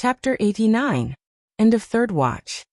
Chapter 89. End of Third Watch.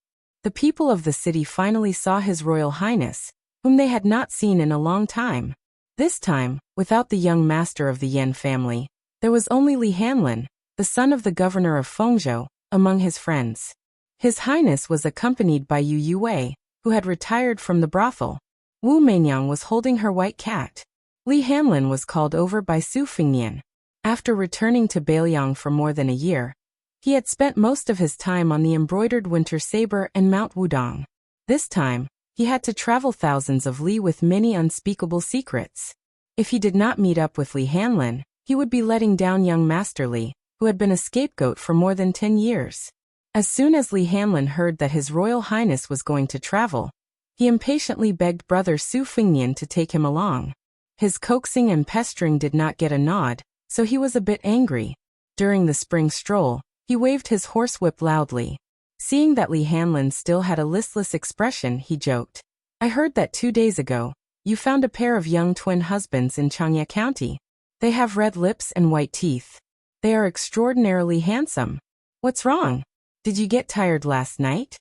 The people of the city finally saw His Royal Highness, whom they had not seen in a long time. This time, without the young master of the Yan family, there was only Li Hanlin, the son of the governor of Fengzhou, among his friends. His Highness was accompanied by Yu Yue, who had retired from the brothel. Wu Meinyang was holding her white cat. Li Hanlin was called over by Su Fengnian. After returning to Beiliang for more than a year, he had spent most of his time on the embroidered winter saber and Mount Wudong. This time, he had to travel thousands of li with many unspeakable secrets. If he did not meet up with Li Hanlin, he would be letting down young Master Li, who had been a scapegoat for more than 10 years. As soon as Li Hanlin heard that His Royal Highness was going to travel, he impatiently begged brother Su Fengnian to take him along. His coaxing and pestering did not get a nod, so he was a bit angry. During the spring stroll, he waved his horsewhip loudly. Seeing that Li Hanlin still had a listless expression, he joked, "I heard that 2 days ago, you found a pair of young twin husbands in Changya County. They have red lips and white teeth. They are extraordinarily handsome. What's wrong? Did you get tired last night?"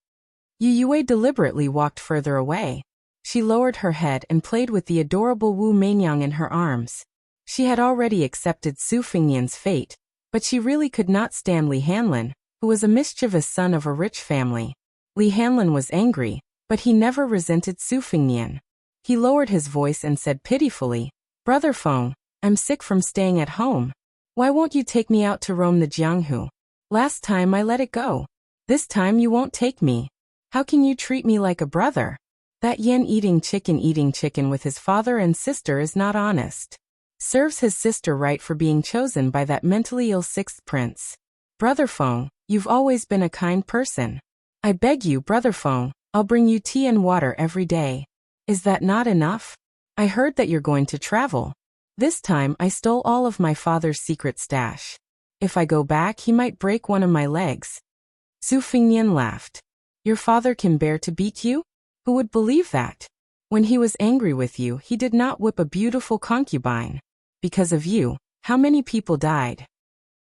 Yu Yue deliberately walked further away. She lowered her head and played with the adorable Wu Meinyang in her arms. She had already accepted Su Fengnian's fate, but she really could not stand Li Hanlin, who was a mischievous son of a rich family. Li Hanlin was angry, but he never resented Su Fengnian. He lowered his voice and said pitifully, "Brother Feng, I'm sick from staying at home. Why won't you take me out to roam the Jianghu? Last time I let it go. This time you won't take me. How can you treat me like a brother? That yen eating chicken with his father and sister is not honest. Serves his sister right for being chosen by that mentally ill sixth prince. Brother Feng, you've always been a kind person. I beg you, Brother Feng, I'll bring you tea and water every day. Is that not enough? I heard that you're going to travel. This time I stole all of my father's secret stash. If I go back, he might break one of my legs." Su Fengnian laughed. "Your father can bear to beat you? Who would believe that? When he was angry with you, he did not whip a beautiful concubine. Because of you, how many people died?"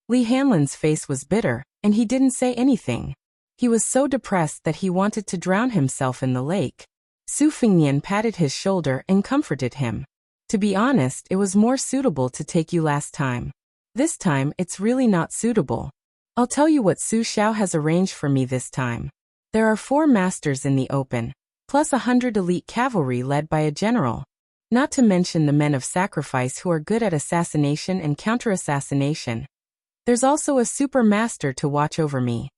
Li Hanlin's face was bitter, and he didn't say anything. He was so depressed that he wanted to drown himself in the lake. Su Fengnian patted his shoulder and comforted him. "To be honest, it was more suitable to take you last time. This time, it's really not suitable. I'll tell you what Su Xiao has arranged for me this time. There are 4 masters in the open, plus 100 elite cavalry led by a general. Not to mention the men of sacrifice who are good at assassination and counter-assassination. There's also a super master to watch over me.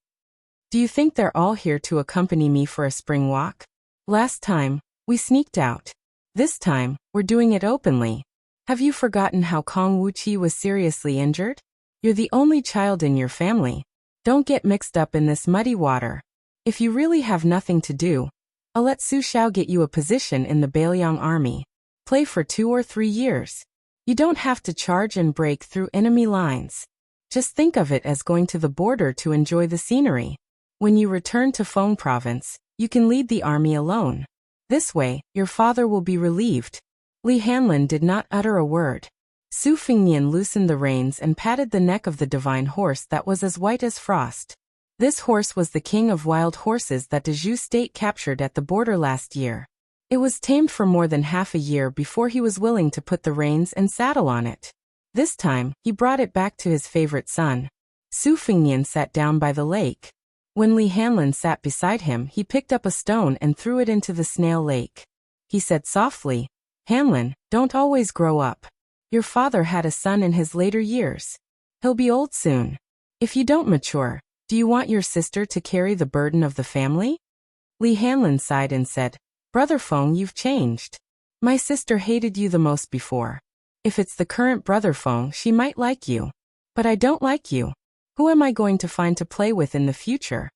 Do you think they're all here to accompany me for a spring walk? Last time, we sneaked out. This time, we're doing it openly. Have you forgotten how Kong Wuqi was seriously injured? You're the only child in your family. Don't get mixed up in this muddy water. If you really have nothing to do, I'll let Su Xiao get you a position in the Beiliang army. Play for 2 or 3 years. You don't have to charge and break through enemy lines. Just think of it as going to the border to enjoy the scenery. When you return to Feng province, you can lead the army alone. This way, your father will be relieved." Li Hanlin did not utter a word. Su Fengnian loosened the reins and patted the neck of the divine horse that was as white as frost. This horse was the king of wild horses that Dezhou state captured at the border last year. It was tamed for more than half a year before he was willing to put the reins and saddle on it. This time, he brought it back to his favorite son. Su Fengnian sat down by the lake. When Li Hanlin sat beside him, he picked up a stone and threw it into the snail lake. He said softly, "Hanlin, don't always grow up. Your father had a son in his later years. He'll be old soon. If you don't mature, do you want your sister to carry the burden of the family?" Li Hanlin sighed and said, "Brother Feng, you've changed. My sister hated you the most before. If it's the current Brother Feng, she might like you. But I don't like you. Who am I going to find to play with in the future?"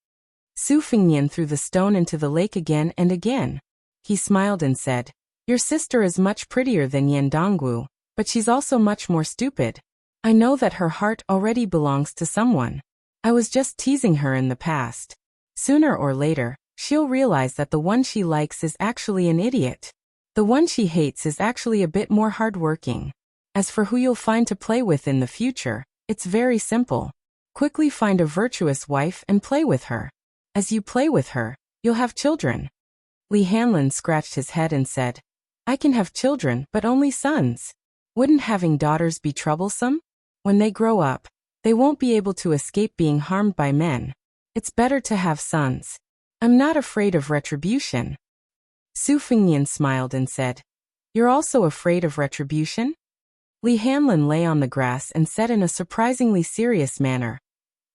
Su Fengnian threw the stone into the lake again and again. He smiled and said, "Your sister is much prettier than Yan Dongwu, but she's also much more stupid. I know that her heart already belongs to someone. I was just teasing her in the past. Sooner or later, she'll realize that the one she likes is actually an idiot. The one she hates is actually a bit more hardworking. As for who you'll find to play with in the future, it's very simple. Quickly find a virtuous wife and play with her. As you play with her, you'll have children. Li Hanlin scratched his head and said, I can have children, but only sons. Wouldn't having daughters be troublesome? When they grow up, they won't be able to escape being harmed by men. It's better to have sons. I'm not afraid of retribution. Su Fengnian smiled and said, You're also afraid of retribution? Li Hanlin lay on the grass and said in a surprisingly serious manner,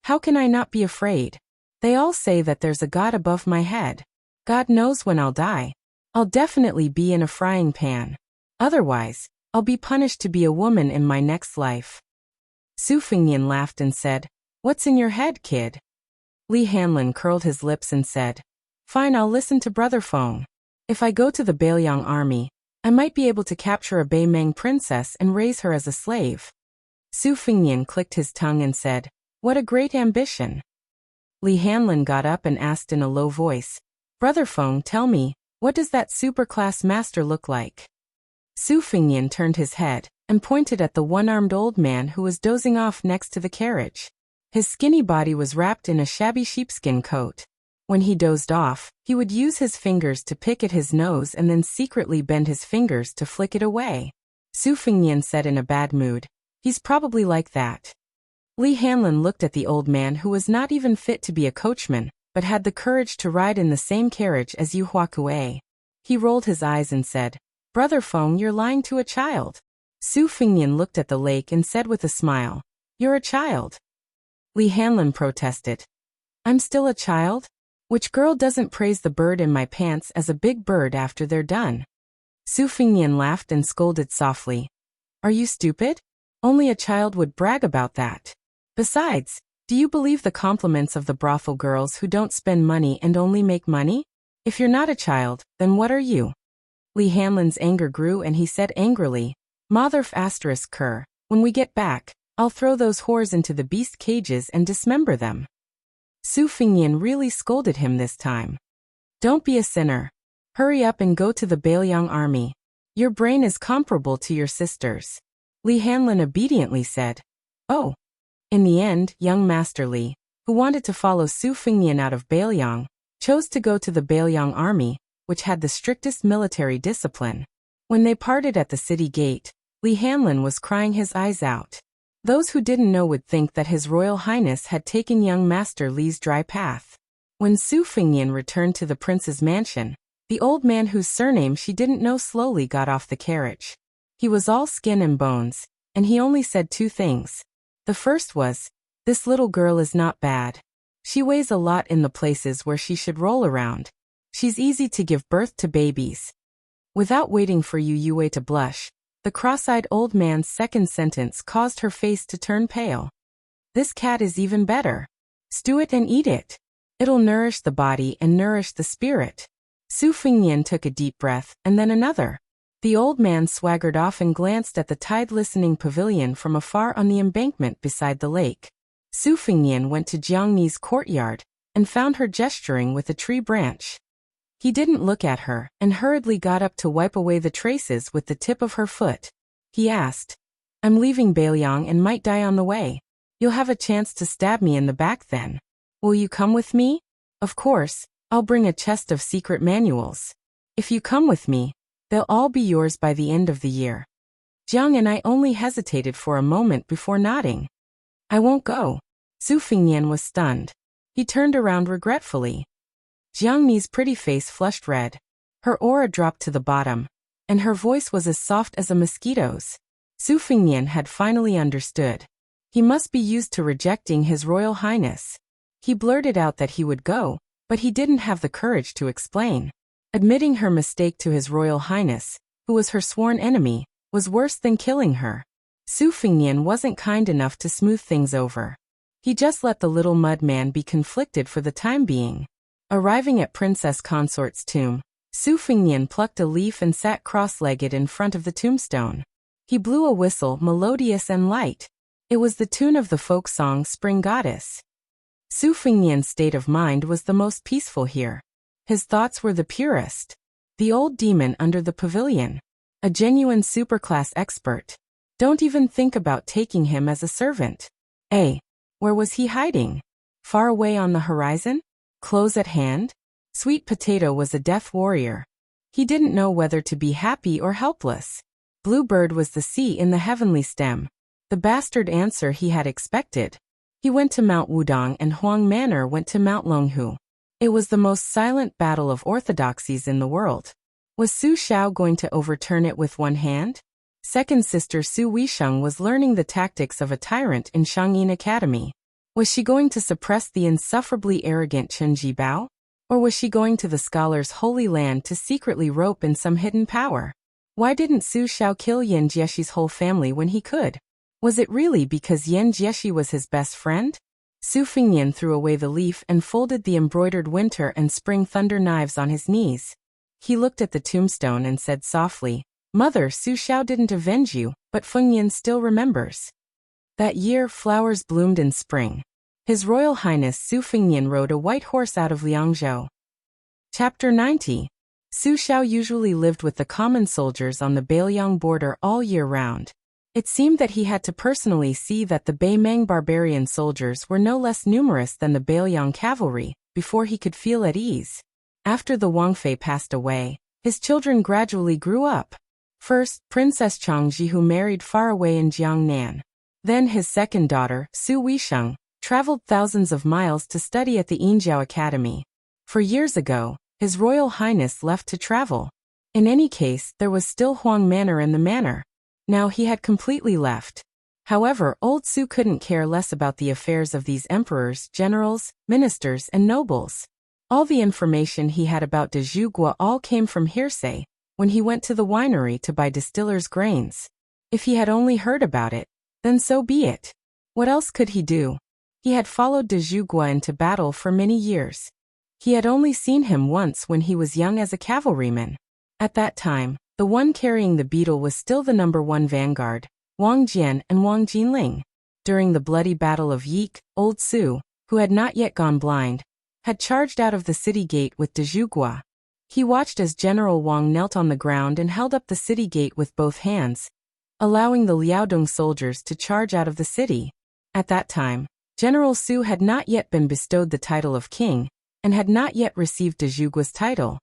How can I not be afraid? They all say that there's a God above my head. God knows when I'll die. I'll definitely be in a frying pan. Otherwise, I'll be punished to be a woman in my next life. Su Fengnian laughed and said, What's in your head, kid? Li Hanlin curled his lips and said, Fine, I'll listen to Brother Feng. If I go to the Bailiang army, I might be able to capture a Bei Meng princess and raise her as a slave. Su Fengnian clicked his tongue and said, What a great ambition. Li Hanlin got up and asked in a low voice, Brother Feng, tell me, what does that superclass master look like? Su Fengnian turned his head and pointed at the one-armed old man who was dozing off next to the carriage. His skinny body was wrapped in a shabby sheepskin coat. When he dozed off, he would use his fingers to pick at his nose and then secretly bend his fingers to flick it away. Su Fengnian said in a bad mood, He's probably like that. Li Hanlin looked at the old man who was not even fit to be a coachman, but had the courage to ride in the same carriage as Yu Huakue. He rolled his eyes and said, Brother Feng, you're lying to a child. Su Fengnian looked at the lake and said with a smile, You're a child. Li Hanlin protested, I'm still a child? Which girl doesn't praise the bird in my pants as a big bird after they're done? Su Fengnian laughed and scolded softly, Are you stupid? Only a child would brag about that. Besides, do you believe the compliments of the brothel girls who don't spend money and only make money? If you're not a child, then what are you? Li Hanlin's anger grew and he said angrily, Motherf asterisk cur, when we get back, I'll throw those whores into the beast cages and dismember them. Su Fengnian really scolded him this time. Don't be a sinner. Hurry up and go to the Bailiang army. Your brain is comparable to your sister's. Li Hanlin obediently said, Oh. In the end, young Master Li, who wanted to follow Su Fengnian out of Bailiang, chose to go to the Bailiang army, which had the strictest military discipline. When they parted at the city gate, Li Hanlin was crying his eyes out. Those who didn't know would think that His Royal Highness had taken young Master Li's dry path. When Su Fengnian returned to the prince's mansion, the old man whose surname she didn't know slowly got off the carriage. He was all skin and bones, and he only said two things. The first was, This little girl is not bad. She weighs a lot in the places where she should roll around. She's easy to give birth to babies. Without waiting for Yu Yue to blush, the cross-eyed old man's second sentence caused her face to turn pale. This cat is even better. Stew it and eat it. It'll nourish the body and nourish the spirit. Su Fengnian took a deep breath, and then another. The old man swaggered off and glanced at the tide-listening pavilion from afar on the embankment beside the lake. Su Fengnian went to Jiang Ni's courtyard and found her gesturing with a tree branch. He didn't look at her and hurriedly got up to wipe away the traces with the tip of her foot. He asked, I'm leaving Bailiang and might die on the way. You'll have a chance to stab me in the back then. Will you come with me? Of course, I'll bring a chest of secret manuals. If you come with me, they'll all be yours by the end of the year. Jiang and I only hesitated for a moment before nodding. I won't go. Su Fengnian was stunned. He turned around regretfully. Jiang Ni's pretty face flushed red. Her aura dropped to the bottom, and her voice was as soft as a mosquito's. Su Fengnian had finally understood. He must be used to rejecting His Royal Highness. He blurted out that he would go, but he didn't have the courage to explain. Admitting her mistake to His Royal Highness, who was her sworn enemy, was worse than killing her. Su Fengnian wasn't kind enough to smooth things over. He just let the little mud man be conflicted for the time being. Arriving at Princess Consort's tomb, Su Fengnian plucked a leaf and sat cross-legged in front of the tombstone. He blew a whistle melodious and light. It was the tune of the folk song Spring Goddess. Su Fengnian's state of mind was the most peaceful here. His thoughts were the purest. The old demon under the pavilion. A genuine superclass expert. Don't even think about taking him as a servant. Where was he hiding? Far away on the horizon? Close at hand? Sweet Potato was a deaf warrior. He didn't know whether to be happy or helpless. Bluebird was the sea in the heavenly stem. The bastard answer he had expected. He went to Mount Wudong and Huang Manor went to Mount Longhu. It was the most silent battle of orthodoxies in the world. Was Su Xiao going to overturn it with one hand? Second sister Su Weisheng was learning the tactics of a tyrant in Shangyin Academy. Was she going to suppress the insufferably arrogant Chen Jibao? Or was she going to the scholar's holy land to secretly rope in some hidden power? Why didn't Su Xiao kill Yan Jieshi's whole family when he could? Was it really because Yan Jieshi was his best friend? Su Fingyan threw away the leaf and folded the embroidered winter and spring thunder knives on his knees. He looked at the tombstone and said softly, "Mother, Su Xiao didn't avenge you, but Fengyan still remembers." That year, flowers bloomed in spring. His Royal Highness Su Fingyan rode a white horse out of Liangzhou. Chapter 90. Su Xiao usually lived with the common soldiers on the Beiliang border all year round. It seemed that he had to personally see that the Beimeng barbarian soldiers were no less numerous than the Beiliang cavalry, before he could feel at ease. After the Wangfei passed away, his children gradually grew up. First, Princess Changji, who married far away in Jiangnan. Then his second daughter, Su Weisheng, traveled thousands of miles to study at the Yinjiao Academy. For years ago, His Royal Highness left to travel. In any case, there was still Huang Manor in the manor. Now he had completely left. However, old Su couldn't care less about the affairs of these emperors, generals, ministers, and nobles. All the information he had about de Zhugua all came from hearsay, when he went to the winery to buy distiller's grains. If he had only heard about it, then so be it. What else could he do? He had followed de Zhugua into battle for many years. He had only seen him once when he was young as a cavalryman. At that time, the one carrying the beetle was still the #1 vanguard, Wang Jian and Wang Jinling. During the bloody Battle of Yik, old Su, who had not yet gone blind, had charged out of the city gate with de Zhugua. He watched as General Wang knelt on the ground and held up the city gate with both hands, allowing the Liaodong soldiers to charge out of the city. At that time, General Su had not yet been bestowed the title of king, and had not yet received de Zhugua's title.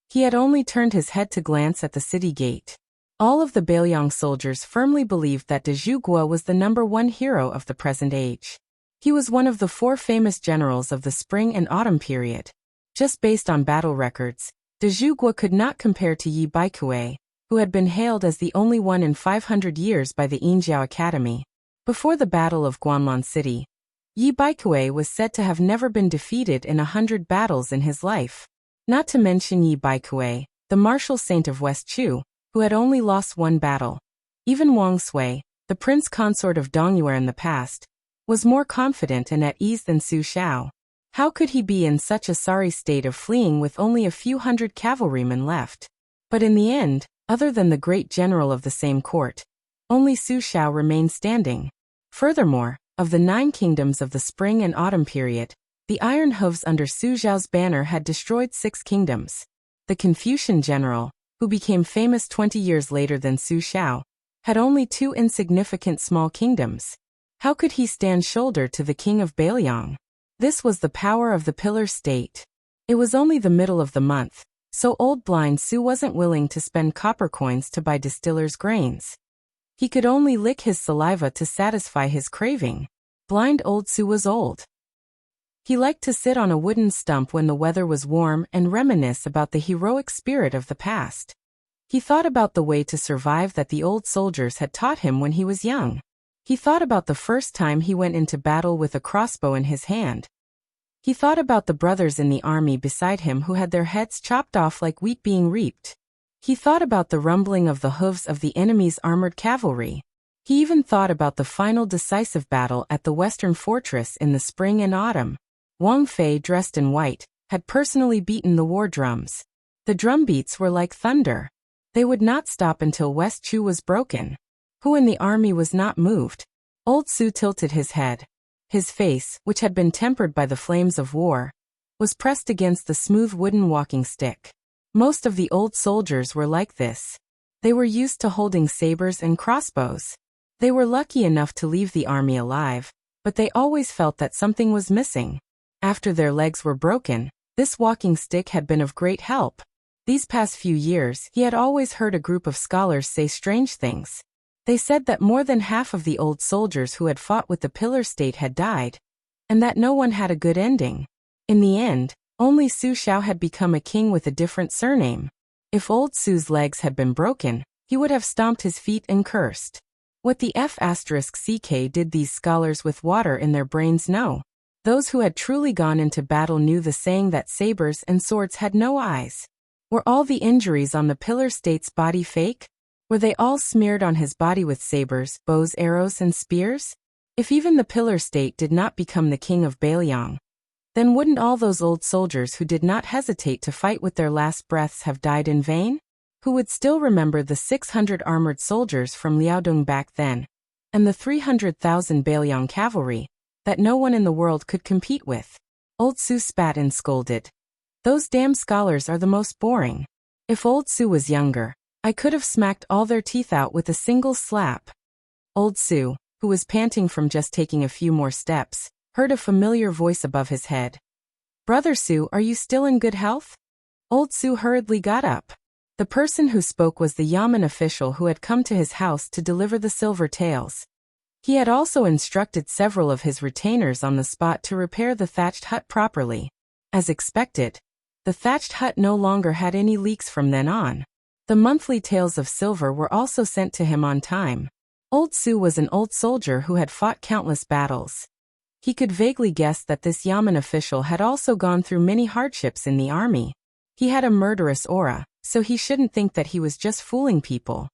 He had only turned his head to glance at the city gate. All of the Beiliang soldiers firmly believed that de Zhugua was the #1 hero of the present age. He was one of the 4 famous generals of the spring and autumn period. Just based on battle records, de Zhugua could not compare to Yi Baikue, who had been hailed as the only one in 500 years by the Yinjiao Academy. Before the Battle of Guanlan City, Yi Baikue was said to have never been defeated in 100 battles in his life. Not to mention Yi Baikue, the martial saint of West Chu, who had only lost 1 battle. Even Wang Sui, the prince consort of Dongyue in the past, was more confident and at ease than Su Xiao. How could he be in such a sorry state of fleeing with only a few hundred cavalrymen left? But in the end, other than the great general of the same court, only Su Xiao remained standing. Furthermore, of the 9 kingdoms of the spring and autumn period, the iron hooves under Su Xiao's banner had destroyed 6 kingdoms. The Confucian general, who became famous 20 years later than Su Xiao, had only 2 insignificant small kingdoms. How could he stand shoulder to the king of Beiliang? This was the power of the pillar state. It was only the middle of the month, so old blind Su wasn't willing to spend copper coins to buy distiller's grains. He could only lick his saliva to satisfy his craving. Blind old Su was old. He liked to sit on a wooden stump when the weather was warm and reminisce about the heroic spirit of the past. He thought about the way to survive that the old soldiers had taught him when he was young. He thought about the first time he went into battle with a crossbow in his hand. He thought about the brothers in the army beside him who had their heads chopped off like wheat being reaped. He thought about the rumbling of the hooves of the enemy's armored cavalry. He even thought about the final decisive battle at the western fortress in the spring and autumn. Wang Fei, dressed in white, had personally beaten the war drums. The drum beats were like thunder. They would not stop until West Chu was broken. Who in the army was not moved? Old Su tilted his head. His face, which had been tempered by the flames of war, was pressed against the smooth wooden walking stick. Most of the old soldiers were like this. They were used to holding sabers and crossbows. They were lucky enough to leave the army alive, but they always felt that something was missing. After their legs were broken, this walking stick had been of great help. These past few years, he had always heard a group of scholars say strange things. They said that more than half of the old soldiers who had fought with the Pillar State had died, and that no one had a good ending. In the end, only Su Xiao had become a king with a different surname. If old Su's legs had been broken, he would have stomped his feet and cursed. What the F***ck did these scholars with water in their brains know. Those who had truly gone into battle knew the saying that sabers and swords had no eyes. Were all the injuries on the Pillar State's body fake? Were they all smeared on his body with sabers, bows, arrows, and spears? If even the Pillar State did not become the king of Bailiang, then wouldn't all those old soldiers who did not hesitate to fight with their last breaths have died in vain? Who would still remember the 600 armored soldiers from Liaodong back then, and the 300,000 Bailiang cavalry, that no one in the world could compete with? Old Su spat and scolded. Those damn scholars are the most boring. If old Su was younger, I could have smacked all their teeth out with a single slap. Old Su, who was panting from just taking a few more steps, heard a familiar voice above his head. Brother Su, are you still in good health? Old Su hurriedly got up. The person who spoke was the Yamen official who had come to his house to deliver the silver taels. He had also instructed several of his retainers on the spot to repair the thatched hut properly. As expected, the thatched hut no longer had any leaks from then on. The monthly taels of silver were also sent to him on time. Old Su was an old soldier who had fought countless battles. He could vaguely guess that this Yamen official had also gone through many hardships in the army. He had a murderous aura, so he shouldn't think that he was just fooling people.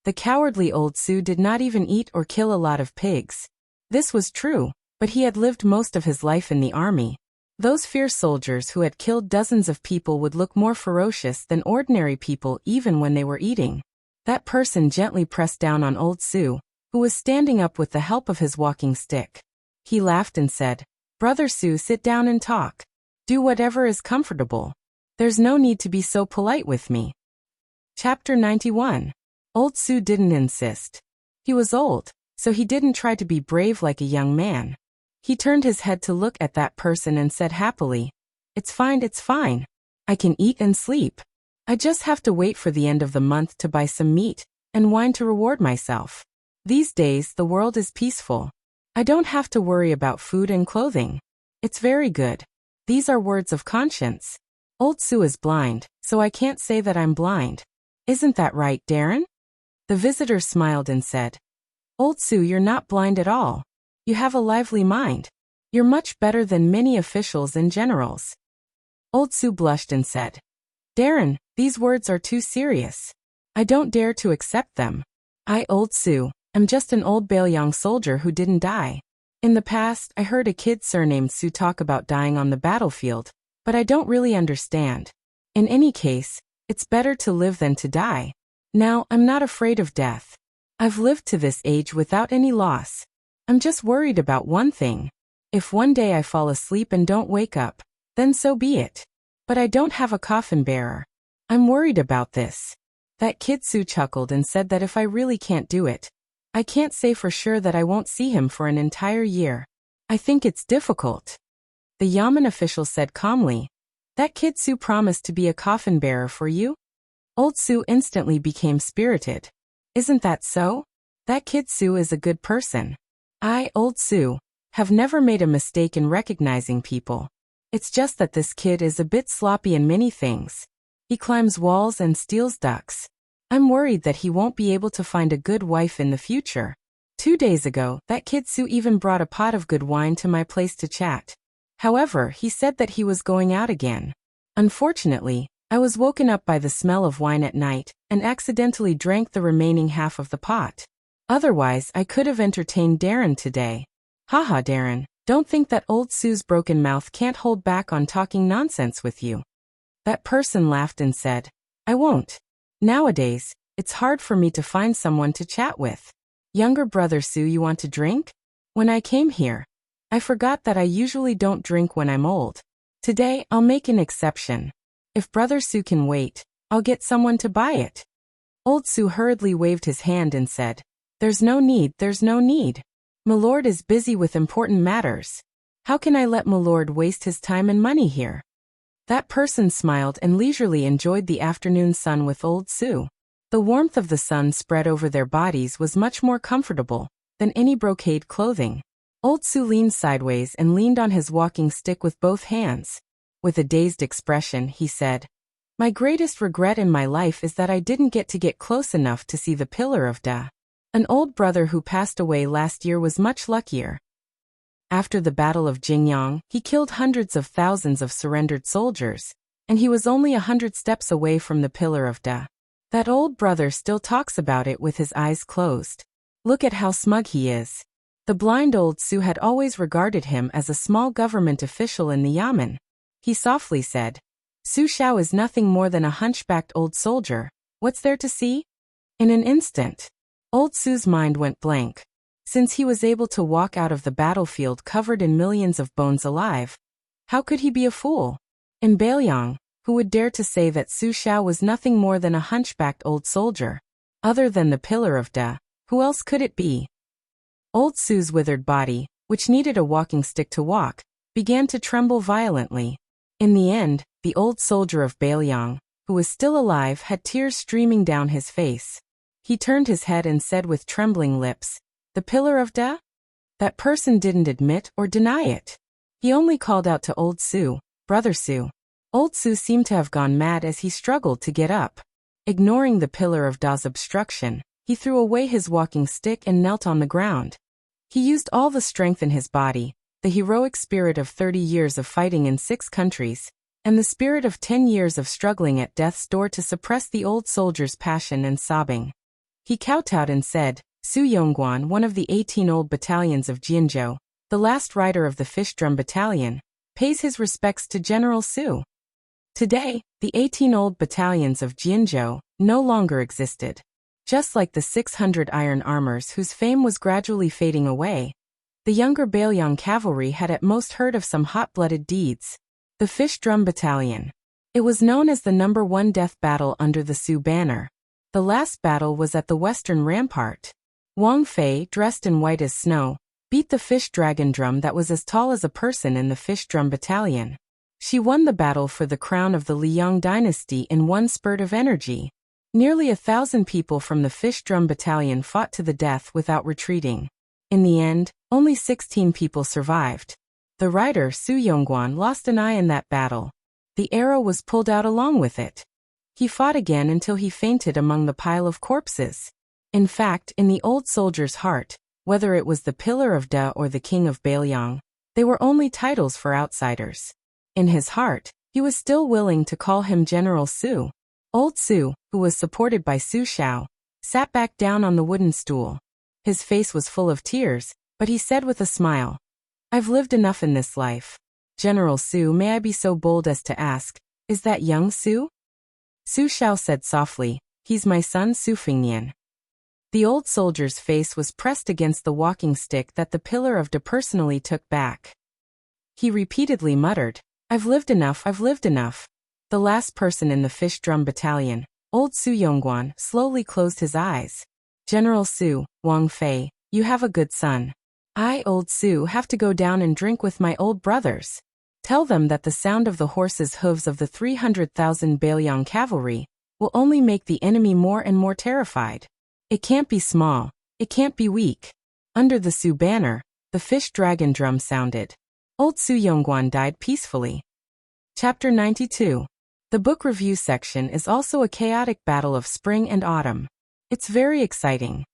The cowardly old Su did not even eat or kill a lot of pigs. This was true, but he had lived most of his life in the army. Those fierce soldiers who had killed dozens of people would look more ferocious than ordinary people even when they were eating. That person gently pressed down on old Su, who was standing up with the help of his walking stick. He laughed and said, Brother Su, sit down and talk. Do whatever is comfortable. There's no need to be so polite with me. Chapter 91. Old Su didn't insist. He was old, so he didn't try to be brave like a young man. He turned his head to look at that person and said happily, It's fine, it's fine. I can eat and sleep. I just have to wait for the end of the month to buy some meat and wine to reward myself. These days, the world is peaceful. I don't have to worry about food and clothing. It's very good. These are words of conscience. Old Su is blind, so I can't say that I'm blind. Isn't that right, Darren? The visitor smiled and said, Old Su, you're not blind at all. You have a lively mind. You're much better than many officials and generals. Old Su blushed and said, Darren, these words are too serious. I don't dare to accept them. I, Old Su, am just an old Bailiang soldier who didn't die. In the past, I heard a kid surnamed Su talk about dying on the battlefield, but I don't really understand. In any case, it's better to live than to die. Now, I'm not afraid of death. I've lived to this age without any loss. I'm just worried about one thing. If one day I fall asleep and don't wake up, then so be it. But I don't have a coffin bearer. I'm worried about this. That kid Su chuckled and said that if I really can't do it, I can't say for sure that I won't see him for an entire year. I think it's difficult. The Yamen official said calmly, That kid Su promised to be a coffin bearer for you? Old Su instantly became spirited. Isn't that so? That kid Su is a good person. I, Old Su, have never made a mistake in recognizing people. It's just that this kid is a bit sloppy in many things. He climbs walls and steals ducks. I'm worried that he won't be able to find a good wife in the future. 2 days ago, that kid Su even brought a pot of good wine to my place to chat. However, he said that he was going out again. Unfortunately, I was woken up by the smell of wine at night and accidentally drank the remaining half of the pot. Otherwise, I could have entertained Darren today. Haha, Darren, don't think that old Sue's broken mouth can't hold back on talking nonsense with you. That person laughed and said, I won't. Nowadays, it's hard for me to find someone to chat with. Younger brother Su, you want to drink? When I came here, I forgot that I usually don't drink when I'm old. Today, I'll make an exception. If brother Su can wait, I'll get someone to buy it. Old Su hurriedly waved his hand and said, There's no need, there's no need. "Milord is busy with important matters. How can I let Milord waste his time and money here?" That person smiled and leisurely enjoyed the afternoon sun with old Sue. The warmth of the sun spread over their bodies was much more comfortable than any brocade clothing. Old Sue leaned sideways and leaned on his walking stick with both hands. With a dazed expression, he said, "My greatest regret in my life is that I didn't get close enough to see the Pillar of Da. An old brother who passed away last year was much luckier. After the Battle of Jingyang, he killed hundreds of thousands of surrendered soldiers, and he was only 100 steps away from the Pillar of Da. That old brother still talks about it with his eyes closed. Look at how smug he is." The blind old Sue had always regarded him as a small government official in the Yamen. He softly said, "Su Xiao is nothing more than a hunchbacked old soldier. What's there to see?" In an instant, old Su's mind went blank. Since he was able to walk out of the battlefield covered in millions of bones alive, how could he be a fool? In Bailiang, who would dare to say that Su Xiao was nothing more than a hunchbacked old soldier? Other than the Pillar of Da, who else could it be? Old Su's withered body, which needed a walking stick to walk, began to tremble violently. In the end, the old soldier of Bailiang, who was still alive, had tears streaming down his face. He turned his head and said with trembling lips, "The Pillar of Da?" That person didn't admit or deny it. He only called out to old Sue, "Brother Sue." Old Sue seemed to have gone mad as he struggled to get up. Ignoring the Pillar of Da's obstruction, he threw away his walking stick and knelt on the ground. He used all the strength in his body, the heroic spirit of 30 years of fighting in 6 countries, and the spirit of 10 years of struggling at death's door to suppress the old soldier's passion and sobbing. He kowtowed and said, "Su Yongguan, one of the 18 old battalions of Jianzhou, the last rider of the Fish Drum Battalion, pays his respects to General Su." Today, the 18 old battalions of Jianzhou no longer existed. Just like the 600 iron armors whose fame was gradually fading away, the younger Bailiang cavalry had at most heard of some hot-blooded deeds. The Fish Drum Battalion. It was known as the number 1 death battle under the Su banner. The last battle was at the western rampart. Wang Fei, dressed in white as snow, beat the fish dragon drum that was as tall as a person in the Fish Drum Battalion. She won the battle for the crown of the Liang dynasty in one spurt of energy. Nearly 1,000 people from the Fish Drum Battalion fought to the death without retreating. In the end, only 16 people survived. The rider Su Yongguan lost an eye in that battle. The arrow was pulled out along with it. He fought again until he fainted among the pile of corpses. In fact, in the old soldier's heart, whether it was the Pillar of Da or the King of Bailiang, they were only titles for outsiders. In his heart, he was still willing to call him General Su. Old Su, who was supported by Su Xiao, sat back down on the wooden stool. His face was full of tears, but he said with a smile, "I've lived enough in this life. General Su, may I be so bold as to ask, is that young Su?" Su Xiao said softly, "He's my son Su Fingnian." The old soldier's face was pressed against the walking stick that the Pillar of Da personally took back. He repeatedly muttered, "I've lived enough, I've lived enough." The last person in the Fish Drum Battalion, old Su Yongguan, slowly closed his eyes. "General Su, Wang Fei, you have a good son. I, old Su, have to go down and drink with my old brothers. Tell them that the sound of the horses' hooves of the 300,000 Bailiang cavalry will only make the enemy more and more terrified. It can't be small, it can't be weak." Under the Su banner, the fish dragon drum sounded. Old Su Yongguan died peacefully. Chapter 92. The book review section is also a chaotic battle of spring and autumn. It's very exciting.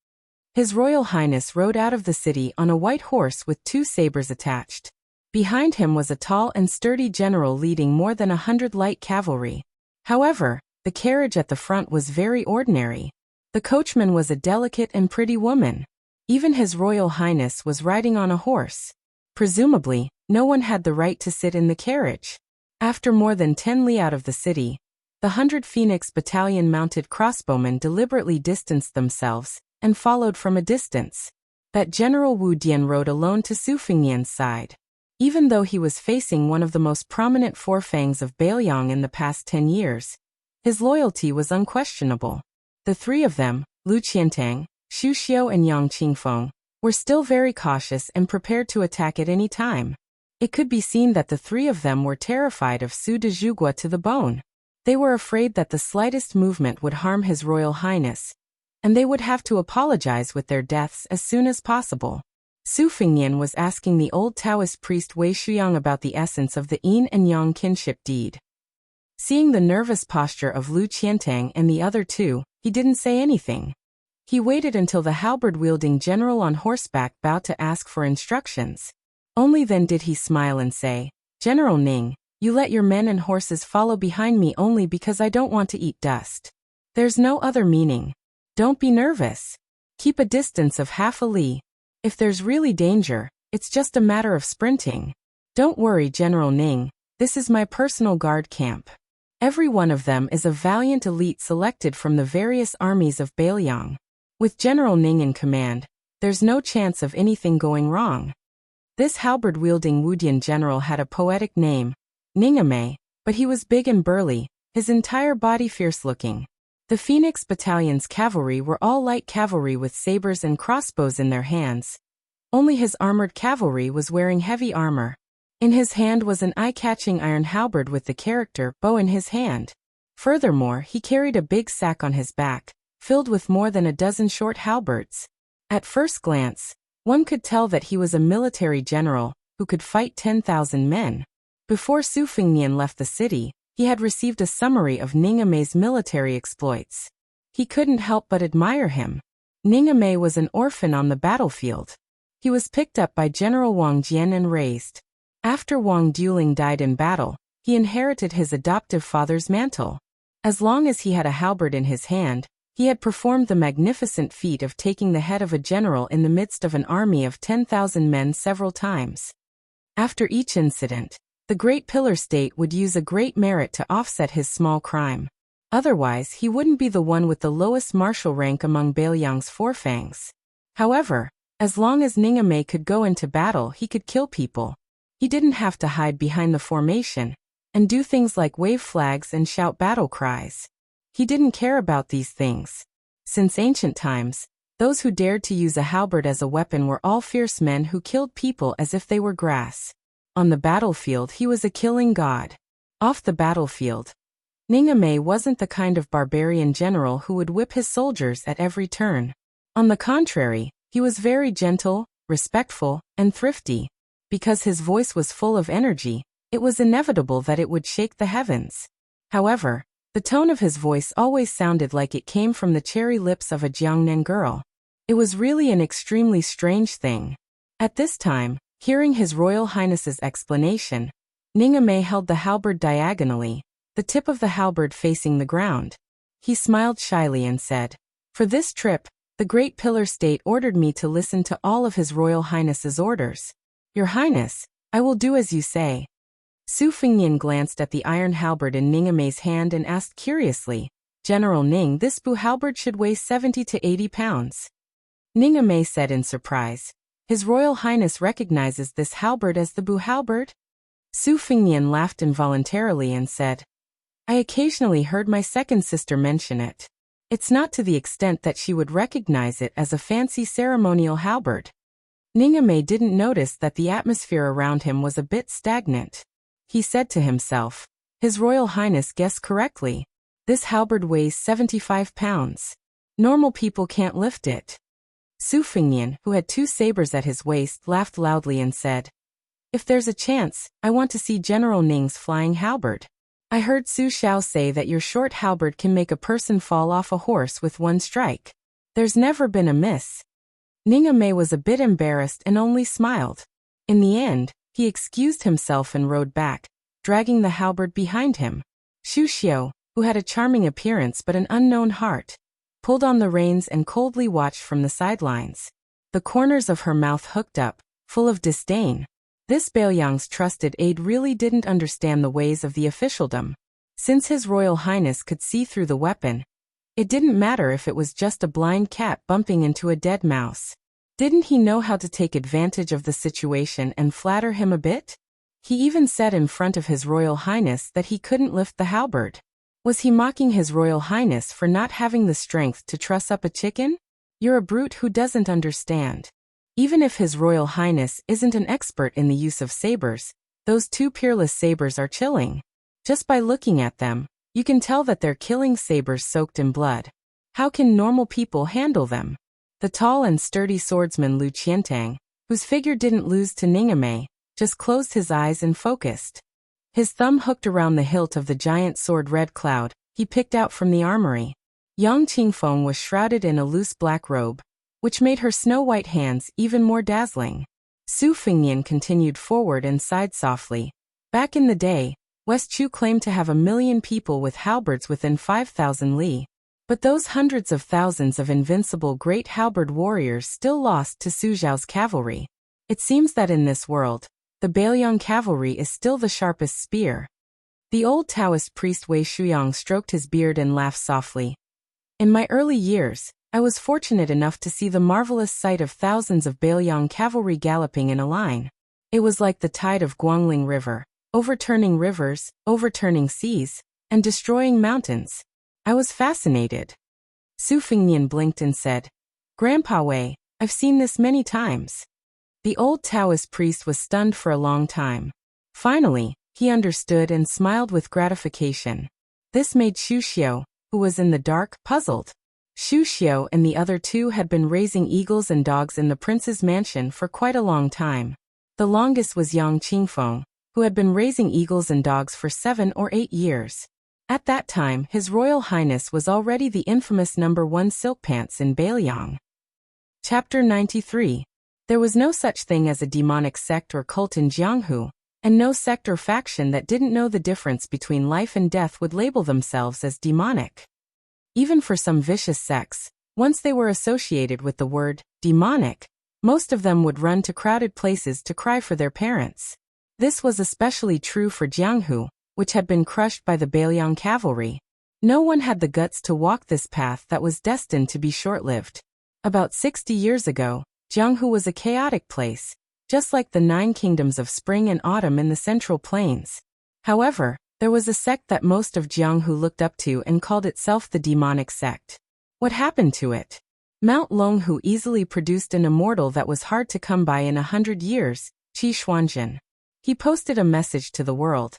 His Royal Highness rode out of the city on a white horse with 2 sabers attached. Behind him was a tall and sturdy general leading more than 100 light cavalry. However, the carriage at the front was very ordinary. The coachman was a delicate and pretty woman. Even His Royal Highness was riding on a horse. Presumably, no one had the right to sit in the carriage. After more than 10 li out of the city, the 100 Phoenix Battalion mounted crossbowmen deliberately distanced themselves and followed from a distance. That General Wu Dian rode alone to Su Fingnian's side. Even though he was facing one of the most prominent forefangs of Bailiang in the past 10 years, his loyalty was unquestionable. The 3 of them, Lu Qiantang, Xu Xiu and Yang Qingfeng, were still very cautious and prepared to attack at any time. It could be seen that the three of them were terrified of Su de Jugua to the bone. They were afraid that the slightest movement would harm His Royal Highness, and they would have to apologize with their deaths as soon as possible. Su Fengnian was asking the old Taoist priest Wei Shuyang about the essence of the yin and yang kinship deed. Seeing the nervous posture of Lu Qiantang and the other two, he didn't say anything. He waited until the halberd-wielding general on horseback bowed to ask for instructions. Only then did he smile and say, "General Ning, you let your men and horses follow behind me only because I don't want to eat dust. There's no other meaning. Don't be nervous. Keep a distance of half a li. If there's really danger, it's just a matter of sprinting. Don't worry, General Ning, this is my personal guard camp. Every one of them is a valiant elite selected from the various armies of Bailiang. With General Ning in command, there's no chance of anything going wrong." This halberd-wielding Wudian general had a poetic name, Ningame, but he was big and burly, his entire body fierce-looking. The Phoenix Battalion's cavalry were all light cavalry with sabers and crossbows in their hands. Only his armored cavalry was wearing heavy armor. In his hand was an eye-catching iron halberd with the character bow in his hand. Furthermore, he carried a big sack on his back, filled with more than a dozen short halberds. At first glance, one could tell that he was a military general who could fight 10,000 men. Before Su Fengnian left the city, he had received a summary of Ningame's military exploits. He couldn't help but admire him. Ningame was an orphan on the battlefield. He was picked up by General Wang Jian and raised. After Wang Duling died in battle, he inherited his adoptive father's mantle. As long as he had a halberd in his hand, he had performed the magnificent feat of taking the head of a general in the midst of an army of 10,000 men several times. After each incident, the Great Pillar State would use a great merit to offset his small crime. Otherwise, he wouldn't be the one with the lowest martial rank among Bailiang's four fangs. However, as long as Ningame could go into battle, he could kill people. He didn't have to hide behind the formation and do things like wave flags and shout battle cries. He didn't care about these things. Since ancient times, those who dared to use a halberd as a weapon were all fierce men who killed people as if they were grass. On the battlefield, he was a killing god. Off the battlefield, Ningame wasn't the kind of barbarian general who would whip his soldiers at every turn. On the contrary, he was very gentle, respectful, and thrifty. Because his voice was full of energy, it was inevitable that it would shake the heavens. However, the tone of his voice always sounded like it came from the cherry lips of a Jiangnan girl. It was really an extremely strange thing. At this time, hearing His Royal Highness's explanation, Ningame held the halberd diagonally, the tip of the halberd facing the ground. He smiled shyly and said, "For this trip, the Great Pillar State ordered me to listen to all of His Royal Highness's orders. Your Highness, I will do as you say." Su Fengnian glanced at the iron halberd in Ningame's hand and asked curiously, "General Ning, this bu halberd should weigh 70 to 80 pounds. Ningame said in surprise, "His Royal Highness recognizes this halberd as the bu halberd?" Su Fengnian laughed involuntarily and said, "I occasionally heard my second sister mention it. It's not to the extent that she would recognize it as a fancy ceremonial halberd." Ningame didn't notice that the atmosphere around him was a bit stagnant. He said to himself, "His Royal Highness guessed correctly. This halberd weighs 75 pounds. Normal people can't lift it." Su Fengnian, who had two sabers at his waist, laughed loudly and said, "If there's a chance, I want to see General Ning's flying halberd. I heard Su Xiao say that your short halberd can make a person fall off a horse with one strike. There's never been a miss." Ningame was a bit embarrassed and only smiled. In the end, he excused himself and rode back, dragging the halberd behind him. Xu Xiu, who had a charming appearance but an unknown heart, pulled on the reins and coldly watched from the sidelines. The corners of her mouth hooked up, full of disdain. This Bailiang's trusted aide really didn't understand the ways of the officialdom. Since His Royal Highness could see through the weapon, it didn't matter if it was just a blind cat bumping into a dead mouse. Didn't he know how to take advantage of the situation and flatter him a bit? He even said in front of His Royal Highness that he couldn't lift the halberd. Was he mocking His Royal Highness for not having the strength to truss up a chicken? You're a brute who doesn't understand. Even if His Royal Highness isn't an expert in the use of sabers, those two peerless sabers are chilling. Just by looking at them, you can tell that they're killing sabers soaked in blood. How can normal people handle them? The tall and sturdy swordsman Lu Qiantang, whose figure didn't lose to Ningame, just closed his eyes and focused. His thumb hooked around the hilt of the giant sword Red Cloud he picked out from the armory. Yang Qingfeng was shrouded in a loose black robe, which made her snow-white hands even more dazzling. Su Fengnian continued forward and sighed softly. Back in the day, West Chu claimed to have 1 million people with halberds within 5,000 li. But those hundreds of thousands of invincible great halberd warriors still lost to Su Zhao's cavalry. It seems that in this world, the Bailiang cavalry is still the sharpest spear. The old Taoist priest Wei Shuyang stroked his beard and laughed softly. In my early years, I was fortunate enough to see the marvelous sight of thousands of Bailiang cavalry galloping in a line. It was like the tide of Guangling River, overturning rivers, overturning seas, and destroying mountains. I was fascinated. Su Fengnian blinked and said, "Grandpa Wei, I've seen this many times." The old Taoist priest was stunned for a long time. Finally, he understood and smiled with gratification. This made Xu Xiu, who was in the dark, puzzled. Xu Xiu and the other two had been raising eagles and dogs in the prince's mansion for quite a long time. The longest was Yang Qingfeng, who had been raising eagles and dogs for 7 or 8 years. At that time, His Royal Highness was already the infamous #1 silk pants in Bailiang. Chapter 93. There was no such thing as a demonic sect or cult in Jianghu, and no sect or faction that didn't know the difference between life and death would label themselves as demonic. Even for some vicious sects, once they were associated with the word demonic, most of them would run to crowded places to cry for their parents. This was especially true for Jianghu, which had been crushed by the Bailiang cavalry. No one had the guts to walk this path that was destined to be short-lived. About 60 years ago, Jianghu was a chaotic place, just like the 9 kingdoms of spring and autumn in the Central Plains. However, there was a sect that most of Jianghu looked up to and called itself the demonic sect. What happened to it? Mount Longhu easily produced an immortal that was hard to come by in 100 years, Qi Xuanjin. He posted a message to the world,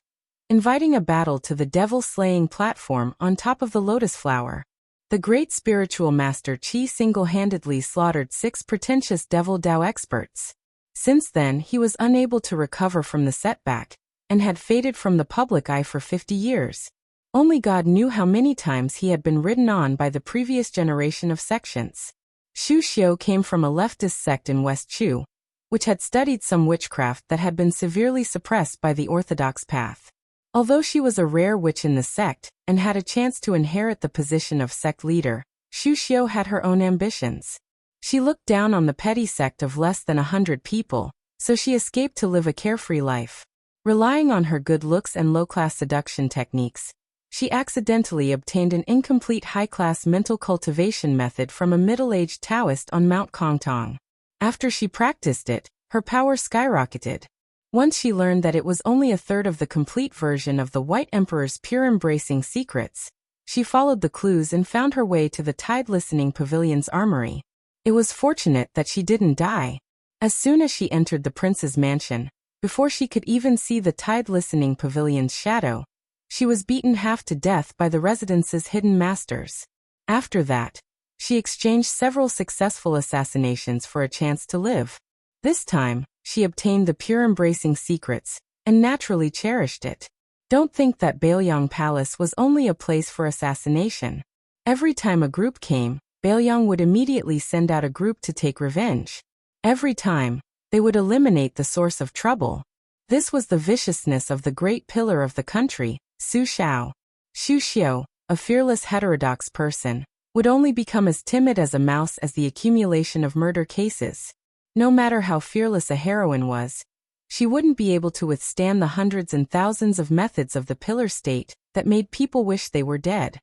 inviting a battle to the devil-slaying platform on top of the lotus flower. The great spiritual master Qi single-handedly slaughtered 6 pretentious devil Dao experts. Since then, he was unable to recover from the setback, and had faded from the public eye for 50 years. Only God knew how many times he had been ridden on by the previous generation of sections. Xu Xiu came from a leftist sect in West Chu, which had studied some witchcraft that had been severely suppressed by the orthodox path. Although she was a rare witch in the sect, and had a chance to inherit the position of sect leader, Xu Xiu had her own ambitions. She looked down on the petty sect of less than 100 people, so she escaped to live a carefree life. Relying on her good looks and low-class seduction techniques, she accidentally obtained an incomplete high-class mental cultivation method from a middle-aged Taoist on Mount Kongtong. After she practiced it, her power skyrocketed. Once she learned that it was only a third of the complete version of the White Emperor's pure embracing secrets, she followed the clues and found her way to the Tide Listening Pavilion's armory. It was fortunate that she didn't die. As soon as she entered the prince's mansion, before she could even see the Tide Listening Pavilion's shadow, she was beaten half to death by the residence's hidden masters. After that, she exchanged several successful assassinations for a chance to live. This time, she obtained the pure embracing secrets, and naturally cherished it. Don't think that Bailiang Palace was only a place for assassination. Every time a group came, Bailiang would immediately send out a group to take revenge. Every time, they would eliminate the source of trouble. This was the viciousness of the great pillar of the country, Su Xiao. Xu Xiu, a fearless heterodox person, would only become as timid as a mouse as the accumulation of murder cases. No matter how fearless a heroine was, she wouldn't be able to withstand the hundreds and thousands of methods of the pillar state that made people wish they were dead.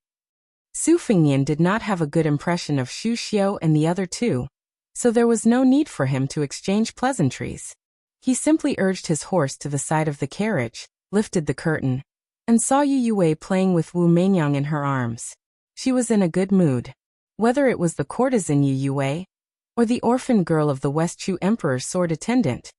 Su Fengnian did not have a good impression of Xu Xiu and the other two, so there was no need for him to exchange pleasantries. He simply urged his horse to the side of the carriage, lifted the curtain, and saw Yu Yue playing with Wu Meinyang in her arms. She was in a good mood. Whether it was the courtesan Yu Yue, or the orphan girl of the West Chu Emperor's sword attendant.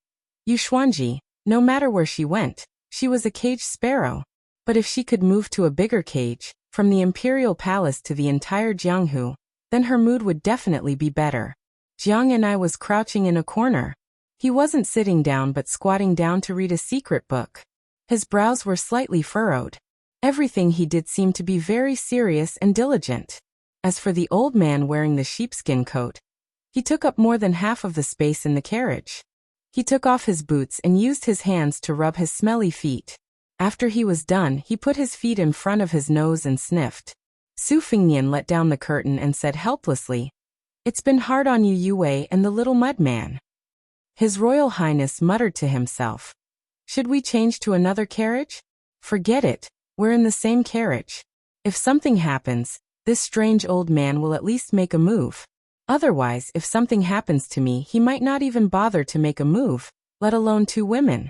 Yu Xuanji, no matter where she went, she was a caged sparrow. But if she could move to a bigger cage, from the imperial palace to the entire Jianghu, then her mood would definitely be better. Jiang and I was crouching in a corner. He wasn't sitting down but squatting down to read a secret book. His brows were slightly furrowed. Everything he did seemed to be very serious and diligent. As for the old man wearing the sheepskin coat, he took up more than half of the space in the carriage. He took off his boots and used his hands to rub his smelly feet. After he was done, he put his feet in front of his nose and sniffed. Su Fengnian let down the curtain and said helplessly, "It's been hard on you, Yue and the little mud man." His Royal Highness muttered to himself, "Should we change to another carriage? Forget it, we're in the same carriage. If something happens, this strange old man will at least make a move. Otherwise, if something happens to me, he might not even bother to make a move, let alone two women."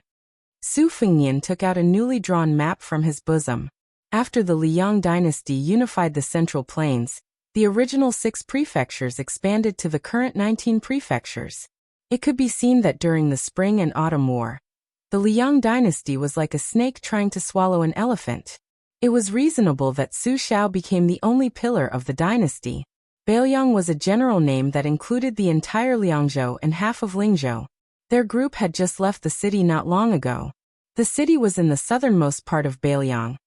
Su Fengnian took out a newly drawn map from his bosom. After the Liang dynasty unified the Central Plains, the original 6 prefectures expanded to the current 19 prefectures. It could be seen that during the Spring and Autumn War, the Liang dynasty was like a snake trying to swallow an elephant. It was reasonable that Su Xiao became the only pillar of the dynasty. Bailiang was a general name that included the entire Liangzhou and half of Lingzhou. Their group had just left the city not long ago. The city was in the southernmost part of Bailiang,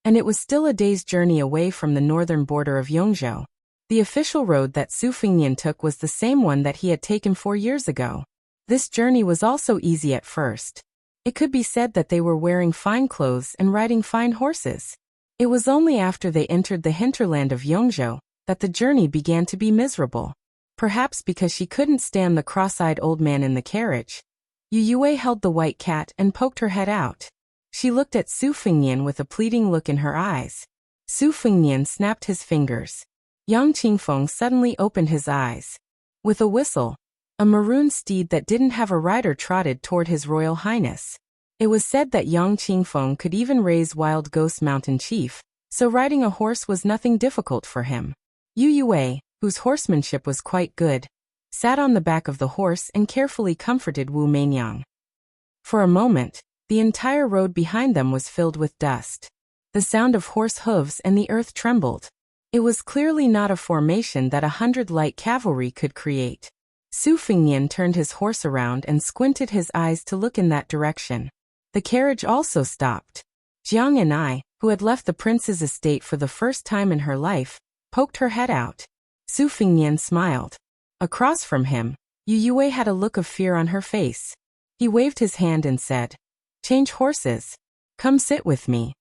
and it was still a day's journey away from the northern border of Yongzhou. The official road that Su Fengnian took was the same one that he had taken 4 years ago. This journey was also easy at first. It could be said that they were wearing fine clothes and riding fine horses. It was only after they entered the hinterland of Yongzhou that the journey began to be miserable. Perhaps because she couldn't stand the cross-eyed old man in the carriage, Yu Yue held the white cat and poked her head out. She looked at Su Fengnian with a pleading look in her eyes. Su Fengnian snapped his fingers. Yang Qingfeng suddenly opened his eyes. With a whistle, a maroon steed that didn't have a rider trotted toward His Royal Highness. It was said that Yang Qingfeng could even raise Wild Ghost Mountain Chief, so riding a horse was nothing difficult for him. Yu Yue, whose horsemanship was quite good, sat on the back of the horse and carefully comforted Wu Meinyang. For a moment, the entire road behind them was filled with dust. The sound of horse hooves and the earth trembled. It was clearly not a formation that 100 light cavalry could create. Su Fengnian turned his horse around and squinted his eyes to look in that direction. The carriage also stopped. Jiang and I, who had left the prince's estate for the first time in her life, poked her head out. Su Fengnian smiled. Across from him, Yu Yue had a look of fear on her face. He waved his hand and said, "Change horses. Come sit with me."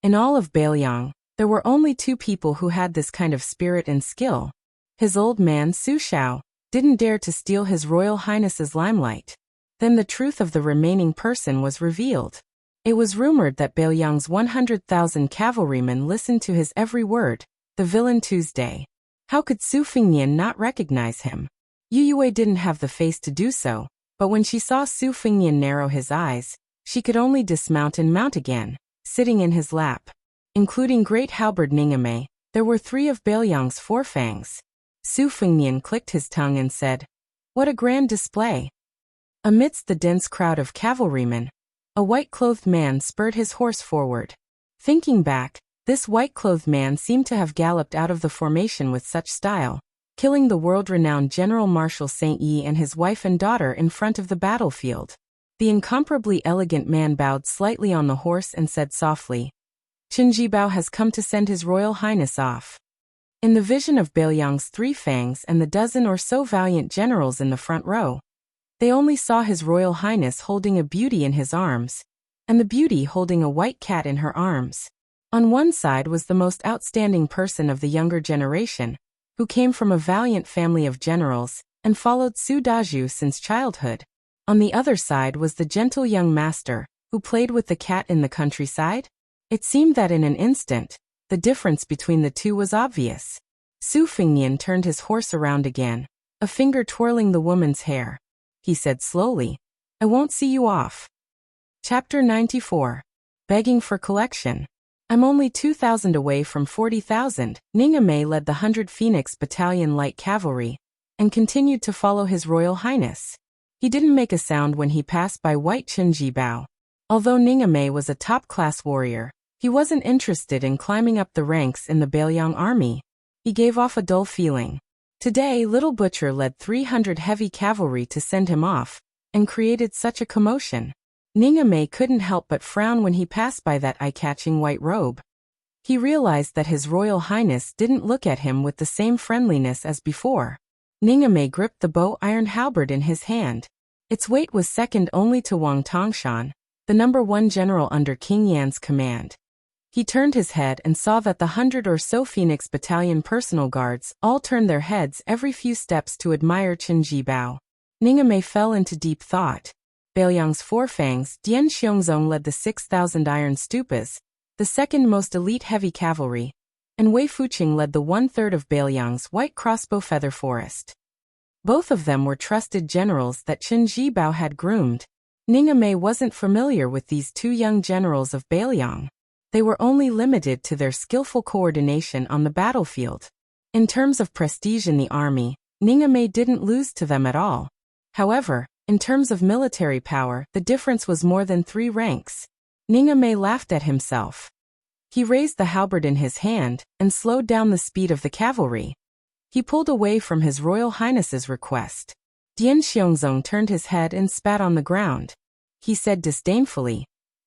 In all of Bailiang, there were only 2 people who had this kind of spirit and skill. His old man Su Xiao didn't dare to steal His Royal Highness's limelight. Then the truth of the remaining person was revealed. It was rumored that Bailiang's 100,000 cavalrymen listened to his every word, the villain Tuesday. How could Su Fengnian not recognize him? Yu Yue didn't have the face to do so, but when she saw Su Fengnian narrow his eyes, she could only dismount and mount again, sitting in his lap. Including Great Halberd Ningame, there were 3 of Bailiang's 4 fangs. Su Fengnian clicked his tongue and said, "What a grand display." Amidst the dense crowd of cavalrymen, a white-clothed man spurred his horse forward. Thinking back, this white-clothed man seemed to have galloped out of the formation with such style, killing the world-renowned General Marshal Saint Yi and his wife and daughter in front of the battlefield. The incomparably elegant man bowed slightly on the horse and said softly, "Qin Jibao has come to send His Royal Highness off." In the vision of Bailiang's 3 fangs and the dozen or so valiant generals in the front row, they only saw His Royal Highness holding a beauty in his arms, and the beauty holding a white cat in her arms. On one side was the most outstanding person of the younger generation, who came from a valiant family of generals and followed Su Dazhu since childhood. On the other side was the gentle young master, who played with the cat in the countryside. It seemed that in an instant, the difference between the 2 was obvious. Su Fengnian turned his horse around again, a finger twirling the woman's hair. He said slowly, "I won't see you off." Chapter 94. Begging for collection. I'm only 2,000 away from 40,000. Ningame led the 100 Phoenix Battalion Light Cavalry, and continued to follow His Royal Highness. He didn't make a sound when he passed by White Bao. Although Ningame was a top-class warrior, he wasn't interested in climbing up the ranks in the Bailiang army. He gave off a dull feeling. Today, Little Butcher led 300 heavy cavalry to send him off, and created such a commotion. Ningame couldn't help but frown when he passed by that eye-catching white robe. He realized that His Royal Highness didn't look at him with the same friendliness as before. Ningame gripped the bow-iron halberd in his hand. Its weight was second only to Wang Tongshan, the #1 general under King Yan's command. He turned his head and saw that the 100 or so Phoenix Battalion personal guards all turned their heads every few steps to admire Bao. Ningame fell into deep thought. Bailiang's Four Fangs, Dian Xiongzong led the 6,000 iron stupas, the second most elite heavy cavalry, and Wei Fuqing led the 1/3 of Bailiang's white crossbow feather forest. Both of them were trusted generals that Bao had groomed. Ningame wasn't familiar with these two young generals of Bailiang. They were only limited to their skillful coordination on the battlefield. In terms of prestige in the army, Ningame didn't lose to them at all. However, in terms of military power, the difference was more than 3 ranks. Ningame laughed at himself. He raised the halberd in his hand and slowed down the speed of the cavalry. He pulled away from His Royal Highness's request. Dian Xiongzong turned his head and spat on the ground. He said disdainfully,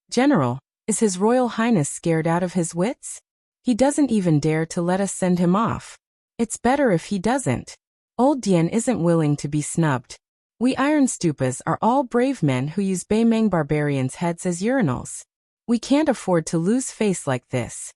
"General, is His Royal Highness scared out of his wits? He doesn't even dare to let us send him off. It's better if he doesn't. Old Dian isn't willing to be snubbed. We Iron Stupas are all brave men who use Baimeng barbarians' heads as urinals. We can't afford to lose face like this."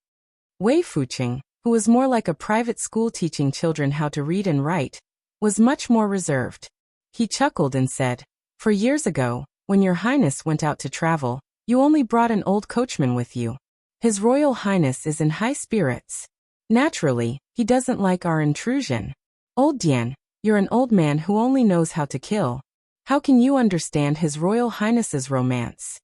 Wei Fuqing, who was more like a private school teaching children how to read and write, was much more reserved. He chuckled and said, "For years ago, when Your Highness went out to travel, you only brought an old coachman with you. His Royal Highness is in high spirits. Naturally, he doesn't like our intrusion. Old Dian, you're an old man who only knows how to kill. How can you understand His Royal Highness's romance?"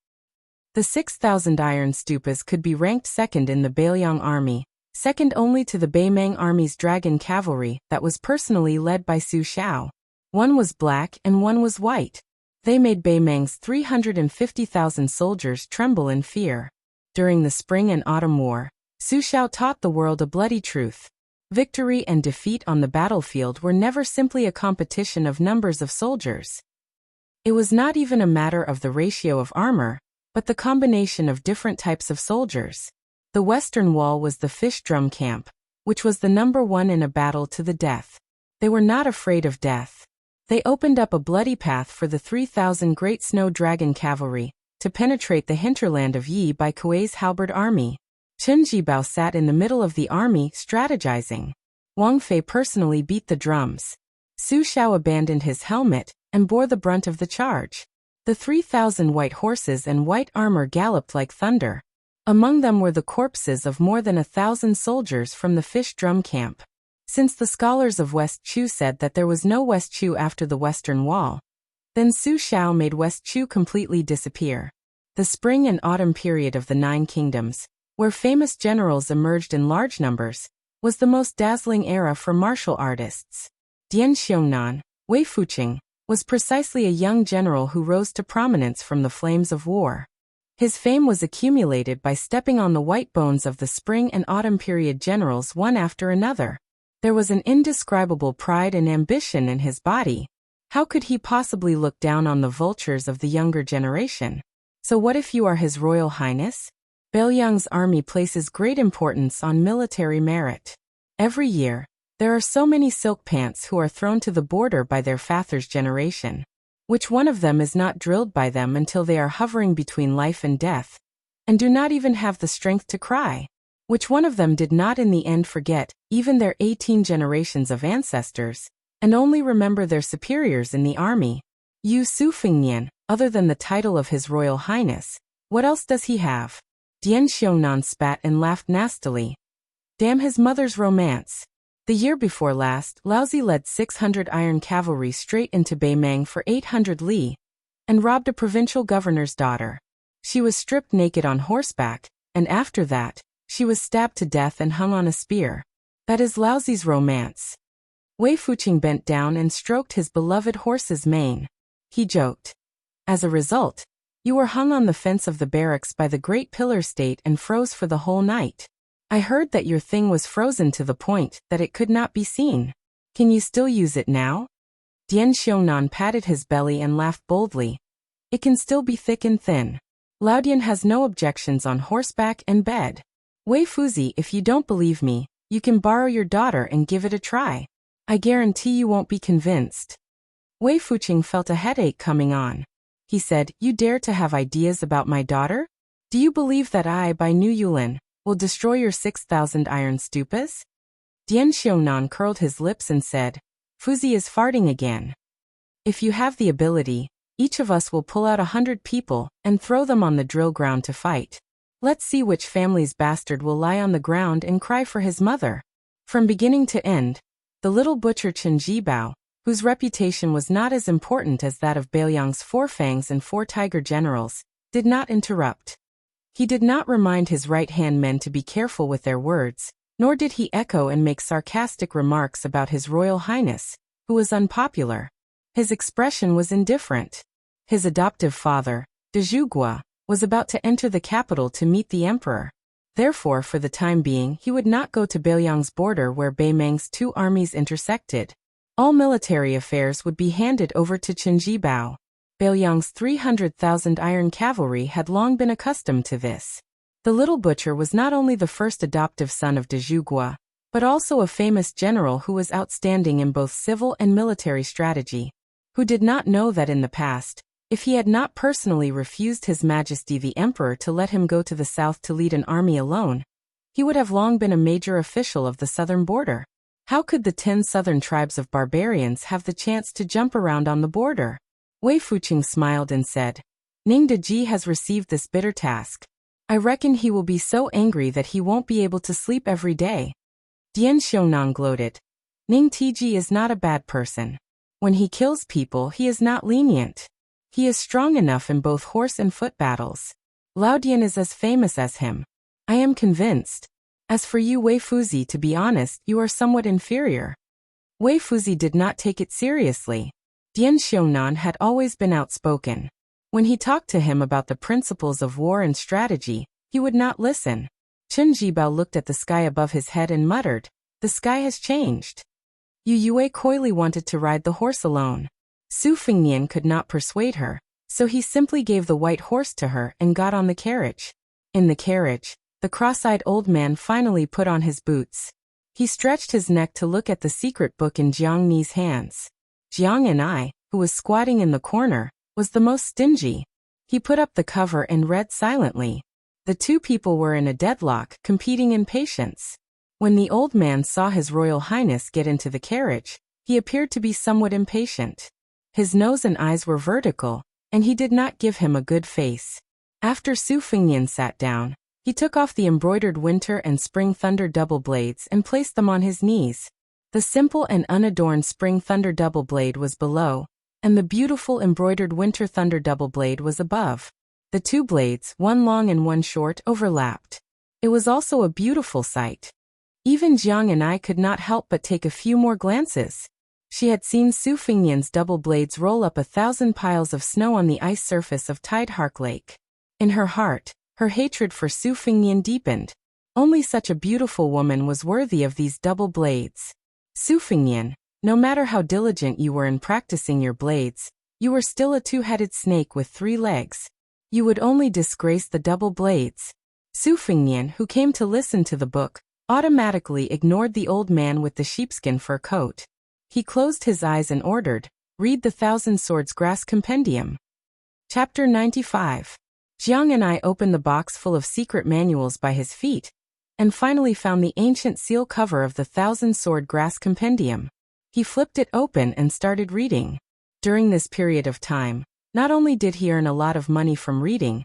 The 6,000 iron stupas could be ranked second in the Bailiang army, second only to the Baimeng army's dragon cavalry that was personally led by Su Xiao. One was black and one was white. They made Baimeng's 350,000 soldiers tremble in fear. During the Spring and Autumn War, Su Xiao taught the world a bloody truth. Victory and defeat on the battlefield were never simply a competition of numbers of soldiers. It was not even a matter of the ratio of armor, but the combination of different types of soldiers. The Western Wall was the fish drum camp, which was the #1 in a battle to the death. They were not afraid of death. They opened up a bloody path for the 3,000 Great Snow Dragon cavalry to penetrate the hinterland of Yi by Kuei's halberd army. Bao sat in the middle of the army, strategizing. Wang Fei personally beat the drums. Su Xiao abandoned his helmet and bore the brunt of the charge. The 3,000 white horses and white armor galloped like thunder. Among them were the corpses of more than 1,000 soldiers from the fish drum camp. Since the scholars of West Chu said that there was no West Chu after the Western Wall, then Su Xiao made West Chu completely disappear. The spring and autumn period of the 9 kingdoms, where famous generals emerged in large numbers, was the most dazzling era for martial artists. Dian Xiongnan, Wei Fuqing, was precisely a young general who rose to prominence from the flames of war. His fame was accumulated by stepping on the white bones of the spring and autumn period generals one after another. There was an indescribable pride and ambition in his body. How could he possibly look down on the vultures of the younger generation? So what if you are His Royal Highness? Bailiang's army places great importance on military merit. Every year, there are so many silk pants who are thrown to the border by their father's generation. Which one of them is not drilled by them until they are hovering between life and death, and do not even have the strength to cry? Which one of them did not in the end forget even their 18 generations of ancestors, and only remember their superiors in the army? Yu Sufengnian, other than the title of His Royal Highness, what else does he have? Dian Xiongnan spat and laughed nastily. Damn his mother's romance. The year before last, Laozi led 600 iron cavalry straight into Baimeng for 800 li, and robbed a provincial governor's daughter. She was stripped naked on horseback, and after that, she was stabbed to death and hung on a spear. That is Laozi's romance. Wei Fuqing bent down and stroked his beloved horse's mane. He joked. As a result, you were hung on the fence of the barracks by the great pillar state and froze for the whole night. I heard that your thing was frozen to the point that it could not be seen. Can you still use it now? Dian Xiongnan patted his belly and laughed boldly. It can still be thick and thin. Laodian has no objections on horseback and bed. Wei Fuzi, if you don't believe me, you can borrow your daughter and give it a try. I guarantee you won't be convinced. Wei Fuqing felt a headache coming on. He said, you dare to have ideas about my daughter? Do you believe that I, by New Yulin, will destroy your 6,000 iron stupas? Dian Xiongnan curled his lips and said, Fuzi is farting again. If you have the ability, each of us will pull out 100 people and throw them on the drill ground to fight. Let's see which family's bastard will lie on the ground and cry for his mother. From beginning to end, the little butcher Chen Jibao, whose reputation was not as important as that of Beiliang's 4 fangs and 4 tiger generals, did not interrupt. He did not remind his right-hand men to be careful with their words, nor did he echo and make sarcastic remarks about His Royal Highness, who was unpopular. His expression was indifferent. His adoptive father, de Zhugua, was about to enter the capital to meet the emperor. Therefore, for the time being, he would not go to Beiliang's border where Beimeng's 2 armies intersected. All military affairs would be handed over to Chen Jibao. Beiliang's 300,000 iron cavalry had long been accustomed to this. The little butcher was not only the first adoptive son of de Zhugua, but also a famous general who was outstanding in both civil and military strategy, who did not know that in the past, if he had not personally refused His Majesty the Emperor to let him go to the south to lead an army alone, he would have long been a major official of the southern border. How could the 10 southern tribes of barbarians have the chance to jump around on the border? Wei Fuqing smiled and said, Ning Deji has received this bitter task. I reckon he will be so angry that he won't be able to sleep every day. Dian Xiongnan gloated. Ning Tiji is not a bad person. When he kills people, he is not lenient. He is strong enough in both horse and foot battles. Laodian is as famous as him. I am convinced. As for you, Wei Fuzi, to be honest, you are somewhat inferior. Wei Fuzi did not take it seriously. Dian Xiongnan had always been outspoken. When he talked to him about the principles of war and strategy, he would not listen. Chen Jibao looked at the sky above his head and muttered, the sky has changed. Yu Yue coyly wanted to ride the horse alone. Su Fengnian could not persuade her, so he simply gave the white horse to her and got on the carriage. In the carriage, the cross-eyed old man finally put on his boots. He stretched his neck to look at the secret book in Jiang Ni's hands. Jiang and I, who was squatting in the corner, was the most stingy. He put up the cover and read silently. The 2 people were in a deadlock, competing in patience. When the old man saw His Royal Highness get into the carriage, he appeared to be somewhat impatient. His nose and eyes were vertical, and he did not give him a good face. After Su Fengnian sat down, he took off the embroidered winter and spring thunder double blades and placed them on his knees. The simple and unadorned spring thunder double blade was below, and the beautiful embroidered winter thunder double blade was above. The 2 blades, one long and one short, overlapped. It was also a beautiful sight. Even Jiang and I could not help but take a few more glances. She had seen Su Fengnian's double blades roll up 1,000 piles of snow on the ice surface of Tidehark Lake. In her heart, her hatred for Su Fengnian deepened. Only such a beautiful woman was worthy of these double blades. Su Fengnian, no matter how diligent you were in practicing your blades, you were still a 2-headed snake with 3 legs. You would only disgrace the double blades. Su Fengnian, who came to listen to the book, automatically ignored the old man with the sheepskin fur coat. He closed his eyes and ordered, read the 1,000 Swords Grass Compendium. Chapter 95. Jiang and I opened the box full of secret manuals by his feet, and finally found the ancient seal cover of the 1,000 Sword Grass Compendium. He flipped it open and started reading. During this period of time, not only did he earn a lot of money from reading,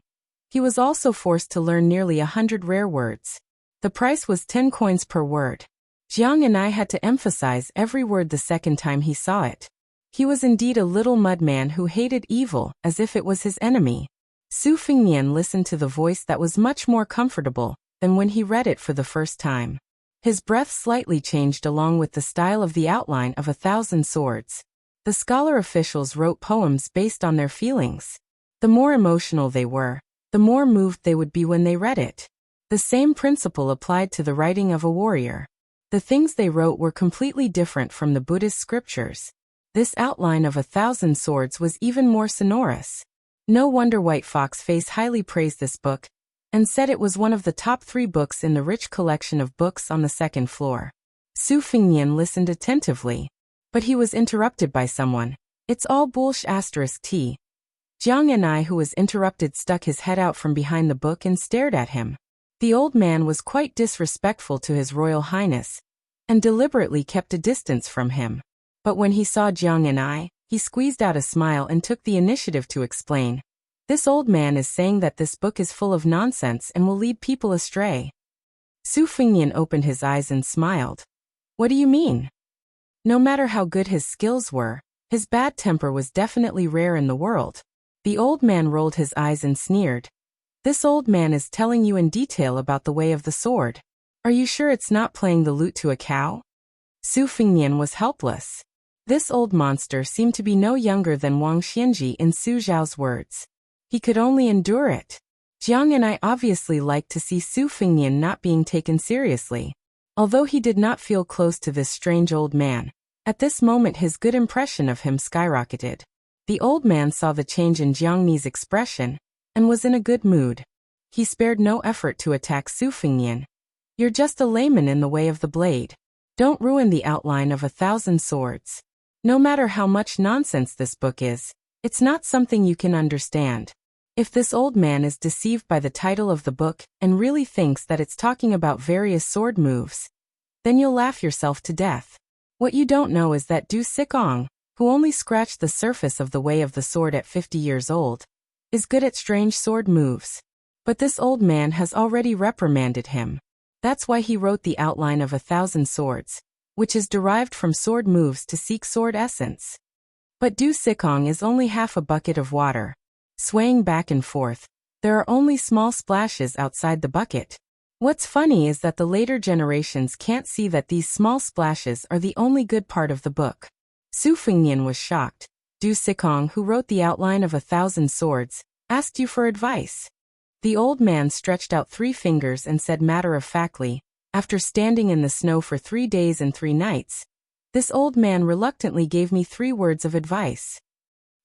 he was also forced to learn nearly 100 rare words. The price was 10 coins per word. Jiang and I had to emphasize every word the second time he saw it. He was indeed a little mudman who hated evil as if it was his enemy. Su Fengnian listened to the voice that was much more comfortable than when he read it for the first time. His breath slightly changed along with the style of the outline of 1,000 swords. The scholar officials wrote poems based on their feelings. The more emotional they were, the more moved they would be when they read it. The same principle applied to the writing of a warrior. The things they wrote were completely different from the Buddhist scriptures. This outline of 1,000 swords was even more sonorous. No wonder White Fox Face highly praised this book, and said it was one of the top 3 books in the rich collection of books on the second floor. Su Fengnian listened attentively, but he was interrupted by someone. It's all **T. Jiang Anai, who was interrupted, stuck his head out from behind the book and stared at him. The old man was quite disrespectful to His Royal Highness, and deliberately kept a distance from him. But when he saw Jiang Anai, he squeezed out a smile and took the initiative to explain. This old man is saying that this book is full of nonsense and will lead people astray. Su Fengnian opened his eyes and smiled. What do you mean? No matter how good his skills were, his bad temper was definitely rare in the world. The old man rolled his eyes and sneered. This old man is telling you in detail about the way of the sword. Are you sure it's not playing the lute to a cow? Su Fengnian was helpless. This old monster seemed to be no younger than Wang Xianji in Su Zhao's words. He could only endure it. Jiang and I obviously liked to see Su Fengnian not being taken seriously. Although he did not feel close to this strange old man, at this moment his good impression of him skyrocketed. The old man saw the change in Jiang Ni's expression, and was in a good mood. He spared no effort to attack Su Fengnian. You're just a layman in the way of the blade. Don't ruin the outline of 1,000 swords. No matter how much nonsense this book is, it's not something you can understand. If this old man is deceived by the title of the book and really thinks that it's talking about various sword moves, then you'll laugh yourself to death. What you don't know is that Du Sikong, who only scratched the surface of the way of the sword at 50 years old, is good at strange sword moves. But this old man has already reprimanded him. That's why he wrote the outline of 1,000 swords, which is derived from sword moves to seek sword essence. But Du Sikong is only half a bucket of water. Swaying back and forth, there are only small splashes outside the bucket. What's funny is that the later generations can't see that these small splashes are the only good part of the book. Su Fengnian was shocked. Du Sikong, who wrote the outline of 1,000 swords, asked you for advice. The old man stretched out 3 fingers and said matter-of-factly, after standing in the snow for 3 days and 3 nights, this old man reluctantly gave me 3 words of advice.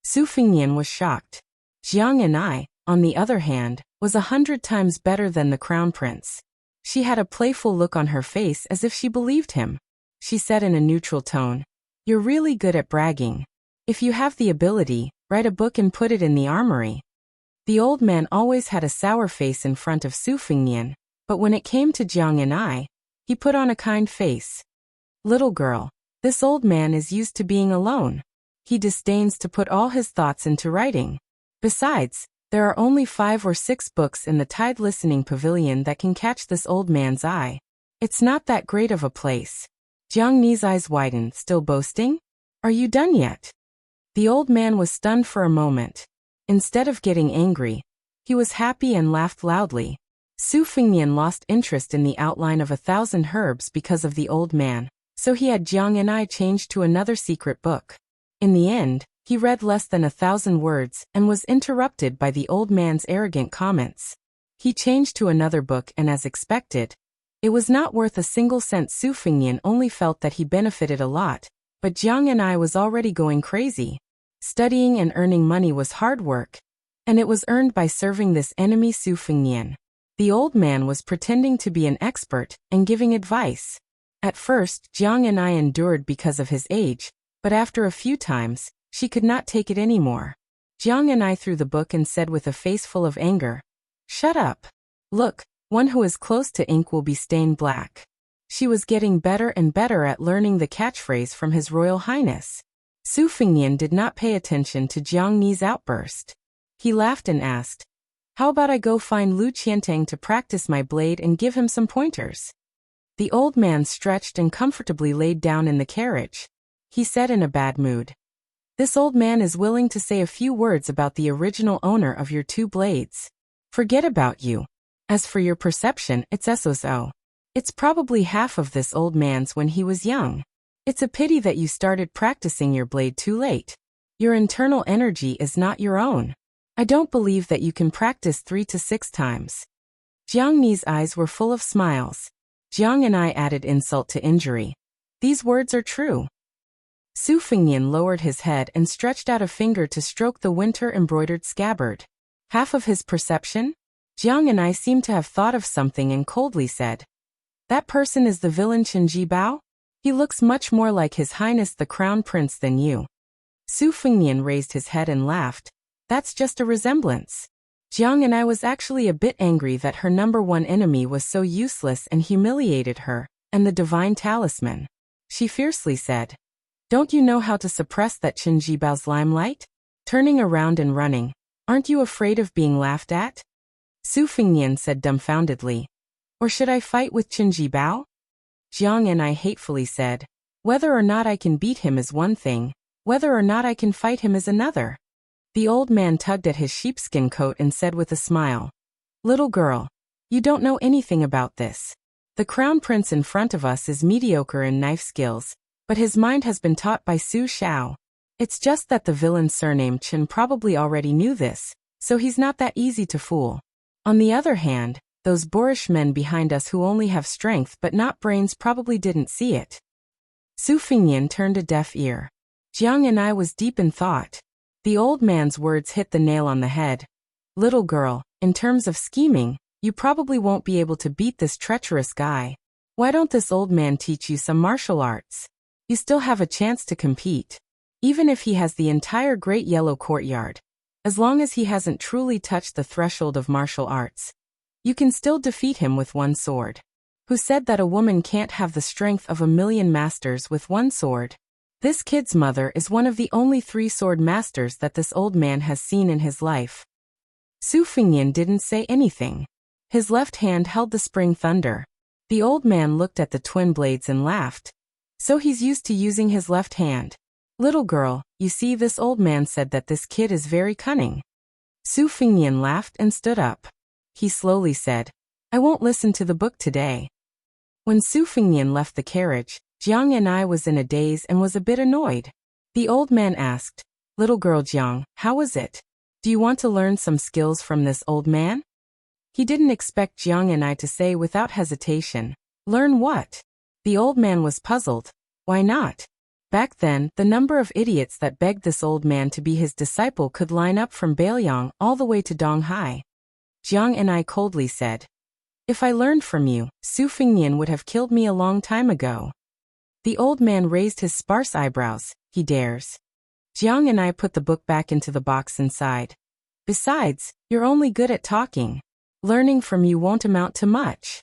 Su Fengnian was shocked. Jiang and I, on the other hand, was 100 times better than the crown prince. She had a playful look on her face as if she believed him. She said in a neutral tone, "You're really good at bragging. If you have the ability, write a book and put it in the armory." The old man always had a sour face in front of Su Fengnian, but when it came to Jiang and I, he put on a kind face. Little girl, this old man is used to being alone. He disdains to put all his thoughts into writing. Besides, there are only 5 or 6 books in the Tide Listening Pavilion that can catch this old man's eye. It's not that great of a place. Jiang Ni's eyes widened, still boasting? Are you done yet? The old man was stunned for a moment. Instead of getting angry, he was happy and laughed loudly. Su Fengnian lost interest in the outline of 1,000 herbs because of the old man, so he had Jiang and I changed to another secret book. In the end, he read less than 1,000 words and was interrupted by the old man's arrogant comments. He changed to another book and, as expected, it was not worth a single cent. Su Fengnian only felt that he benefited a lot, but Jiang and I was already going crazy. Studying and earning money was hard work, and it was earned by serving this enemy Su Fengnian. The old man was pretending to be an expert and giving advice. At first, Jiang and I endured because of his age, but after a few times, she could not take it anymore. Jiang and I threw the book and said with a face full of anger, "Shut up. Look, one who is close to ink will be stained black." She was getting better and better at learning the catchphrase from His Royal Highness. Su Fengnian did not pay attention to Jiang Ni's outburst. He laughed and asked, "How about I go find Lu Qiantang to practice my blade and give him some pointers?" The old man stretched and comfortably laid down in the carriage. He said in a bad mood, "This old man is willing to say a few words about the original owner of your 2 blades. Forget about you. As for your perception, it's so-so. It's probably half of this old man's when he was young. It's a pity that you started practicing your blade too late. Your internal energy is not your own. I don't believe that you can practice 3 to 6 times. Jiang Ni's eyes were full of smiles. Jiang and I added insult to injury. These words are true. Su Fengnian lowered his head and stretched out a finger to stroke the winter-embroidered scabbard. Half of his perception? Jiang and I seemed to have thought of something and coldly said, "That person is the villain Chen Jibao? He looks much more like His Highness the Crown Prince than you." Su Fengnian raised his head and laughed. "That's just a resemblance." Jiang and I was actually a bit angry that her number one enemy was so useless and humiliated her, and the divine talisman. She fiercely said, "Don't you know how to suppress that Chen Jibao's limelight?" Turning around and running, "Aren't you afraid of being laughed at?" Su Fengnian said dumbfoundedly, "Or should I fight with Chen Jibao?" Jiang and I hatefully said, "Whether or not I can beat him is one thing, whether or not I can fight him is another." The old man tugged at his sheepskin coat and said with a smile, "Little girl, you don't know anything about this. The crown prince in front of us is mediocre in knife skills, but his mind has been taught by Su Xiao. It's just that the villain's surname Chen probably already knew this, so he's not that easy to fool. On the other hand, those boorish men behind us who only have strength but not brains probably didn't see it." Su Fengnian turned a deaf ear. Jiang and I was deep in thought. The old man's words hit the nail on the head. "Little girl, in terms of scheming, you probably won't be able to beat this treacherous guy. Why don't this old man teach you some martial arts? You still have a chance to compete. Even if he has the entire Great Yellow Courtyard, as long as he hasn't truly touched the threshold of martial arts, you can still defeat him with one sword. Who said that a woman can't have the strength of 1,000,000 masters with one sword? This kid's mother is one of the only 3 sword masters that this old man has seen in his life." Su Fengnian didn't say anything. His left hand held the spring thunder. The old man looked at the twin blades and laughed. "So he's used to using his left hand. Little girl, you see, this old man said that this kid is very cunning." Su Fengnian laughed and stood up. He slowly said, "I won't listen to the book today." When Su Fengnian left the carriage, Jiang and I was in a daze and was a bit annoyed. The old man asked, "Little girl Jiang, how was it? Do you want to learn some skills from this old man?" He didn't expect Jiang and I to say without hesitation, "Learn what?" The old man was puzzled. Why not? Back then, the number of idiots that begged this old man to be his disciple could line up from Bailiang all the way to Donghai. Jiang and I coldly said, "If I learned from you, Su Fengnian would have killed me a long time ago." The old man raised his sparse eyebrows. "He dares." Jiang and I put the book back into the box inside. "Besides, you're only good at talking. Learning from you won't amount to much."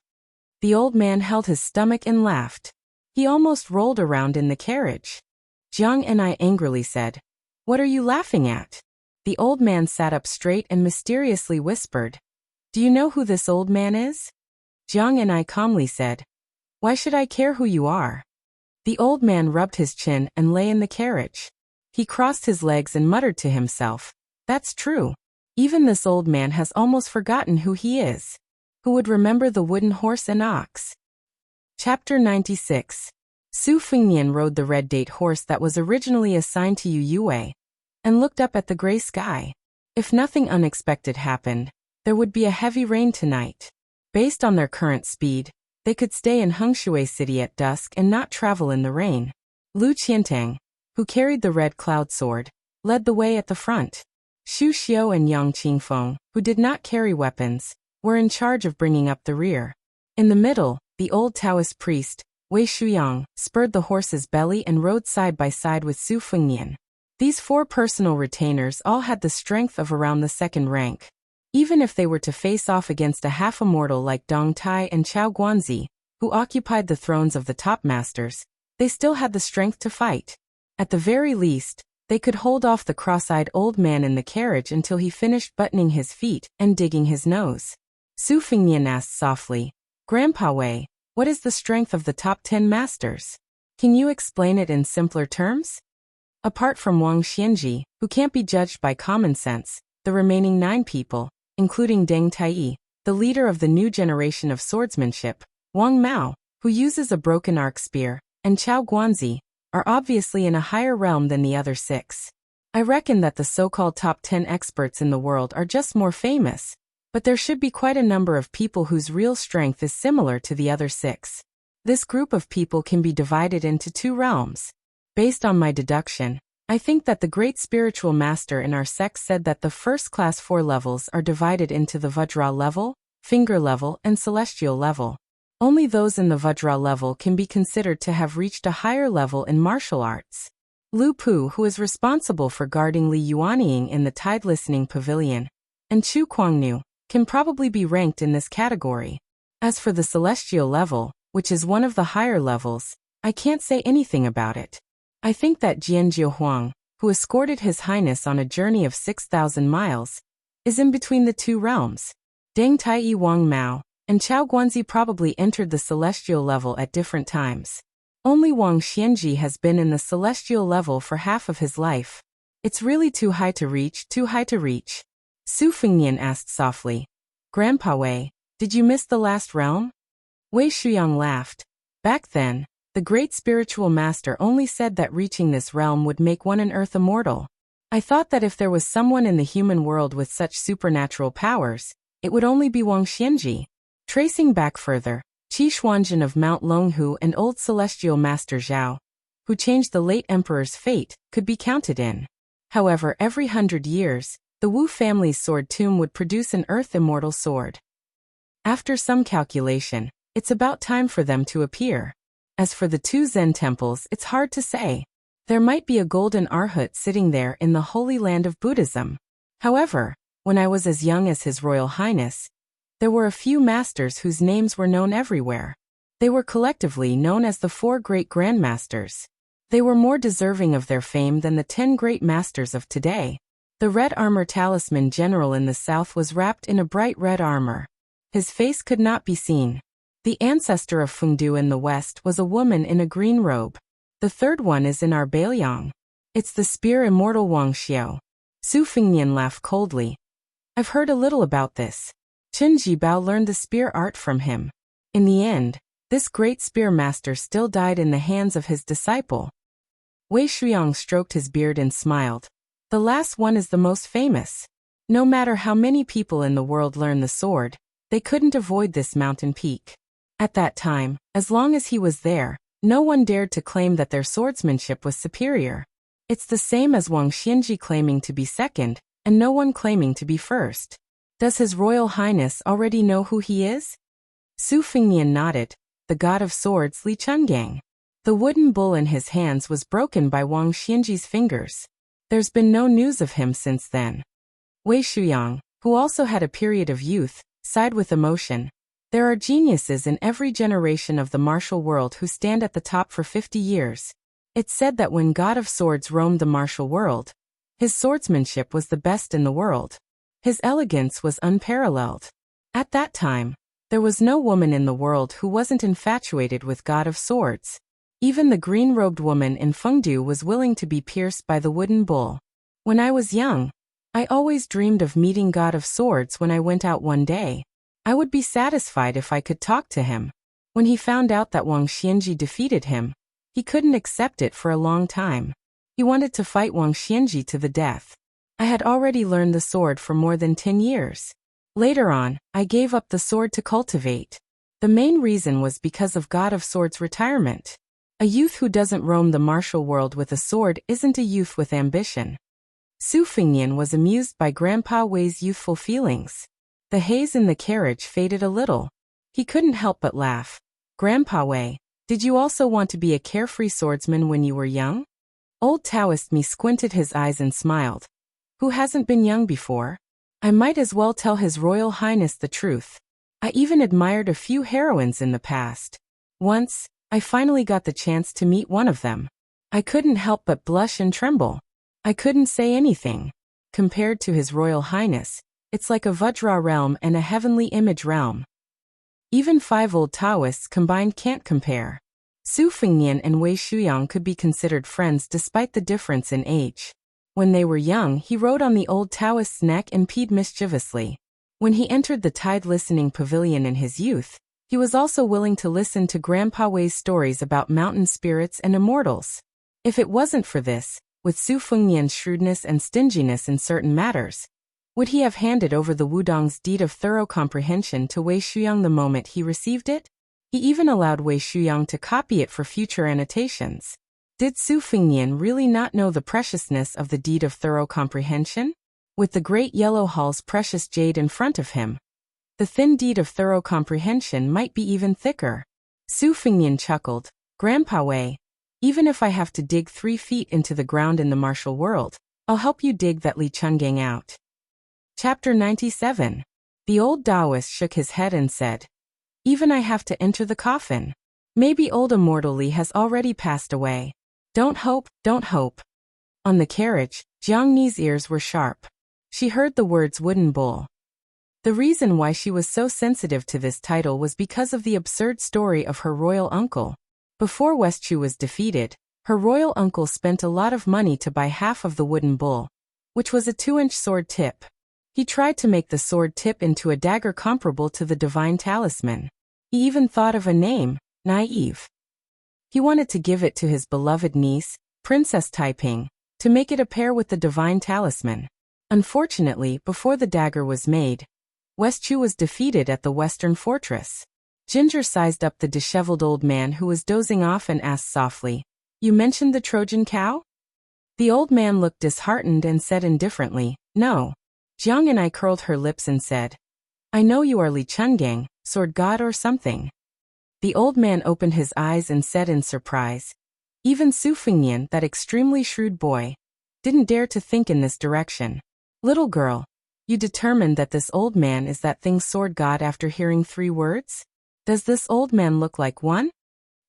The old man held his stomach and laughed. He almost rolled around in the carriage. Jiang and I angrily said, "What are you laughing at?" The old man sat up straight and mysteriously whispered, "Do you know who this old man is?" Jiang and I calmly said, "Why should I care who you are?" The old man rubbed his chin and lay in the carriage. He crossed his legs and muttered to himself, "That's true. Even this old man has almost forgotten who he is. Who would remember the wooden horse and ox?" Chapter 96. Su Fengnian rode the red date horse that was originally assigned to Yu Yue, and looked up at the gray sky. If nothing unexpected happened, there would be a heavy rain tonight. Based on their current speed, they could stay in Hengshui City at dusk and not travel in the rain. Lu Qiantang, who carried the red cloud sword, led the way at the front. Xu Xiao and Yang Qingfeng, who did not carry weapons, were in charge of bringing up the rear. In the middle, the old Taoist priest, Wei Shuyang, spurred the horse's belly and rode side by side with Su Fengnian. These 4 personal retainers all had the strength of around the second rank. Even if they were to face off against a half-immortal like Dong Tai and Chao Guanzi, who occupied the thrones of the top masters, they still had the strength to fight. At the very least, they could hold off the cross-eyed old man in the carriage until he finished buttoning his feet and digging his nose. Su Fengnian asked softly, "Grandpa Wei, what is the strength of the top 10 masters? Can you explain it in simpler terms?" Apart from Wang Xianji, who can't be judged by common sense, the remaining 9 people, including Deng Tai, the leader of the new generation of swordsmanship, Wang Mao, who uses a broken arc spear, and Chao Guanzi, are obviously in a higher realm than the other 6. I reckon that the so-called top 10 experts in the world are just more famous, but there should be quite a number of people whose real strength is similar to the other 6. This group of people can be divided into 2 realms. Based on my deduction, I think that the great spiritual master in our sect said that the first class 4 levels are divided into the Vajra level, finger level, and celestial level. Only those in the Vajra level can be considered to have reached a higher level in martial arts. Lu Pu, who is responsible for guarding Li Yuanying in the Tide Listening Pavilion, and Chu Kuangnu, can probably be ranked in this category. As for the celestial level, which is one of the higher levels, I can't say anything about it. I think that Jian Jiuhuang, who escorted His Highness on a journey of 6,000 miles, is in between the 2 realms. Deng Taiyi Wang Mao and Chao Guanzi probably entered the celestial level at different times. Only Wang Xianji has been in the celestial level for half of his life. It's really too high to reach, too high to reach. Su Fengnian asked softly. Grandpa Wei, did you miss the last realm? Wei Shuyang laughed. Back then, the great spiritual master only said that reaching this realm would make one an earth immortal. I thought that if there was someone in the human world with such supernatural powers, it would only be Wang Xianji. Tracing back further, Qi Xuanzhen of Mount Longhu and old celestial master Zhao, who changed the late emperor's fate, could be counted in. However, every 100 years, the Wu family's sword tomb would produce an earth immortal sword. After some calculation, it's about time for them to appear. As for the 2 Zen temples, it's hard to say. There might be a golden arhat sitting there in the Holy Land of Buddhism. However, when I was as young as His Royal Highness, there were a few masters whose names were known everywhere. They were collectively known as the 4 great grandmasters. They were more deserving of their fame than the 10 great masters of today. The red armor talisman general in the south was wrapped in a bright red armor. His face could not be seen. The ancestor of Fengdu in the west was a woman in a green robe. The 3rd one is in our Beiliang. It's the spear immortal Wang Xiao. Su Fengnian laughed coldly. I've heard a little about this. Chen Jibao learned the spear art from him. In the end, this great spear master still died in the hands of his disciple. Wei Shuyang stroked his beard and smiled. The last one is the most famous. No matter how many people in the world learn the sword, they couldn't avoid this mountain peak. At that time, as long as he was there, no one dared to claim that their swordsmanship was superior. It's the same as Wang Xianji claiming to be second, and no one claiming to be first. Does His Royal Highness already know who he is? Su Fengnian nodded. The god of swords Li Chungang. The wooden bull in his hands was broken by Wang Xianji's fingers. There's been no news of him since then. Wei Shuyang, who also had a period of youth, sighed with emotion. There are geniuses in every generation of the martial world who stand at the top for 50 years. It's said that when God of Swords roamed the martial world, his swordsmanship was the best in the world. His elegance was unparalleled. At that time, there was no woman in the world who wasn't infatuated with God of Swords. Even the green-robed woman in Fengdu was willing to be pierced by the wooden bull. When I was young, I always dreamed of meeting God of Swords when I went out one day. I would be satisfied if I could talk to him. When he found out that Wang Xianji defeated him, he couldn't accept it for a long time. He wanted to fight Wang Xianji to the death. I had already learned the sword for more than 10 years. Later on, I gave up the sword to cultivate. The main reason was because of God of Swords' retirement. A youth who doesn't roam the martial world with a sword isn't a youth with ambition. Su Fengnian was amused by Grandpa Wei's youthful feelings. The haze in the carriage faded a little. He couldn't help but laugh. Grandpa Wei, did you also want to be a carefree swordsman when you were young? Old Taoist me squinted his eyes and smiled. Who hasn't been young before? I might as well tell His Royal Highness the truth. I even admired a few heroines in the past. Once, I finally got the chance to meet one of them. I couldn't help but blush and tremble. I couldn't say anything. Compared to His Royal Highness, it's like a Vajra realm and a heavenly image realm. Even 5 old Taoists combined can't compare. Su Fengnian and Wei Shuyang could be considered friends despite the difference in age. When they were young, he rode on the old Taoist's neck and peed mischievously. When he entered the Tide Listening Pavilion in his youth, He was also willing to listen to Grandpa Wei's stories about mountain spirits and immortals. If it wasn't for this, with Su Fengnian's shrewdness and stinginess in certain matters, would he have handed over the Wudong's deed of thorough comprehension to Wei Shuyang the moment he received it? He even allowed Wei Shuyang to copy it for future annotations. Did Su Fengnian really not know the preciousness of the deed of thorough comprehension? With the great yellow hall's precious jade in front of him, the thin deed of thorough comprehension might be even thicker. Su Fengnian chuckled. Grandpa Wei, even if I have to dig 3 feet into the ground in the martial world, I'll help you dig that Li Chungang out. Chapter 97. The old Taoist shook his head and said, even I have to enter the coffin. Maybe old immortal Li has already passed away. Don't hope, don't hope. On the carriage, Jiang Ni's ears were sharp. She heard the words wooden bull. The reason why she was so sensitive to this title was because of the absurd story of her royal uncle. Before Westchu was defeated, her royal uncle spent a lot of money to buy half of the wooden bull, which was a 2-inch sword tip. He tried to make the sword tip into a dagger comparable to the divine talisman. He even thought of a name, Naive. He wanted to give it to his beloved niece, Princess Taiping, to make it a pair with the divine talisman. Unfortunately, before the dagger was made, Westchu was defeated at the Western Fortress. Ginger sized up the disheveled old man who was dozing off and asked softly, you mentioned the Trojan cow? The old man looked disheartened and said indifferently, no. Jiang and I curled her lips and said, I know you are Li Chungang, sword god or something. The old man opened his eyes and said in surprise, even Su Fengnian, that extremely shrewd boy, didn't dare to think in this direction. Little girl, you determined that this old man is that thing sword god after hearing 3 words? Does this old man look like one?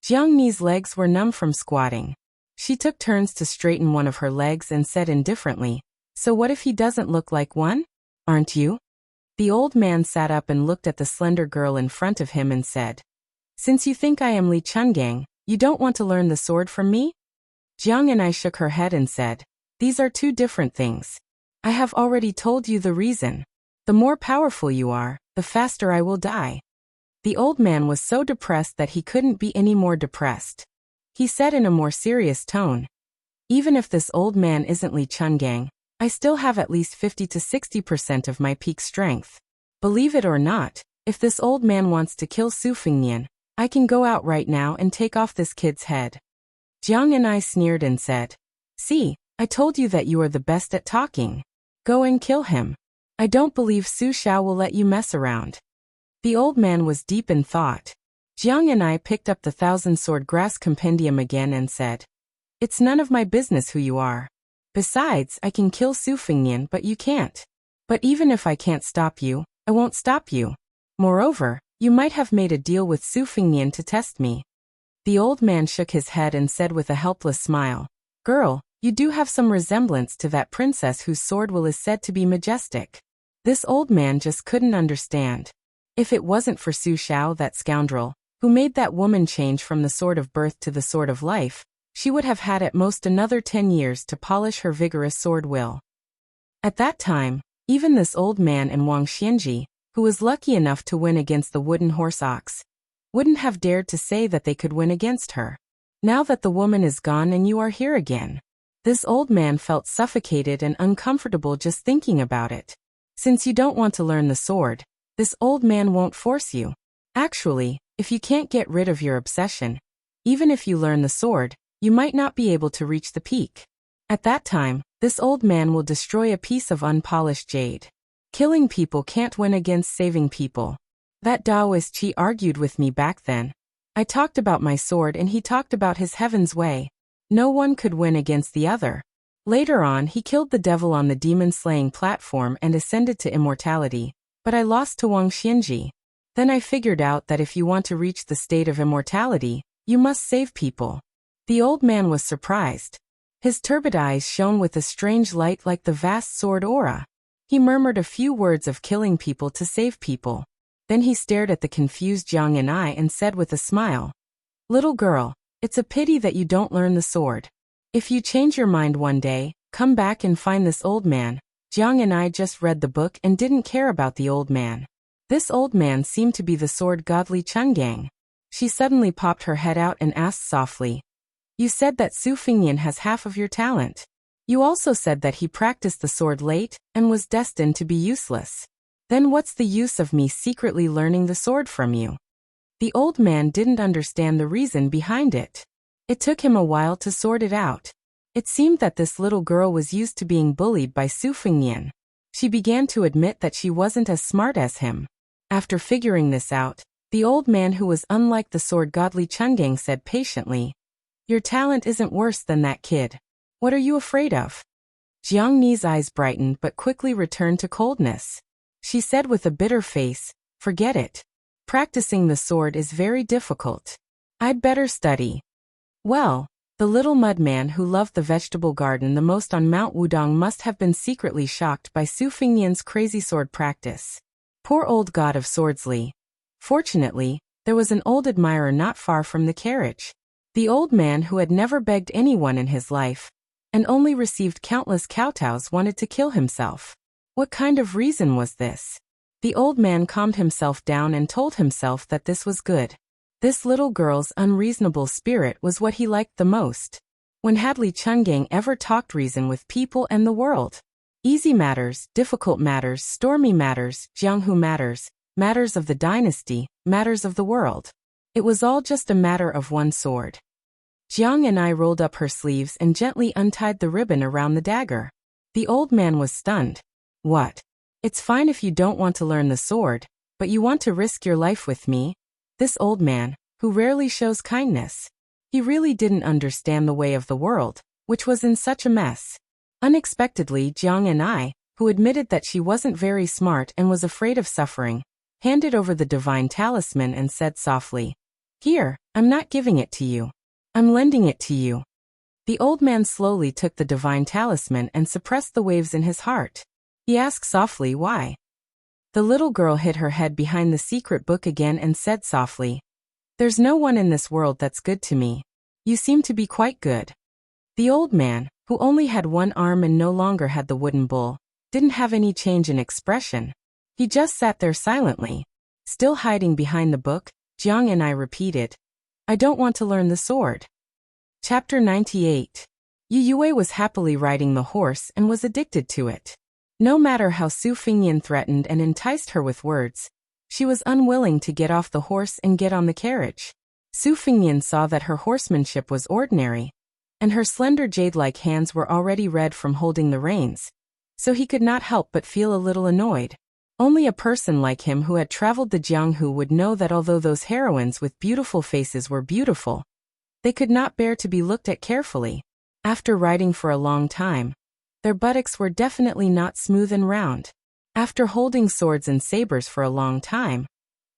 Jiang Ni's legs were numb from squatting. She took turns to straighten one of her legs and said indifferently, so what if he doesn't look like one? Aren't you? The old man sat up and looked at the slender girl in front of him and said, since you think I am Li Chungang, you don't want to learn the sword from me? Jiang and I shook her head and said, these are 2 different things. I have already told you the reason. The more powerful you are, the faster I will die. The old man was so depressed that he couldn't be any more depressed. He said in a more serious tone, even if this old man isn't Li Chungang, I still have at least 50 to 60% of my peak strength. Believe it or not, if this old man wants to kill Su Fengnian, I can go out right now and take off this kid's head. Jiang and I sneered and said, see, I told you that you are the best at talking. Go and kill him. I don't believe Su Xiao will let you mess around. The old man was deep in thought. Jiang and I picked up the 1,000-sword grass compendium again and said, it's none of my business who you are. Besides, I can kill Su Fengnian but you can't. But even if I can't stop you, I won't stop you. Moreover, you might have made a deal with Su Fengnian to test me. The old man shook his head and said with a helpless smile, girl, you do have some resemblance to that princess whose sword will is said to be majestic. This old man just couldn't understand. If it wasn't for Su Xiao, that scoundrel, who made that woman change from the sword of birth to the sword of life, she would have had at most another 10 years to polish her vigorous sword will. At that time, even this old man and Wang Xianji, who was lucky enough to win against the wooden horse ox, wouldn't have dared to say that they could win against her. Now that the woman is gone and you are here again. This old man felt suffocated and uncomfortable just thinking about it. Since you don't want to learn the sword, this old man won't force you. Actually, if you can't get rid of your obsession, even if you learn the sword, you might not be able to reach the peak. At that time, this old man will destroy a piece of unpolished jade. Killing people can't win against saving people. That Taoist Qi argued with me back then. I talked about my sword and he talked about his heaven's way. No one could win against the other. Later on, he killed the devil on the demon-slaying platform and ascended to immortality, but I lost to Wang Xianji. Then I figured out that if you want to reach the state of immortality, you must save people. The old man was surprised. His turbid eyes shone with a strange light like the vast sword aura. He murmured a few words of killing people to save people. Then he stared at the confused Jiang and I and said with a smile, little girl, it's a pity that you don't learn the sword. If you change your mind one day, come back and find this old man. Jiang and I just read the book and didn't care about the old man. This old man seemed to be the sword godly Chungang. She suddenly popped her head out and asked softly, "You said that Su Fingyan has half of your talent. You also said that he practiced the sword late and was destined to be useless. Then what's the use of me secretly learning the sword from you?" The old man didn't understand the reason behind it. It took him a while to sort it out. It seemed that this little girl was used to being bullied by Su Fingyan. She began to admit that she wasn't as smart as him. After figuring this out, the old man, who was unlike the sword godly Chungang, said patiently, "Your talent isn't worse than that kid. What are you afraid of?" Jiang Ni's eyes brightened but quickly returned to coldness. She said with a bitter face, "Forget it. Practicing the sword is very difficult. I'd better study." Well, the little mudman who loved the vegetable garden the most on Mount Wudong must have been secretly shocked by Su Fingyan's crazy sword practice. Poor old god of swordsly. Fortunately, there was an old admirer not far from the carriage. The old man, who had never begged anyone in his life and only received countless kowtows, wanted to kill himself. What kind of reason was this? The old man calmed himself down and told himself that this was good. This little girl's unreasonable spirit was what he liked the most. When had Li Chungang ever talked reason with people and the world? Easy matters, difficult matters, stormy matters, Jianghu matters, matters of the dynasty, matters of the world. It was all just a matter of one sword. Jiang and I rolled up her sleeves and gently untied the ribbon around the dagger. The old man was stunned. "What? It's fine if you don't want to learn the sword, but you want to risk your life with me?" This old man, who rarely shows kindness. He really didn't understand the way of the world, which was in such a mess. Unexpectedly, Jiang and I, who admitted that she wasn't very smart and was afraid of suffering, handed over the divine talisman and said softly, "Here, I'm not giving it to you. I'm lending it to you." The old man slowly took the divine talisman and suppressed the waves in his heart. He asked softly why. The little girl hid her head behind the secret book again and said softly, "There's no one in this world that's good to me. You seem to be quite good." The old man, who only had one arm and no longer had the wooden bull, didn't have any change in expression. He just sat there silently. Still hiding behind the book, Jiang and I repeated, "I don't want to learn the sword." Chapter 98. Yu Yue was happily riding the horse and was addicted to it. No matter how Su Fingyan threatened and enticed her with words, she was unwilling to get off the horse and get on the carriage. Su Fingyan saw that her horsemanship was ordinary, and her slender jade-like hands were already red from holding the reins, so he could not help but feel a little annoyed. Only a person like him who had traveled the Jianghu would know that although those heroines with beautiful faces were beautiful, they could not bear to be looked at carefully. After riding for a long time, their buttocks were definitely not smooth and round. After holding swords and sabers for a long time,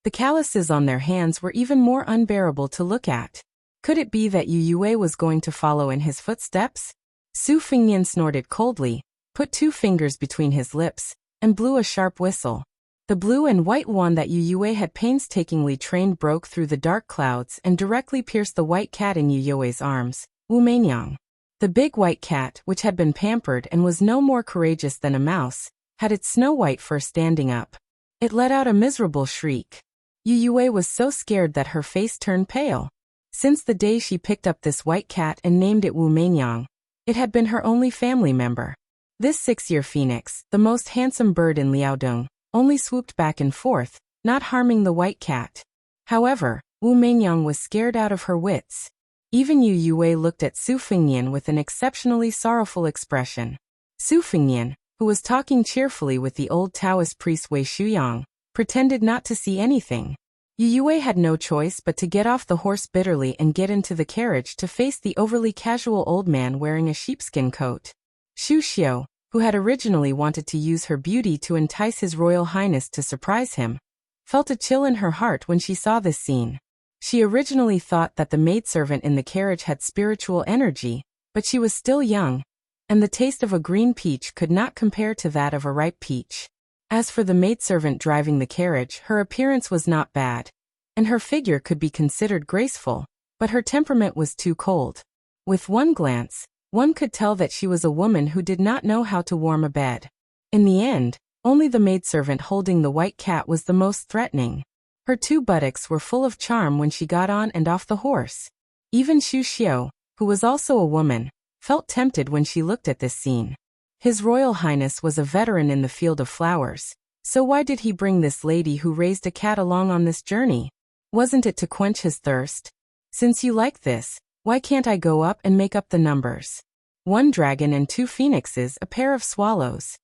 the calluses on their hands were even more unbearable to look at. Could it be that Yu Yue was going to follow in his footsteps? Su Fingyan snorted coldly, put 2 fingers between his lips, and blew a sharp whistle. The blue and white wand that Yu Yue had painstakingly trained broke through the dark clouds and directly pierced the white cat in Yu Yue's arms, Wu Meinyang. The big white cat, which had been pampered and was no more courageous than a mouse, had its snow-white fur standing up. It let out a miserable shriek. Yu Yue was so scared that her face turned pale. Since the day she picked up this white cat and named it Wu Meinyang, it had been her only family member. This 6-year phoenix, the most handsome bird in Liaodong, only swooped back and forth, not harming the white cat. However, Wu Meinyang was scared out of her wits. Even Yu Yue looked at Su Fingyan with an exceptionally sorrowful expression. Su Fingyan, who was talking cheerfully with the old Taoist priest Wei Shuyang, pretended not to see anything. Yu Yue had no choice but to get off the horse bitterly and get into the carriage to face the overly casual old man wearing a sheepskin coat. Xu Xiu, who had originally wanted to use her beauty to entice His Royal Highness to surprise him, felt a chill in her heart when she saw this scene. She originally thought that the maidservant in the carriage had spiritual energy, but she was still young, and the taste of a green peach could not compare to that of a ripe peach. As for the maidservant driving the carriage, her appearance was not bad, and her figure could be considered graceful, but her temperament was too cold. With one glance, one could tell that she was a woman who did not know how to warm a bed. In the end, Only the maidservant holding the white cat was the most threatening. Her 2 buttocks were full of charm when she got on and off the horse. Even Xu Xiu, who was also a woman, felt tempted when she looked at this scene. His Royal Highness was a veteran in the field of flowers, so why did he bring this lady who raised a cat along on this journey? Wasn't it to quench his thirst? Since you like this, why can't I go up and make up the numbers? 1 dragon and 2 phoenixes, a pair of swallows.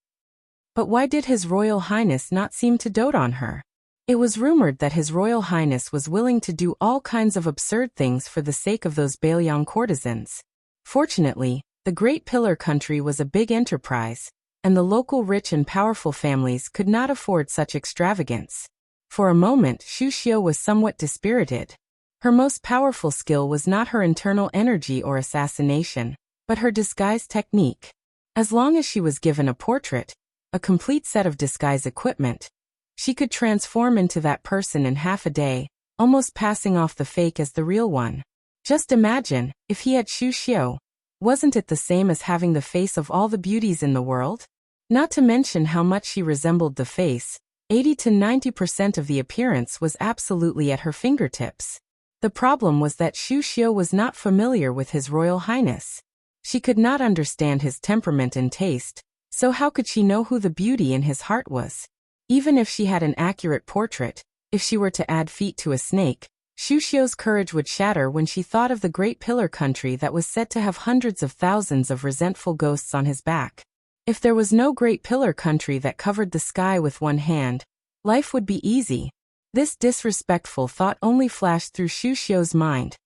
But why did His Royal Highness not seem to dote on her? It was rumored that His Royal Highness was willing to do all kinds of absurd things for the sake of those Bailiang courtesans. Fortunately, the Great Pillar country was a big enterprise, and the local rich and powerful families could not afford such extravagance. For a moment, Xu Xiu was somewhat dispirited. Her most powerful skill was not her internal energy or assassination, but her disguise technique. As long as she was given a portrait, a complete set of disguise equipment, she could transform into that person in half a day, almost passing off the fake as the real one. Just imagine, if he had Xu Xiu, wasn't it the same as having the face of all the beauties in the world? Not to mention how much she resembled the face, 80 to 90% of the appearance was absolutely at her fingertips. The problem was that Xu Xiu was not familiar with His Royal Highness. She could not understand his temperament and taste, so how could she know who the beauty in his heart was? Even if she had an accurate portrait, if she were to add feet to a snake, Xu Xiu's courage would shatter when she thought of the Great Pillar country that was said to have hundreds of thousands of resentful ghosts on his back. If there was no Great Pillar country that covered the sky with one hand, life would be easy. This disrespectful thought only flashed through Xu Xiu's mind,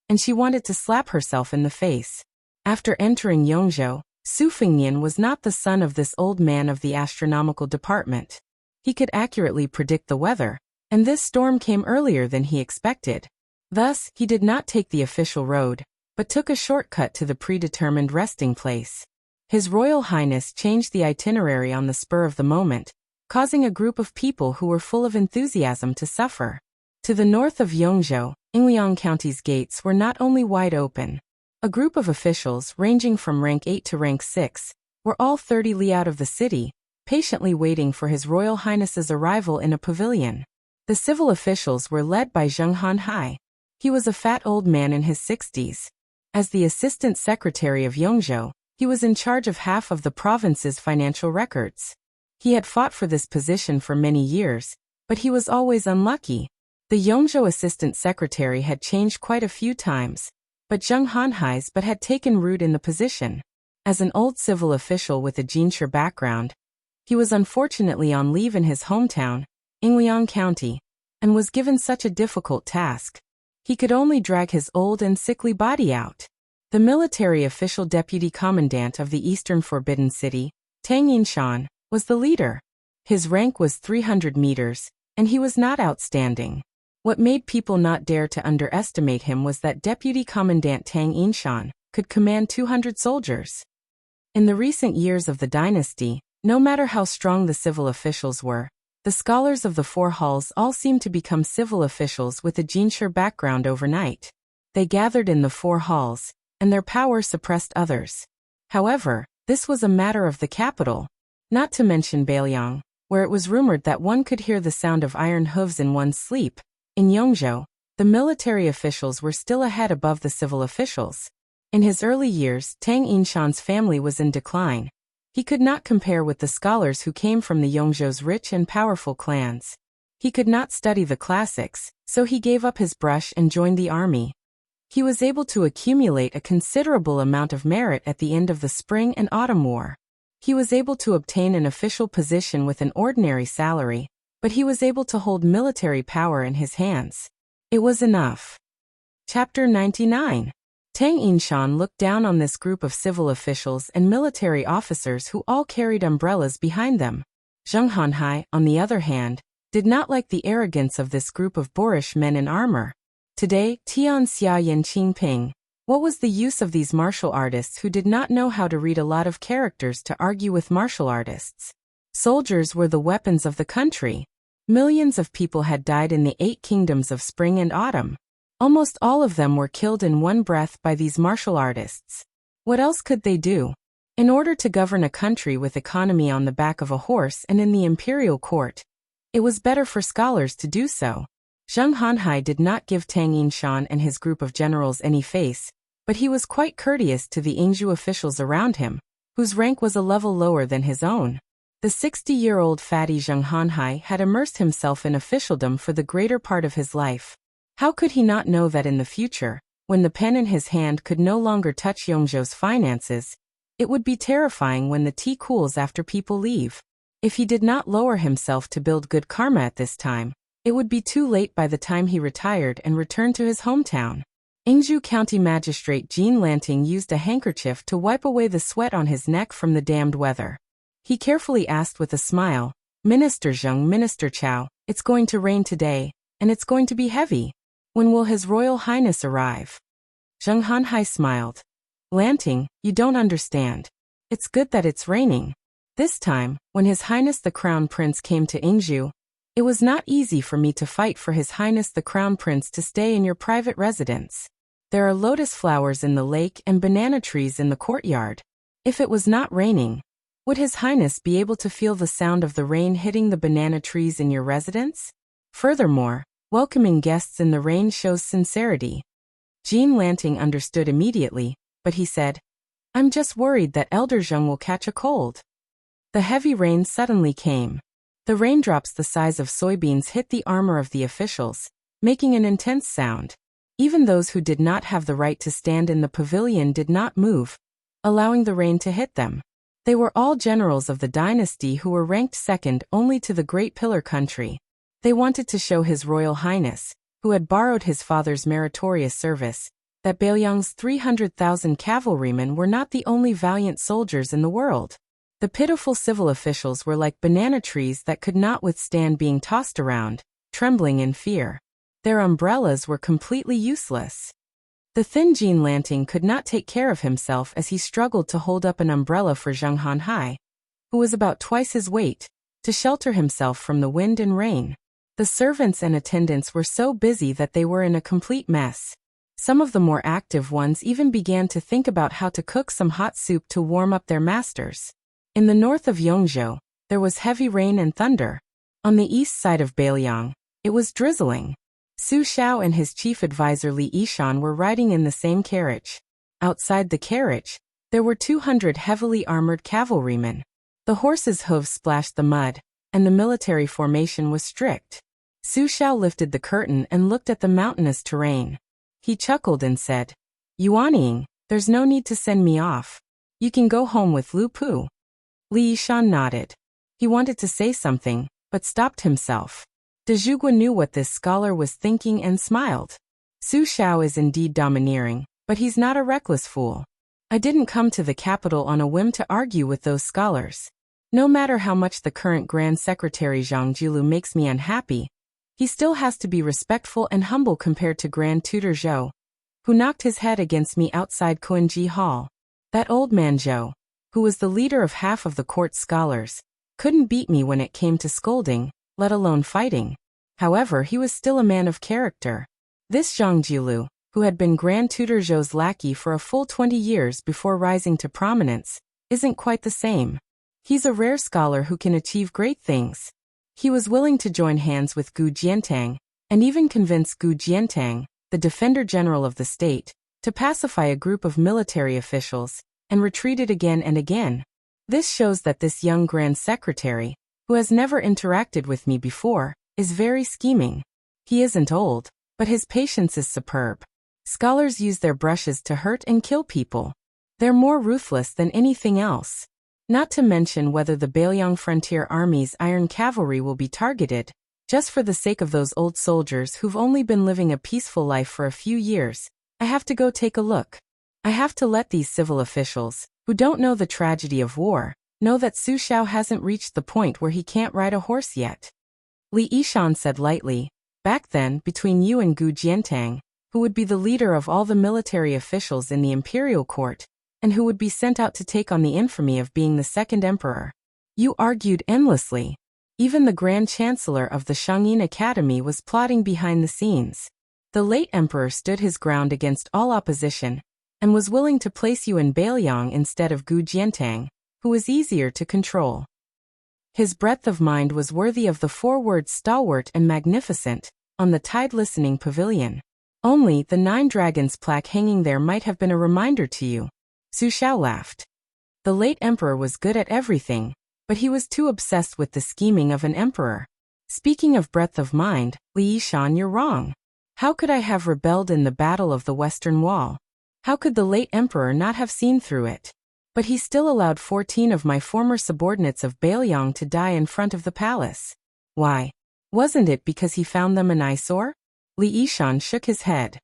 and she wanted to slap herself in the face. After entering Yongzhou, Su Fengnian was not the son of this old man of the astronomical department. He could accurately predict the weather, and this storm came earlier than he expected. Thus, he did not take the official road, but took a shortcut to the predetermined resting place. His Royal Highness changed the itinerary on the spur of the moment, causing a group of people who were full of enthusiasm to suffer. To the north of Yongzhou, Yingliang County's gates were not only wide open. A group of officials, ranging from rank 8 to rank 6, were all 30 li out of the city, patiently waiting for His Royal Highness's arrival in a pavilion. The civil officials were led by Zheng Hanhai. He was a fat old man in his 60s. As the assistant secretary of Yongzhou, he was in charge of half of the province's financial records. He had fought for this position for many years, but he was always unlucky. The Yongzhou assistant secretary had changed quite a few times, but Zheng Hanhai's had taken root in the position. As an old civil official with a Jinshe background, he was unfortunately on leave in his hometown, Yingliang County, and was given such a difficult task. He could only drag his old and sickly body out. The military official deputy commandant of the Eastern Forbidden City, Tang Yinshan, was the leader. His rank was 300 meters, and he was not outstanding. What made people not dare to underestimate him was that Deputy Commandant Tang Yinshan could command 200 soldiers. In the recent years of the dynasty, no matter how strong the civil officials were, the scholars of the 4 halls all seemed to become civil officials with a Jinshe background overnight. They gathered in the 4 halls, and their power suppressed others. However, this was a matter of the capital, not to mention Bailiang, where it was rumored that one could hear the sound of iron hooves in one's sleep. In Yongzhou, the military officials were still ahead above the civil officials. In his early years, Tang Yinshan's family was in decline. He could not compare with the scholars who came from the Yongzhou's rich and powerful clans. He could not study the classics, so he gave up his brush and joined the army. He was able to accumulate a considerable amount of merit at the end of the Spring and Autumn War. He was able to obtain an official position with an ordinary salary, but he was able to hold military power in his hands. It was enough. Chapter 99. Tang Yinshan looked down on this group of civil officials and military officers who all carried umbrellas behind them. Zheng Hanhai, on the other hand, did not like the arrogance of this group of boorish men in armor. Today, Tian Xia Yan Qingping. What was the use of these martial artists who did not know how to read a lot of characters to argue with martial artists? Soldiers were the weapons of the country. Millions of people had died in the 8 kingdoms of spring and autumn. Almost all of them were killed in one breath by these martial artists. What else could they do? In order to govern a country with economy on the back of a horse and in the imperial court, it was better for scholars to do so. Zheng Hanhai did not give Tang Yinshan and his group of generals any face, but he was quite courteous to the Yingzhou officials around him, whose rank was a level lower than his own. The 60-year-old fatty Zheng Hanhai had immersed himself in officialdom for the greater part of his life. How could he not know that in the future, when the pen in his hand could no longer touch Yongzhou's finances, it would be terrifying when the tea cools after people leave? If he did not lower himself to build good karma at this time, it would be too late by the time he retired and returned to his hometown. Yingzhou County Magistrate Jean Lanting used a handkerchief to wipe away the sweat on his neck from the damned weather. He carefully asked with a smile, "Minister Zheng, Minister Chao, it's going to rain today, and it's going to be heavy. When will His Royal Highness arrive?" Zheng Hanhai smiled. "Lanting, you don't understand. It's good that it's raining." This time, when His Highness the Crown Prince came to Yingzhou, it was not easy for me to fight for His Highness the Crown Prince to stay in your private residence. There are lotus flowers in the lake and banana trees in the courtyard. If it was not raining, would His Highness be able to feel the sound of the rain hitting the banana trees in your residence? Furthermore, welcoming guests in the rain shows sincerity. Jean Lanting understood immediately, but he said, "I'm just worried that Elder Zheng will catch a cold." The heavy rain suddenly came. The raindrops the size of soybeans hit the armor of the officials, making an intense sound. Even those who did not have the right to stand in the pavilion did not move, allowing the rain to hit them. They were all generals of the dynasty who were ranked second only to the Great Pillar country. They wanted to show His Royal Highness, who had borrowed his father's meritorious service, that Beiliang's 300,000 cavalrymen were not the only valiant soldiers in the world. The pitiful civil officials were like banana trees that could not withstand being tossed around, trembling in fear. Their umbrellas were completely useless. The thin Jean Lanting could not take care of himself as he struggled to hold up an umbrella for Zheng Hanhai, who was about twice his weight, to shelter himself from the wind and rain. The servants and attendants were so busy that they were in a complete mess. Some of the more active ones even began to think about how to cook some hot soup to warm up their masters. In the north of Yongzhou, there was heavy rain and thunder. On the east side of Beiliang, it was drizzling. Su Xiao and his chief advisor Li Yishan were riding in the same carriage. Outside the carriage, there were 200 heavily armored cavalrymen. The horses' hooves splashed the mud, and the military formation was strict. Su Xiao lifted the curtain and looked at the mountainous terrain. He chuckled and said, "Yuanying, there's no need to send me off. You can go home with Lu Pu." Li Yishan nodded. He wanted to say something, but stopped himself. De Zhugua knew what this scholar was thinking and smiled. Su Xiao is indeed domineering, but he's not a reckless fool. I didn't come to the capital on a whim to argue with those scholars. No matter how much the current Grand Secretary Zhang Jilu makes me unhappy, he still has to be respectful and humble compared to Grand Tutor Zhou, who knocked his head against me outside Kuanji Hall. That old man Zhou, who was the leader of half of the court's scholars, couldn't beat me when it came to scolding, let alone fighting. However, he was still a man of character. This Zhang Jilu, who had been Grand Tutor Zhou's lackey for a full 20 years before rising to prominence, isn't quite the same. He's a rare scholar who can achieve great things. He was willing to join hands with Gu Jiantang, and even convince Gu Jiantang, the Defender General of the state, to pacify a group of military officials, and retreated again and again. This shows that this young Grand Secretary, who has never interacted with me before, is very scheming. He isn't old, but his patience is superb. Scholars use their brushes to hurt and kill people. They're more ruthless than anything else. Not to mention whether the Beiliang Frontier Army's Iron Cavalry will be targeted, just for the sake of those old soldiers who've only been living a peaceful life for a few years. I have to go take a look. I have to let these civil officials, who don't know the tragedy of war, know that Su Xiao hasn't reached the point where he can't ride a horse yet. Li Yishan said lightly, "Back then, between you and Gu Jiantang, who would be the leader of all the military officials in the imperial court, and who would be sent out to take on the infamy of being the second emperor, you argued endlessly. Even the Grand Chancellor of the Shangyin Academy was plotting behind the scenes. The late emperor stood his ground against all opposition, and was willing to place you in Bailiang instead of Gu Jiantang, who was easier to control. His breadth of mind was worthy of the 4 words stalwart and magnificent on the tide listening pavilion. Only the 9 dragons plaque hanging there might have been a reminder to you. Su Xiao laughed. The late emperor was good at everything, but he was too obsessed with the scheming of an emperor. Speaking of breadth of mind, Li Yishan, you're wrong. How could I have rebelled in the Battle of the Western Wall? How could the late emperor not have seen through it? But he still allowed 14 of my former subordinates of Bailiang to die in front of the palace. Why? Wasn't it because he found them an eyesore? Li Yishan shook his head.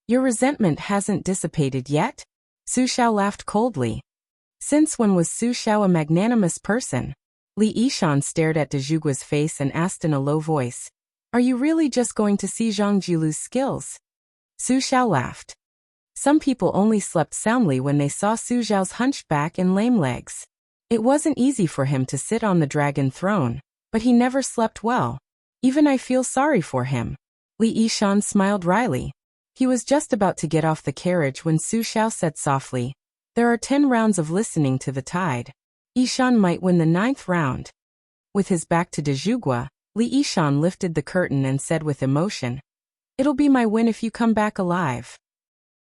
Your resentment hasn't dissipated yet? Su Xiao laughed coldly. Since when was Su Xiao a magnanimous person? Li Yishan stared at De Zhugua's face and asked in a low voice, Are you really just going to see Zhang Jilu's skills? Su Xiao laughed. Some people only slept soundly when they saw Su Xiao's hunched back and lame legs. It wasn't easy for him to sit on the dragon throne, but he never slept well. Even I feel sorry for him. Li Yishan smiled wryly. He was just about to get off the carriage when Su Xiao said softly, There are 10 rounds of listening to the tide. Yishan might win the 9th round. With his back to De Zhugua, Li Yishan lifted the curtain and said with emotion, It'll be my win if you come back alive.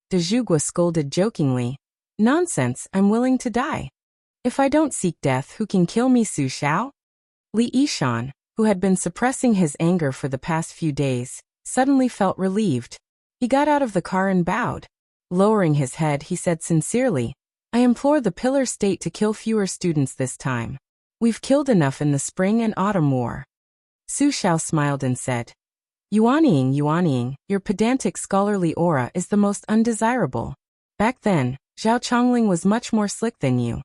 De Zhugua scolded jokingly, Nonsense, I'm willing to die. If I don't seek death, who can kill me, Su Xiao? Li Yishan, who had been suppressing his anger for the past few days, suddenly felt relieved. He got out of the car and bowed. Lowering his head, he said sincerely, I implore the Pillar State to kill fewer students this time. We've killed enough in the spring and autumn war. Su Xiao smiled and said, Yuanying, your pedantic scholarly aura is the most undesirable. Back then, Zhao Chongling was much more slick than you.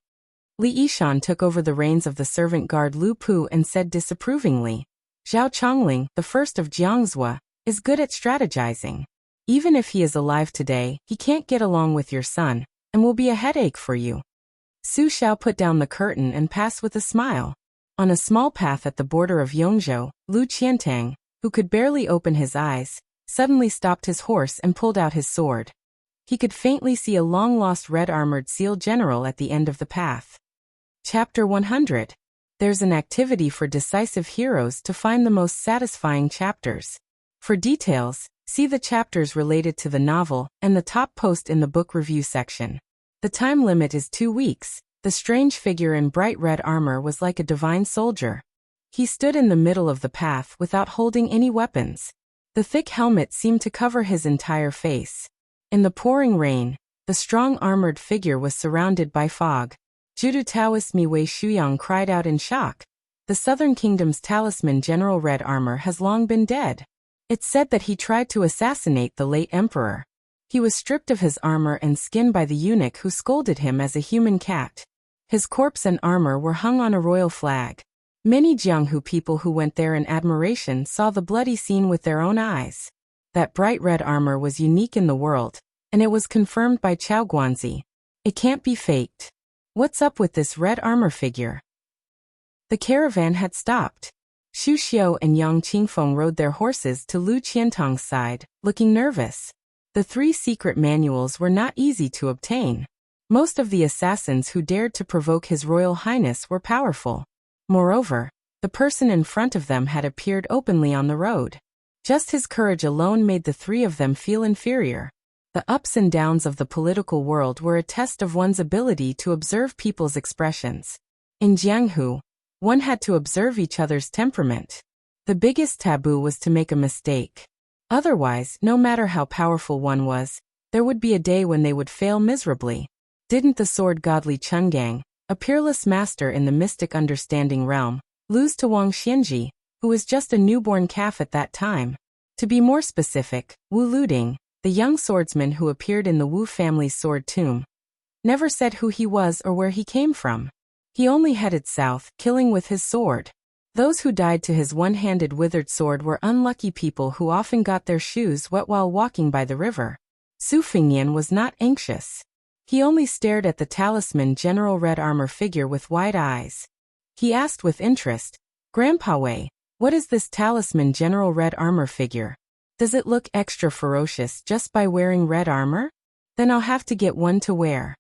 Li Yishan took over the reins of the servant guard Lu Pu and said disapprovingly, Zhao Chongling, the first of Jiangzhou, is good at strategizing. Even if he is alive today, he can't get along with your son, and will be a headache for you. Su Xiao put down the curtain and passed with a smile. On a small path at the border of Yongzhou, Lu Qiantang, who could barely open his eyes, suddenly stopped his horse and pulled out his sword. He could faintly see a long-lost red-armored seal general at the end of the path. Chapter 100. There's an activity for decisive heroes to find the most satisfying chapters. For details, see the chapters related to the novel and the top post in the book review section. The time limit is 2 weeks. The strange figure in bright red armor was like a divine soldier. He stood in the middle of the path without holding any weapons. The thick helmet seemed to cover his entire face. In the pouring rain, the strong armored figure was surrounded by fog. Judu Taoist Mi Wei Shuyang cried out in shock. The Southern Kingdom's talisman General Red Armor has long been dead. It's said that he tried to assassinate the late emperor. He was stripped of his armor and skin by the eunuch who scolded him as a human cat. His corpse and armor were hung on a royal flag. Many Jianghu people who went there in admiration saw the bloody scene with their own eyes. That bright red armor was unique in the world, and it was confirmed by Chao Guanzi. It can't be faked. What's up with this red armor figure? The caravan had stopped. Xu Xiu and Yang Qingfeng rode their horses to Lu Qiantang's side, looking nervous. The 3 secret manuals were not easy to obtain. Most of the assassins who dared to provoke His Royal Highness were powerful. Moreover, the person in front of them had appeared openly on the road. Just his courage alone made the 3 of them feel inferior. The ups and downs of the political world were a test of one's ability to observe people's expressions. In Jianghu, one had to observe each other's temperament. The biggest taboo was to make a mistake. Otherwise, no matter how powerful one was, there would be a day when they would fail miserably. Didn't the sword godly Chungang, a peerless master in the mystic understanding realm, lose to Wang Xianji, who was just a newborn calf at that time? To be more specific, Wu Luding, the young swordsman who appeared in the Wu family's sword tomb, never said who he was or where he came from. He only headed south, killing with his sword. Those who died to his one-handed withered sword were unlucky people who often got their shoes wet while walking by the river. Su Fingyan was not anxious. He only stared at the talisman General Red Armor figure with wide eyes. He asked with interest, Grandpa Wei, what is this talisman General Red Armor figure? Does it look extra ferocious just by wearing red armor? Then I'll have to get one to wear.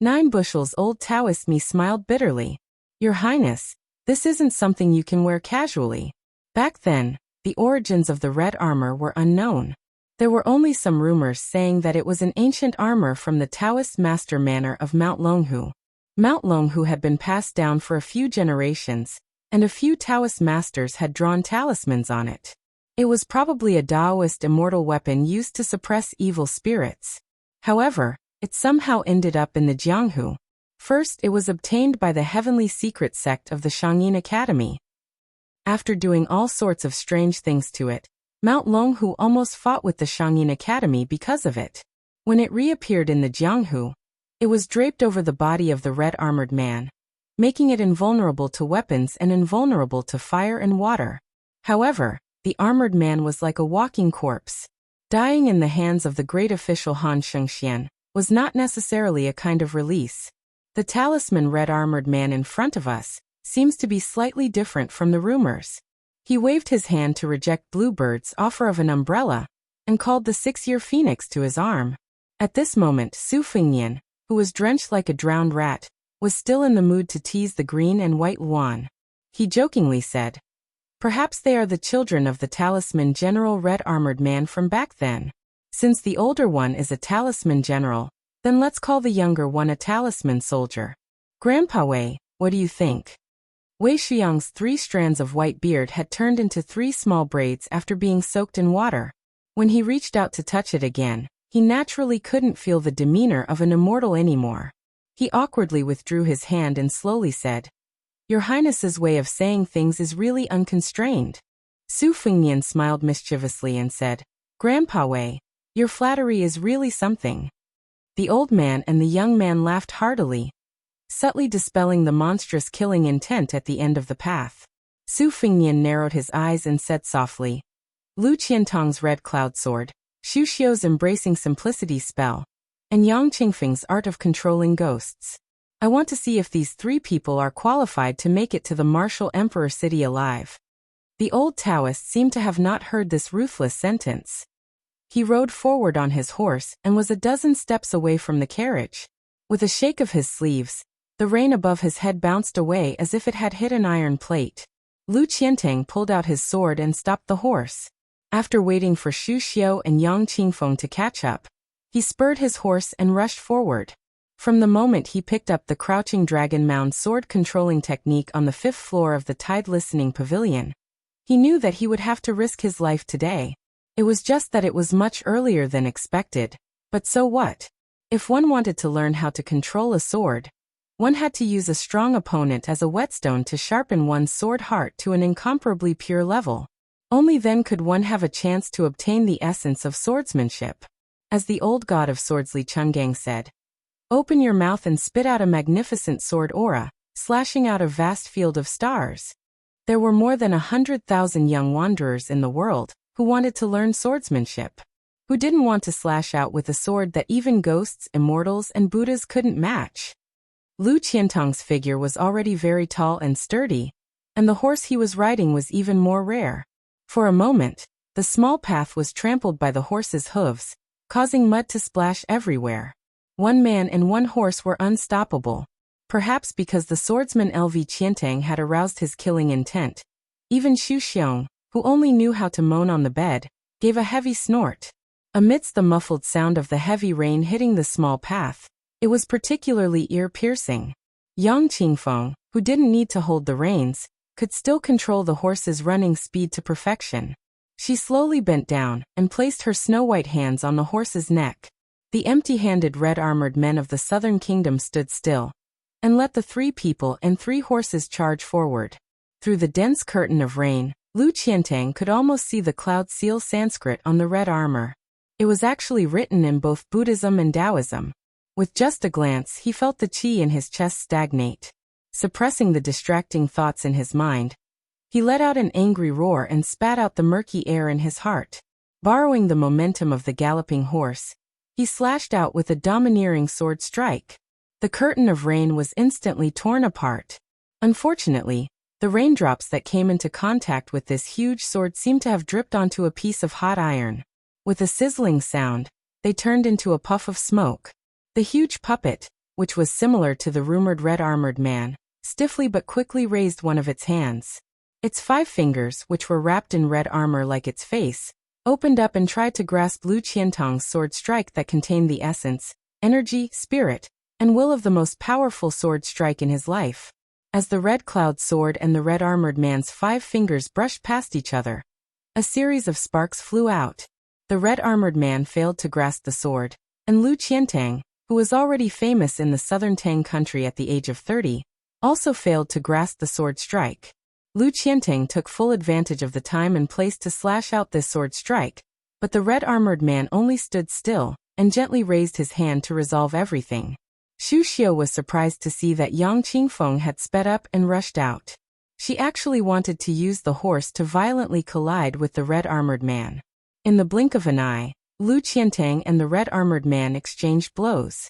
9 bushels. Old Taoist me smiled bitterly. Your Highness, this isn't something you can wear casually. Back then, the origins of the red armor were unknown. There were only some rumors saying that it was an ancient armor from the Taoist master manor of Mount Longhu. Mount Longhu had been passed down for a few generations, and a few Taoist masters had drawn talismans on it. It was probably a Taoist immortal weapon used to suppress evil spirits. However, it somehow ended up in the Jianghu. First, it was obtained by the heavenly secret sect of the Shangyin Academy. After doing all sorts of strange things to it, Mount Longhu almost fought with the Shangyin Academy because of it. When it reappeared in the Jianghu, it was draped over the body of the red-armored man, making it invulnerable to weapons and invulnerable to fire and water. However, the armored man was like a walking corpse. Dying in the hands of the great official Han Shengxian was not necessarily a kind of release. The talisman red-armored man in front of us seems to be slightly different from the rumors. He waved his hand to reject Bluebird's offer of an umbrella and called the 6-year phoenix to his arm. At this moment, Su Fengnian, who was drenched like a drowned rat, was still in the mood to tease the green and white Luan. He jokingly said, "Perhaps they are the children of the talisman general red-armored man from back then. Since the older one is a talisman general, then let's call the younger one a talisman soldier. Grandpa Wei, what do you think?" Wei Xiang's 3 strands of white beard had turned into 3 small braids after being soaked in water. When he reached out to touch it again, he naturally couldn't feel the demeanor of an immortal anymore. He awkwardly withdrew his hand and slowly said, "Your Highness's way of saying things is really unconstrained." Su Fengnian smiled mischievously and said, "Grandpa Wei, your flattery is really something." The old man and the young man laughed heartily, subtly dispelling the monstrous killing intent at the end of the path. Su Fengnian narrowed his eyes and said softly, "Lu Qiantong's red cloud sword, Xu Xiu's embracing simplicity spell, and Yang Qingfeng's art of controlling ghosts. I want to see if these 3 people are qualified to make it to the martial emperor city alive." The old Taoist seemed to have not heard this ruthless sentence. He rode forward on his horse and was a dozen steps away from the carriage. With a shake of his sleeves, the rain above his head bounced away as if it had hit an iron plate. Lu Qiantang pulled out his sword and stopped the horse. After waiting for Xu Xiu and Yang Qingfeng to catch up, he spurred his horse and rushed forward. From the moment he picked up the crouching dragon mound sword controlling technique on the 5th floor of the Tide Listening Pavilion, he knew that he would have to risk his life today. It was just that it was much earlier than expected, but so what? If one wanted to learn how to control a sword, one had to use a strong opponent as a whetstone to sharpen one's sword heart to an incomparably pure level. Only then could one have a chance to obtain the essence of swordsmanship. As the old god of swords Li Chungang said, "Open your mouth and spit out a magnificent sword aura, slashing out a vast field of stars." There were more than 100,000 young wanderers in the world who wanted to learn swordsmanship. Who didn't want to slash out with a sword that even ghosts, immortals, and Buddhas couldn't match? Lu Qiantong's figure was already very tall and sturdy, and the horse he was riding was even more rare. For a moment, the small path was trampled by the horse's hooves, causing mud to splash everywhere. One man and one horse were unstoppable, perhaps because the swordsman LV Qiantang had aroused his killing intent. Even Xu Xiong, who only knew how to moan on the bed, gave a heavy snort. Amidst the muffled sound of the heavy rain hitting the small path, it was particularly ear-piercing. Yang Qingfeng, who didn't need to hold the reins, could still control the horse's running speed to perfection. She slowly bent down and placed her snow-white hands on the horse's neck. The empty-handed red-armored men of the southern kingdom stood still and let the 3 people and 3 horses charge forward. Through the dense curtain of rain, Lu Qiantang could almost see the cloud seal Sanskrit on the red armor. It was actually written in both Buddhism and Taoism. With just a glance, he felt the qi in his chest stagnate. Suppressing the distracting thoughts in his mind, he let out an angry roar and spat out the murky air in his heart. Borrowing the momentum of the galloping horse, he slashed out with a domineering sword strike. The curtain of rain was instantly torn apart. Unfortunately, the raindrops that came into contact with this huge sword seemed to have dripped onto a piece of hot iron. With a sizzling sound, they turned into a puff of smoke. The huge puppet, which was similar to the rumored red armored man, stiffly but quickly raised one of its hands. Its 5 fingers, which were wrapped in red armor like its face, opened up and tried to grasp Lu Qiantang's sword strike that contained the essence, energy, spirit, and will of the most powerful sword strike in his life. As the red cloud sword and the red armored man's 5 fingers brushed past each other, a series of sparks flew out. The red armored man failed to grasp the sword, and Lu Qiantang, who was already famous in the southern Tang country at the age of 30, also failed to grasp the sword strike. Lu Qiantang took full advantage of the time and place to slash out this sword strike, but the red armored man only stood still and gently raised his hand to resolve everything. Xu Xiu was surprised to see that Yang Qingfeng had sped up and rushed out. She actually wanted to use the horse to violently collide with the red armored man. In the blink of an eye, Lu Qiantang and the red armored man exchanged blows.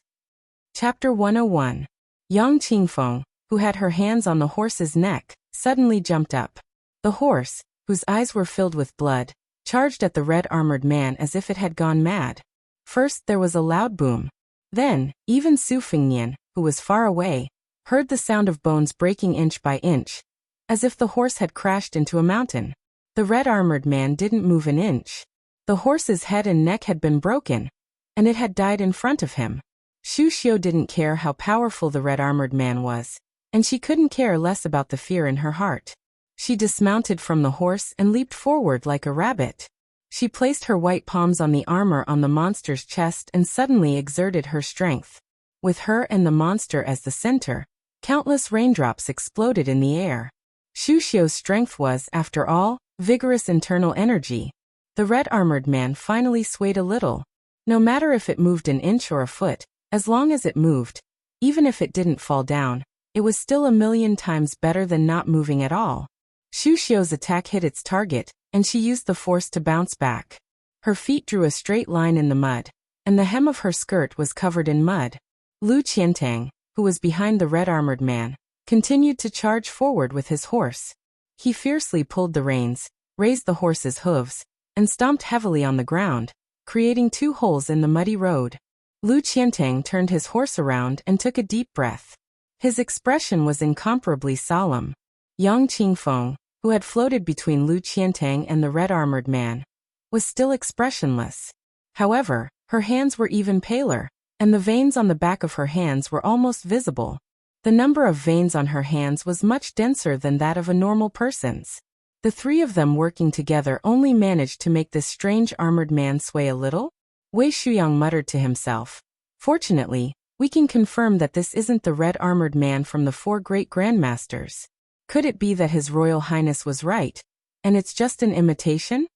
Chapter 101. Yang Qingfeng, who had her hands on the horse's neck, suddenly jumped up. The horse, whose eyes were filled with blood, charged at the red armored man as if it had gone mad. First there was a loud boom. Then, even Su Fengnian, who was far away, heard the sound of bones breaking inch by inch, as if the horse had crashed into a mountain. The red armored man didn't move an inch. The horse's head and neck had been broken, and it had died in front of him. Xu Xiu didn't care how powerful the red armored man was, and she couldn't care less about the fear in her heart. She dismounted from the horse and leaped forward like a rabbit. She placed her white palms on the armor on the monster's chest and suddenly exerted her strength. With her and the monster as the center, countless raindrops exploded in the air. Xu Xiu's strength was, after all, vigorous internal energy. The red armored man finally swayed a little. No matter if it moved an inch or a foot, as long as it moved, even if it didn't fall down, it was still 1,000,000 times better than not moving at all. Xu Xiu's attack hit its target, and she used the force to bounce back. Her feet drew a straight line in the mud, and the hem of her skirt was covered in mud. Lu Qiantang, who was behind the red armored man, continued to charge forward with his horse. He fiercely pulled the reins, raised the horse's hooves, and stomped heavily on the ground, creating 2 holes in the muddy road. Lu Qiantang turned his horse around and took a deep breath. His expression was incomparably solemn. Yang Qingfeng, who had floated between Lu Qiantang and the red armored man, was still expressionless. However, her hands were even paler, and the veins on the back of her hands were almost visible. The number of veins on her hands was much denser than that of a normal person's. The 3 of them working together only managed to make this strange armored man sway a little. Wei Shuyang muttered to himself. Fortunately, we can confirm that this isn't the red armored man from the 4 great grandmasters. Could it be that His Royal Highness was right, and it's just an imitation?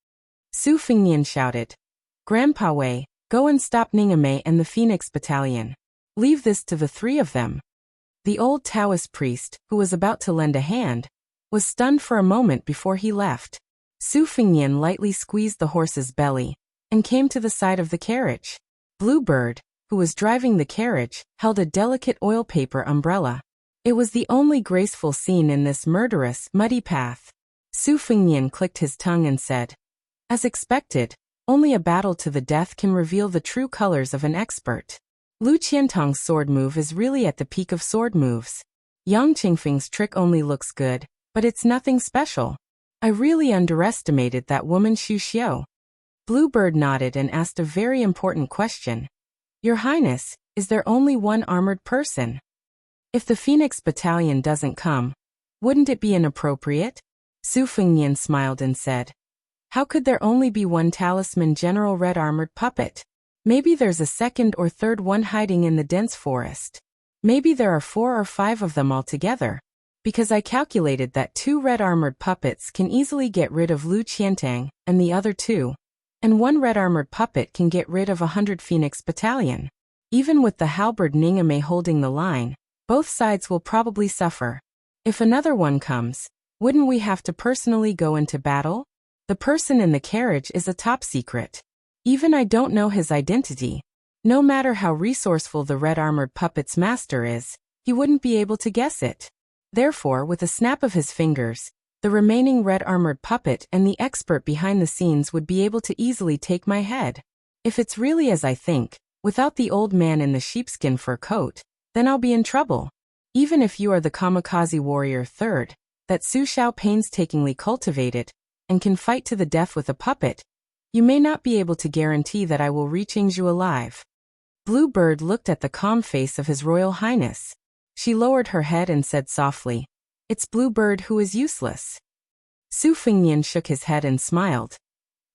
Su Fengnian shouted. Grandpa Wei, go and stop Ningame and the Phoenix Battalion. Leave this to the 3 of them. The old Taoist priest, who was about to lend a hand, was stunned for a moment before he left. Su Fengnian lightly squeezed the horse's belly and came to the side of the carriage. Bluebird, who was driving the carriage, held a delicate oil paper umbrella. It was the only graceful scene in this murderous, muddy path. Su Fengnian clicked his tongue and said, as expected, only a battle to the death can reveal the true colors of an expert. Lu Qiantang's sword move is really at the peak of sword moves. Yang Qingfeng's trick only looks good, but it's nothing special. I really underestimated that woman Xu Xiu. Bluebird nodded and asked a very important question. Your Highness, is there only one armored person? If the Phoenix Battalion doesn't come, wouldn't it be inappropriate? Su Fengnian smiled and said. How could there only be one talisman general red armored puppet? Maybe there's a second or third one hiding in the dense forest. Maybe there are 4 or 5 of them altogether. Because I calculated that 2 red armored puppets can easily get rid of Lu Qiantang and the other 2. And 1 red armored puppet can get rid of 100 Phoenix Battalion. Even with the halberd Ningame holding the line, both sides will probably suffer. If another one comes, wouldn't we have to personally go into battle? The person in the carriage is a top secret. Even I don't know his identity. No matter how resourceful the red armored puppet's master is, he wouldn't be able to guess it. Therefore, with a snap of his fingers, the remaining red armored puppet and the expert behind the scenes would be able to easily take my head. If it's really as I think, without the old man in the sheepskin fur coat, then I'll be in trouble. Even if you are the kamikaze warrior third, that Su Xiao painstakingly cultivated, and can fight to the death with a puppet, you may not be able to guarantee that I will reach Yingzhou alive. Bluebird looked at the calm face of His Royal Highness. She lowered her head and said softly, "It's Bluebird who is useless." Su Fengnian shook his head and smiled.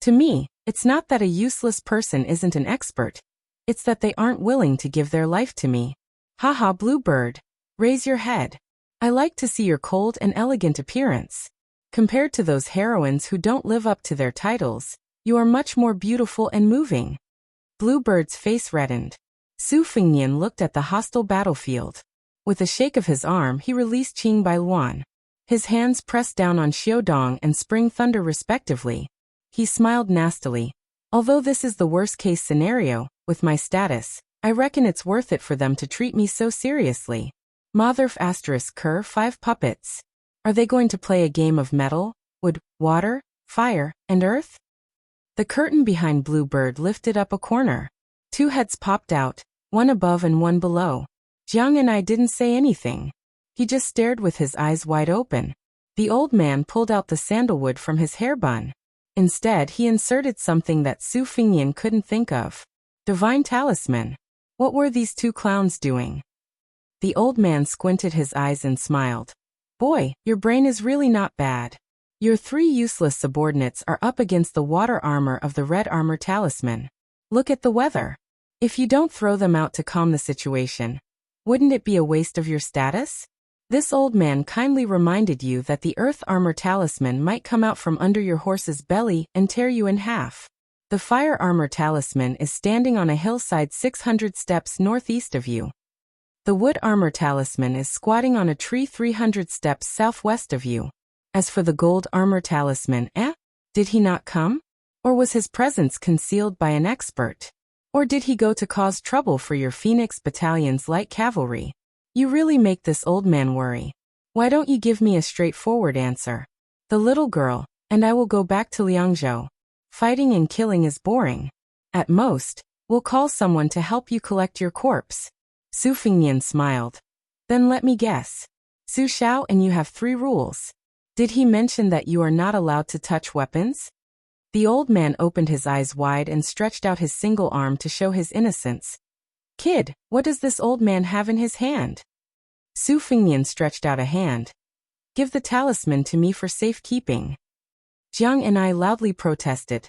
"To me, it's not that a useless person isn't an expert. It's that they aren't willing to give their life to me." "Haha, Bluebird. Raise your head. I like to see your cold and elegant appearance. Compared to those heroines who don't live up to their titles, you are much more beautiful and moving." Bluebird's face reddened. Su Fengnian looked at the hostile battlefield. With a shake of his arm, he released Qing Bailuan. His hands pressed down on Xiaodong and Spring Thunder respectively. He smiled nastily. "Although this is the worst-case scenario, with my status, I reckon it's worth it for them to treat me so seriously." Motherf *Ker 5 puppets. Are they going to play a game of metal, wood, water, fire, and earth? The curtain behind Bluebird lifted up a corner. 2 heads popped out, one above and one below. Jiang and I didn't say anything. He just stared with his eyes wide open. The old man pulled out the sandalwood from his hair bun. Instead, he inserted something that Su Fengnian couldn't think of. Divine talisman. What were these 2 clowns doing? The old man squinted his eyes and smiled. "Boy, your brain is really not bad. Your 3 useless subordinates are up against the water armor of the red armor talisman. Look at the weather. If you don't throw them out to calm the situation, wouldn't it be a waste of your status? This old man kindly reminded you that the earth armor talisman might come out from under your horse's belly and tear you in half. The fire armor talisman is standing on a hillside 600 steps northeast of you. The wood armor talisman is squatting on a tree 300 steps southwest of you. As for the gold armor talisman, did he not come? Or was his presence concealed by an expert? Or did he go to cause trouble for your Phoenix Battalion's light cavalry? You really make this old man worry. Why don't you give me a straightforward answer? The little girl, and I will go back to Liangzhou. Fighting and killing is boring. At most, we'll call someone to help you collect your corpse." Su Fengnian smiled. "Then let me guess. Su Xiao and you have 3 rules. Did he mention that you are not allowed to touch weapons?" The old man opened his eyes wide and stretched out his single arm to show his innocence. "Kid, what does this old man have in his hand?" Su Fengnian stretched out a hand. "Give the talisman to me for safekeeping." Jiang and I loudly protested.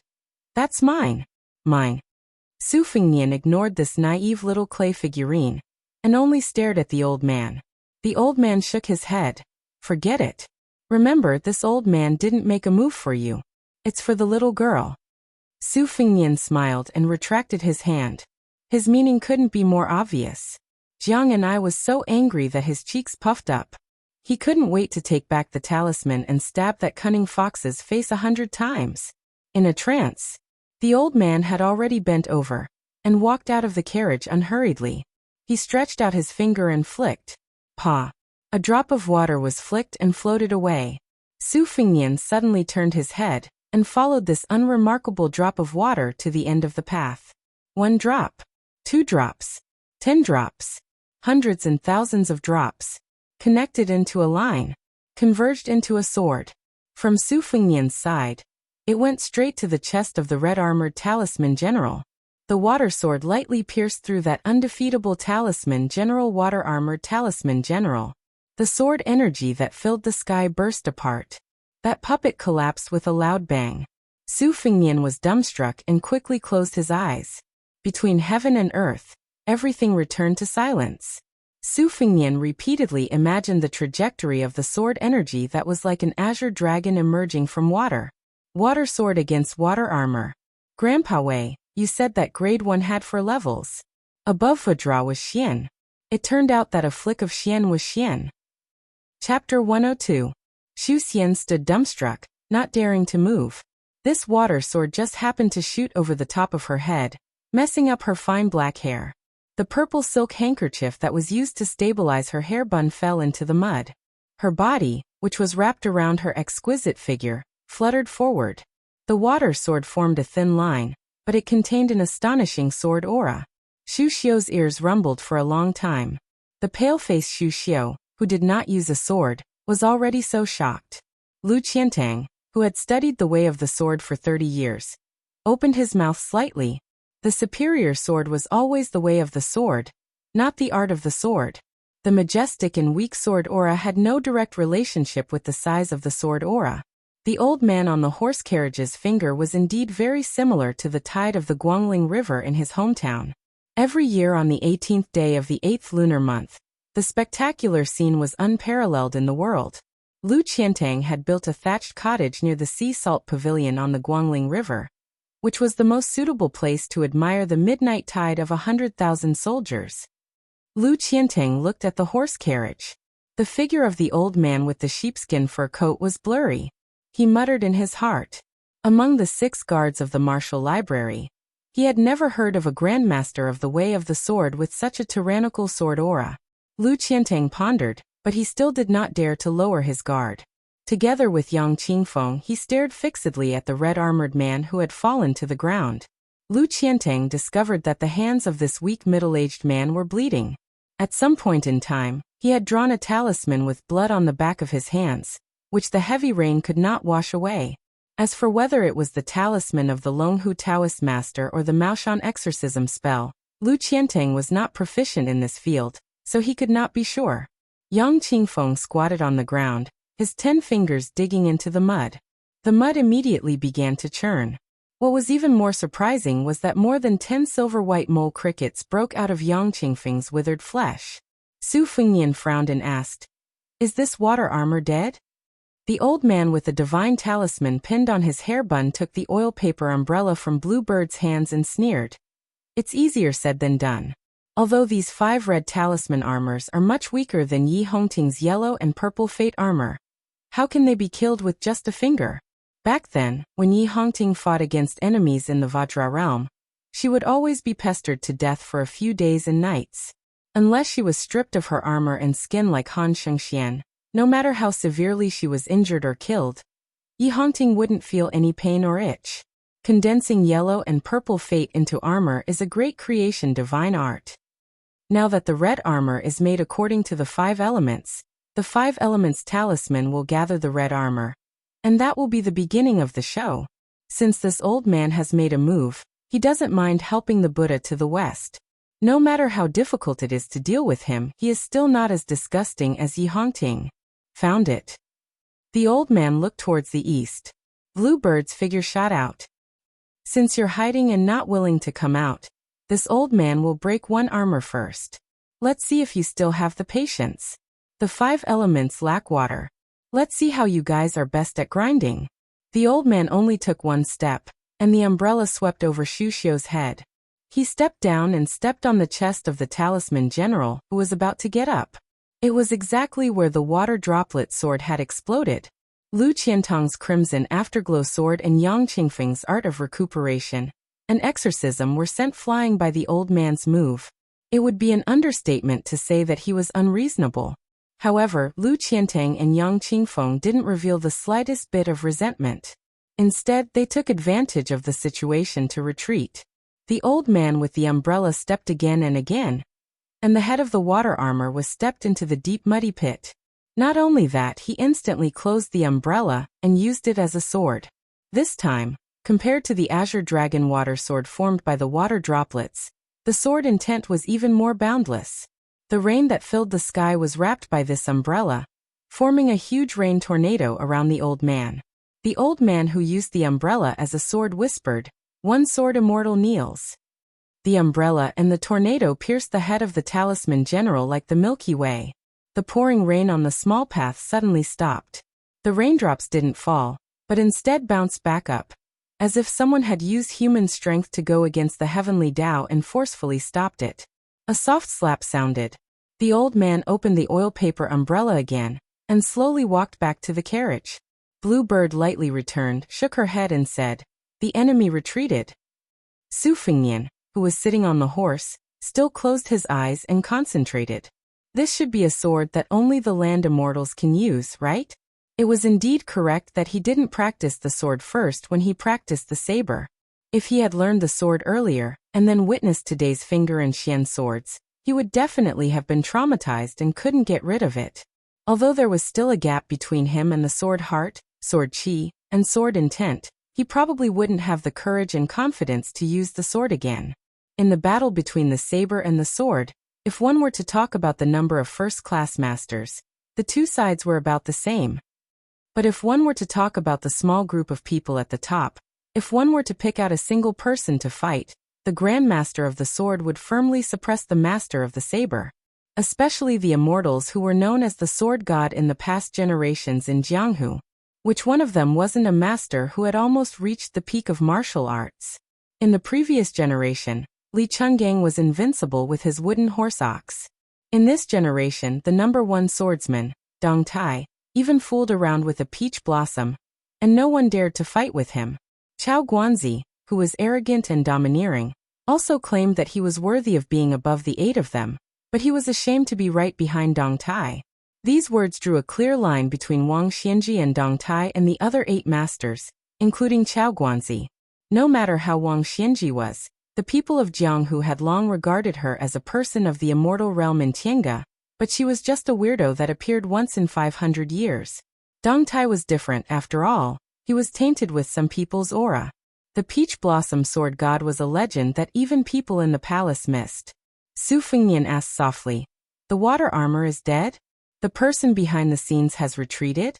"That's mine. Mine." Su Fengnian ignored this naive little clay figurine, and only stared at the old man. The old man shook his head. "Forget it. Remember, this old man didn't make a move for you. It's for the little girl." Su Fengnian smiled and retracted his hand. His meaning couldn't be more obvious. Jiang and I was so angry that his cheeks puffed up. He couldn't wait to take back the talisman and stab that cunning fox's face 100 times. In a trance, the old man had already bent over and walked out of the carriage unhurriedly. He stretched out his finger and flicked. Pa. A drop of water was flicked and floated away. Su Fengnian suddenly turned his head and followed this unremarkable drop of water to the end of the path. 1 drop. 2 drops. 10 drops. Hundreds and thousands of drops. Connected into a line. Converged into a sword. From Su Fengnian's side, it went straight to the chest of the red-armored talisman general. The water sword lightly pierced through that undefeatable talisman general water-armored talisman general. The sword energy that filled the sky burst apart. That puppet collapsed with a loud bang. Su Fengnian was dumbstruck and quickly closed his eyes. Between heaven and earth, everything returned to silence. Su Fengnian repeatedly imagined the trajectory of the sword energy that was like an azure dragon emerging from water. Water sword against water armor. Grandpa Wei, you said that grade 1 had 4 levels. Above Vajra was Xian. It turned out that a flick of Xian was Xian. Chapter 102. Xu Xian stood dumbstruck, not daring to move. This water sword just happened to shoot over the top of her head, messing up her fine black hair. The purple silk handkerchief that was used to stabilize her hair bun fell into the mud. Her body, which was wrapped around her exquisite figure, fluttered forward. The water sword formed a thin line, but it contained an astonishing sword aura. Xu Xiu's ears rumbled for a long time. The pale-faced Xu Xiu, who did not use a sword, was already so shocked. Lu Qiantang, who had studied the way of the sword for 30 years, opened his mouth slightly. The superior sword was always the way of the sword, not the art of the sword. The majestic and weak sword aura had no direct relationship with the size of the sword aura. The old man on the horse carriage's finger was indeed very similar to the tide of the Guangling River in his hometown. Every year on the 18th day of the 8th lunar month, the spectacular scene was unparalleled in the world. Lu Qiantang had built a thatched cottage near the sea salt pavilion on the Guangling River, which was the most suitable place to admire the midnight tide of 100,000 soldiers. Lu Qiantang looked at the horse carriage. The figure of the old man with the sheepskin fur coat was blurry. He muttered in his heart. Among the 6 guards of the martial library, he had never heard of a grandmaster of the way of the sword with such a tyrannical sword aura. Lu Qiantang pondered, but he still did not dare to lower his guard. Together with Yang Qingfeng, he stared fixedly at the red-armored man who had fallen to the ground. Lu Qiantang discovered that the hands of this weak middle-aged man were bleeding. At some point in time, he had drawn a talisman with blood on the back of his hands, which the heavy rain could not wash away. As for whether it was the talisman of the Longhu Taoist master or the Maoshan exorcism spell, Lu Qiantang was not proficient in this field, so he could not be sure. Yang Qingfeng squatted on the ground, his 10 fingers digging into the mud. The mud immediately began to churn. What was even more surprising was that more than 10 silver-white mole crickets broke out of Yang Qingfeng's withered flesh. Su Fengnian frowned and asked, "Is this water armor dead?" The old man with the divine talisman pinned on his hair bun took the oil paper umbrella from Bluebird's hands and sneered. "It's easier said than done. Although these 5 red talisman armors are much weaker than Yi Hongting's yellow and purple fate armor, how can they be killed with just a finger?" Back then, when Yi Hongting fought against enemies in the Vajra realm, she would always be pestered to death for a few days and nights. Unless she was stripped of her armor and skin like Han Shengxian, no matter how severely she was injured or killed, Yi Hongting wouldn't feel any pain or itch. Condensing yellow and purple fate into armor is a great creation divine art. Now that the red armor is made according to the 5 elements, the 5 elements talisman will gather the red armor. And that will be the beginning of the show. Since this old man has made a move, he doesn't mind helping the Buddha to the west. No matter how difficult it is to deal with him, he is still not as disgusting as Yi Hongting. Found it. The old man looked towards the east. Bluebird's figure shot out. "Since you're hiding and not willing to come out, this old man will break one armor first. Let's see if you still have the patience. The 5 elements lack water. Let's see how you guys are best at grinding." The old man only took one step, and the umbrella swept over Xu Xiu's head. He stepped down and stepped on the chest of the talisman general, who was about to get up. It was exactly where the water droplet sword had exploded. Lu Qiantang's crimson afterglow sword and Yang Qingfeng's art of recuperation, an exorcism, were sent flying by the old man's move. It would be an understatement to say that he was unreasonable. However, Lu Qiantang and Yang Qingfeng didn't reveal the slightest bit of resentment. Instead, they took advantage of the situation to retreat. The old man with the umbrella stepped again and again, and the head of the water armor was stepped into the deep muddy pit. Not only that, he instantly closed the umbrella and used it as a sword. This time, compared to the azure dragon water sword formed by the water droplets, the sword intent was even more boundless. The rain that filled the sky was wrapped by this umbrella, forming a huge rain tornado around the old man. The old man who used the umbrella as a sword whispered, "One sword immortal kneels." The umbrella and the tornado pierced the head of the talisman general like the Milky Way. The pouring rain on the small path suddenly stopped. The raindrops didn't fall, but instead bounced back up, as if someone had used human strength to go against the heavenly Tao and forcefully stopped it. A soft slap sounded. The old man opened the oil paper umbrella again, and slowly walked back to the carriage. Bluebird lightly returned, shook her head and said, "The enemy retreated." Su Fengnian, who was sitting on the horse, still closed his eyes and concentrated. This should be a sword that only the land immortals can use, right? It was indeed correct that he didn't practice the sword first when he practiced the saber. If he had learned the sword earlier, and then witnessed today's finger and Xian swords, he would definitely have been traumatized and couldn't get rid of it. Although there was still a gap between him and the sword heart, sword chi, and sword intent, he probably wouldn't have the courage and confidence to use the sword again. In the battle between the saber and the sword, if one were to talk about the number of first-class masters, the two sides were about the same. But if one were to talk about the small group of people at the top, if one were to pick out a single person to fight, the Grandmaster of the sword would firmly suppress the Master of the saber. Especially the immortals who were known as the sword god in the past generations in Jianghu. Which one of them wasn't a master who had almost reached the peak of martial arts? In the previous generation, Li Chungang was invincible with his wooden horse ox. In this generation, the number one swordsman, Dong Tai, even fooled around with a peach blossom, and no one dared to fight with him. Chao Guanzi, who was arrogant and domineering, also claimed that he was worthy of being above the 8 of them, but he was ashamed to be right behind Dong Tai. These words drew a clear line between Wang Xianji and Dong Tai and the other 8 masters, including Chao Guanzi. No matter how Wang Xianji was, the people of Jianghu had long regarded her as a person of the immortal realm in Tiange, but she was just a weirdo that appeared once in 500 years. Dong Tai was different after all. He was tainted with some people's aura. The peach blossom sword god was a legend that even people in the palace missed. Su Fengnian asked softly, "The water armor is dead? The person behind the scenes has retreated?"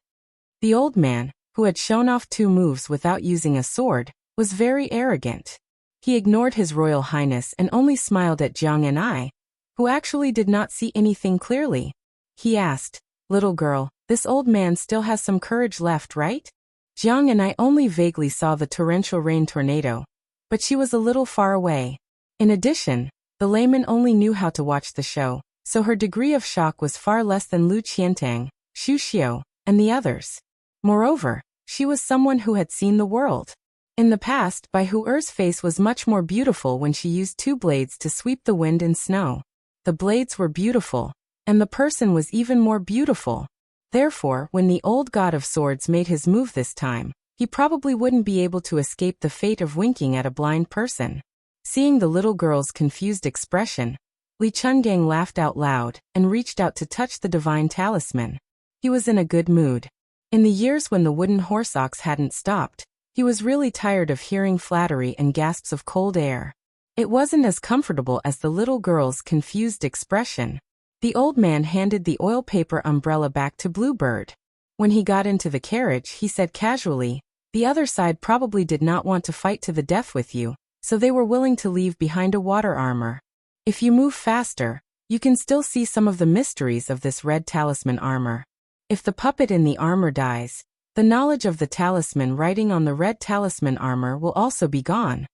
The old man, who had shown off 2 moves without using a sword, was very arrogant. He ignored His Royal Highness and only smiled at Jiang and I, who actually did not see anything clearly. He asked, "Little girl, this old man still has some courage left, right?" Jiang and I only vaguely saw the torrential rain tornado, but she was a little far away. In addition, the layman only knew how to watch the show, so her degree of shock was far less than Lu Qiantang, Xu Xiu, and the others. Moreover, she was someone who had seen the world. In the past, Bai Huer's face was much more beautiful when she used 2 blades to sweep the wind and snow. The blades were beautiful, and the person was even more beautiful. Therefore, when the old god of swords made his move this time, he probably wouldn't be able to escape the fate of winking at a blind person. Seeing the little girl's confused expression, Li Chungang laughed out loud and reached out to touch the divine talisman. He was in a good mood. In the years when the wooden horse ox hadn't stopped, he was really tired of hearing flattery and gasps of cold air. It wasn't as comfortable as the little girl's confused expression. The old man handed the oil paper umbrella back to Bluebird. When he got into the carriage, he said casually, "The other side probably did not want to fight to the death with you, so they were willing to leave behind a water armor. If you move faster, you can still see some of the mysteries of this red talisman armor. If the puppet in the armor dies, the knowledge of the talisman writing on the red talisman armor will also be gone."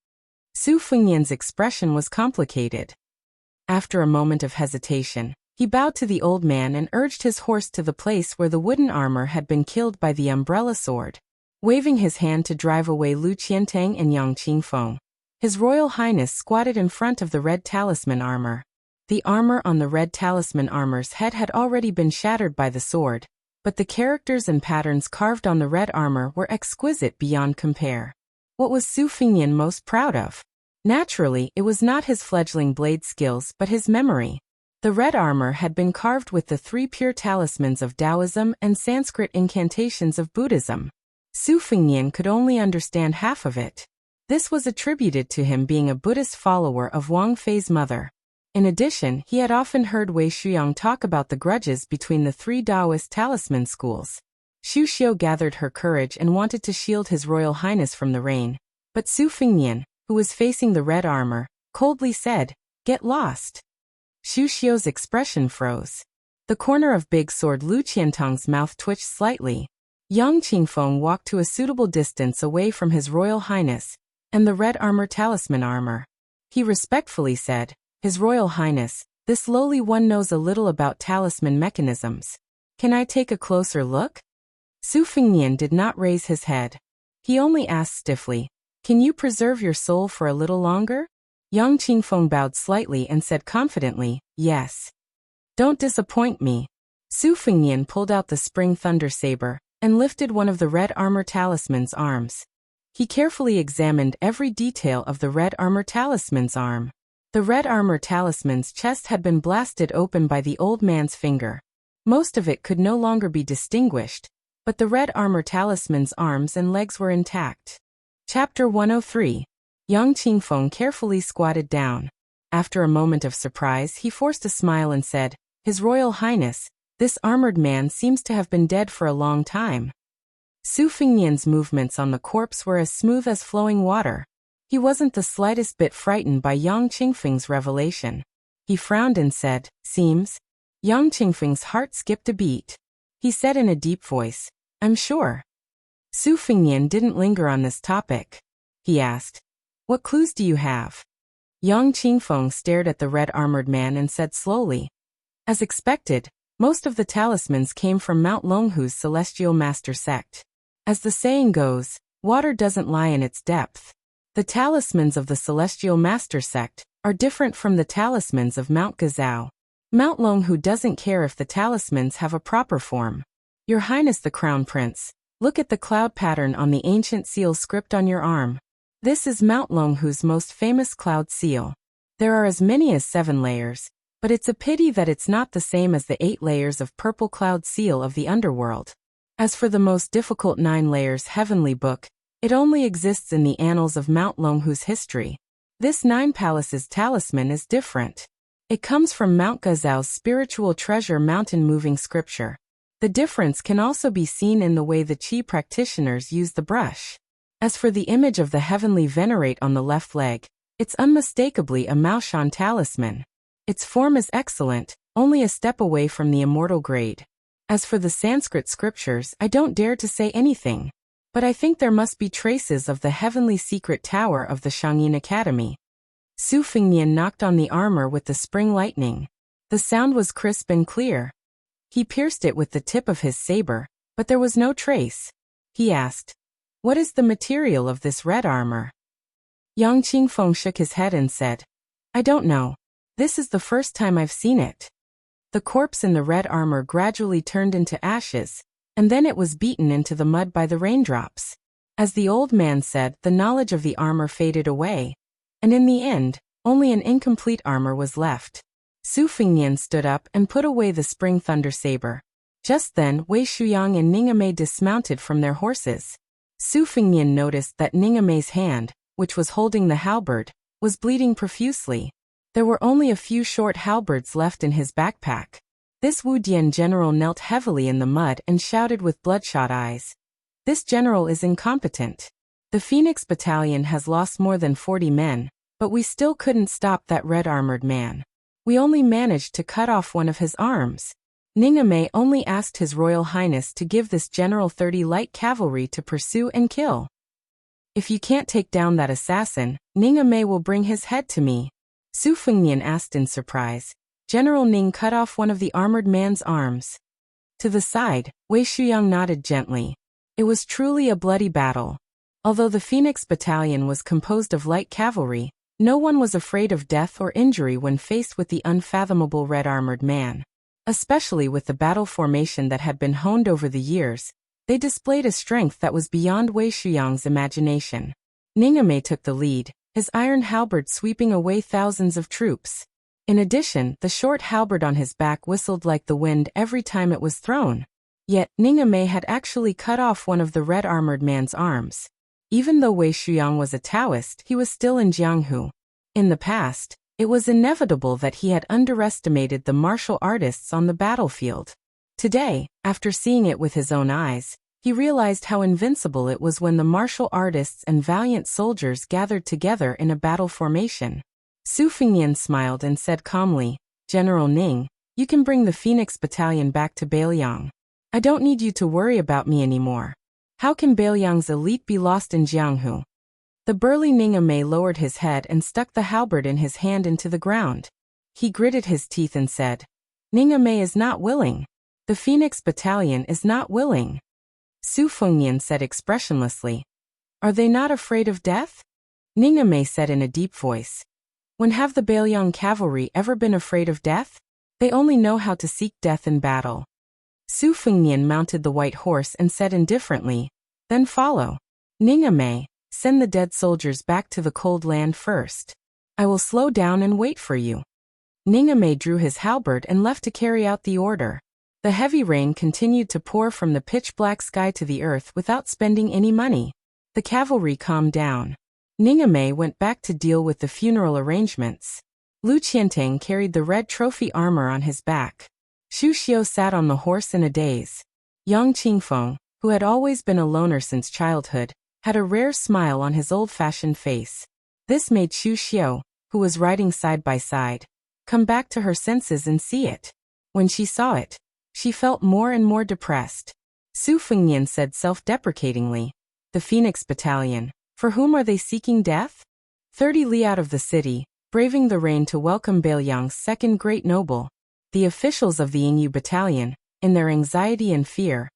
Su Fengnian's expression was complicated. After a moment of hesitation, he bowed to the old man and urged his horse to the place where the wooden armor had been killed by the umbrella sword. Waving his hand to drive away Lu Qiantang and Yang Qingfeng, His Royal Highness squatted in front of the red talisman armor. The armor on the red talisman armor's head had already been shattered by the sword, but the characters and patterns carved on the red armor were exquisite beyond compare. What was Su Fengnian most proud of? Naturally, it was not his fledgling blade skills but his memory. The red armor had been carved with the 3 pure talismans of Taoism and Sanskrit incantations of Buddhism. Su Fengnian could only understand half of it. This was attributed to him being a Buddhist follower of Wang Fei's mother. In addition, he had often heard Wei Shuyang talk about the grudges between the 3 Taoist talisman schools. Xu Xiu gathered her courage and wanted to shield His Royal Highness from the rain, but Su Fengnian, who was facing the red armor, coldly said, "Get lost." Xu Xiu's expression froze. The corner of Big Sword Lu Qiantang's mouth twitched slightly. Yang Qingfeng walked to a suitable distance away from His Royal Highness and the red armor talisman armor. He respectfully said, "His Royal Highness, this lowly one knows a little about talisman mechanisms. Can I take a closer look?" Su Fengnian did not raise his head. He only asked stiffly, "Can you preserve your soul for a little longer?" Yang Qingfeng bowed slightly and said confidently, "Yes." "Don't disappoint me." Su Fengnian pulled out the spring thunder saber and lifted one of the red armor talisman's arms. He carefully examined every detail of the red armor talisman's arm. The red armor talisman's chest had been blasted open by the old man's finger. Most of it could no longer be distinguished, but the red armor talisman's arms and legs were intact. Chapter 103. Yang Qingfeng carefully squatted down. After a moment of surprise, he forced a smile and said, "His Royal Highness, this armored man seems to have been dead for a long time." Su Fengnian's movements on the corpse were as smooth as flowing water. He wasn't the slightest bit frightened by Yang Qingfeng's revelation. He frowned and said, "Seems." Yang Qingfeng's heart skipped a beat. He said in a deep voice, "I'm sure." Su Fengnian didn't linger on this topic. He asked, "What clues do you have?" Yang Qingfeng stared at the red-armored man and said slowly, "As expected, most of the talismans came from Mount Longhu's Celestial Master sect. As the saying goes, water doesn't lie in its depth. The talismans of the Celestial Master sect are different from the talismans of Mount Gazao. Mount Longhu doesn't care if the talismans have a proper form. Your Highness the Crown Prince, look at the cloud pattern on the ancient seal script on your arm. This is Mount Longhu's most famous cloud seal. There are as many as 7 layers, but it's a pity that it's not the same as the 8 layers of purple cloud seal of the underworld. As for the most difficult 9 layers heavenly book, it only exists in the annals of Mount Longhu's history. This 9 palaces talisman is different. It comes from Mount Gazao's spiritual treasure mountain moving scripture. The difference can also be seen in the way the Qi practitioners use the brush. As for the image of the heavenly venerate on the left leg, it's unmistakably a Maoshan talisman. Its form is excellent, only a step away from the immortal grade. As for the Sanskrit scriptures, I don't dare to say anything. But I think there must be traces of the heavenly secret tower of the Shangyin Academy. Su Fengnian knocked on the armor with the spring lightning. The sound was crisp and clear. He pierced it with the tip of his saber, but there was no trace. He asked, "What is the material of this red armor?" Yang Qingfeng shook his head and said, "I don't know. This is the first time I've seen it." The corpse in the red armor gradually turned into ashes, and then it was beaten into the mud by the raindrops. As the old man said, the knowledge of the armor faded away, and in the end, only an incomplete armor was left. Su Fengnian stood up and put away the spring thunder saber. Just then, Wei Shuyang and Ningame dismounted from their horses. Su Fengnian noticed that Ningame's hand, which was holding the halberd, was bleeding profusely. There were only a few short halberds left in his backpack. This Wudian general knelt heavily in the mud and shouted with bloodshot eyes, "This general is incompetent. The Phoenix Battalion has lost more than 40 men, but we still couldn't stop that red-armored man. We only managed to cut off one of his arms. Ningame only asked His Royal Highness to give this general 30 light cavalry to pursue and kill. If you can't take down that assassin, Ningame will bring his head to me." Su Fengnian asked in surprise. General Ning cut off one of the armored man's arms. To the side, Wei Shuyang nodded gently. It was truly a bloody battle. Although the Phoenix Battalion was composed of light cavalry, no one was afraid of death or injury when faced with the unfathomable red-armored man. Especially with the battle formation that had been honed over the years, they displayed a strength that was beyond Wei Shuyang's imagination. Ningame took the lead, his iron halberd sweeping away thousands of troops. In addition, the short halberd on his back whistled like the wind every time it was thrown. Yet, Ningame had actually cut off one of the red-armored man's arms. Even though Wei Shuyang was a Taoist, he was still in Jianghu. In the past, it was inevitable that he had underestimated the martial artists on the battlefield. Today, after seeing it with his own eyes, he realized how invincible it was when the martial artists and valiant soldiers gathered together in a battle formation. Su Fengnian smiled and said calmly, "General Ning, you can bring the Phoenix Battalion back to Bailiang. I don't need you to worry about me anymore. How can Bailiang's elite be lost in Jianghu?" The burly Ningame lowered his head and stuck the halberd in his hand into the ground. He gritted his teeth and said, "Ningame is not willing. The Phoenix Battalion is not willing." Su Fengnian said expressionlessly, "Are they not afraid of death?" Ningame said in a deep voice, "When have the Bailiang cavalry ever been afraid of death? They only know how to seek death in battle." Su Fengnian mounted the white horse and said indifferently, "Then follow." Ningame, Send the dead soldiers back to the cold land first. I will slow down and wait for you. Ningame drew his halberd and left to carry out the order. The heavy rain continued to pour from the pitch-black sky to the earth without spending any money. The cavalry calmed down. Ningame went back to deal with the funeral arrangements. Lu Qiantang carried the red trophy armor on his back. Xu Xiu sat on the horse in a daze. Yang Qingfeng, who had always been a loner since childhood, had a rare smile on his old-fashioned face. This made Xu Xiu, who was riding side by side, come back to her senses and see it. When she saw it, she felt more and more depressed. Su Fengnian said self-deprecatingly, "The Phoenix Battalion, for whom are they seeking death?" 30 li out of the city, braving the rain to welcome Beiliang's second great noble. The officials of the Yingyu Battalion, in their anxiety and fear,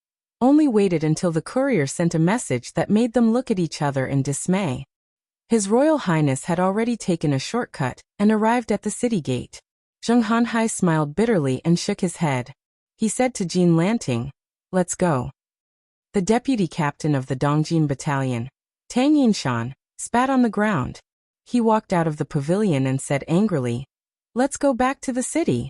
only waited until the courier sent a message that made them look at each other in dismay. His Royal Highness had already taken a shortcut and arrived at the city gate. Zheng Hanhai smiled bitterly and shook his head. He said to Jin Lanting, "Let's go." The deputy captain of the Dongjin Battalion, Tang Yinshan, spat on the ground. He walked out of the pavilion and said angrily, "Let's go back to the city."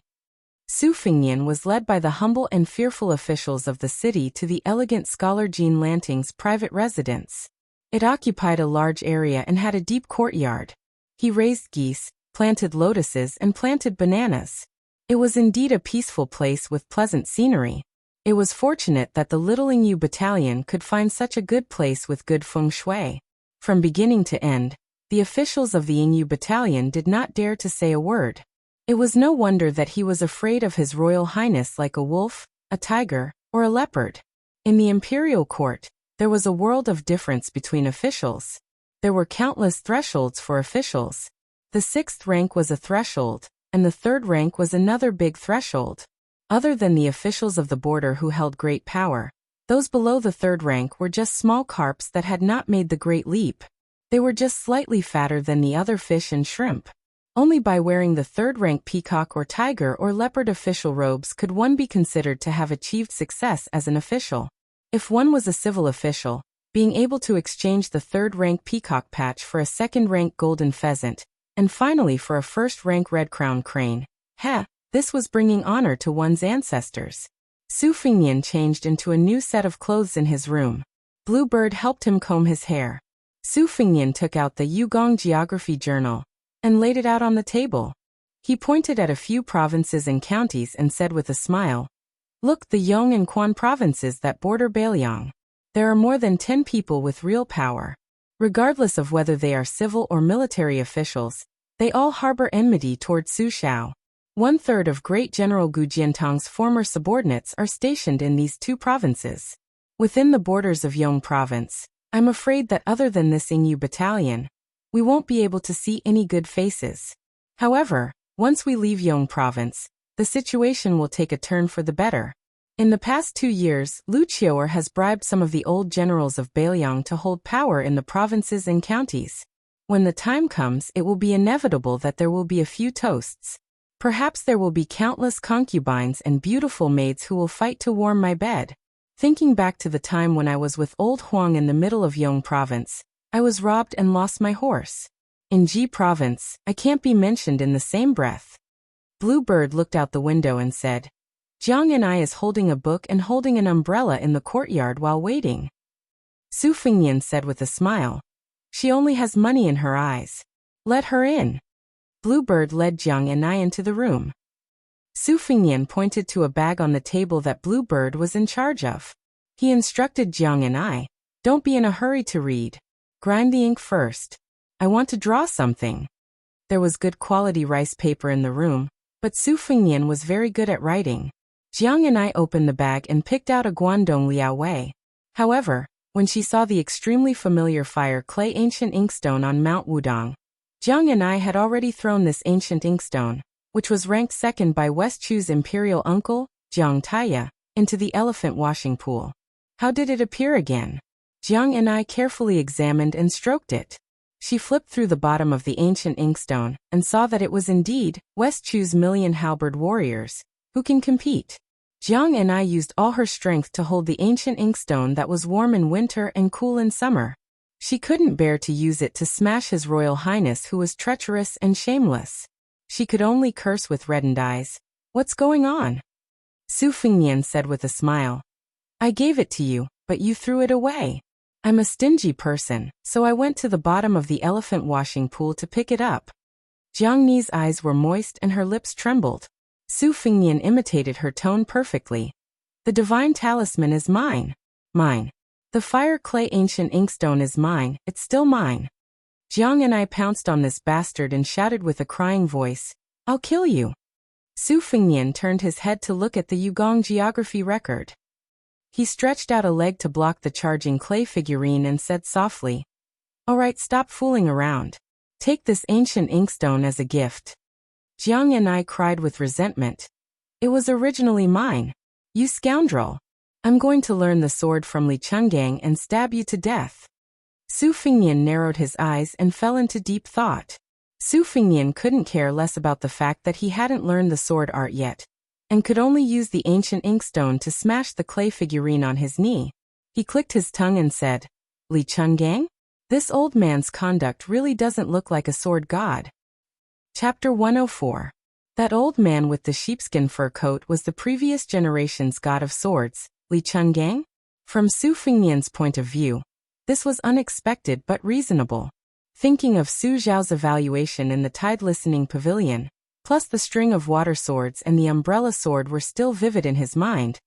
Su Fengnian was led by the humble and fearful officials of the city to the elegant scholar Jin Lanting's private residence. It occupied a large area and had a deep courtyard. He raised geese, planted lotuses and planted bananas. It was indeed a peaceful place with pleasant scenery. It was fortunate that the little Yingyu Battalion could find such a good place with good feng shui. From beginning to end, the officials of the Yingyu Battalion did not dare to say a word. It was no wonder that he was afraid of His Royal Highness like a wolf, a tiger, or a leopard. In the imperial court, there was a world of difference between officials. There were countless thresholds for officials. The 6th rank was a threshold, and the 3rd rank was another big threshold. Other than the officials of the border who held great power, those below the 3rd rank were just small carps that had not made the great leap. They were just slightly fatter than the other fish and shrimp. Only by wearing the 3rd rank peacock or tiger or leopard official robes could one be considered to have achieved success as an official. If one was a civil official, being able to exchange the 3rd rank peacock patch for a 2nd rank golden pheasant, and finally for a 1st rank red crown crane, this was bringing honor to one's ancestors. Su Fengnian changed into a new set of clothes in his room. Bluebird helped him comb his hair. Su Fengnian took out the Yugong Geography Journal and laid it out on the table. He pointed at a few provinces and counties and said with a smile, "Look, the Yong and Quan provinces that border Beiliang. There are more than 10 people with real power. Regardless of whether they are civil or military officials, they all harbor enmity toward Su Shao. 1/3 of Great General Gu Jiantang's former subordinates are stationed in these 2 provinces. Within the borders of Yong province, I'm afraid that other than this Yingyu Battalion, we won't be able to see any good faces. However, once we leave Yong province, the situation will take a turn for the better. In the past 2 years, Lu Qiuer has bribed some of the old generals of Beiliang to hold power in the provinces and counties. When the time comes, it will be inevitable that there will be a few toasts. Perhaps there will be countless concubines and beautiful maids who will fight to warm my bed. Thinking back to the time when I was with old Huang in the middle of Yong province, I was robbed and lost my horse. In Ji province, I can't be mentioned in the same breath." Bluebird looked out the window and said, "Jiang and I is holding a book and holding an umbrella in the courtyard while waiting." Su Fengnian said with a smile, "She only has money in her eyes. Let her in." Bluebird led Jiang and I into the room. Su Fengnian pointed to a bag on the table that Bluebird was in charge of. He instructed Jiang and I, "Don't be in a hurry to read. Grind the ink first. I want to draw something." There was good quality rice paper in the room, but Su Fengnian was very good at writing. Jiang and I opened the bag and picked out a Guangdong Liao Wei. However, when she saw the extremely familiar fire clay ancient inkstone on Mount Wudong, Jiang and I had already thrown this ancient inkstone, which was ranked 2nd by West Chu's imperial uncle, Jiang Taya, into the elephant washing pool. How did it appear again? Jiang and I carefully examined and stroked it. She flipped through the bottom of the ancient inkstone and saw that it was indeed West Chu's million halberd warriors, who can compete. Jiang and I used all her strength to hold the ancient inkstone that was warm in winter and cool in summer. She couldn't bear to use it to smash His Royal Highness, who was treacherous and shameless. She could only curse with reddened eyes. "What's going on?" Su Fengnian said with a smile. "I gave it to you, but you threw it away. I'm a stingy person, so I went to the bottom of the elephant washing pool to pick it up." Jiang Ni's eyes were moist and her lips trembled. Su Fengnian imitated her tone perfectly. "The divine talisman is mine. Mine. The fire clay ancient inkstone is mine, it's still mine." Jiang and I pounced on this bastard and shouted with a crying voice, "I'll kill you." Su Fengnian turned his head to look at the Yugong geography record. He stretched out a leg to block the charging clay figurine and said softly, "All right, stop fooling around. Take this ancient inkstone as a gift." Jiang and I cried with resentment. "It was originally mine. You scoundrel. I'm going to learn the sword from Li Chungang and stab you to death." Su Fengnian narrowed his eyes and fell into deep thought. Su Fengnian couldn't care less about the fact that he hadn't learned the sword art yet, and could only use the ancient inkstone to smash the clay figurine on his knee. He clicked his tongue and said, "Li Chungang? This old man's conduct really doesn't look like a sword god." Chapter 104. That old man with the sheepskin fur coat was the previous generation's god of swords, Li Chungang? From Su Fengnian's point of view, this was unexpected but reasonable. Thinking of Su Zhao's evaluation in the Tide Listening Pavilion, plus the string of water swords and the umbrella sword were still vivid in his mind,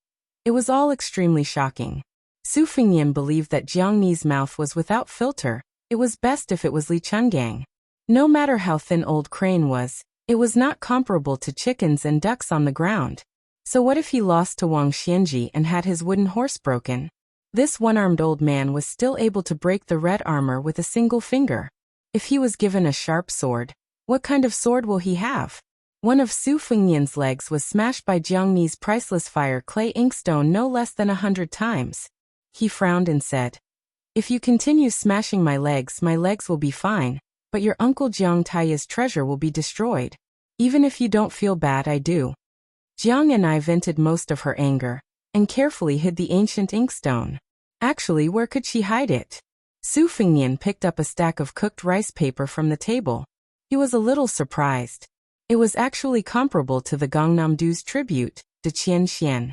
it was all extremely shocking. Su Fengnian believed that Jiang Ni's mouth was without filter. It was best if it was Li Chungang. No matter how thin Old Crane was, it was not comparable to chickens and ducks on the ground. So what if he lost to Wang Xianji and had his wooden horse broken? This one-armed old man was still able to break the red armor with a single finger. If he was given a sharp sword, what kind of sword will he have? One of Su Fengnian's legs was smashed by Jiang Ni's priceless fire clay inkstone no less than 100 times. He frowned and said, "If you continue smashing my legs will be fine, but your uncle Jiang Taiya's treasure will be destroyed. Even if you don't feel bad, I do." Jiang and I vented most of her anger, and carefully hid the ancient inkstone. Actually, where could she hide it? Su Fengnian picked up a stack of cooked rice paper from the table. He was a little surprised. It was actually comparable to the Gangnam-do's tribute, de Qian Xian.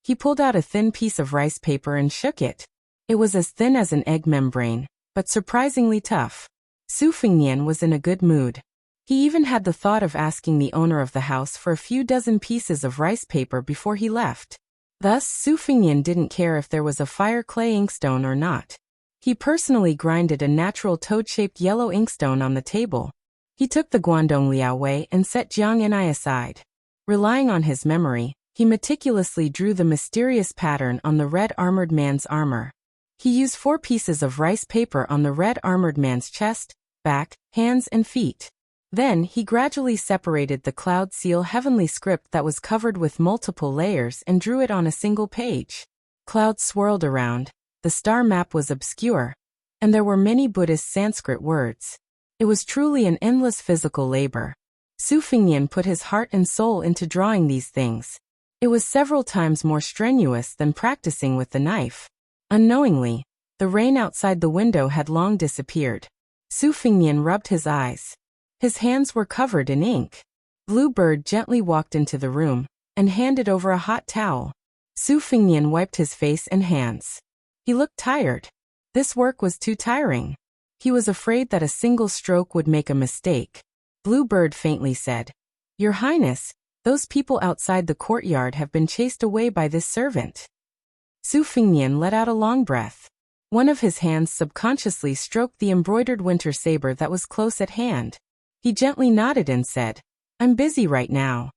He pulled out a thin piece of rice paper and shook it. It was as thin as an egg membrane, but surprisingly tough. Su Fengnian was in a good mood. He even had the thought of asking the owner of the house for a few dozen pieces of rice paper before he left. Thus, Su Fengnian didn't care if there was a fire clay inkstone or not. He personally grinded a natural toad-shaped yellow inkstone on the table. He took the Guangdong Liao Wei and set Jiang and I aside. Relying on his memory, he meticulously drew the mysterious pattern on the red armored man's armor. He used 4 pieces of rice paper on the red armored man's chest, back, hands and feet. Then he gradually separated the cloud seal heavenly script that was covered with multiple layers and drew it on a single page. Clouds swirled around, the star map was obscure, and there were many Buddhist Sanskrit words. It was truly an endless physical labor. Su Fengnian put his heart and soul into drawing these things. It was several times more strenuous than practicing with the knife. Unknowingly, the rain outside the window had long disappeared. Su Fengnian rubbed his eyes. His hands were covered in ink. Bluebird gently walked into the room and handed over a hot towel. Su Fengnian wiped his face and hands. He looked tired. This work was too tiring. He was afraid that a single stroke would make a mistake. Bluebird faintly said, "Your Highness, those people outside the courtyard have been chased away by this servant." Su Fengnian let out a long breath. One of his hands subconsciously stroked the embroidered winter saber that was close at hand. He gently nodded and said, "I'm busy right now.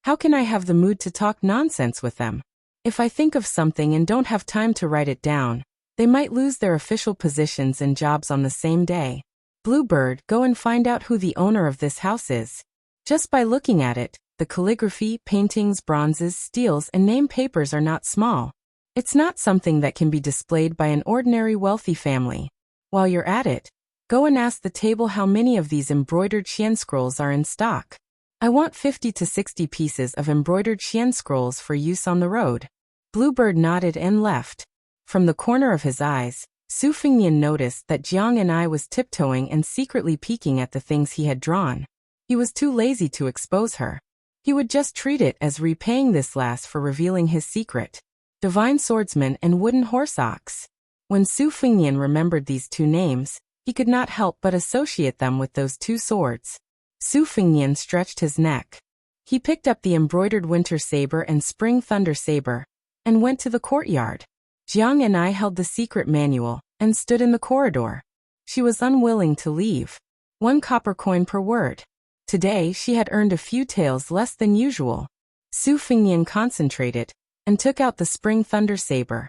How can I have the mood to talk nonsense with them? If I think of something and don't have time to write it down, they might lose their official positions and jobs on the same day. Bluebird, go and find out who the owner of this house is. Just by looking at it, the calligraphy, paintings, bronzes, steels, and name papers are not small. It's not something that can be displayed by an ordinary wealthy family. While you're at it, go and ask the table how many of these embroidered Xian scrolls are in stock. I want 50 to 60 pieces of embroidered Xian scrolls for use on the road." Bluebird nodded and left. From the corner of his eyes, Su Fingnian noticed that Jiang Anai was tiptoeing and secretly peeking at the things he had drawn. He was too lazy to expose her. He would just treat it as repaying this lass for revealing his secret. Divine Swordsman and Wooden Horse Ox. When Su Fingnian remembered these two names, he could not help but associate them with those two swords. Su Fingnian stretched his neck. He picked up the embroidered winter saber and spring thunder saber, and went to the courtyard. Jiang Anai held the secret manual, and stood in the corridor. She was unwilling to leave. 1 copper coin per word. Today she had earned a few taels less than usual. Su Fingnian concentrated, and took out the spring thunder saber.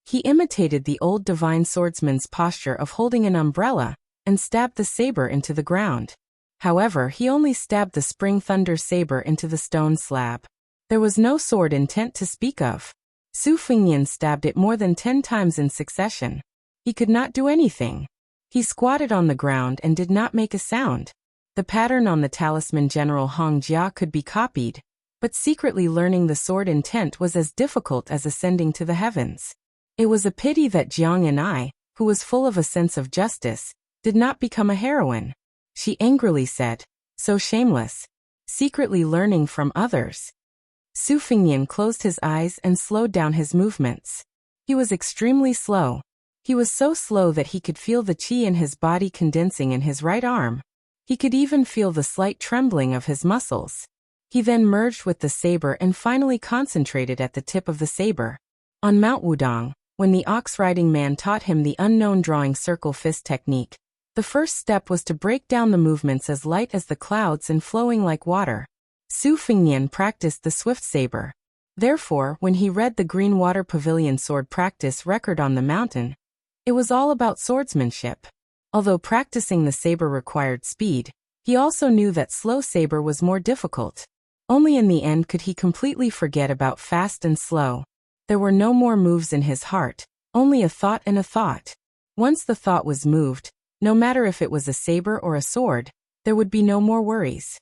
He imitated the old divine swordsman's posture of holding an umbrella, and stabbed the saber into the ground. However, he only stabbed the spring thunder saber into the stone slab. There was no sword intent to speak of. Su Fingnian stabbed it more than 10 times in succession. He could not do anything. He squatted on the ground and did not make a sound. The pattern on the talisman General Hong Jia could be copied, but secretly learning the sword intent was as difficult as ascending to the heavens. It was a pity that Jiang Anai, who was full of a sense of justice, did not become a heroine. She angrily said, "So shameless. Secretly learning from others." Su Fingnian closed his eyes and slowed down his movements. He was extremely slow. He was so slow that he could feel the qi in his body condensing in his right arm. He could even feel the slight trembling of his muscles. He then merged with the saber and finally concentrated at the tip of the saber. On Mount Wudong, when the ox-riding man taught him the unknown drawing circle fist technique, the first step was to break down the movements as light as the clouds and flowing like water. Su Fingnian practiced the swift saber. Therefore, when he read the Green Water Pavilion sword practice record on the mountain, it was all about swordsmanship. Although practicing the saber required speed, he also knew that slow saber was more difficult. Only in the end could he completely forget about fast and slow. There were no more moves in his heart, only a thought and a thought. Once the thought was moved, no matter if it was a saber or a sword, there would be no more worries.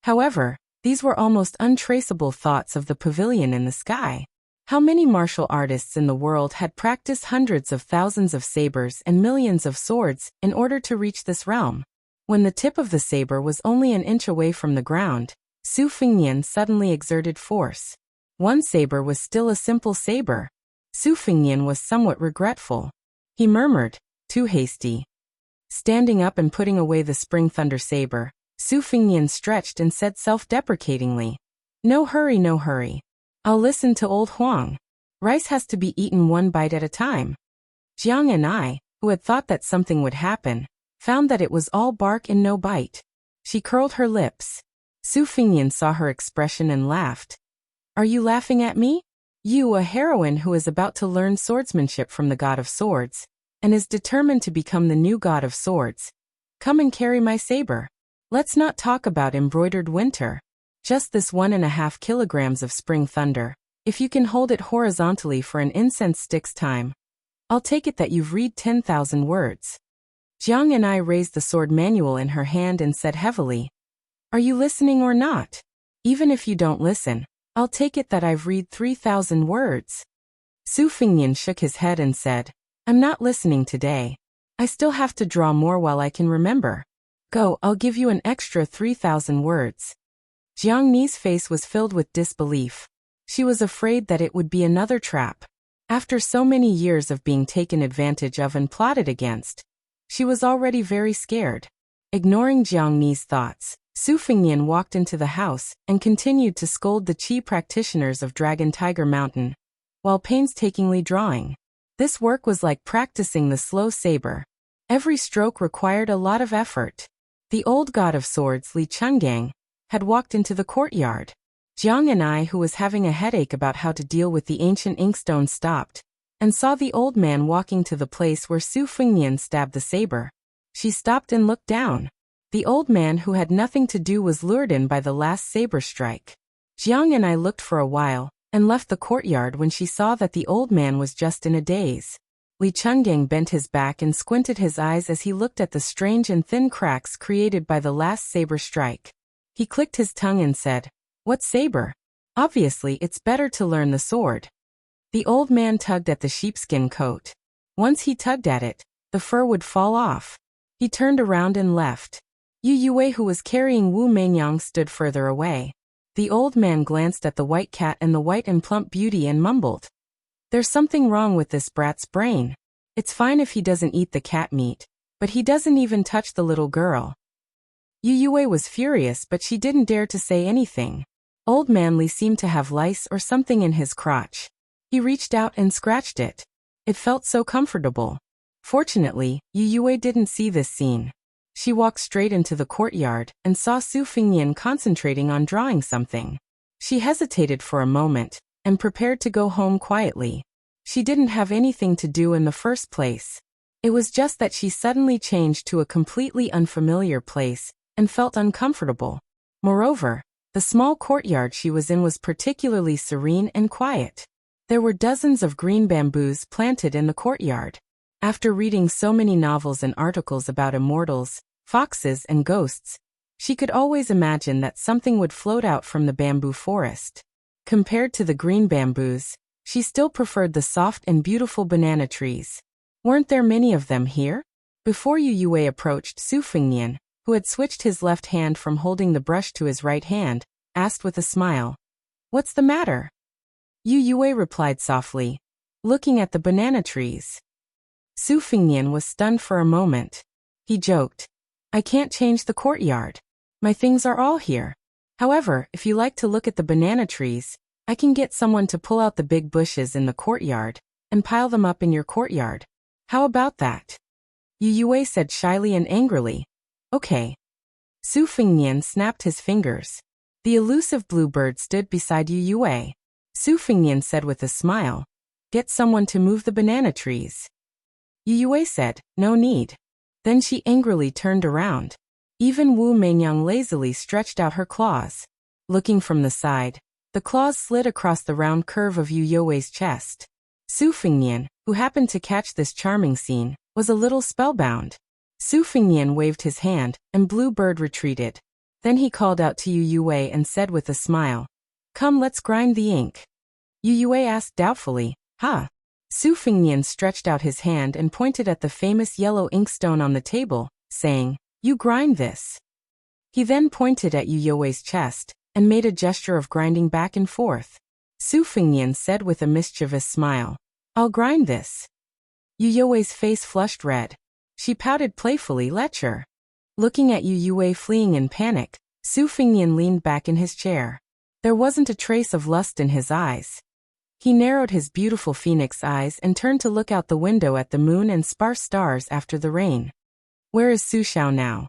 However, these were almost untraceable thoughts of the pavilion in the sky. How many martial artists in the world had practiced hundreds of thousands of sabers and millions of swords in order to reach this realm? When the tip of the saber was only an inch away from the ground, Su Fingnian suddenly exerted force. One saber was still a simple saber. Su Fingnian was somewhat regretful. He murmured, "Too hasty." Standing up and putting away the spring thunder saber, Su Fingnian stretched and said self-deprecatingly, "No hurry, no hurry. I'll listen to old Huang. Rice has to be eaten one bite at a time." Jiang Anai, who had thought that something would happen, found that it was all bark and no bite. She curled her lips. Su Fingnian saw her expression and laughed. "Are you laughing at me? You, a heroine who is about to learn swordsmanship from the god of swords, and is determined to become the new god of swords. Come and carry my saber. Let's not talk about embroidered winter. Just this 1.5 kilograms of spring thunder. If you can hold it horizontally for an incense stick's time, I'll take it that you've read 10,000 words." Jiang Anai raised the sword manual in her hand and said heavily, "Are you listening or not? Even if you don't listen, I'll take it that I've read 3,000 words." Su Fingnian shook his head and said, "I'm not listening today. I still have to draw more while I can remember. Go, I'll give you an extra 3,000 words." Jiang Ni's face was filled with disbelief. She was afraid that it would be another trap. After so many years of being taken advantage of and plotted against, she was already very scared. Ignoring Jiang Ni's thoughts, Su Fingnian walked into the house and continued to scold the Qi practitioners of Dragon Tiger Mountain, while painstakingly drawing. This work was like practicing the slow saber. Every stroke required a lot of effort. The old god of swords, Li Chenggang, had walked into the courtyard. Jiang Anai, who was having a headache about how to deal with the ancient inkstone, stopped, and saw the old man walking to the place where Su Fingnian stabbed the saber. She stopped and looked down. The old man, who had nothing to do, was lured in by the last saber strike. Jiang Anai looked for a while, and left the courtyard when she saw that the old man was just in a daze. Li Chenggang bent his back and squinted his eyes as he looked at the strange and thin cracks created by the last saber strike. He clicked his tongue and said, "What saber? Obviously it's better to learn the sword." The old man tugged at the sheepskin coat. Once he tugged at it, the fur would fall off. He turned around and left. Yu Yue, who was carrying Wu Mengyang, stood further away. The old man glanced at the white cat and the white and plump beauty and mumbled, "There's something wrong with this brat's brain. It's fine if he doesn't eat the cat meat, but he doesn't even touch the little girl." Yu Yue was furious, but she didn't dare to say anything. Old Manly seemed to have lice or something in his crotch. He reached out and scratched it. It felt so comfortable. Fortunately, Yu Yue didn't see this scene. She walked straight into the courtyard and saw Su Fingnian concentrating on drawing something. She hesitated for a moment and prepared to go home quietly. She didn't have anything to do in the first place. It was just that she suddenly changed to a completely unfamiliar place and felt uncomfortable. Moreover, the small courtyard she was in was particularly serene and quiet. There were dozens of green bamboos planted in the courtyard. After reading so many novels and articles about immortals, foxes and ghosts, she could always imagine that something would float out from the bamboo forest. Compared to the green bamboos, she still preferred the soft and beautiful banana trees. Weren't there many of them here? Before Yu Yue approached, Su Fingnian, who had switched his left hand from holding the brush to his right hand, asked with a smile, "What's the matter?" Yu Yue replied softly, "Looking at the banana trees." Su Fingnian was stunned for a moment. He joked, "I can't change the courtyard. My things are all here. However, if you like to look at the banana trees, I can get someone to pull out the big bushes in the courtyard and pile them up in your courtyard. How about that?" Yu Yue said shyly and angrily, "Okay." Su Fingnian snapped his fingers. The elusive bluebird stood beside Yu Yue. Su Fingnian said with a smile, "Get someone to move the banana trees." Yu Yue said, "No need." Then she angrily turned around. Even Wu Mengyang lazily stretched out her claws. Looking from the side, the claws slid across the round curve of Yu Yue's chest. Su Fingnian, who happened to catch this charming scene, was a little spellbound. Su Fingnian waved his hand, and Bluebird retreated. Then he called out to Yu Yue and said with a smile, "Come, let's grind the ink." Yu Yue asked doubtfully, "Huh?" Su Fingnian stretched out his hand and pointed at the famous yellow inkstone on the table, saying, "You grind this." He then pointed at Yu Yue's chest and made a gesture of grinding back and forth. Su Fingnian said with a mischievous smile, "I'll grind this." Yu Yue's face flushed red. She pouted playfully, "Lecture." Looking at Yu Yue fleeing in panic, Su Fingnian leaned back in his chair. There wasn't a trace of lust in his eyes. He narrowed his beautiful phoenix eyes and turned to look out the window at the moon and sparse stars after the rain. Where is Su Xiao now?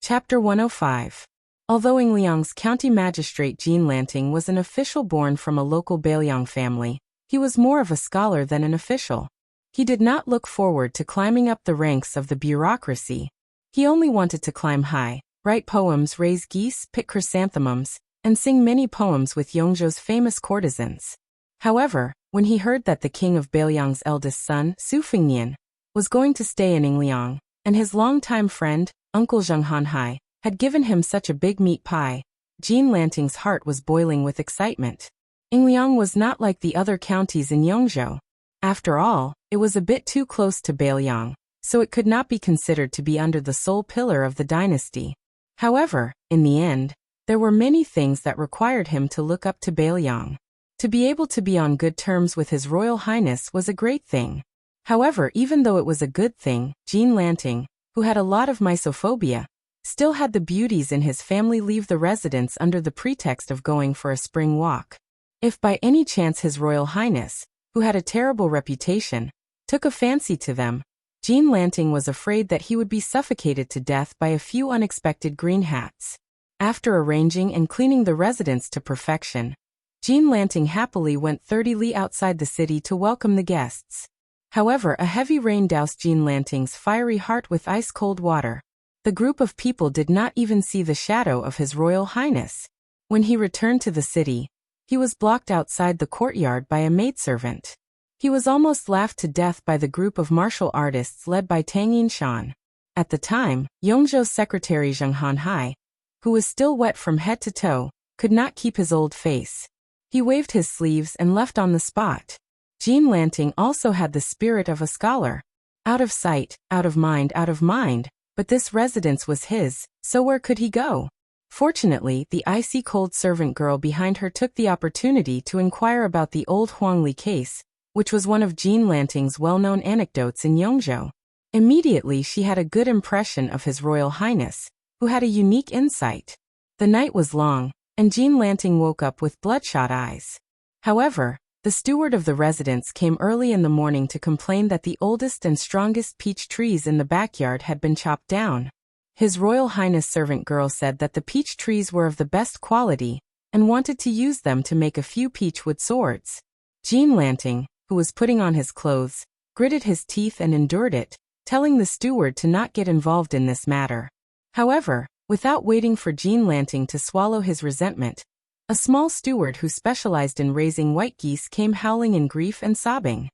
Chapter 105. Although Yingliang's county magistrate Jean Lanting was an official born from a local Bailiang family, he was more of a scholar than an official. He did not look forward to climbing up the ranks of the bureaucracy. He only wanted to climb high, write poems, raise geese, pick chrysanthemums, and sing many poems with Yongzhou's famous courtesans. However, when he heard that the king of Bailiang's eldest son, Su Fingnian, was going to stay in Yingliang, and his longtime friend, Uncle Zheng Hanhai, had given him such a big meat pie, Jean Lanting's heart was boiling with excitement. Yingliang was not like the other counties in Yongzhou. After all, it was a bit too close to Bailiang, so it could not be considered to be under the sole pillar of the dynasty. However, in the end, there were many things that required him to look up to Bailiang. To be able to be on good terms with His Royal Highness was a great thing. However, even though it was a good thing, Jean Lanting, who had a lot of mysophobia, still had the beauties in his family leave the residence under the pretext of going for a spring walk. If by any chance His Royal Highness, who had a terrible reputation, took a fancy to them, Jean Lanting was afraid that he would be suffocated to death by a few unexpected green hats. After arranging and cleaning the residence to perfection, Jean Lanting happily went 30 li outside the city to welcome the guests. However, a heavy rain doused Jean Lanting's fiery heart with ice-cold water. The group of people did not even see the shadow of His Royal Highness. When he returned to the city, he was blocked outside the courtyard by a maidservant. He was almost laughed to death by the group of martial artists led by Tang Yinshan. At the time, Yongzhou's secretary Zheng Hanhai, who was still wet from head to toe, could not keep his old face. He waved his sleeves and left on the spot. Jean Lanting also had the spirit of a scholar. Out of sight, out of mind, but this residence was his, so where could he go? Fortunately, the icy-cold servant girl behind her took the opportunity to inquire about the old Huangli case, which was one of Jean Lanting's well-known anecdotes in Yongzhou. Immediately she had a good impression of His Royal Highness, who had a unique insight. The night was long, and Jean Lanting woke up with bloodshot eyes. However, the steward of the residence came early in the morning to complain that the oldest and strongest peach trees in the backyard had been chopped down. His Royal Highness servant girl said that the peach trees were of the best quality, and wanted to use them to make a few peach wood swords. Jean Lanting, who was putting on his clothes, gritted his teeth and endured it, telling the steward to not get involved in this matter. However, without waiting for Jean Lanting to swallow his resentment, a small steward who specialized in raising white geese came howling in grief and sobbing.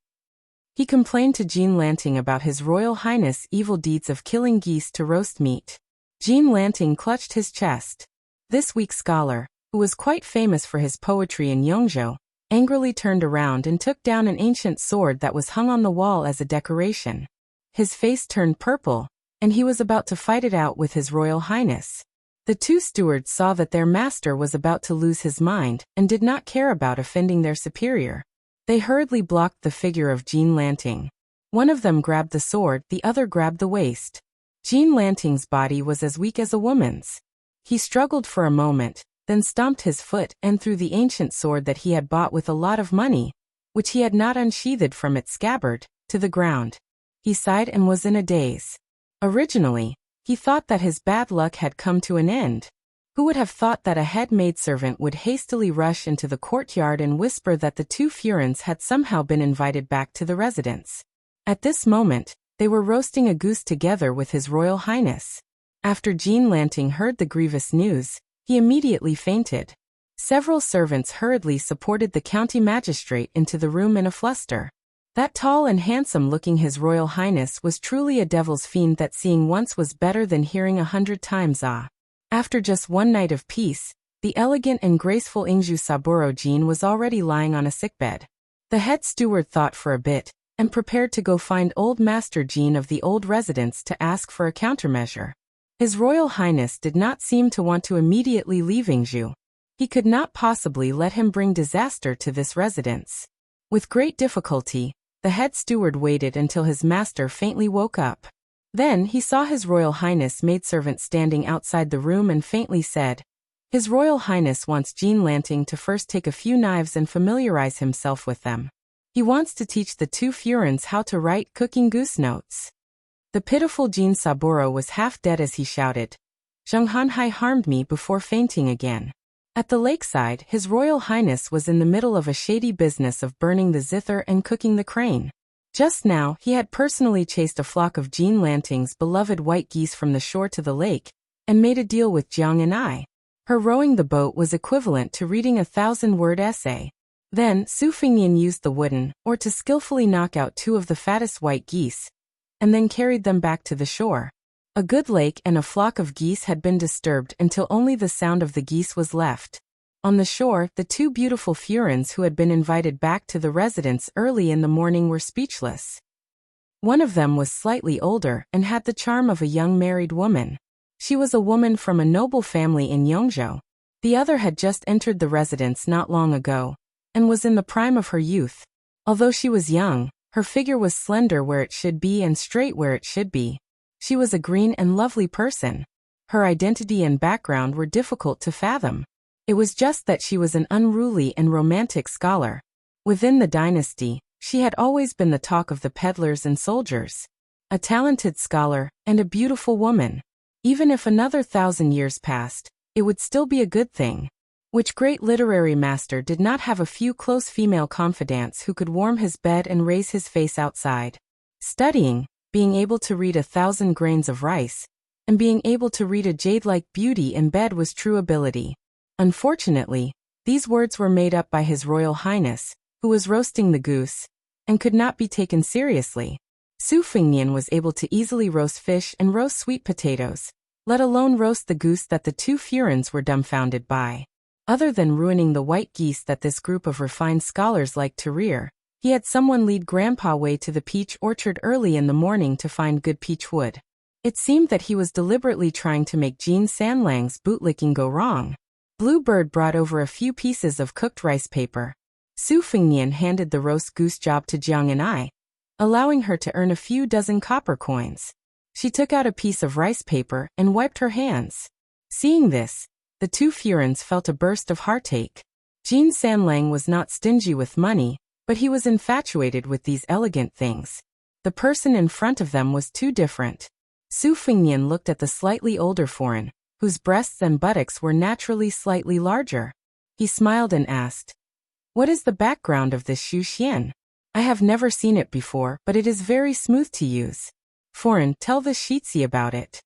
He complained to Jean Lanting about His Royal Highness' evil deeds of killing geese to roast meat. Jean Lanting clutched his chest. This weak scholar, who was quite famous for his poetry in Yongzhou, angrily turned around and took down an ancient sword that was hung on the wall as a decoration. His face turned purple, and he was about to fight it out with His Royal Highness. The two stewards saw that their master was about to lose his mind and did not care about offending their superior. They hurriedly blocked the figure of Jean Lanting. One of them grabbed the sword, the other grabbed the waist. Jean Lanting's body was as weak as a woman's. He struggled for a moment, then stomped his foot and threw the ancient sword that he had bought with a lot of money, which he had not unsheathed from its scabbard, to the ground. He sighed and was in a daze. Originally, he thought that his bad luck had come to an end. Who would have thought that a head maidservant would hastily rush into the courtyard and whisper that the two Furins had somehow been invited back to the residence? At this moment, they were roasting a goose together with His Royal Highness. After Jean Lanting heard the grievous news, he immediately fainted. Several servants hurriedly supported the county magistrate into the room in a fluster. That tall and handsome-looking His Royal Highness was truly a devil's fiend that seeing once was better than hearing 100 times ah. After just one night of peace, the elegant and graceful Ingju Saburo Jean was already lying on a sickbed. The head steward thought for a bit, and prepared to go find old Master Jean of the old residence to ask for a countermeasure. His Royal Highness did not seem to want to immediately leave Ingju. He could not possibly let him bring disaster to this residence. With great difficulty, the head steward waited until his master faintly woke up. Then he saw His Royal Highness maidservant standing outside the room and faintly said, "His Royal Highness wants Jean Lanting to first take a few knives and familiarize himself with them. He wants to teach the two Furins how to write cooking goose notes." The pitiful Jean Saburo was half dead as he shouted, "Zheng Hanhai harmed me before fainting again." At the lakeside, His Royal Highness was in the middle of a shady business of burning the zither and cooking the crane. Just now, he had personally chased a flock of Jean Lanting's beloved white geese from the shore to the lake, and made a deal with Jiang and I. Her rowing the boat was equivalent to reading a 1,000-word essay. Then, Su Fingnian used the wooden, or to skillfully knock out two of the fattest white geese, and then carried them back to the shore. A good lake and a flock of geese had been disturbed until only the sound of the geese was left. On the shore, the two beautiful Furins who had been invited back to the residence early in the morning were speechless. One of them was slightly older and had the charm of a young married woman. She was a woman from a noble family in Yongzhou. The other had just entered the residence not long ago, and was in the prime of her youth. Although she was young, her figure was slender where it should be and straight where it should be. She was a green and lovely person. Her identity and background were difficult to fathom. It was just that she was an unruly and romantic scholar. Within the dynasty, she had always been the talk of the peddlers and soldiers. A talented scholar and a beautiful woman. Even if another 1,000 years passed, it would still be a good thing. Which great literary master did not have a few close female confidants who could warm his bed and raise his face outside? Studying, being able to read 1,000 grains of rice, and being able to read a jade-like beauty in bed was true ability. Unfortunately, these words were made up by His Royal Highness, who was roasting the goose, and could not be taken seriously. Su Fingnian was able to easily roast fish and roast sweet potatoes, let alone roast the goose that the two Furins were dumbfounded by. Other than ruining the white geese that this group of refined scholars liked to rear, He had someone lead Grandpa way to the peach orchard early in the morning to find good peach wood. It seemed that he was deliberately trying to make Jean Sanlang's bootlicking go wrong. Bluebird brought over a few pieces of cooked rice paper. Su Fengnian handed the roast goose job to Jiang and I, allowing her to earn a few dozen copper coins. She took out a piece of rice paper and wiped her hands. Seeing this, the two Furins felt a burst of heartache. Jean Sanlang was not stingy with money, but he was infatuated with these elegant things. The person in front of them was too different. Su Fengnian looked at the slightly older Furin, whose breasts and buttocks were naturally slightly larger. He smiled and asked, "What is the background of this Xu Xian? I have never seen it before, but it is very smooth to use. Furin, tell the Shitzi about it."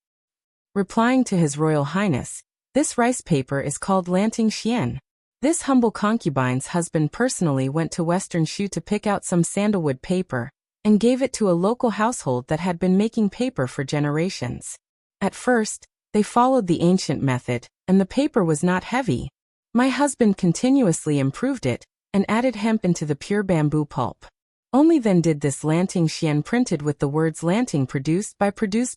Replying to His Royal Highness, "This rice paper is called Lanting Xian. This humble concubine's husband personally went to Western Shu to pick out some sandalwood paper, and gave it to a local household that had been making paper for generations. At first, they followed the ancient method, and the paper was not heavy. My husband continuously improved it, and added hemp into the pure bamboo pulp. Only then did this Lanting Xian printed with the words Lanting produced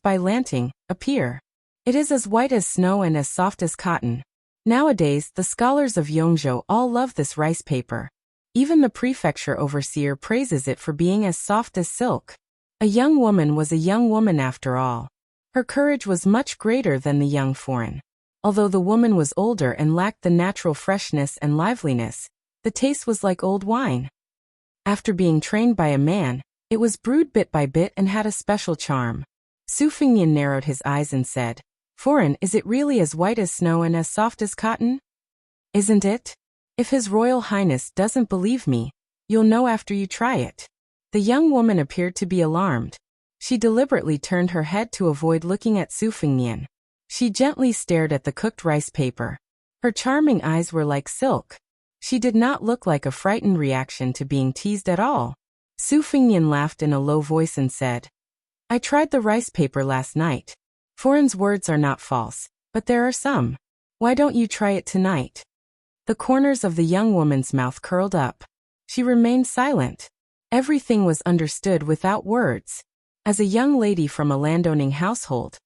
by Lanting appear. It is as white as snow and as soft as cotton. Nowadays, the scholars of Yongzhou all love this rice paper. Even the prefecture overseer praises it for being as soft as silk. A young woman was a young woman after all. Her courage was much greater than the young Furin. Although the woman was older and lacked the natural freshness and liveliness, the taste was like old wine. After being trained by a man, it was brewed bit by bit and had a special charm. Su Fengnian narrowed his eyes and said, "Furin, is it really as white as snow and as soft as cotton?" "Isn't it? If His Royal Highness doesn't believe me, you'll know after you try it." The young woman appeared to be alarmed. She deliberately turned her head to avoid looking at Su Fengnian. She gently stared at the cooked rice paper. Her charming eyes were like silk. She did not look like a frightened reaction to being teased at all. Su Fengnian laughed in a low voice and said, "I tried the rice paper last night. Furin's words are not false, but there are some. Why don't you try it tonight?" The corners of the young woman's mouth curled up. She remained silent. Everything was understood without words. As a young lady from a landowning household,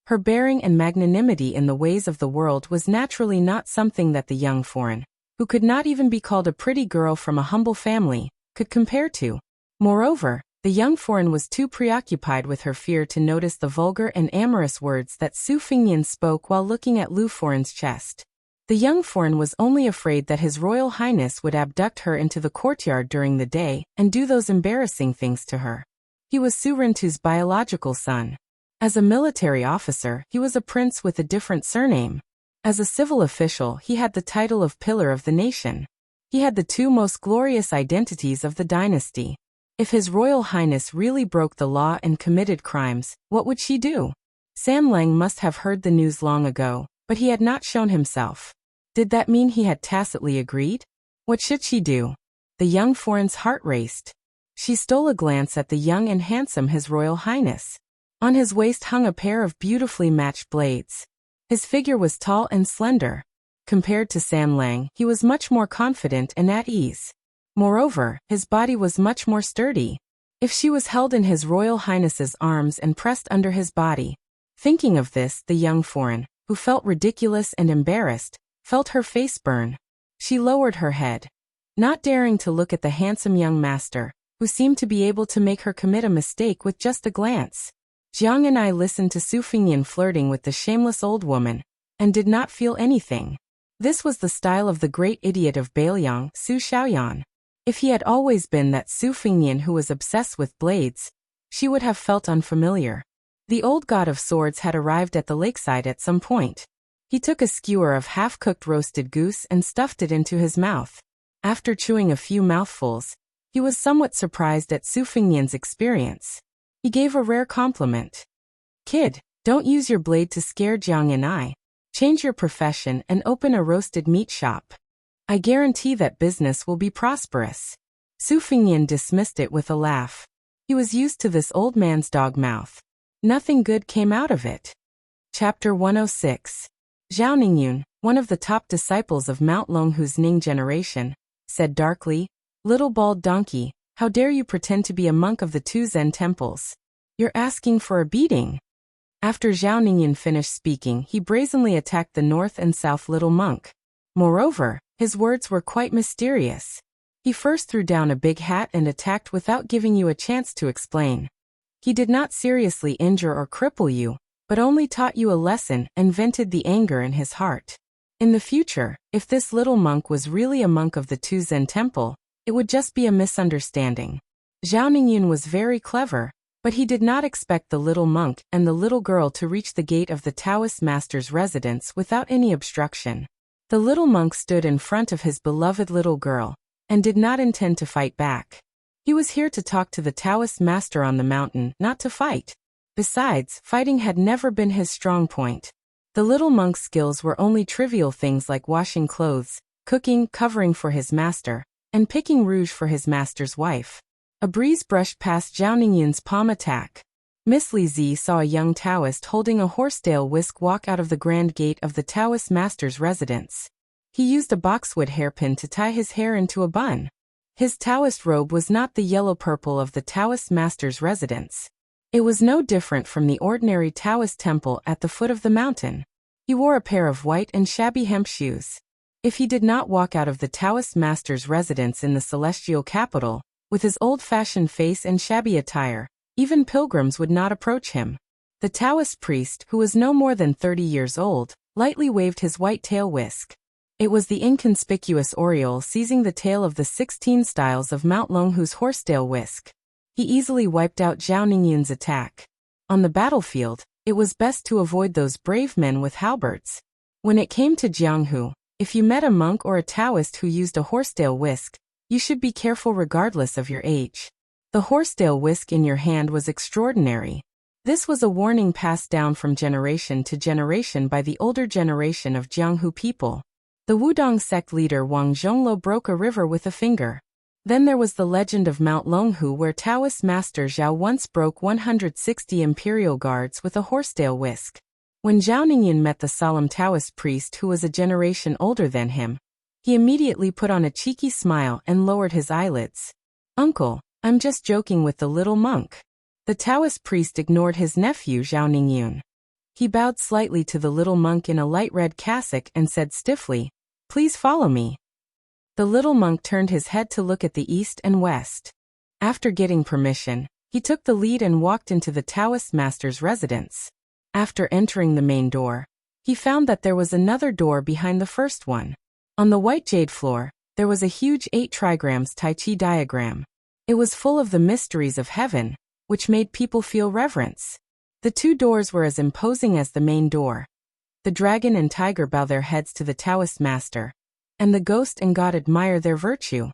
her bearing and magnanimity in the ways of the world was naturally not something that the young Furin, who could not even be called a pretty girl from a humble family, could compare to. Moreover, the young Furin was too preoccupied with her fear to notice the vulgar and amorous words that Su Fengnian spoke while looking at Lu Furin's chest. The young Furin was only afraid that His Royal Highness would abduct her into the courtyard during the day and do those embarrassing things to her. He was Su Rintu's biological son. As a military officer, he was a prince with a different surname. As a civil official, he had the title of Pillar of the Nation. He had the two most glorious identities of the dynasty. If His Royal Highness really broke the law and committed crimes, what would she do? Sanlang must have heard the news long ago, but he had not shown himself. Did that mean he had tacitly agreed? What should she do? The young Furin's heart raced. She stole a glance at the young and handsome His Royal Highness. On his waist hung a pair of beautifully matched blades. His figure was tall and slender. Compared to Sanlang, he was much more confident and at ease. Moreover, his body was much more sturdy. If she was held in His Royal Highness's arms and pressed under his body. Thinking of this, the young Furin, who felt ridiculous and embarrassed, felt her face burn. She lowered her head, not daring to look at the handsome young master, who seemed to be able to make her commit a mistake with just a glance. Jiang and I listened to Su Fengnian flirting with the shameless old woman, and did not feel anything. This was the style of the great idiot of Bailiang, Su Xiaoyan. If he had always been that Su Fengnian who was obsessed with blades, she would have felt unfamiliar. The old god of swords had arrived at the lakeside at some point. He took a skewer of half-cooked roasted goose and stuffed it into his mouth. After chewing a few mouthfuls, he was somewhat surprised at Su Fengnian's experience. He gave a rare compliment. "Kid, don't use your blade to scare Jiang and I. Change your profession and open a roasted meat shop. I guarantee that business will be prosperous." Su Fengnian dismissed it with a laugh. He was used to this old man's dog mouth. Nothing good came out of it. Chapter 106. Zhao Ningyun, one of the top disciples of Mount Longhu's Ning generation, said darkly, "Little bald donkey, How dare you pretend to be a monk of the 2 Zen temples? You're asking for a beating." After Zhao Ningyan finished speaking, he brazenly attacked the north and south little monk. Moreover, his words were quite mysterious. He first threw down a big hat and attacked without giving you a chance to explain. He did not seriously injure or cripple you, but only taught you a lesson and vented the anger in his heart. In the future, if this little monk was really a monk of the 2 Zen temple, it would just be a misunderstanding. Zhao Ningyun was very clever, but he did not expect the little monk and the little girl to reach the gate of the Taoist master's residence without any obstruction. The little monk stood in front of his beloved little girl, and did not intend to fight back. He was here to talk to the Taoist master on the mountain, not to fight. Besides, fighting had never been his strong point. The little monk's skills were only trivial things like washing clothes, cooking, covering for his master, and picking rouge for his master's wife. A breeze brushed past Zhao Ningyun's palm attack. Miss Li Zi saw a young Taoist holding a horsetail whisk walk out of the grand gate of the Taoist master's residence. He used a boxwood hairpin to tie his hair into a bun. His Taoist robe was not the yellow-purple of the Taoist master's residence. It was no different from the ordinary Taoist temple at the foot of the mountain. He wore a pair of white and shabby hemp shoes. If he did not walk out of the Taoist master's residence in the celestial capital, with his old-fashioned face and shabby attire, even pilgrims would not approach him. The Taoist priest, who was no more than 30 years old, lightly waved his white tail whisk. It was the inconspicuous Oriole seizing the tail of the 16 styles of Mount Longhu's horsetail whisk. He easily wiped out Zhao Ningyun's attack. On the battlefield, it was best to avoid those brave men with halberds. When it came to Jianghu, if you met a monk or a Taoist who used a horsetail whisk, you should be careful regardless of your age. The horsetail whisk in your hand was extraordinary. This was a warning passed down from generation to generation by the older generation of Jianghu people. The Wudong sect leader Wang Zhonglo broke a river with a finger. Then there was the legend of Mount Longhu where Taoist master Zhao once broke 160 imperial guards with a horsetail whisk. When Zhao Ningyan met the solemn Taoist priest who was a generation older than him, he immediately put on a cheeky smile and lowered his eyelids. "Uncle, I'm just joking with the little monk." The Taoist priest ignored his nephew Zhao Ningyun. He bowed slightly to the little monk in a light red cassock and said stiffly, "Please follow me." The little monk turned his head to look at the east and west. After getting permission, he took the lead and walked into the Taoist master's residence. After entering the main door, he found that there was another door behind the first one. On the white jade floor, there was a huge 8 trigrams Tai Chi diagram. It was full of the mysteries of heaven, which made people feel reverence. The 2 doors were as imposing as the main door. The dragon and tiger bow their heads to the Taoist master, and the ghost and god admire their virtue.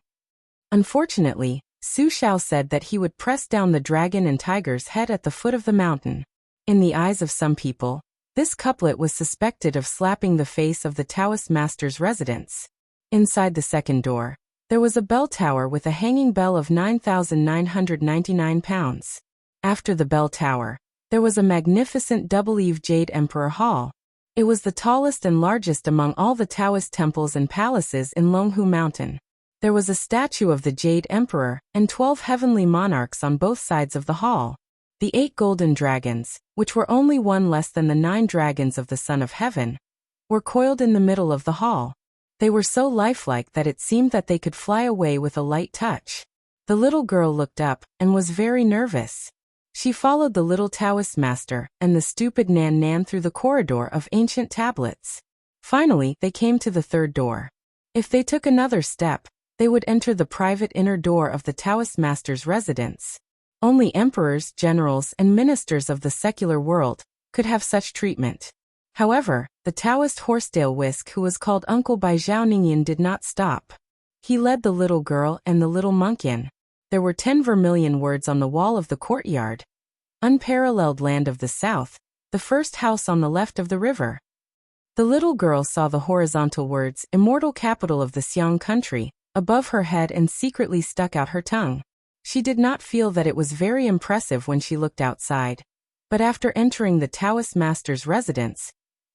Unfortunately, Su Shao said that he would press down the dragon and tiger's head at the foot of the mountain. In the eyes of some people, this couplet was suspected of slapping the face of the Taoist master's residence. Inside the second door, there was a bell tower with a hanging bell of 9,999 pounds. After the bell tower, there was a magnificent double-eave jade emperor hall. It was the tallest and largest among all the Taoist temples and palaces in Longhu Mountain. There was a statue of the Jade Emperor and 12 heavenly monarchs on both sides of the hall. The 8 golden dragons, which were only one less than the 9 dragons of the Son of Heaven, were coiled in the middle of the hall. They were so lifelike that it seemed that they could fly away with a light touch. The little girl looked up and was very nervous. She followed the little Taoist master and the stupid Nan Nan through the corridor of ancient tablets. Finally, they came to the third door. If they took another step, they would enter the private inner door of the Taoist master's residence. Only emperors, generals, and ministers of the secular world could have such treatment. However, the Taoist horsetail whisk who was called Uncle by Zhao Ningyan did not stop. He led the little girl and the little monk in. There were 10 vermilion words on the wall of the courtyard. Unparalleled land of the south, the first house on the left of the river. The little girl saw the horizontal words, immortal capital of the Xiang country, above her head and secretly stuck out her tongue. She did not feel that it was very impressive when she looked outside. But after entering the Taoist master's residence,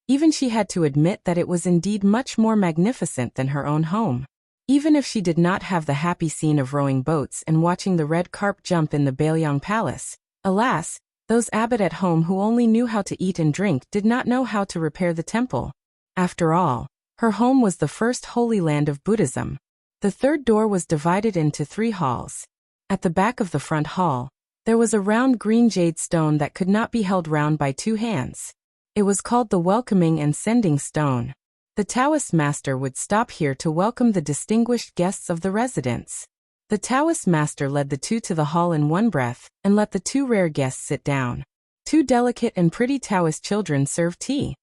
even she had to admit that it was indeed much more magnificent than her own home. Even if she did not have the happy scene of rowing boats and watching the red carp jump in the Baelyang Palace, alas, those abbot at home who only knew how to eat and drink did not know how to repair the temple. After all, her home was the first holy land of Buddhism. The third door was divided into 3 halls. At the back of the front hall, there was a round green jade stone that could not be held round by 2 hands. It was called the welcoming and sending stone. The Taoist master would stop here to welcome the distinguished guests of the residence. The Taoist master led the 2 to the hall in one breath and let the 2 rare guests sit down. 2 delicate and pretty Taoist children served tea.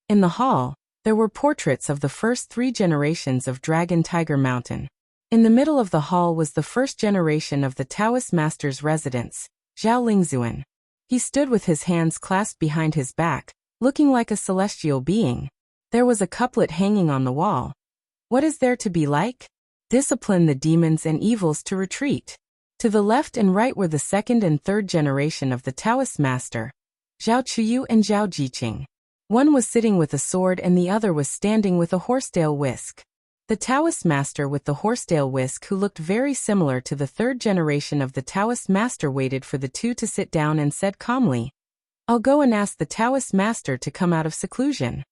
In the hall, there were portraits of the first 3 generations of Dragon Tiger Mountain. In the middle of the hall was the first generation of the Taoist master's residence, Zhao Lingzuan. He stood with his hands clasped behind his back, looking like a celestial being. There was a couplet hanging on the wall. What is there to be like? Discipline the demons and evils to retreat. To the left and right were the 2nd and 3rd generation of the Taoist master, Zhao Chuyu and Zhao Jiqing. One was sitting with a sword and the other was standing with a horsetail whisk. The Taoist master with the horsetail whisk, who looked very similar to the 3rd generation of the Taoist master, waited for the 2 to sit down and said calmly, "I'll go and ask the Taoist master to come out of seclusion."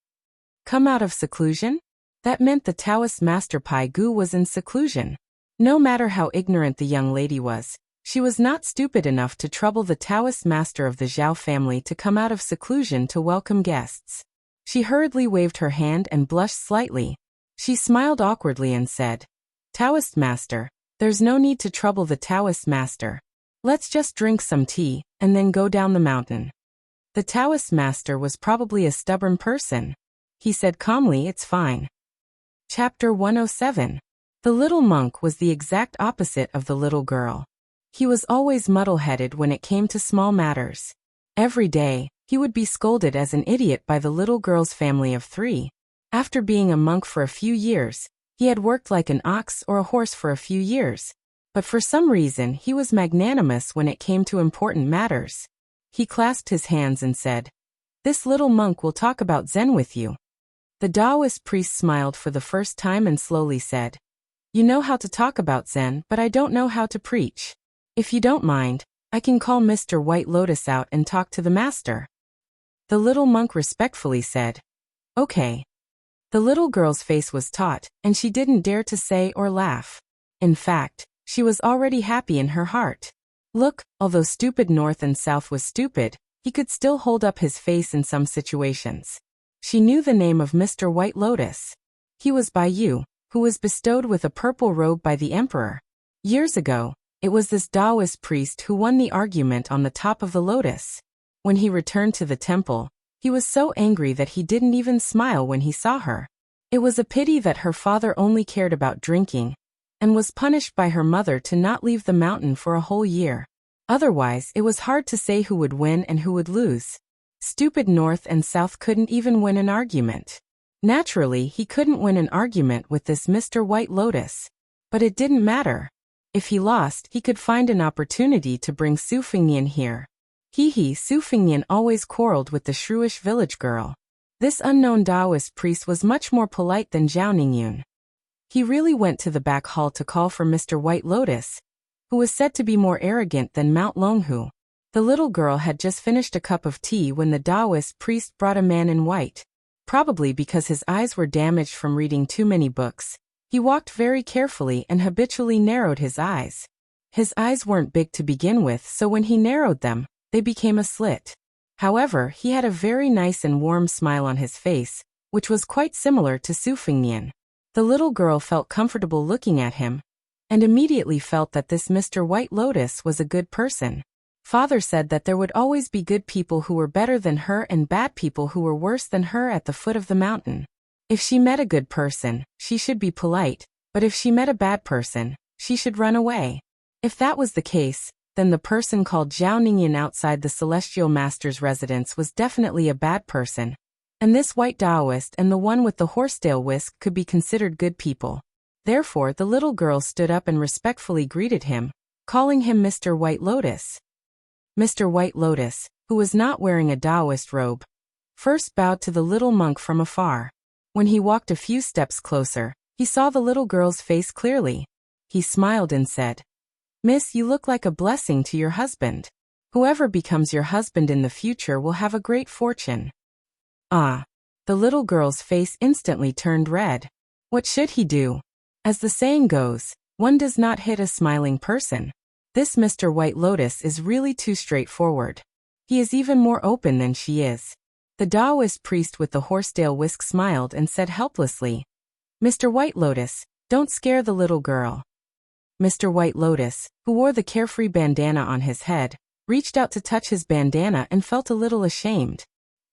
Come out of seclusion? That meant the Taoist master Pai Gu was in seclusion. No matter how ignorant the young lady was, she was not stupid enough to trouble the Taoist master of the Zhao family to come out of seclusion to welcome guests. She hurriedly waved her hand and blushed slightly. She smiled awkwardly and said, "Taoist master, there's no need to trouble the Taoist master. Let's just drink some tea, and then go down the mountain." The Taoist master was probably a stubborn person. He said calmly, "It's fine." Chapter 107. The little monk was the exact opposite of the little girl. He was always muddle-headed when it came to small matters. Every day, he would be scolded as an idiot by the little girl's family of 3. After being a monk for a few years, he had worked like an ox or a horse for a few years. But for some reason he was magnanimous when it came to important matters. He clasped his hands and said, "This little monk will talk about Zen with you." The Taoist priest smiled for the first time and slowly said, "You know how to talk about Zen, but I don't know how to preach. If you don't mind, I can call Mr. White Lotus out and talk to the master." The little monk respectfully said, "Okay." The little girl's face was taut, and she didn't dare to say or laugh. In fact, she was already happy in her heart. Look, although stupid North and South was stupid, he could still hold up his face in some situations. She knew the name of Mr. White Lotus. He was Bai Yu, who was bestowed with a purple robe by the emperor. Years ago, it was this Taoist priest who won the argument on the top of the lotus. When he returned to the temple, he was so angry that he didn't even smile when he saw her. It was a pity that her father only cared about drinking, and was punished by her mother to not leave the mountain for a whole year. Otherwise, it was hard to say who would win and who would lose. Stupid North and South couldn't even win an argument. Naturally, he couldn't win an argument with this Mr. White Lotus. But it didn't matter. If he lost, he could find an opportunity to bring Su Fingnian here. Su Fingnian always quarreled with the shrewish village girl. This unknown Taoist priest was much more polite than Zhao Ningyun. He really went to the back hall to call for Mr. White Lotus, who was said to be more arrogant than Mount Longhu. The little girl had just finished a cup of tea when the Taoist priest brought a man in white. Probably because his eyes were damaged from reading too many books, he walked very carefully and habitually narrowed his eyes. His eyes weren't big to begin with, so when he narrowed them, they became a slit. However, he had a very nice and warm smile on his face, which was quite similar to Su Fingnian. The little girl felt comfortable looking at him, and immediately felt that this Mr. White Lotus was a good person. Father said that there would always be good people who were better than her and bad people who were worse than her at the foot of the mountain. If she met a good person, she should be polite, but if she met a bad person, she should run away. If that was the case, then the person called Zhao Ningyan outside the Celestial Master's residence was definitely a bad person, and this white Taoist and the one with the horsetail whisk could be considered good people. Therefore, the little girl stood up and respectfully greeted him, calling him Mr. White Lotus. Mr. White Lotus, who was not wearing a Taoist robe, first bowed to the little monk from afar. When he walked a few steps closer, He saw the little girl's face clearly. He smiled and said, "Miss, you look like a blessing to your husband. Whoever becomes your husband in the future will have a great fortune." Ah! The little girl's face instantly turned red. What should he do? As the saying goes, one does not hit a smiling person. This Mr. White Lotus is really too straightforward. He is even more open than she is. The Taoist priest with the horsetail whisk smiled and said helplessly, "Mr. White Lotus, don't scare the little girl." Mr. White Lotus, who wore the carefree bandana on his head, reached out to touch his bandana and felt a little ashamed.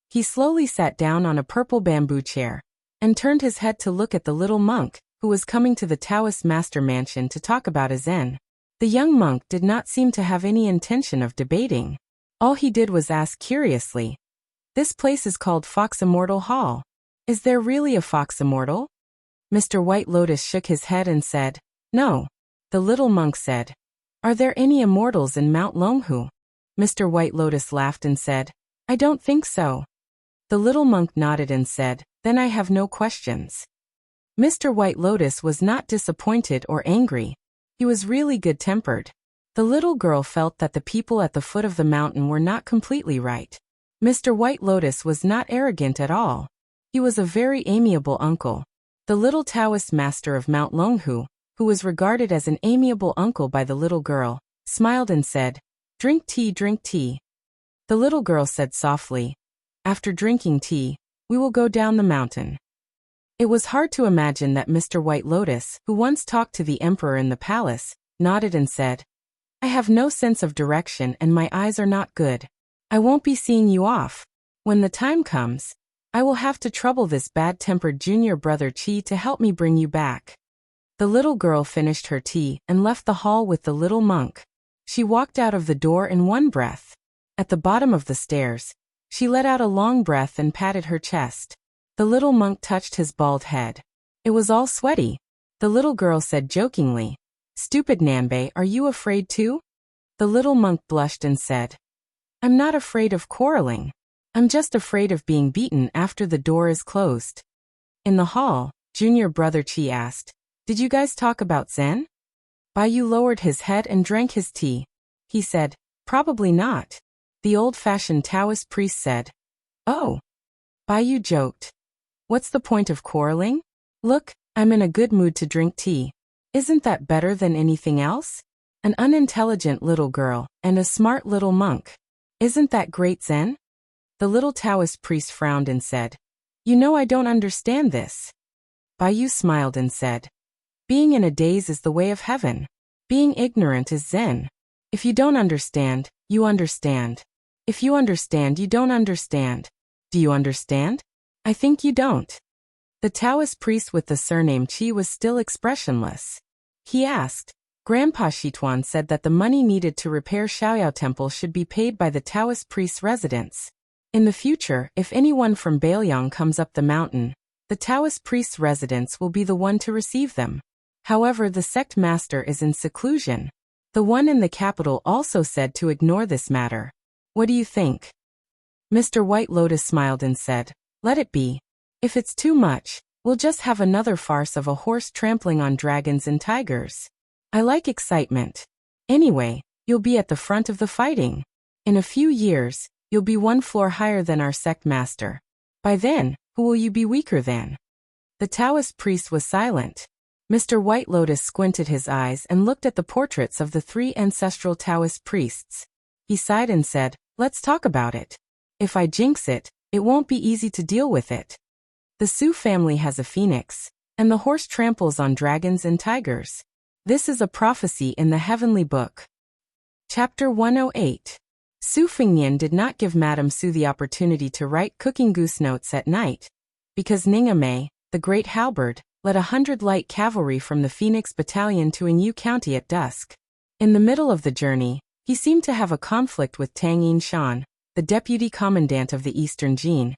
He slowly sat down on a purple bamboo chair and turned his head to look at the little monk, who was coming to the Taoist master mansion to talk about a Zen. The young monk did not seem to have any intention of debating. All he did was ask curiously, "This place is called Fox Immortal Hall. Is there really a fox immortal?" Mr. White Lotus shook his head and said, "No." The little monk said, "Are there any immortals in Mount Longhu?" Mr. White Lotus laughed and said, "I don't think so." The little monk nodded and said, "Then I have no questions." Mr. White Lotus was not disappointed or angry. He was really good-tempered. The little girl felt that the people at the foot of the mountain were not completely right. Mr. White Lotus was not arrogant at all. He was a very amiable uncle. The little Taoist master of Mount Longhu, who was regarded as an amiable uncle by the little girl, smiled and said, "Drink tea, drink tea." The little girl said softly, "After drinking tea, we will go down the mountain." It was hard to imagine that Mr. White Lotus, who once talked to the emperor in the palace, nodded and said, "I have no sense of direction and my eyes are not good. I won't be seeing you off. When the time comes, I will have to trouble this bad-tempered junior brother Chi to help me bring you back." The little girl finished her tea and left the hall with the little monk. She walked out of the door in one breath. At the bottom of the stairs, she let out a long breath and patted her chest. The little monk touched his bald head. It was all sweaty. The little girl said jokingly, "Stupid Nanbei, are you afraid too?" The little monk blushed and said, "I'm not afraid of quarreling. I'm just afraid of being beaten after the door is closed." In the hall, junior brother Chi asked, "Did you guys talk about Zen?" Baiyu lowered his head and drank his tea. He said, "Probably not." The old-fashioned Taoist priest said, "Oh." Baiyu joked, "What's the point of quarreling? Look, I'm in a good mood to drink tea. Isn't that better than anything else? An unintelligent little girl and a smart little monk. Isn't that great Zen?" The little Taoist priest frowned and said, "You know I don't understand this." Baiyu smiled and said, "Being in a daze is the way of heaven. Being ignorant is Zen. If you don't understand, you understand. If you understand, you don't understand. Do you understand? I think you don't." The Taoist priest with the surname Chi was still expressionless. He asked, "Grandpa Shituan said that the money needed to repair Xiaoyao Temple should be paid by the Taoist priest's residence. In the future, if anyone from Bailiang comes up the mountain, the Taoist priest's residence will be the one to receive them. However, the sect master is in seclusion. The one in the capital also said to ignore this matter. What do you think?" Mr. White Lotus smiled and said, "Let it be. If it's too much, we'll just have another farce of a horse trampling on dragons and tigers. I like excitement. Anyway, you'll be at the front of the fighting. In a few years, you'll be one floor higher than our sect master. By then, who will you be weaker than?" The Taoist priest was silent. Mr. White Lotus squinted his eyes and looked at the portraits of the three ancestral Taoist priests. He sighed and said, "Let's talk about it. If I jinx it, it won't be easy to deal with it. The Su family has a phoenix, and the horse tramples on dragons and tigers. This is a prophecy in the heavenly book." Chapter 108. Su Fengnian did not give Madame Su the opportunity to write cooking goose notes at night, because Ninga Mei, the great halberd, led 100 light cavalry from the Phoenix Battalion to Anyu County at dusk. In the middle of the journey, he seemed to have a conflict with Tang Yinshan, the deputy commandant of the Eastern Jin,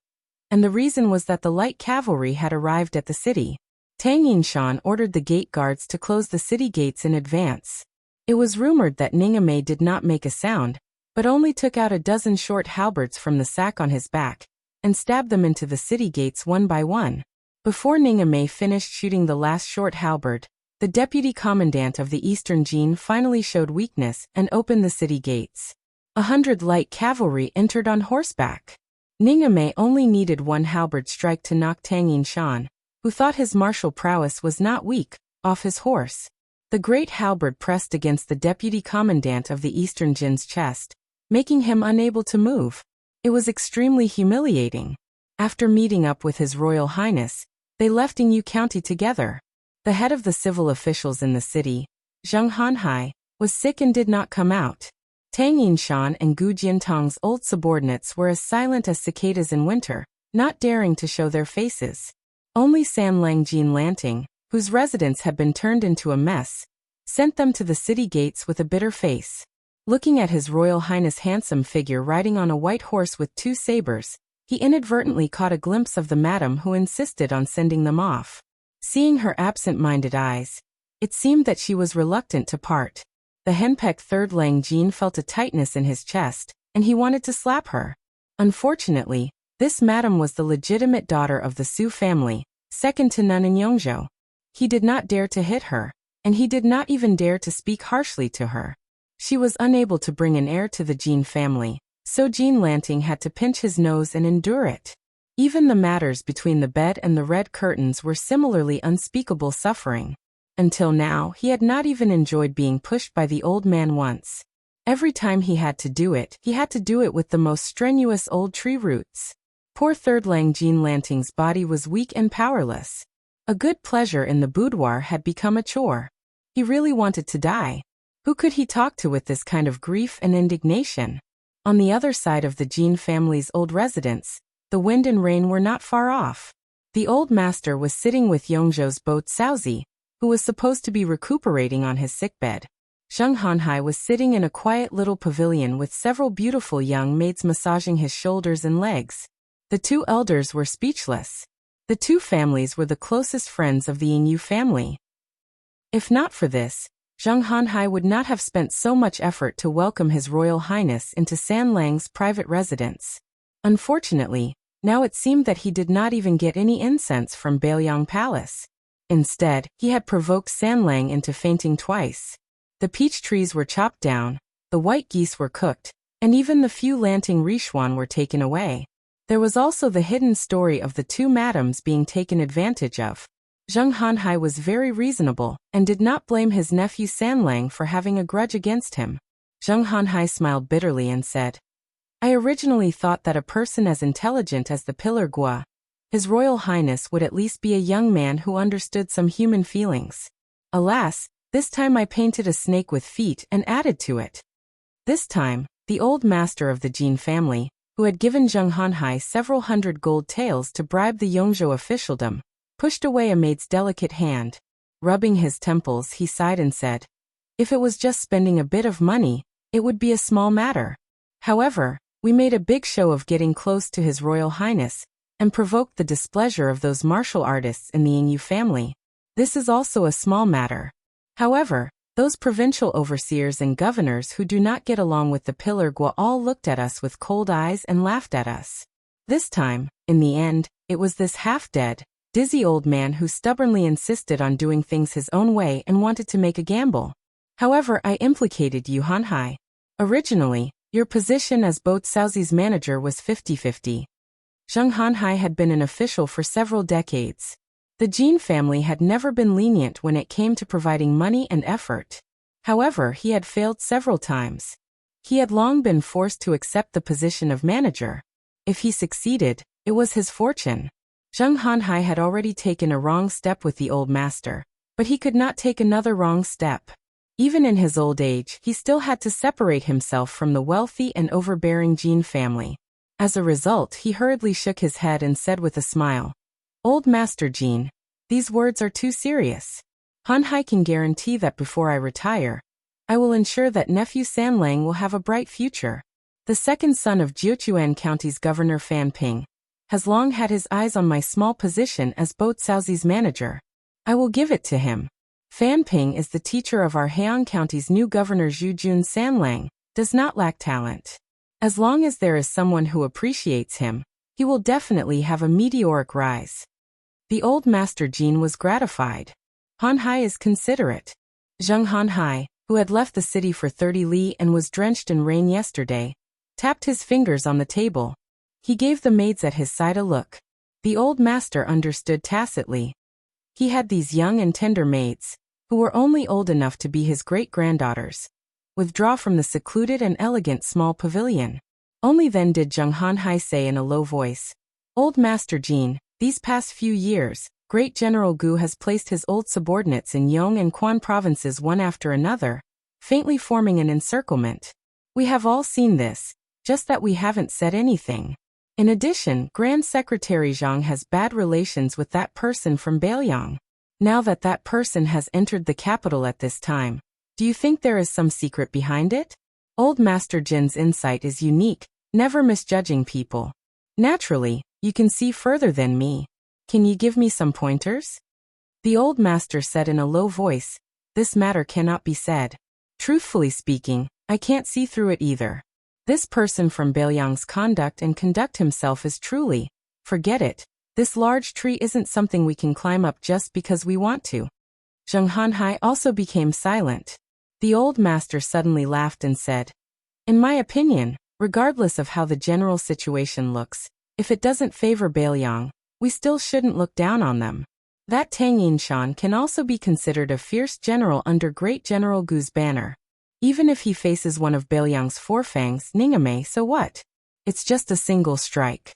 and the reason was that the light cavalry had arrived at the city. Tang Yinshan ordered the gate guards to close the city gates in advance. It was rumored that Ninga Mei did not make a sound, but only took out a dozen short halberds from the sack on his back, and stabbed them into the city gates one by one. Before Ningame finished shooting the last short halberd, the deputy commandant of the Eastern Jin finally showed weakness and opened the city gates. 100 light cavalry entered on horseback. Ningame only needed one halberd strike to knock Tang Yinshan, who thought his martial prowess was not weak, off his horse. The great halberd pressed against the deputy commandant of the Eastern Jin's chest, making him unable to move. It was extremely humiliating. After meeting up with His Royal Highness, they left Yingyu County together. The head of the civil officials in the city, Zheng Hanhai, was sick and did not come out. Tang Yinshan and Gu Jiantong's old subordinates were as silent as cicadas in winter, not daring to show their faces. Only Sanlang Jin Lanting, whose residence had been turned into a mess, sent them to the city gates with a bitter face. Looking at His Royal Highness' handsome figure riding on a white horse with 2 sabers, he inadvertently caught a glimpse of the madam who insisted on sending them off. Seeing her absent-minded eyes, it seemed that she was reluctant to part. The henpecked third Lang Jin felt a tightness in his chest, and he wanted to slap her. Unfortunately, this madam was the legitimate daughter of the Su family, second to none in Yongzhou. He did not dare to hit her, and he did not even dare to speak harshly to her. She was unable to bring an heir to the Jin family, so Jin Lanting had to pinch his nose and endure it. Even the matters between the bed and the red curtains were similarly unspeakable suffering. Until now, he had not even enjoyed being pushed by the old man once. Every time he had to do it with the most strenuous old tree roots. Poor third Lang Jin Lanting's body was weak and powerless. A good pleasure in the boudoir had become a chore. He really wanted to die. Who could he talk to with this kind of grief and indignation? On the other side of the Jin family's old residence, the wind and rain were not far off. The old master was sitting with Yongzhou's boat Saozi, who was supposed to be recuperating on his sickbed. Zheng Hanhai was sitting in a quiet little pavilion with several beautiful young maids massaging his shoulders and legs. The 2 elders were speechless. The 2 families were the closest friends of the Yingyu family. If not for this, Zheng Hanhai would not have spent so much effort to welcome His Royal Highness into Sanlang's private residence. Unfortunately, now it seemed that he did not even get any incense from Baoyang Palace. Instead, he had provoked Sanlang into fainting twice. The peach trees were chopped down, the white geese were cooked, and even the few Lanting Rishuan were taken away. There was also the hidden story of the 2 madams being taken advantage of. Zheng Hanhai was very reasonable and did not blame his nephew Sanlang for having a grudge against him. Zheng Hanhai smiled bitterly and said, I originally thought that a person as intelligent as the Pillar Gua, His Royal Highness, would at least be a young man who understood some human feelings. Alas, this time I painted a snake with feet and added to it. This time, the old master of the Jin family, who had given Zheng Hanhai several hundred gold taels to bribe the Yongzhou officialdom, pushed away a maid's delicate hand. Rubbing his temples, he sighed and said, If it was just spending a bit of money, it would be a small matter. However, we made a big show of getting close to His Royal Highness, and provoked the displeasure of those martial artists in the Yingyu family. This is also a small matter. However, those provincial overseers and governors who do not get along with the Pillar Gua all looked at us with cold eyes and laughed at us. This time, in the end, it was this half-dead, dizzy old man who stubbornly insisted on doing things his own way and wanted to make a gamble. However, I implicated you, Hanhai. Originally, your position as boat Saozi's manager was 50-50. Zheng Hanhai had been an official for several decades. The Jin family had never been lenient when it came to providing money and effort. However, he had failed several times. He had long been forced to accept the position of manager. If he succeeded, it was his fortune. Zheng Hanhai had already taken a wrong step with the old master, but he could not take another wrong step. Even in his old age, he still had to separate himself from the wealthy and overbearing Jin family. As a result, he hurriedly shook his head and said with a smile, Old Master Jin, these words are too serious. Hanhai can guarantee that before I retire, I will ensure that nephew Sanlang will have a bright future. The second son of Jiuquan County's Governor Fan Ping has long had his eyes on my small position as boat Saozi's manager. I will give it to him. Fan Ping is the teacher of our Heian County's new governor Zhu Jun. Sanlang does not lack talent. As long as there is someone who appreciates him, he will definitely have a meteoric rise. The old Master Jin was gratified. Han Hai is considerate. Zheng Han Hai, who had left the city for 30 li and was drenched in rain yesterday, tapped his fingers on the table. He gave the maids at his side a look. The old master understood tacitly. He had these young and tender maids, who were only old enough to be his great-granddaughters, withdraw from the secluded and elegant small pavilion. Only then did Zheng Han Hai say in a low voice, "Old Master Jin, these past few years, Great General Gu has placed his old subordinates in Yong and Quan provinces one after another, faintly forming an encirclement. We have all seen this, just that we haven't said anything. In addition, Grand Secretary Zhang has bad relations with that person from Bailiang. Now that that person has entered the capital at this time, do you think there is some secret behind it?" Old Master Jin's insight is unique, never misjudging people. "Naturally, you can see further than me. Can you give me some pointers?" The old master said in a low voice, "This matter cannot be said. Truthfully speaking, I can't see through it either. This person from Bailiang's conduct himself is truly, forget it. This large tree isn't something we can climb up just because we want to." Zheng Han Hai also became silent. The old master suddenly laughed and said, "In my opinion, regardless of how the general situation looks, if it doesn't favor Bailiang, we still shouldn't look down on them. That Tang Yinshan can also be considered a fierce general under Great General Gu's banner. Even if he faces one of Bailiang's four fangs, Ningame, so what? It's just a single strike."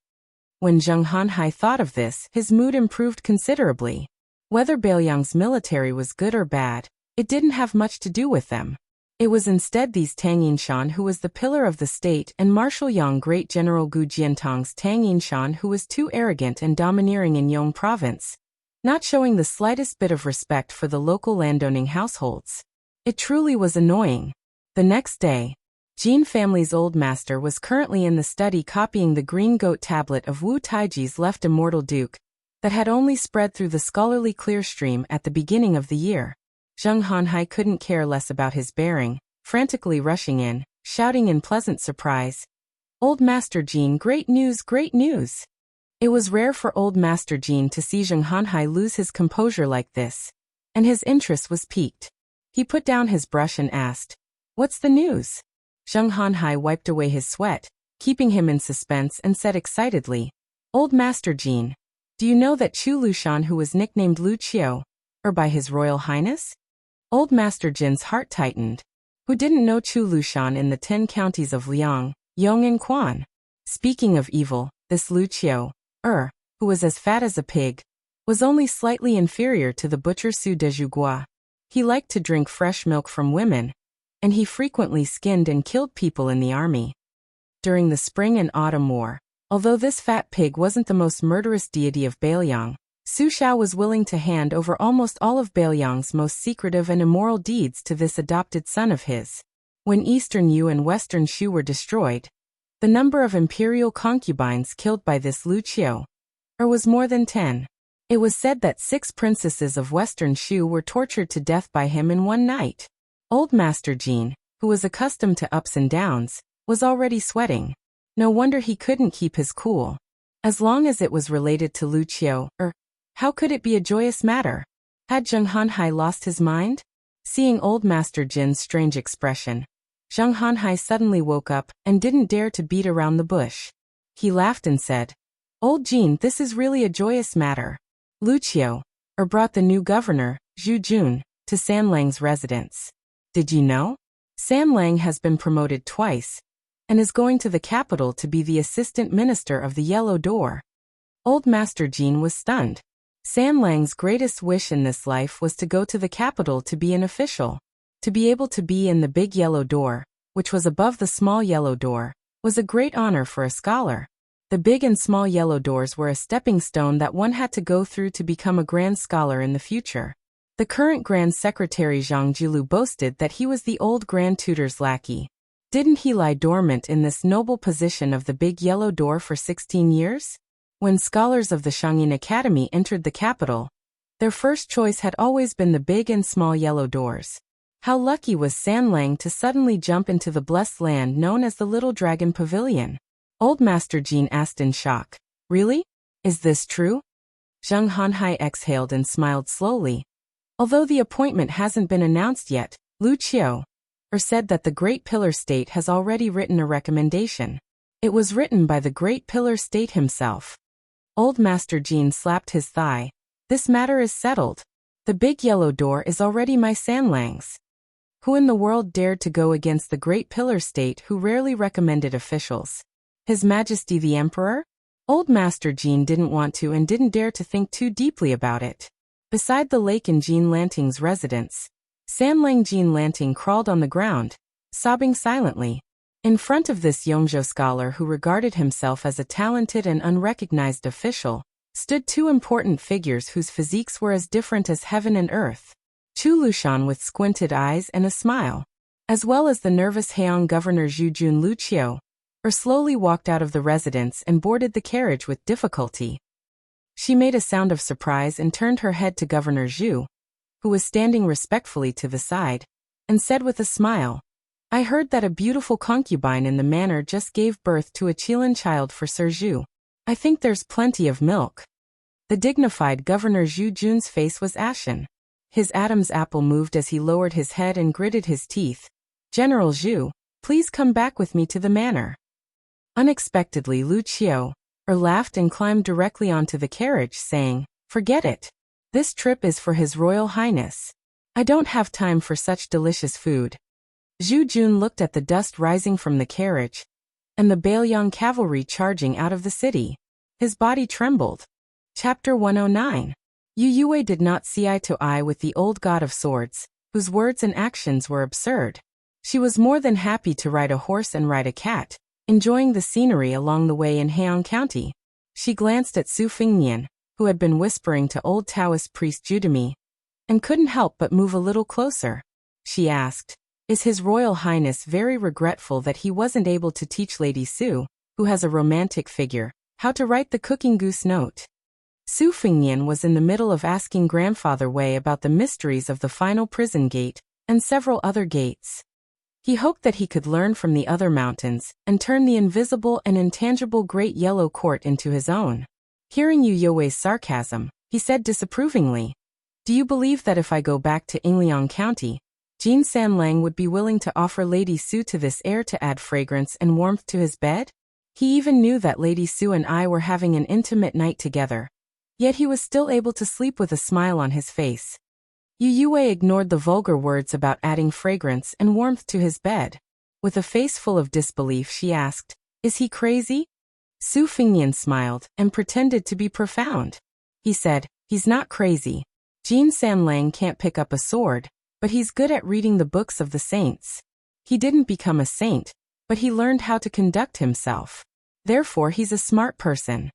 When Zheng Han Hai thought of this, his mood improved considerably. Whether Bailiang's military was good or bad, it didn't have much to do with them. It was instead these Tang Yinshan who was the pillar of the state and Marshal Yang Great General Gu Jiantong's Tang Yinshan who was too arrogant and domineering in Yong province, not showing the slightest bit of respect for the local landowning households. It truly was annoying. The next day, Jin family's old master was currently in the study copying the green goat tablet of Wu Taiji's left immortal duke that had only spread through the scholarly clear stream at the beginning of the year. Zheng Han Hai couldn't care less about his bearing, frantically rushing in, shouting in pleasant surprise, "Old Master Jin, great news, great news!" It was rare for old Master Jin to see Zheng Han Hai lose his composure like this, and his interest was piqued. He put down his brush and asked, "What's the news?" Zheng Han Hai wiped away his sweat, keeping him in suspense, and said excitedly, "Old Master Jin, do you know that Chu Lushan, who was nicknamed Lu Qiu, or by His Royal Highness?" Old Master Jin's heart tightened. Who didn't know Chu Lushan in the 10 counties of Liang, Yong and Quan? Speaking of evil, this Lu Qiu, who was as fat as a pig, was only slightly inferior to the butcher Su Dejugua. He liked to drink fresh milk from women, and he frequently skinned and killed people in the army. During the spring and autumn war, although this fat pig wasn't the most murderous deity of Bailiang, Su Shao was willing to hand over almost all of Bailiang's most secretive and immoral deeds to this adopted son of his. When Eastern Yu and Western Shu were destroyed, the number of imperial concubines killed by this Lu Qiu was more than 10. It was said that 6 princesses of Western Shu were tortured to death by him in one night. Old Master Jin, who was accustomed to ups and downs, was already sweating. No wonder he couldn't keep his cool. As long as it was related to Lu Qiu, how could it be a joyous matter? Had Zheng Han Hai lost his mind? Seeing old Master Jin's strange expression, Zheng Han Hai suddenly woke up and didn't dare to beat around the bush. He laughed and said, "Old Jin, this is really a joyous matter. Lu Qiu, brought the new governor, Zhu Jun, to San Lang's residence. Did you know? San Lang has been promoted twice and is going to the capital to be the assistant minister of the Yellow Door." Old Master Jin was stunned. San Lang's greatest wish in this life was to go to the capital to be an official. To be able to be in the big yellow door, which was above the small yellow door, was a great honor for a scholar. The big and small yellow doors were a stepping stone that one had to go through to become a grand scholar in the future. The current Grand Secretary Zhang Jilu boasted that he was the old Grand Tutor's lackey. Didn't he lie dormant in this noble position of the big yellow door for 16 years? When scholars of the Shangyin Academy entered the capital, their first choice had always been the big and small yellow doors. How lucky was San Lang to suddenly jump into the blessed land known as the Little Dragon Pavilion? Old Master Jin asked in shock, "Really? Is this true?" Zheng Hanhai exhaled and smiled slowly. Although the appointment hasn't been announced yet, Lu Qiu said that the Great Pillar State has already written a recommendation. It was written by the Great Pillar State himself. Old Master Jin slapped his thigh. This matter is settled. The big yellow door is already my Sanlang's. Who in the world dared to go against the Great Pillar State who rarely recommended officials? His Majesty the Emperor? Old Master Jin didn't want to and didn't dare to think too deeply about it. Beside the lake in Jin Lanting's residence, Sanlang Jin Lanting crawled on the ground, sobbing silently. In front of this Yongzhou scholar who regarded himself as a talented and unrecognized official, stood two important figures whose physiques were as different as heaven and earth. Chu Lushan with squinted eyes and a smile, as well as the nervous Heian Governor Zhu Jun Lu Qiu, slowly walked out of the residence and boarded the carriage with difficulty. She made a sound of surprise and turned her head to Governor Zhu, who was standing respectfully to the side, and said with a smile, I heard that a beautiful concubine in the manor just gave birth to a Qilin child for Sir Zhu. I think there's plenty of milk. The dignified Governor Zhu Jun's face was ashen. His Adam's apple moved as he lowered his head and gritted his teeth. General Zhu, please come back with me to the manor. Unexpectedly Lu Qiu laughed and climbed directly onto the carriage, saying, Forget it. This trip is for His Royal Highness. I don't have time for such delicious food. Zhu Jun looked at the dust rising from the carriage, and the Bailiang cavalry charging out of the city. His body trembled. Chapter 109. Yu Yue did not see eye to eye with the old god of swords, whose words and actions were absurd. She was more than happy to ride a horse and ride a cat, enjoying the scenery along the way in Heian County. She glanced at Su Fengnian, who had been whispering to old Taoist priest Judami, and couldn't help but move a little closer. She asked, Is His Royal Highness very regretful that he wasn't able to teach Lady Su, who has a romantic figure, how to write the cooking goose note? Su Fengnian was in the middle of asking Grandfather Wei about the mysteries of the final prison gate, and several other gates. He hoped that he could learn from the other mountains, and turn the invisible and intangible Great Yellow Court into his own. Hearing Yu Yue's sarcasm, he said disapprovingly, Do you believe that if I go back to Yingliang County, Jin Sanlang would be willing to offer Lady Su to this heir to add fragrance and warmth to his bed? He even knew that Lady Su and I were having an intimate night together. Yet he was still able to sleep with a smile on his face. Yu Yue ignored the vulgar words about adding fragrance and warmth to his bed. With a face full of disbelief she asked, Is he crazy? Su Fengnian smiled and pretended to be profound. He said, He's not crazy. Jin Sanlang can't pick up a sword, but he's good at reading the books of the saints. He didn't become a saint, but he learned how to conduct himself. Therefore he's a smart person.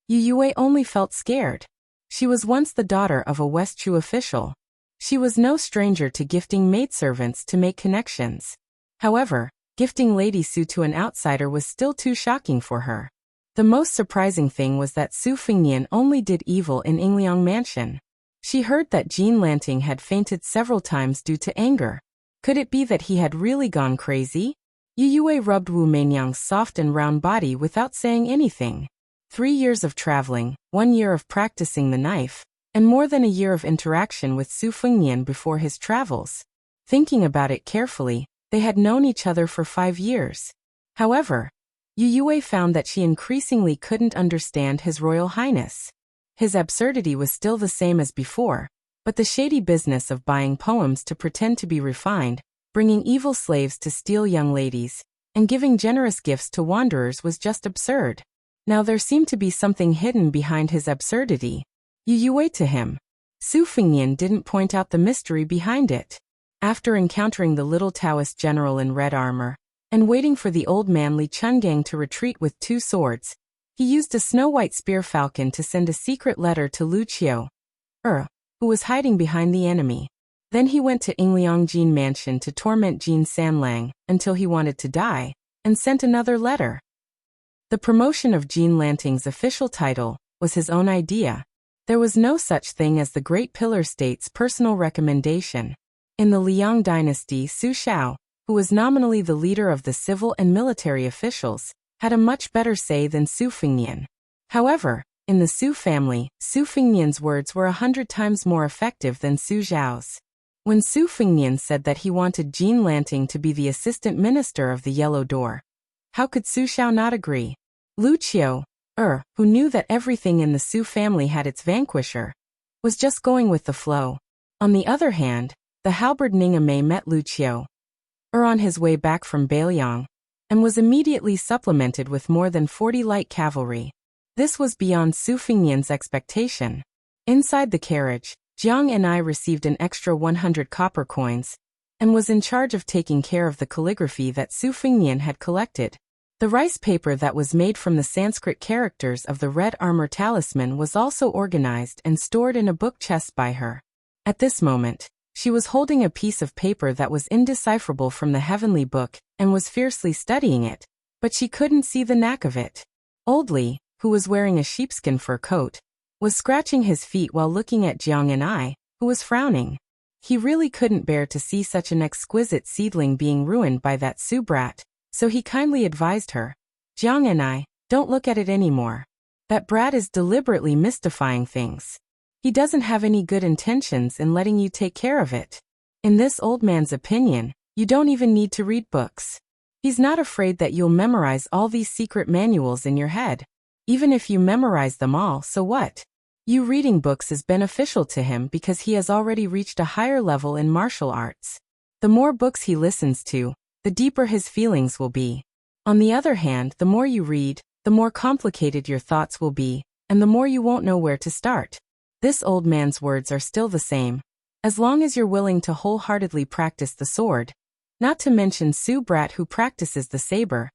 Yu Yue only felt scared. She was once the daughter of a West Chu official. She was no stranger to gifting maidservants to make connections. However, gifting Lady Su to an outsider was still too shocking for her. The most surprising thing was that Su Fengnian only did evil in Yingliang Mansion. She heard that Jin Lanting had fainted several times due to anger. Could it be that he had really gone crazy? Yu Yue rubbed Wu Meinyang's soft and round body without saying anything. 3 years of traveling, 1 year of practicing the knife, and more than a year of interaction with Su Fengnian before his travels. Thinking about it carefully, they had known each other for 5 years. However, Yu Yue found that she increasingly couldn't understand His Royal Highness. His absurdity was still the same as before, but the shady business of buying poems to pretend to be refined, bringing evil slaves to steal young ladies, and giving generous gifts to wanderers was just absurd. Now there seemed to be something hidden behind his absurdity. Yu Yue to him. Su Fengnian didn't point out the mystery behind it. After encountering the little Taoist general in red armor, and waiting for the old man Li Chungang to retreat with 2 swords, he used a snow-white spear falcon to send a secret letter to Lu Qiu, who was hiding behind the enemy. Then he went to Yingliang Jin Mansion to torment Jin Sanlang until he wanted to die, and sent another letter. The promotion of Jin Lanting's official title was his own idea. There was no such thing as the Great Pillar State's personal recommendation. In the Liang dynasty, Su Shao, who was nominally the leader of the civil and military officials, had a much better say than Su Fengnian. However, In the Su family, Su Fengnian's words were 100 times more effective than Su Zhao's. When Su Fengnian said that he wanted Jean Lanting to be the assistant minister of the Yellow Door, how could Su Xiao not agree? Lu Qiu, who knew that everything in the Su family had its vanquisher, was just going with the flow. On the other hand, the halberd Ningamei met Lu Qiu, on his way back from Bailiang, and was immediately supplemented with more than 40 light cavalry. This was beyond Su Fengnian's expectation. Inside the carriage, Jiang and I received an extra 100 copper coins, and was in charge of taking care of the calligraphy that Su Fengnian had collected. The rice paper that was made from the Sanskrit characters of the red armor talisman was also organized and stored in a book chest by her. At this moment, she was holding a piece of paper that was indecipherable from the heavenly book, and was fiercely studying it, but she couldn't see the knack of it. Old Li, who was wearing a sheepskin fur coat, was scratching his feet while looking at Jiang and I, who was frowning. He really couldn't bear to see such an exquisite seedling being ruined by that Su brat, so he kindly advised her, "Jiang and I, don't look at it anymore. That brat is deliberately mystifying things. He doesn't have any good intentions in letting you take care of it. In this old man's opinion, you don't even need to read books. He's not afraid that you'll memorize all these secret manuals in your head. Even if you memorize them all, so what? You reading books is beneficial to him because he has already reached a higher level in martial arts. The more books he listens to, the deeper his feelings will be. On the other hand, the more you read, the more complicated your thoughts will be, and the more you won't know where to start." This old man's words are still the same. As long as you're willing to wholeheartedly practice the sword, not to mention Su brat who practices the saber,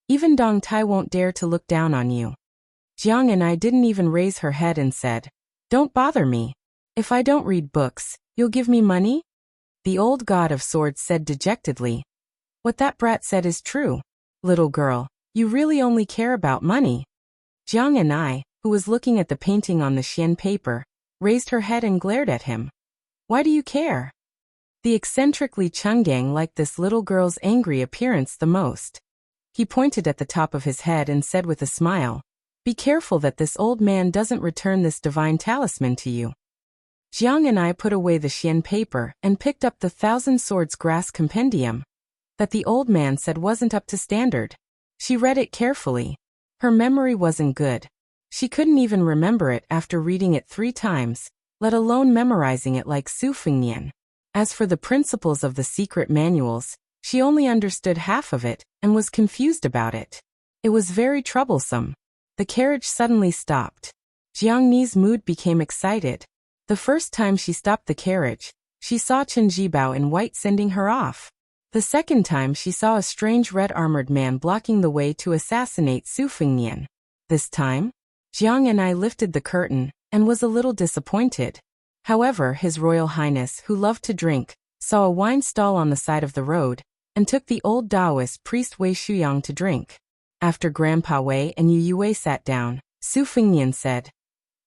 even Dong Tai won't dare to look down on you. Jiang and I didn't even raise her head and said, "Don't bother me. If I don't read books, you'll give me money?" The old god of swords said dejectedly, "What that brat said is true. Little girl, you really only care about money." Jiang and I, who was looking at the painting on the Xian paper, raised her head and glared at him. "Why do you care?" The eccentric Li Chenggang liked this little girl's angry appearance the most. He pointed at the top of his head and said with a smile, "Be careful that this old man doesn't return this divine talisman to you." Jiang and I put away the Xian paper and picked up the Thousand Swords Grass Compendium that the old man said wasn't up to standard. She read it carefully. Her memory wasn't good. She couldn't even remember it after reading it 3 times, let alone memorizing it like Su Fengnian. As for the principles of the secret manuals, she only understood half of it and was confused about it. It was very troublesome. The carriage suddenly stopped. Jiang Ni's mood became excited. The first time she stopped the carriage, she saw Chen Jibao in white sending her off. The second time she saw a strange red-armored man blocking the way to assassinate Su Fengnian. This time, Jiang and I lifted the curtain, and was a little disappointed. However, His Royal Highness, who loved to drink, saw a wine stall on the side of the road, and took the old Taoist priest Wei Shuyang to drink. After Grandpa Wei and Yu Yue sat down, Su Fengnian said,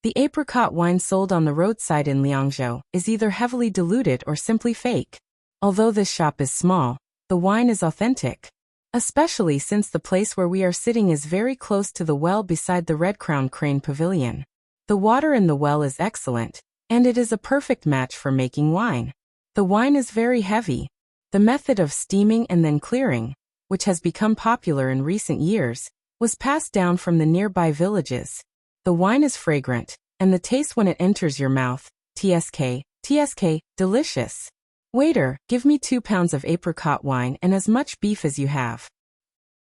"The apricot wine sold on the roadside in Liangzhou is either heavily diluted or simply fake. Although this shop is small, the wine is authentic. Especially since the place where we are sitting is very close to the well beside the Red Crown Crane Pavilion. The water in the well is excellent, and it is a perfect match for making wine. The wine is very heavy. The method of steaming and then clearing, which has become popular in recent years, was passed down from the nearby villages. The wine is fragrant, and the taste when it enters your mouth, TSK, delicious. Waiter, give me 2 pounds of apricot wine and as much beef as you have."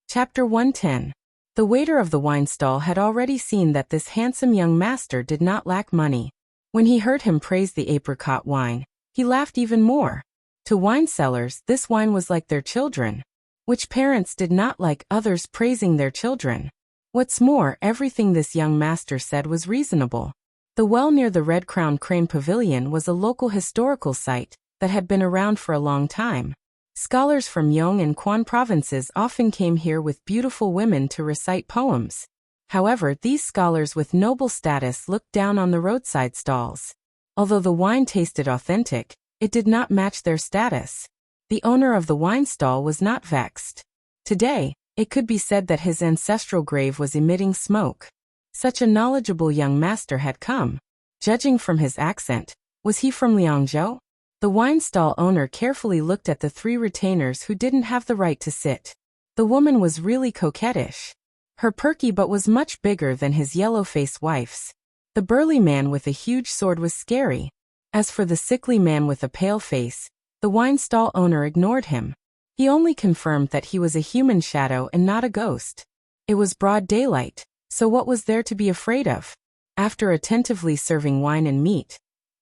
Chapter 110. The waiter of the wine stall had already seen that this handsome young master did not lack money. When he heard him praise the apricot wine, he laughed even more. To wine sellers, this wine was like their children. Which parents did not like others praising their children? What's more, everything this young master said was reasonable. The well near the Red Crown Crane Pavilion was a local historical site that had been around for a long time. Scholars from Yong and Quan provinces often came here with beautiful women to recite poems. However, these scholars with noble status looked down on the roadside stalls. Although the wine tasted authentic, it did not match their status. The owner of the wine stall was not vexed. Today, it could be said that his ancestral grave was emitting smoke. Such a knowledgeable young master had come. Judging from his accent, was he from Liangzhou? The wine stall owner carefully looked at the 3 retainers who didn't have the right to sit. The woman was really coquettish. Her perky butt was much bigger than his yellow-faced wife's. The burly man with a huge sword was scary. As for the sickly man with a pale face, the wine stall owner ignored him. He only confirmed that he was a human shadow and not a ghost. It was broad daylight, so what was there to be afraid of? After attentively serving wine and meat,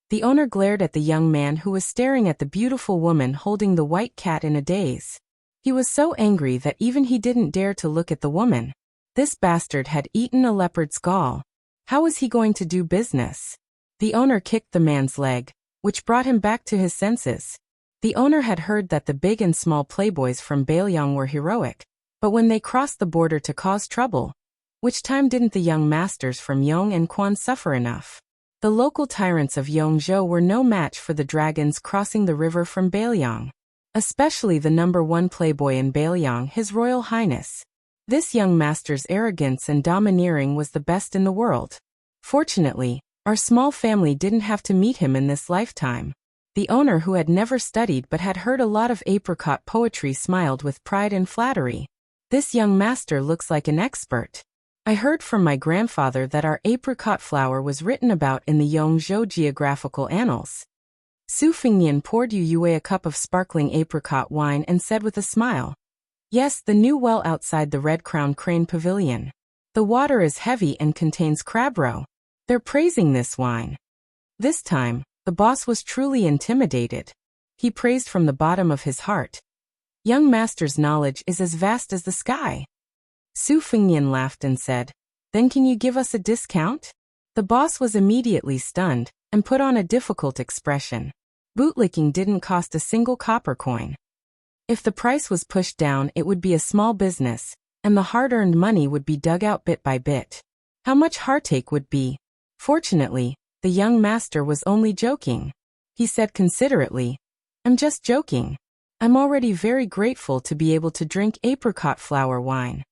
the owner glared at the young man who was staring at the beautiful woman holding the white cat in a daze. He was so angry that even he didn't dare to look at the woman. This bastard had eaten a leopard's gall. How was he going to do business? The owner kicked the man's leg, which brought him back to his senses. The owner had heard that the big and small playboys from Bailiang were heroic, but when they crossed the border to cause trouble, which time didn't the young masters from Yong and Quan suffer enough? The local tyrants of Yongzhou were no match for the dragons crossing the river from Bailiang. Especially the number 1 playboy in Bailiang, His Royal Highness. This young master's arrogance and domineering was the best in the world. Fortunately, our small family didn't have to meet him in this lifetime. The owner, who had never studied but had heard a lot of apricot poetry, smiled with pride and flattery. This young master looks like an expert. I heard from my grandfather that our apricot flower was written about in the Yongzhou geographical annals. Su Fingnian poured Yu Yue a cup of sparkling apricot wine and said with a smile, "Yes, the new well outside the Red Crown Crane Pavilion. The water is heavy and contains crab roe. They're praising this wine." This time, the boss was truly intimidated. He praised from the bottom of his heart. "Young master's knowledge is as vast as the sky." Su Fingnian laughed and said, "Then can you give us a discount?" The boss was immediately stunned and put on a difficult expression. Bootlicking didn't cost a single copper coin. If the price was pushed down, it would be a small business, and the hard-earned money would be dug out bit by bit. How much heartache would be? Fortunately, the young master was only joking. He said considerately, "I'm just joking. I'm already very grateful to be able to drink apricot flower wine."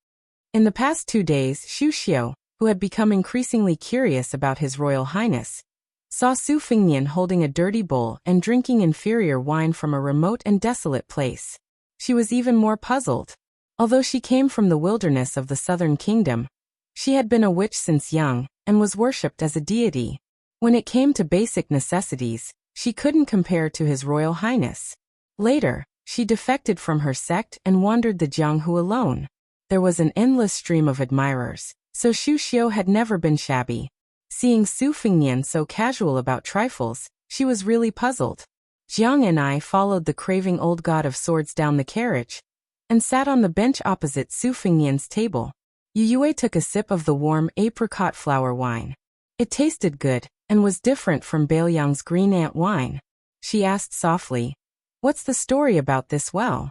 In the past 2 days, Xu Xiu, who had become increasingly curious about His Royal Highness, saw Su Fingnian holding a dirty bowl and drinking inferior wine from a remote and desolate place. She was even more puzzled. Although she came from the wilderness of the southern kingdom, she had been a witch since young and was worshipped as a deity. When it came to basic necessities, she couldn't compare to His Royal Highness. Later, she defected from her sect and wandered the Jianghu alone. There was an endless stream of admirers, so Xu Xiu had never been shabby. Seeing Su Fingnian so casual about trifles, she was really puzzled. Jiang and I followed the craving old god of swords down the carriage and sat on the bench opposite Su Fingnian's table. Yu Yue took a sip of the warm apricot flower wine. It tasted good and was different from Bailiang's green ant wine. She asked softly, "What's the story about this well?"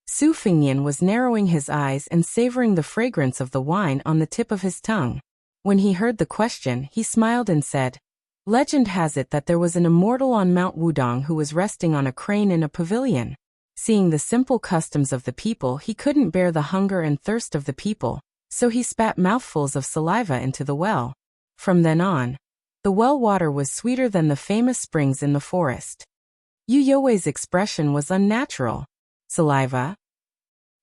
Su Fingnian was narrowing his eyes and savoring the fragrance of the wine on the tip of his tongue. When he heard the question, he smiled and said, "Legend has it that there was an immortal on Mount Wudong who was resting on a crane in a pavilion. Seeing the simple customs of the people, he couldn't bear the hunger and thirst of the people, so he spat mouthfuls of saliva into the well. From then on, the well water was sweeter than the famous springs in the forest." Yu Youwei's expression was unnatural. "Saliva?"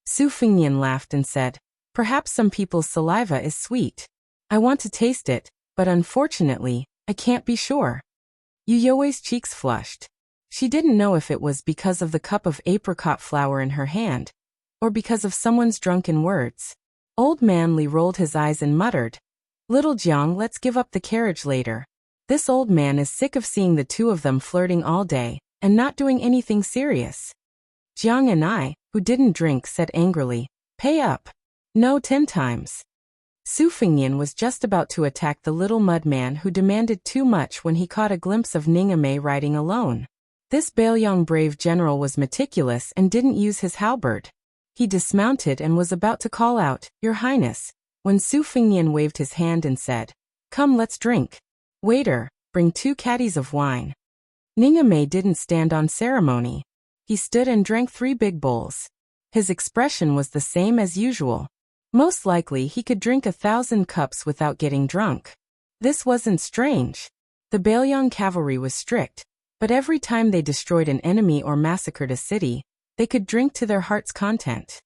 Su Fingnian laughed and said, "Perhaps some people's saliva is sweet. I want to taste it, but unfortunately, I can't be sure." Yu Youwei's cheeks flushed. She didn't know if it was because of the cup of apricot flower in her hand, or because of someone's drunken words. Old Man Li rolled his eyes and muttered, "Little Jiang, let's give up the carriage later. This old man is sick of seeing the two of them flirting all day and not doing anything serious." Jiang and I, who didn't drink, said angrily, "Pay up." "No, 10 times. Su Fingnian was just about to attack the little mud man who demanded too much when he caught a glimpse of Ningame riding alone. This Bailiang brave general was meticulous and didn't use his halberd. He dismounted and was about to call out, "Your Highness," when Su Fingnian waved his hand and said, "Come, let's drink. Waiter, bring 2 caddies of wine." Ningame didn't stand on ceremony. He stood and drank 3 big bowls. His expression was the same as usual. Most likely he could drink 1,000 cups without getting drunk. This wasn't strange. The Baelyang cavalry was strict, but every time they destroyed an enemy or massacred a city, they could drink to their heart's content.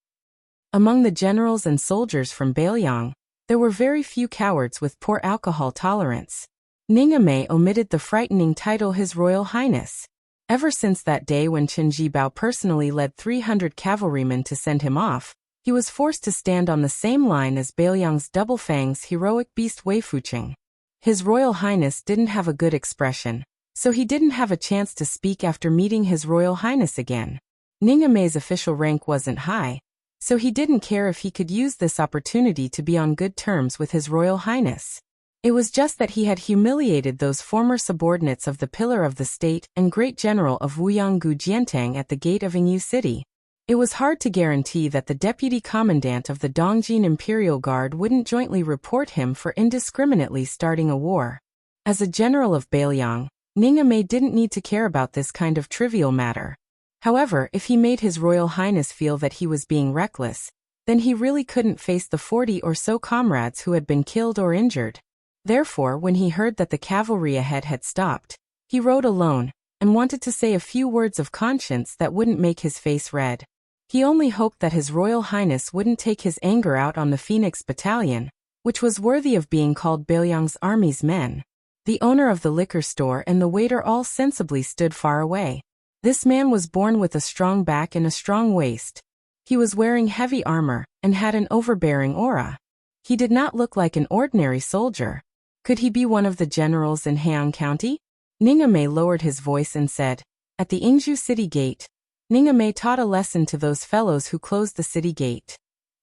Among the generals and soldiers from Baelyang, there were very few cowards with poor alcohol tolerance. Ningame omitted the frightening title His Royal Highness. Ever since that day when Chen Jibao personally led 300 cavalrymen to send him off, he was forced to stand on the same line as Baelyang's Double Fang's heroic beast Wei Fuqing. His Royal Highness didn't have a good expression, so he didn't have a chance to speak after meeting His Royal Highness again. Ningame's official rank wasn't high, so he didn't care if he could use this opportunity to be on good terms with His Royal Highness. It was just that he had humiliated those former subordinates of the Pillar of the State and Great General of Wuyanggu Jiantang at the gate of Yingyu City. It was hard to guarantee that the deputy commandant of the Dongjin Imperial Guard wouldn't jointly report him for indiscriminately starting a war. As a general of Baelyang, Ningame didn't need to care about this kind of trivial matter. However, if he made His Royal Highness feel that he was being reckless, then he really couldn't face the 40 or so comrades who had been killed or injured. Therefore, when he heard that the cavalry ahead had stopped, he rode alone, and wanted to say a few words of conscience that wouldn't make his face red. He only hoped that His Royal Highness wouldn't take his anger out on the Phoenix Battalion, which was worthy of being called Baelyang's army's men. The owner of the liquor store and the waiter all sensibly stood far away. This man was born with a strong back and a strong waist. He was wearing heavy armor, and had an overbearing aura. He did not look like an ordinary soldier. Could he be one of the generals in Heian County? Ningame lowered his voice and said, "At the Yingzhou city gate." Ningame taught a lesson to those fellows who closed the city gate.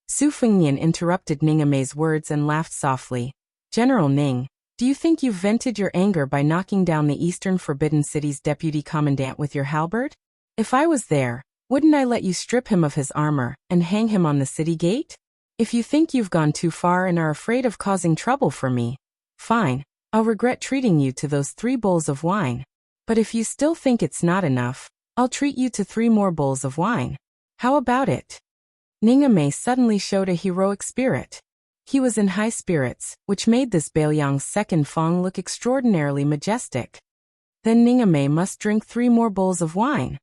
Su Fengnian interrupted Ningame's words and laughed softly. "General Ning, do you think you've vented your anger by knocking down the Eastern Forbidden City's deputy commandant with your halberd? If I was there, wouldn't I let you strip him of his armor and hang him on the city gate? If you think you've gone too far and are afraid of causing trouble for me, fine, I'll regret treating you to those 3 bowls of wine. But if you still think it's not enough, I'll treat you to 3 more bowls of wine. How about it?" Ningame suddenly showed a heroic spirit. He was in high spirits, which made this Baelyang's second Fong look extraordinarily majestic. Then Ningame must drink 3 more bowls of wine.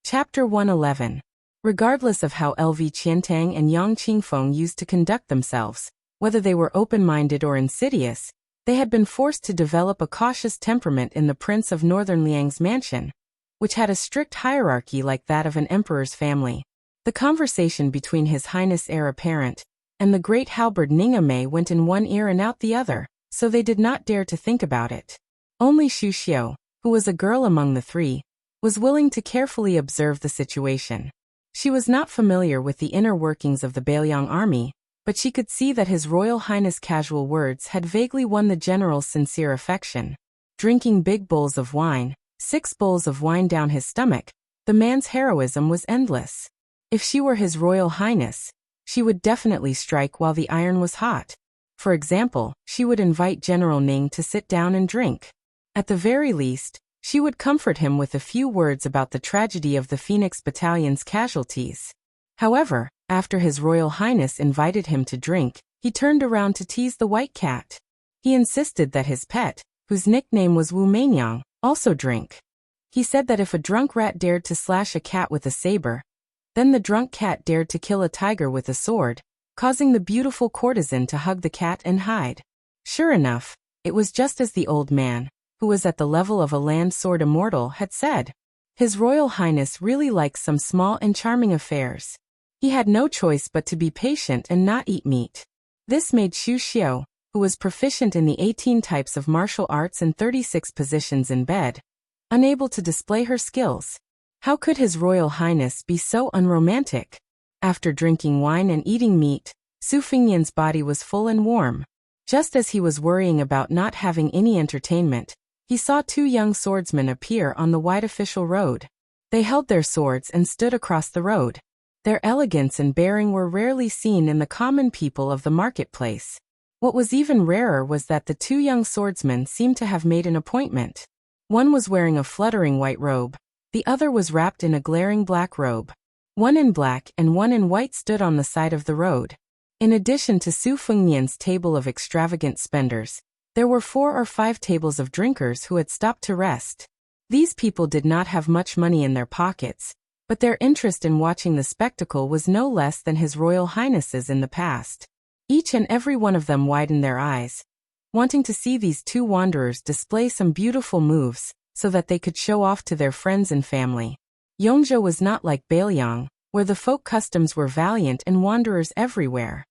Chapter 111. Regardless of how LV Qiantang and Yang Qingfeng used to conduct themselves, whether they were open-minded or insidious, they had been forced to develop a cautious temperament in the Prince of Northern Liang's mansion, which had a strict hierarchy like that of an emperor's family. The conversation between His Highness Heir Apparent and the great halberd Ningame went in one ear and out the other, so they did not dare to think about it. Only Xu Xiu, who was a girl among the 3, was willing to carefully observe the situation. She was not familiar with the inner workings of the Baelyang army, but she could see that His Royal Highness' casual words had vaguely won the general's sincere affection. Drinking big bowls of wine, 6 bowls of wine down his stomach, the man's heroism was endless. If she were His Royal Highness, she would definitely strike while the iron was hot. For example, she would invite General Ning to sit down and drink. At the very least, she would comfort him with a few words about the tragedy of the Phoenix Battalion's casualties. However, after His Royal Highness invited him to drink, he turned around to tease the white cat. He insisted that his pet, whose nickname was Wu Mainyang, also drink. He said that if a drunk rat dared to slash a cat with a saber, then the drunk cat dared to kill a tiger with a sword, causing the beautiful courtesan to hug the cat and hide. Sure enough, it was just as the old man, who was at the level of a land sword immortal, had said. His Royal Highness really likes some small and charming affairs. He had no choice but to be patient and not eat meat. This made Xu Xiu, who was proficient in the 18 types of martial arts and 36 positions in bed, unable to display her skills. How could His Royal Highness be so unromantic? After drinking wine and eating meat, Su Fengnian's body was full and warm. Just as he was worrying about not having any entertainment, he saw 2 young swordsmen appear on the wide official road. They held their swords and stood across the road. Their elegance and bearing were rarely seen in the common people of the marketplace. What was even rarer was that the 2 young swordsmen seemed to have made an appointment. One was wearing a fluttering white robe. The other was wrapped in a glaring black robe. One in black and one in white stood on the side of the road. In addition to Su Fengnian's table of extravagant spenders, there were 4 or 5 tables of drinkers who had stopped to rest. These people did not have much money in their pockets, but their interest in watching the spectacle was no less than His Royal Highness's in the past. Each and every one of them widened their eyes, wanting to see these 2 wanderers display some beautiful moves, so that they could show off to their friends and family. Yongzhou was not like Bailiang, where the folk customs were valiant and wanderers everywhere.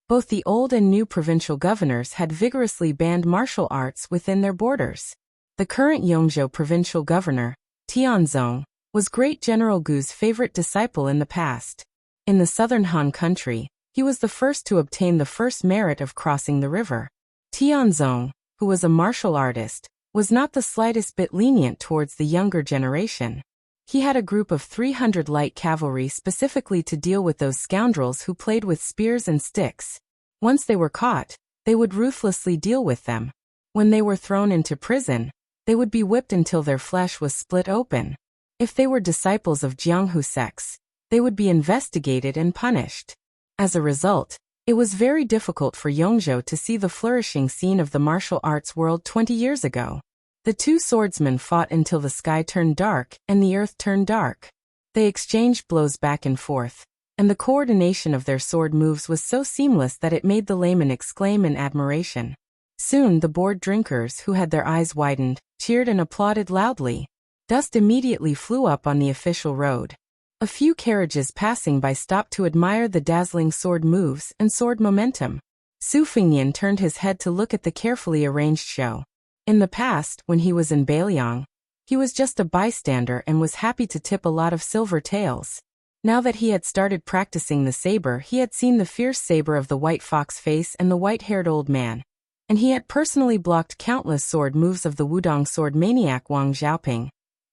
Both the old and new provincial governors had vigorously banned martial arts within their borders. The current Yongzhou provincial governor, Tianzong, was Great General Gu's favorite disciple in the past. In the southern Han country, he was the first to obtain the first merit of crossing the river. Tianzong, who was a martial artist, was not the slightest bit lenient towards the younger generation. He had a group of 300 light cavalry specifically to deal with those scoundrels who played with spears and sticks. Once they were caught, they would ruthlessly deal with them. When they were thrown into prison, they would be whipped until their flesh was split open. If they were disciples of Jianghu sects, they would be investigated and punished. As a result, it was very difficult for Yongzhou to see the flourishing scene of the martial arts world 20 years ago. The 2 swordsmen fought until the sky turned dark and the earth turned dark. They exchanged blows back and forth, and the coordination of their sword moves was so seamless that it made the layman exclaim in admiration. Soon the bored drinkers, who had their eyes widened, cheered and applauded loudly. Dust immediately flew up on the official road. A few carriages passing by stopped to admire the dazzling sword moves and sword momentum. Su Fengnian turned his head to look at the carefully arranged show. In the past, when he was in Bailiang, he was just a bystander and was happy to tip a lot of silver taels. Now that he had started practicing the saber, he had seen the fierce saber of the white fox face and the white-haired old man, and he had personally blocked countless sword moves of the Wudong sword maniac Wang Xiaoping,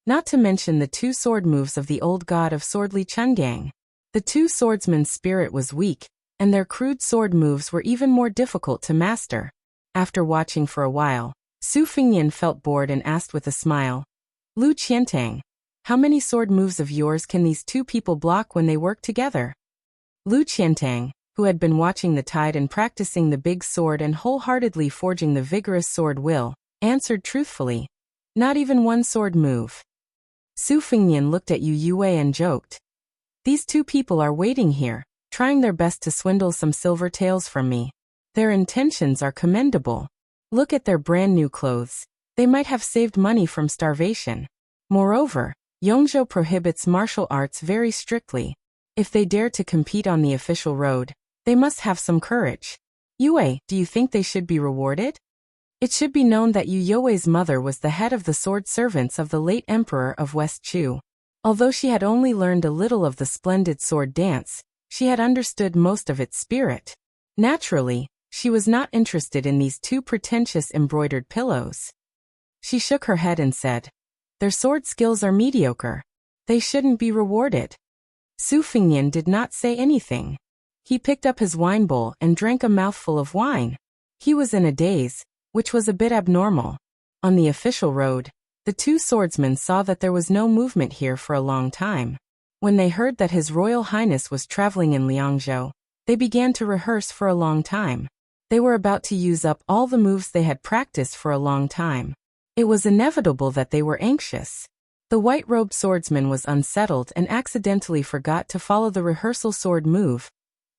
not to mention the 2 sword moves of the old god of sword Li Chungang. The 2 swordsmen's spirit was weak, and their crude sword moves were even more difficult to master. After watching for a while, Su Fengnian felt bored and asked with a smile, "Lu Qiantang, how many sword moves of yours can these 2 people block when they work together?" Lu Qiantang, who had been watching the tide and practicing the big sword and wholeheartedly forging the vigorous sword will, answered truthfully, "Not even 1 sword move." Su Fengnian looked at Yu Yue and joked, "These 2 people are waiting here, trying their best to swindle some silver taels from me. Their intentions are commendable. Look at their brand new clothes. They might have saved money from starvation. Moreover, Yongzhou prohibits martial arts very strictly. If they dare to compete on the official road, they must have some courage. Yue, do you think they should be rewarded?" It should be known that Yu Youe's mother was the head of the sword servants of the late emperor of West Chu. Although she had only learned a little of the splendid sword dance, she had understood most of its spirit. Naturally, she was not interested in these 2 pretentious embroidered pillows. She shook her head and said, "Their sword skills are mediocre. They shouldn't be rewarded." Su Fengnian did not say anything. He picked up his wine bowl and drank a mouthful of wine. He was in a daze, which was a bit abnormal. On the official road, the 2 swordsmen saw that there was no movement here for a long time. When they heard that His Royal Highness was traveling in Liangzhou, they began to rehearse for a long time. They were about to use up all the moves they had practiced for a long time. It was inevitable that they were anxious. The white-robed swordsman was unsettled and accidentally forgot to follow the rehearsal sword move,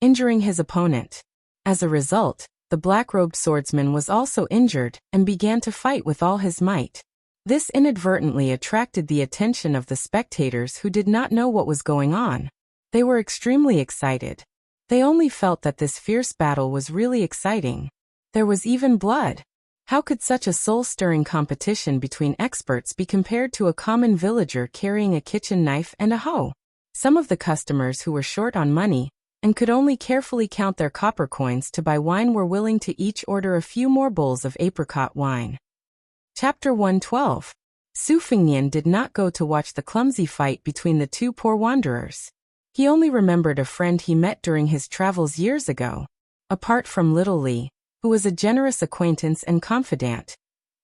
injuring his opponent. As a result, the black-robed swordsman was also injured and began to fight with all his might. This inadvertently attracted the attention of the spectators who did not know what was going on. They were extremely excited. They only felt that this fierce battle was really exciting. There was even blood. How could such a soul-stirring competition between experts be compared to a common villager carrying a kitchen knife and a hoe? Some of the customers who were short on money and could only carefully count their copper coins to buy wine were willing to each order a few more bowls of apricot wine. Chapter 112. Su Fengnian did not go to watch the clumsy fight between the 2 poor wanderers. He only remembered a friend he met during his travels years ago. Apart from little Li, who was a generous acquaintance and confidant,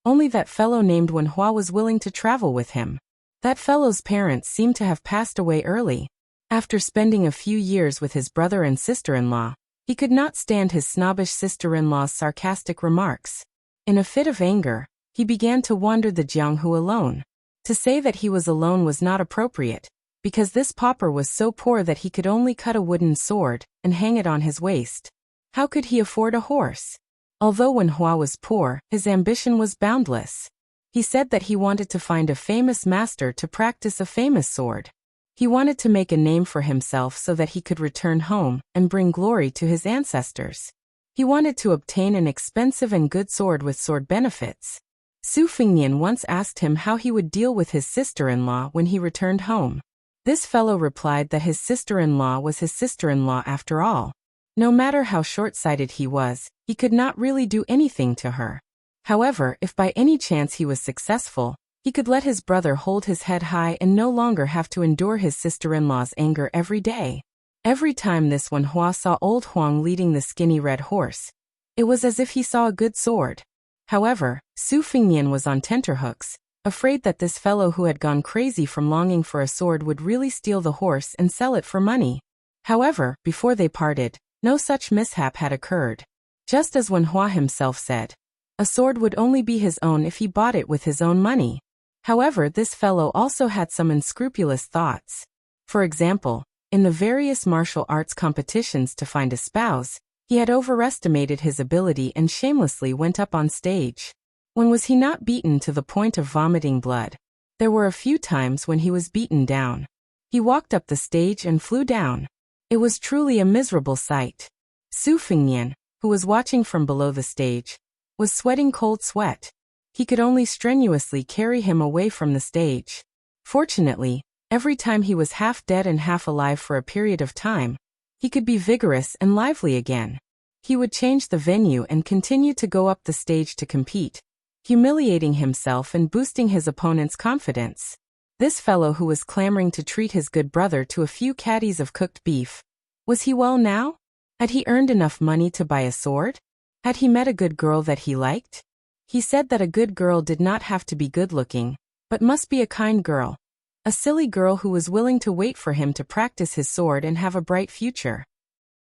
only that fellow named Wenhua was willing to travel with him. That fellow's parents seemed to have passed away early. After spending a few years with his brother and sister-in-law, He could not stand his snobbish sister-in-law's sarcastic remarks. In a fit of anger, he began to wander the Jianghu alone. To say that he was alone was not appropriate, because this pauper was so poor that he could only cut a wooden sword and hang it on his waist. How could he afford a horse? Although when Hua was poor, his ambition was boundless. He said that he wanted to find a famous master to practice a famous sword. He wanted to make a name for himself so that he could return home and bring glory to his ancestors. He wanted to obtain an expensive and good sword with sword benefits. Su Fengnian once asked him how he would deal with his sister-in-law when he returned home. This fellow replied that his sister-in-law was his sister-in-law after all. No matter how short-sighted he was, he could not really do anything to her. However, if by any chance he was successful, he could let his brother hold his head high and no longer have to endure his sister-in-law's anger every day. Every time this one Hua saw old Huang leading the skinny red horse, it was as if he saw a good sword. However, Su Fengnian was on tenterhooks, afraid that this fellow who had gone crazy from longing for a sword would really steal the horse and sell it for money. However, before they parted, no such mishap had occurred. Just as when Hua himself said, a sword would only be his own if he bought it with his own money. However, this fellow also had some unscrupulous thoughts. For example, in the various martial arts competitions to find a spouse, he had overestimated his ability and shamelessly went up on stage. When was he not beaten to the point of vomiting blood? There were a few times when he was beaten down. He walked up the stage and flew down. It was truly a miserable sight. Su Fengnian, who was watching from below the stage, was sweating cold sweat. He could only strenuously carry him away from the stage. Fortunately, every time he was half dead and half alive for a period of time, he could be vigorous and lively again. He would change the venue and continue to go up the stage to compete, humiliating himself and boosting his opponent's confidence. This fellow who was clamoring to treat his good brother to a few caddies of cooked beef, was he well now? Had he earned enough money to buy a sword? Had he met a good girl that he liked? He said that a good girl did not have to be good-looking, but must be a kind girl. A silly girl who was willing to wait for him to practice his sword and have a bright future.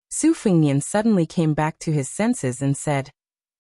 Su Fengnian suddenly came back to his senses and said,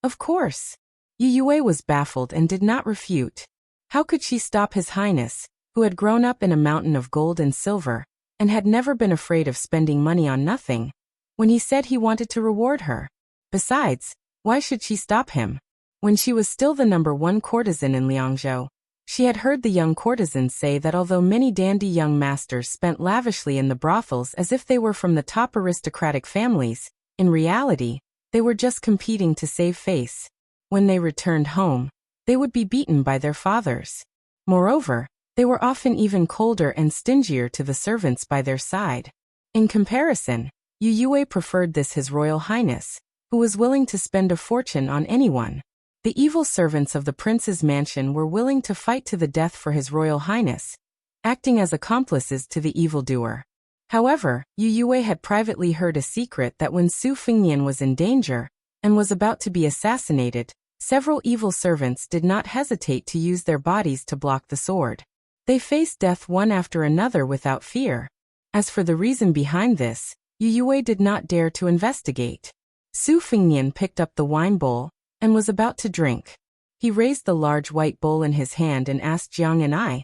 "Of course." Yu Yue was baffled and did not refute. How could she stop His Highness, who had grown up in a mountain of gold and silver, and had never been afraid of spending money on nothing, when he said he wanted to reward her? Besides, why should she stop him? When she was still the #1 courtesan in Liangzhou, she had heard the young courtesans say that although many dandy young masters spent lavishly in the brothels as if they were from the top aristocratic families, in reality, they were just competing to save face. When they returned home, they would be beaten by their fathers. Moreover, they were often even colder and stingier to the servants by their side. In comparison, Yu Yue preferred this His Royal Highness, who was willing to spend a fortune on anyone. The evil servants of the prince's mansion were willing to fight to the death for His Royal Highness, acting as accomplices to the evildoer. However, Yu Yue had privately heard a secret that when Su Fengnian was in danger and was about to be assassinated, several evil servants did not hesitate to use their bodies to block the sword. They faced death one after another without fear. As for the reason behind this, Yu Yue did not dare to investigate. Su Fengnian picked up the wine bowl and was about to drink. He raised the large white bowl in his hand and asked Jiang and I,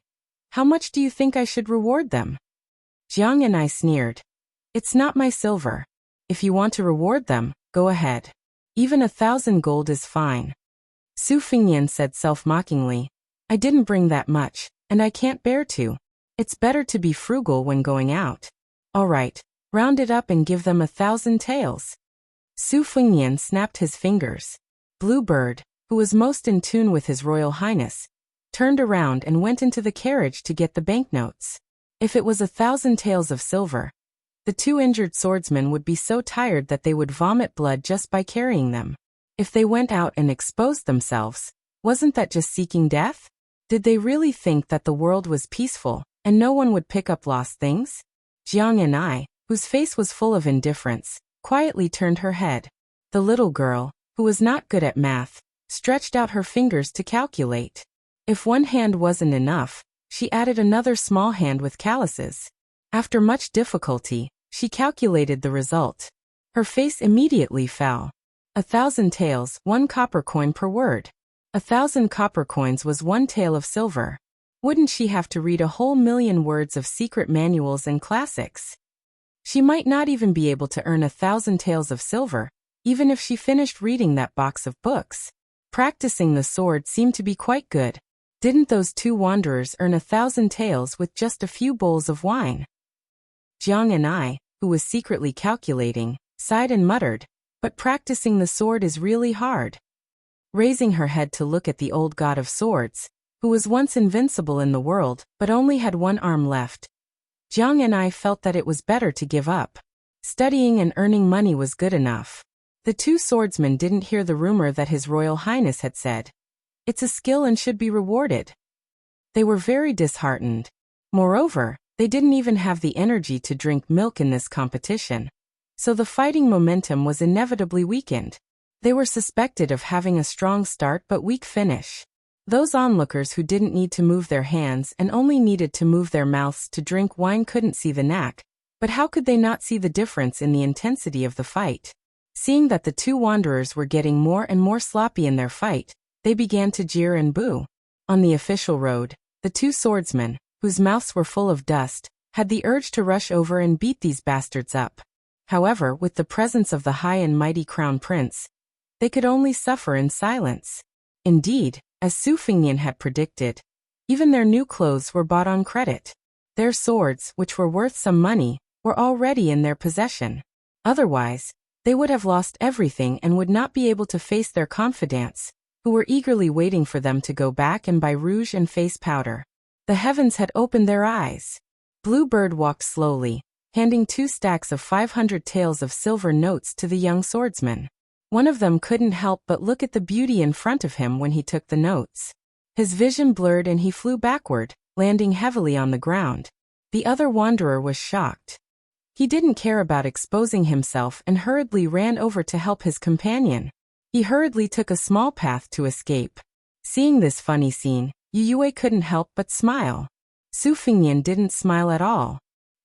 "How much do you think I should reward them?" Jiang and I sneered. "It's not my silver. If you want to reward them, go ahead. Even 1,000 gold is fine." Su Fengnian said self-mockingly, "I didn't bring that much, and I can't bear to. It's better to be frugal when going out. All right, round it up and give them 1,000 taels." Su Fengnian snapped his fingers. Blue Bird, who was most in tune with His Royal Highness, turned around and went into the carriage to get the banknotes. If it was 1,000 taels of silver, the two injured swordsmen would be so tired that they would vomit blood just by carrying them. If they went out and exposed themselves, wasn't that just seeking death? Did they really think that the world was peaceful and no one would pick up lost things? Jiang and I, whose face was full of indifference, quietly turned her head. The little girl, who was not good at math, stretched out her fingers to calculate. If one hand wasn't enough, she added another small hand with calluses. After much difficulty, she calculated the result. Her face immediately fell. 1,000 taels, 1 copper coin per word. 1,000 copper coins was 1 tael of silver. Wouldn't she have to read a whole million words of secret manuals and classics? She might not even be able to earn 1,000 taels of silver, even if she finished reading that box of books. Practicing the sword seemed to be quite good. Didn't those 2 wanderers earn 1,000 taels with just a few bowls of wine? Jiang and I, who was secretly calculating, sighed and muttered, but practicing the sword is really hard. Raising her head to look at the old god of swords, who was once invincible in the world but only had 1 arm left, Jiang and I felt that it was better to give up. Studying and earning money was good enough. The 2 swordsmen didn't hear the rumor that His Royal Highness had said, "It's a skill and should be rewarded." They were very disheartened. Moreover, they didn't even have the energy to drink milk in this competition. So the fighting momentum was inevitably weakened. They were suspected of having a strong start but weak finish. Those onlookers who didn't need to move their hands and only needed to move their mouths to drink wine couldn't see the knack, but how could they not see the difference in the intensity of the fight? Seeing that the 2 wanderers were getting more and more sloppy in their fight, they began to jeer and boo. On the official road, the 2 swordsmen, whose mouths were full of dust, had the urge to rush over and beat these bastards up. However, with the presence of the high and mighty crown prince, they could only suffer in silence. Indeed, as Su Fengnian had predicted, even their new clothes were bought on credit. Their swords, which were worth some money, were already in their possession. Otherwise, they would have lost everything and would not be able to face their confidants, who were eagerly waiting for them to go back and buy rouge and face powder. The heavens had opened their eyes. Bluebird walked slowly, handing 2 stacks of 500 taels of silver notes to the young swordsman. One of them couldn't help but look at the beauty in front of him when he took the notes. His vision blurred and he flew backward, landing heavily on the ground. The other wanderer was shocked. He didn't care about exposing himself and hurriedly ran over to help his companion. He hurriedly took a small path to escape. Seeing this funny scene, Yue couldn't help but smile. Su Fengnian didn't smile at all.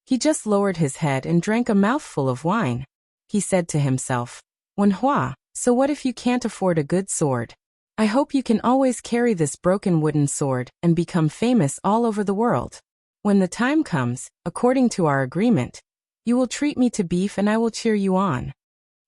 He just lowered his head and drank a mouthful of wine. He said to himself, "Wenhua, so what if you can't afford a good sword? I hope you can always carry this broken wooden sword and become famous all over the world. When the time comes, according to our agreement, you will treat me to beef and I will cheer you on."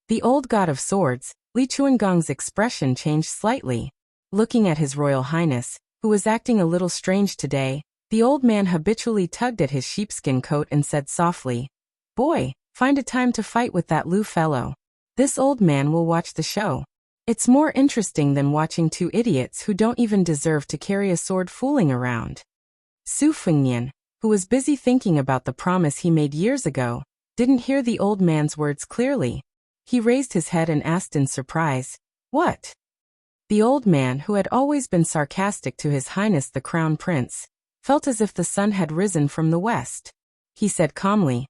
The old god of swords, Li Chuangong's expression changed slightly. Looking at His Royal Highness, who was acting a little strange today, the old man habitually tugged at his sheepskin coat and said softly, "Boy, find a time to fight with that Lu fellow. This old man will watch the show. It's more interesting than watching 2 idiots who don't even deserve to carry a sword fooling around." Su Fengnian, who was busy thinking about the promise he made years ago, didn't hear the old man's words clearly. He raised his head and asked in surprise, "What?" The old man, who had always been sarcastic to His Highness the Crown Prince, felt as if the sun had risen from the west. He said calmly,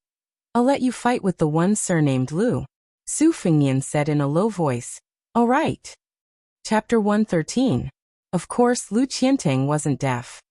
"I'll let you fight with the one surnamed Lu." Su Fengnian said in a low voice, "All right." Chapter 113. Of course, Lu Qiantang wasn't deaf.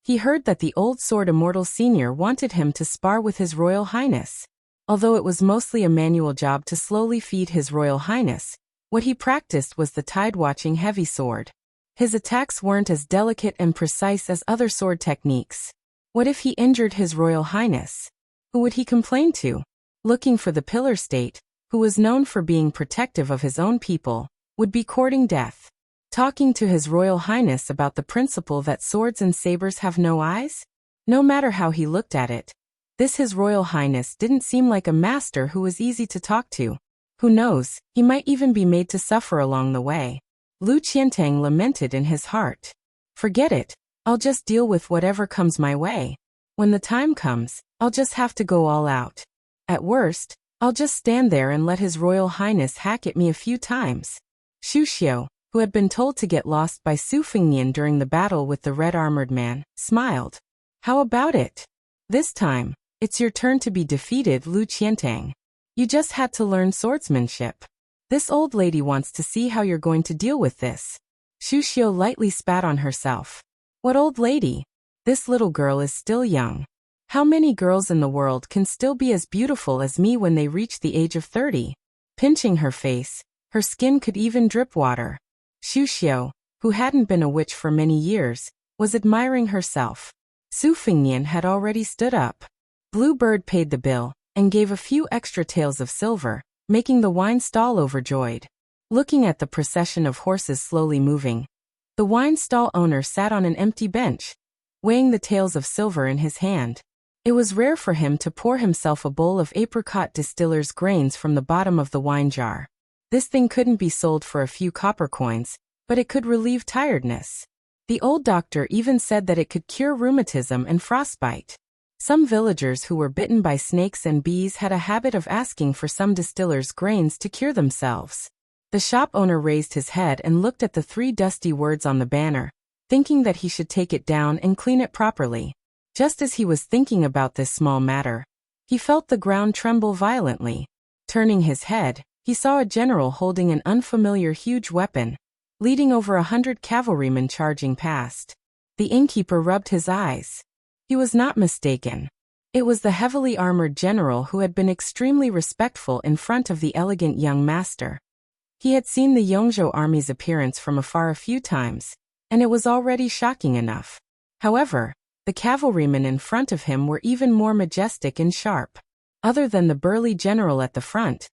He heard that the old sword immortal senior wanted him to spar with His Royal Highness. Although it was mostly a manual job to slowly feed His Royal Highness, what he practiced was the tide-watching heavy sword. His attacks weren't as delicate and precise as other sword techniques. What if he injured His Royal Highness? Who would he complain to? Looking for the Pillar State, who was known for being protective of his own people, would be courting death. Talking to His Royal Highness about the principle that swords and sabers have no eyes? No matter how he looked at it, this His Royal Highness didn't seem like a master who was easy to talk to. Who knows, he might even be made to suffer along the way. Lu Qiantang lamented in his heart. "Forget it, I'll just deal with whatever comes my way. When the time comes, I'll just have to go all out. At worst, I'll just stand there and let His Royal Highness hack at me a few times." Xu Xiu, who had been told to get lost by Su Fengnian during the battle with the red-armored man, smiled. "How about it? This time, it's your turn to be defeated, Lu Qiantang. You just had to learn swordsmanship. This old lady wants to see how you're going to deal with this." Xu Xiu lightly spat on herself. "What old lady? This little girl is still young. How many girls in the world can still be as beautiful as me when they reach the age of 30? pinching her face. Her skin could even drip water. Xu Xiu, who hadn't been a witch for many years, was admiring herself. Su Fingnian had already stood up. Blue Bird paid the bill and gave a few extra taels of silver, making the wine stall overjoyed. Looking at the procession of horses slowly moving, the wine stall owner sat on an empty bench, weighing the taels of silver in his hand. It was rare for him to pour himself a bowl of apricot distiller's grains from the bottom of the wine jar. This thing couldn't be sold for a few copper coins, but it could relieve tiredness. The old doctor even said that it could cure rheumatism and frostbite. Some villagers who were bitten by snakes and bees had a habit of asking for some distiller's grains to cure themselves. The shop owner raised his head and looked at the 3 dusty words on the banner, thinking that he should take it down and clean it properly. Just as he was thinking about this small matter, he felt the ground tremble violently. Turning his head, he saw a general holding an unfamiliar huge weapon, leading over 100 cavalrymen charging past. The innkeeper rubbed his eyes. He was not mistaken. It was the heavily armored general who had been extremely respectful in front of the elegant young master. He had seen the Yongzhou army's appearance from afar a few times, and it was already shocking enough. However, the cavalrymen in front of him were even more majestic and sharp. Other than the burly general at the front,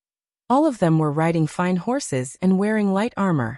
all of them were riding fine horses and wearing light armor.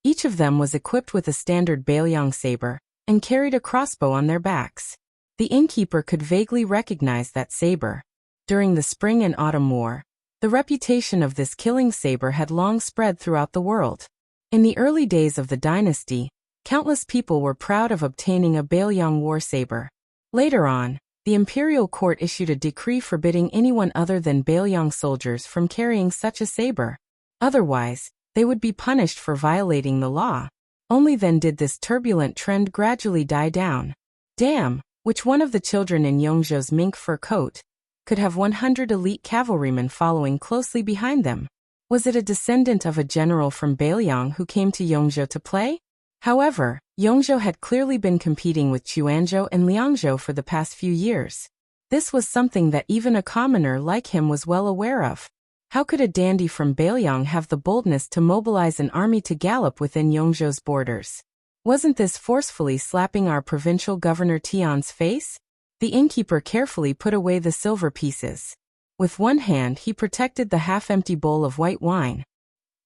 Each of them was equipped with a standard Bailiang saber and carried a crossbow on their backs. The innkeeper could vaguely recognize that saber. During the Spring and Autumn War, the reputation of this killing saber had long spread throughout the world. In the early days of the dynasty, countless people were proud of obtaining a Bailiang war saber. Later on, the imperial court issued a decree forbidding anyone other than Bailiang soldiers from carrying such a saber. Otherwise, they would be punished for violating the law. Only then did this turbulent trend gradually die down. Damn, which one of the children in Yongzhou's mink fur coat could have 100 elite cavalrymen following closely behind them? Was it a descendant of a general from Bailiang who came to Yongzhou to play? However, Yongzhou had clearly been competing with Quanzhou and Liangzhou for the past few years. This was something that even a commoner like him was well aware of. How could a dandy from Bailiang have the boldness to mobilize an army to gallop within Yongzhou's borders? Wasn't this forcefully slapping our provincial governor Tian's face? The innkeeper carefully put away the silver pieces. With one hand he protected the half-empty bowl of white wine.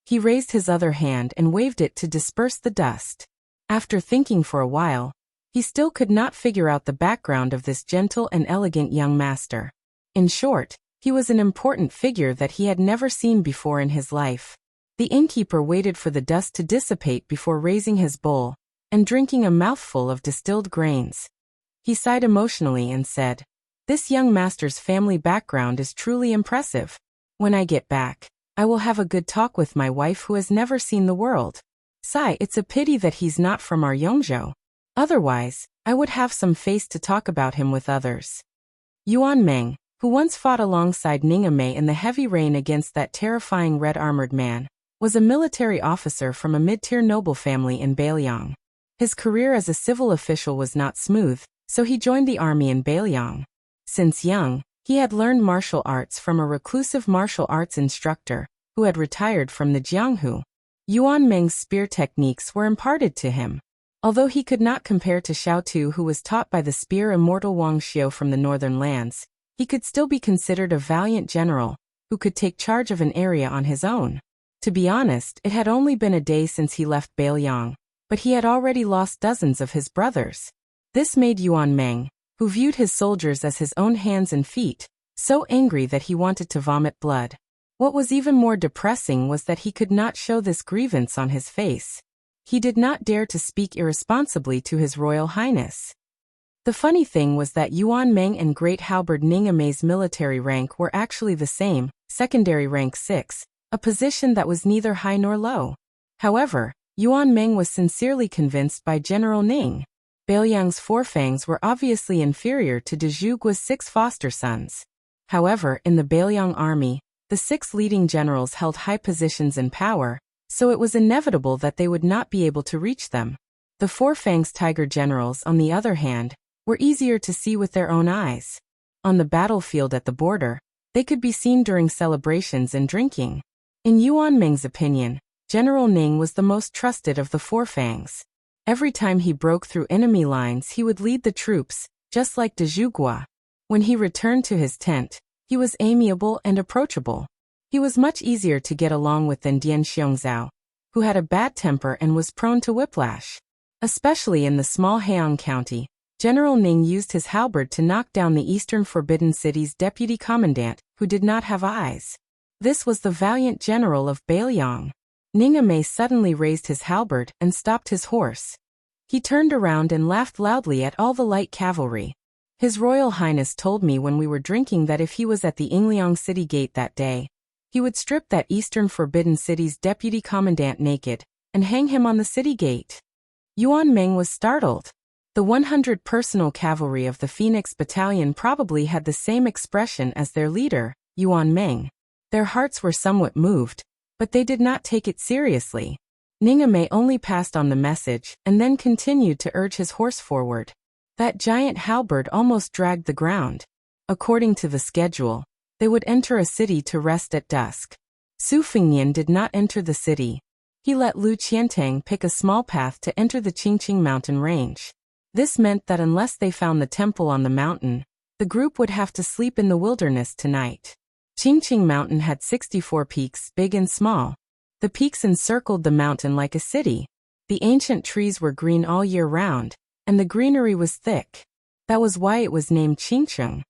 He raised his other hand and waved it to disperse the dust. After thinking for a while, he still could not figure out the background of this gentle and elegant young master. In short, he was an important figure that he had never seen before in his life. The innkeeper waited for the dust to dissipate before raising his bowl and drinking a mouthful of distilled grains. He sighed emotionally and said, "This young master's family background is truly impressive. When I get back, I will have a good talk with my wife who has never seen the world. Sigh, it's a pity that he's not from our Yongzhou. Otherwise, I would have some face to talk about him with others." Yuan Meng, who once fought alongside Ningamei in the heavy rain against that terrifying red-armored man, was a military officer from a mid-tier noble family in Bailiang. His career as a civil official was not smooth, so he joined the army in Bailiang. Since young, he had learned martial arts from a reclusive martial arts instructor who had retired from the Jianghu. Yuan Meng's spear techniques were imparted to him. Although he could not compare to Xiao Tu, who was taught by the spear immortal Wang Xiu from the northern lands, he could still be considered a valiant general who could take charge of an area on his own. To be honest, it had only been a day since he left Bailiang, but he had already lost dozens of his brothers. This made Yuan Meng, who viewed his soldiers as his own hands and feet, so angry that he wanted to vomit blood. What was even more depressing was that he could not show this grievance on his face. He did not dare to speak irresponsibly to His Royal Highness. The funny thing was that Yuan Meng and Great Halberd Ningamei's military rank were actually the same, secondary rank 6, a position that was neither high nor low. However, Yuan Meng was sincerely convinced by General Ning. Bailiang's four fangs were obviously inferior to de Zhugua's 6 foster sons. However, in the Bailiang army, the 6 leading generals held high positions in power, so it was inevitable that they would not be able to reach them. The Four Fangs Tiger generals, on the other hand, were easier to see with their own eyes. On the battlefield at the border, they could be seen during celebrations and drinking. In Yuan Ming's opinion, General Ning was the most trusted of the Four Fangs. Every time he broke through enemy lines, he would lead the troops, just like de Zhugua. When he returned to his tent, he was amiable and approachable. He was much easier to get along with than Dian Xiongzhao, who had a bad temper and was prone to whiplash. Especially in the small Heian County, General Ning used his halberd to knock down the Eastern Forbidden City's deputy commandant, who did not have eyes. This was the valiant general of Bailiang. Ning Amei suddenly raised his halberd and stopped his horse. He turned around and laughed loudly at all the light cavalry. His Royal Highness told me when we were drinking that if he was at the Yingliang city gate that day, he would strip that Eastern Forbidden City's deputy commandant naked and hang him on the city gate. Yuan Ming was startled. The 100 personal cavalry of the Phoenix Battalion probably had the same expression as their leader, Yuan Ming. Their hearts were somewhat moved, but they did not take it seriously. Ning Amei only passed on the message and then continued to urge his horse forward. That giant halberd almost dragged the ground. According to the schedule, they would enter a city to rest at dusk. Su Fengnian did not enter the city. He let Lu Qiantang pick a small path to enter the Qingqing mountain range. This meant that unless they found the temple on the mountain, the group would have to sleep in the wilderness tonight. Qingqing Mountain had 64 peaks, big and small. The peaks encircled the mountain like a city. The ancient trees were green all year round, and the greenery was thick. That was why it was named Qingqing.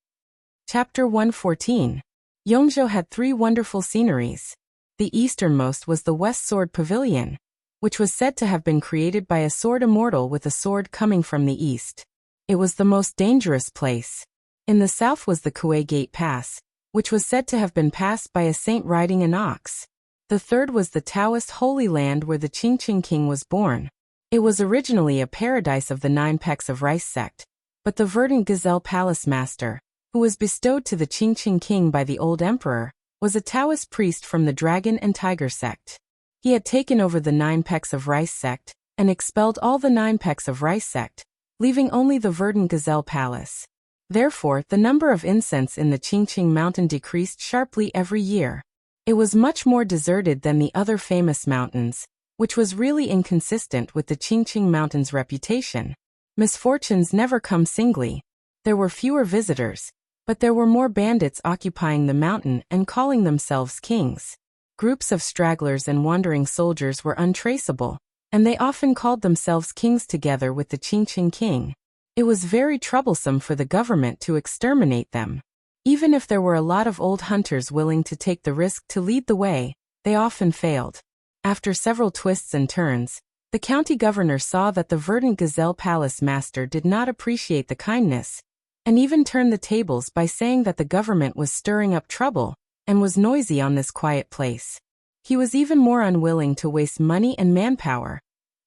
Chapter 114. Yongzhou had 3 wonderful sceneries. The easternmost was the West Sword Pavilion, which was said to have been created by a sword immortal with a sword coming from the east. It was the most dangerous place. In the south was the Kuei Gate Pass, which was said to have been passed by a saint riding an ox. The third was the Taoist Holy Land where the Qingqing king was born. It was originally a paradise of the 9 pecks of rice sect, but the verdant gazelle palace master, who was bestowed to the Qingqing king by the old emperor, was a Taoist priest from the dragon and tiger sect. He had taken over the 9 pecks of rice sect and expelled all the 9 pecks of rice sect, leaving only the verdant gazelle palace. Therefore, the number of incense in the Qingqing mountain decreased sharply every year. It was much more deserted than the other famous mountains, which was really inconsistent with the Qingqing mountain's reputation. Misfortunes never come singly. There were fewer visitors, but there were more bandits occupying the mountain and calling themselves kings. Groups of stragglers and wandering soldiers were untraceable, and they often called themselves kings together with the Qingqing king. It was very troublesome for the government to exterminate them. Even if there were a lot of old hunters willing to take the risk to lead the way, they often failed. After several twists and turns, the county governor saw that the verdant gazelle palace master did not appreciate the kindness, and even turned the tables by saying that the government was stirring up trouble and was noisy on this quiet place. He was even more unwilling to waste money and manpower,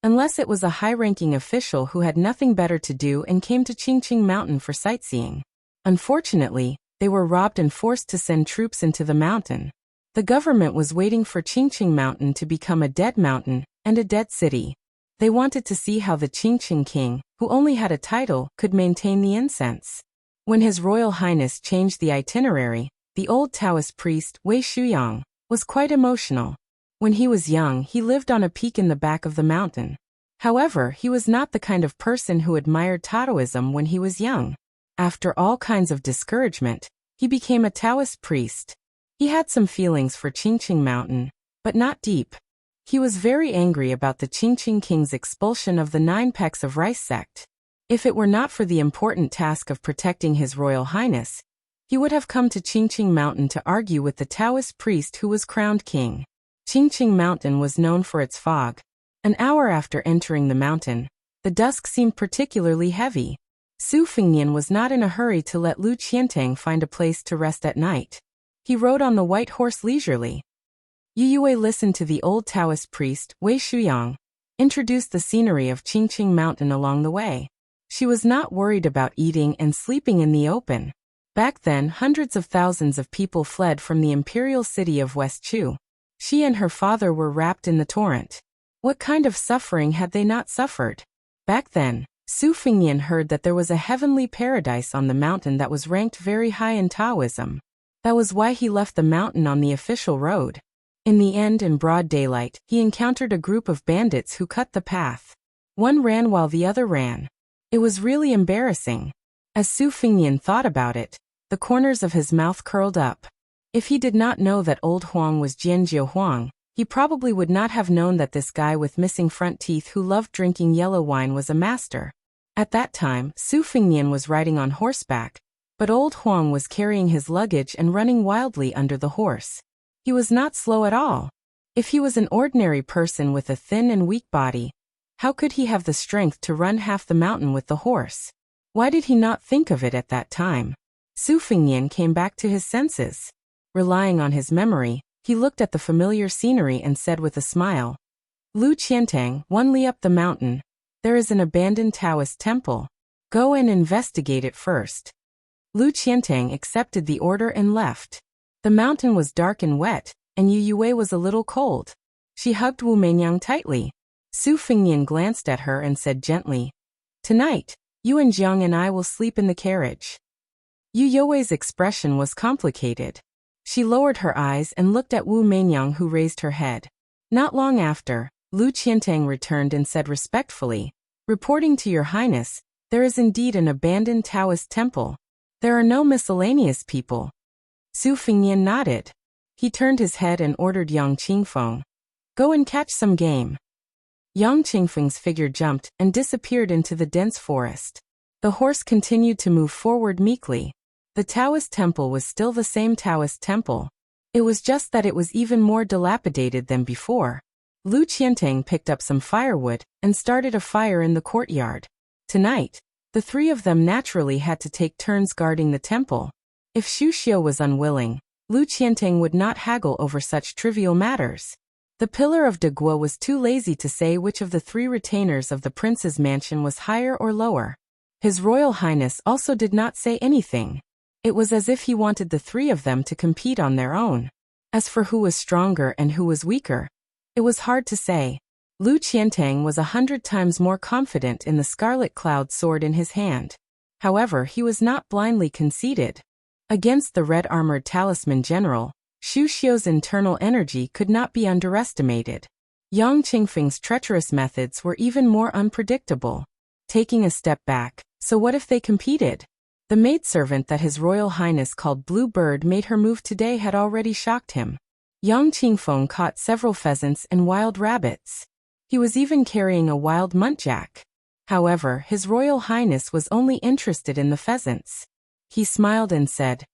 unless it was a high-ranking official who had nothing better to do and came to Qingqing Mountain for sightseeing. Unfortunately, they were robbed and forced to send troops into the mountain. The government was waiting for Qingqing Mountain to become a dead mountain and a dead city. They wanted to see how the Qingqing king, who only had a title, could maintain the incense. When His Royal Highness changed the itinerary, the old Taoist priest, Wei Shuyang, was quite emotional. When he was young, he lived on a peak in the back of the mountain. However, he was not the kind of person who admired Taoism when he was young. After all kinds of discouragement, he became a Taoist priest. He had some feelings for Qingqing Mountain, but not deep. He was very angry about the Qingqing king's expulsion of the 9 pecks of rice sect. If it were not for the important task of protecting His Royal Highness, he would have come to Qingqing Mountain to argue with the Taoist priest who was crowned king. Qingqing Mountain was known for its fog. An hour after entering the mountain, the dusk seemed particularly heavy. Su Fengnian was not in a hurry to let Lu Qiantang find a place to rest at night. He rode on the white horse leisurely. Yu Yue listened to the old Taoist priest, Wei Shuyang, introduce the scenery of Qingqing Mountain along the way. She was not worried about eating and sleeping in the open. Back then, hundreds of thousands of people fled from the imperial city of West Chu. She and her father were wrapped in the torrent. What kind of suffering had they not suffered? Back then, Su Fengnian heard that there was a heavenly paradise on the mountain that was ranked very high in Taoism. That was why he left the mountain on the official road. In the end, in broad daylight, he encountered a group of bandits who cut the path. One ran while the other ran. It was really embarrassing. As Su Fingnian thought about it, the corners of his mouth curled up. If he did not know that old Huang was Jianjiu Huang, he probably would not have known that this guy with missing front teeth who loved drinking yellow wine was a master. At that time, Su Fingnian was riding on horseback, but old Huang was carrying his luggage and running wildly under the horse. He was not slow at all. If he was an ordinary person with a thin and weak body, how could he have the strength to run half the mountain with the horse? Why did he not think of it at that time? Su Fingnian came back to his senses. Relying on his memory, he looked at the familiar scenery and said with a smile, "Lu Qiantang, 1 li up the mountain, there is an abandoned Taoist temple. Go and investigate it first." Lu Qiantang accepted the order and left. The mountain was dark and wet, and Yu Yue was a little cold. She hugged Wu Menyang tightly. Su Fingnian glanced at her and said gently, "Tonight, you and Jiang and I will sleep in the carriage." Yu Yue's expression was complicated. She lowered her eyes and looked at Wu Menyang, who raised her head. Not long after, Lu Qiantang returned and said respectfully, "Reporting to Your Highness, there is indeed an abandoned Taoist temple. There are no miscellaneous people." Su Fingnian nodded. He turned his head and ordered Yang Qingfeng, "Go and catch some game." Yang Qingfeng's figure jumped and disappeared into the dense forest. The horse continued to move forward meekly. The Taoist temple was still the same Taoist temple. It was just that it was even more dilapidated than before. Lu Qiantang picked up some firewood and started a fire in the courtyard. Tonight, the three of them naturally had to take turns guarding the temple. If Xu Xiu was unwilling, Lu Qiantang would not haggle over such trivial matters. The pillar of De Guo was too lazy to say which of the three retainers of the prince's mansion was higher or lower. His Royal Highness also did not say anything. It was as if he wanted the three of them to compete on their own. As for who was stronger and who was weaker, it was hard to say. Lu Qiantang was 100 times more confident in the scarlet cloud sword in his hand. However, he was not blindly conceited. Against the red-armored talisman general, Xu Xiu's internal energy could not be underestimated. Yang Qingfeng's treacherous methods were even more unpredictable. Taking a step back, so what if they competed? The maidservant that His Royal Highness called Blue Bird made her move today had already shocked him. Yang Qingfeng caught several pheasants and wild rabbits. He was even carrying a wild muntjac. However, His Royal Highness was only interested in the pheasants. He smiled and said,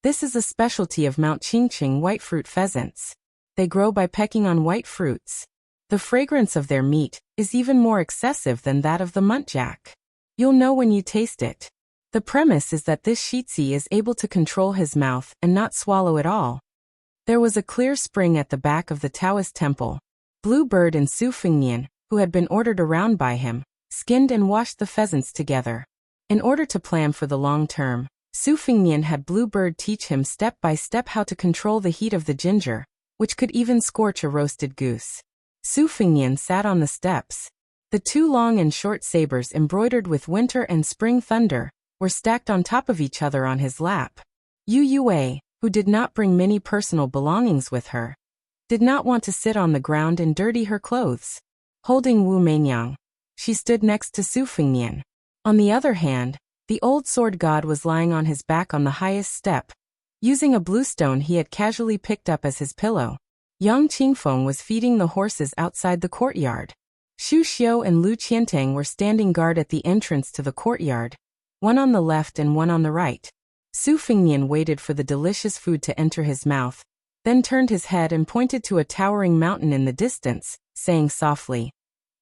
"This is a specialty of Mount Qingqing white fruit pheasants. They grow by pecking on white fruits. The fragrance of their meat is even more excessive than that of the muntjac. You'll know when you taste it." The premise is that this Shitzi is able to control his mouth and not swallow it all. There was a clear spring at the back of the Taoist temple. Blue Bird and Su Fingnian, who had been ordered around by him, skinned and washed the pheasants together. In order to plan for the long term, Su Fingnian had Blue Bird teach him step by step how to control the heat of the ginger, which could even scorch a roasted goose. Su Fingnian sat on the steps. The two long and short sabers embroidered with winter and spring thunder were stacked on top of each other on his lap. Yu Yue, who did not bring many personal belongings with her, did not want to sit on the ground and dirty her clothes. Holding Wu Menyang, she stood next to Su Fingnian. On the other hand, the old sword god was lying on his back on the highest step, using a blue stone he had casually picked up as his pillow. Yang Qingfeng was feeding the horses outside the courtyard. Xu Xiu and Lu Qiantang were standing guard at the entrance to the courtyard, one on the left and one on the right. Su Fingnian waited for the delicious food to enter his mouth, then turned his head and pointed to a towering mountain in the distance, saying softly,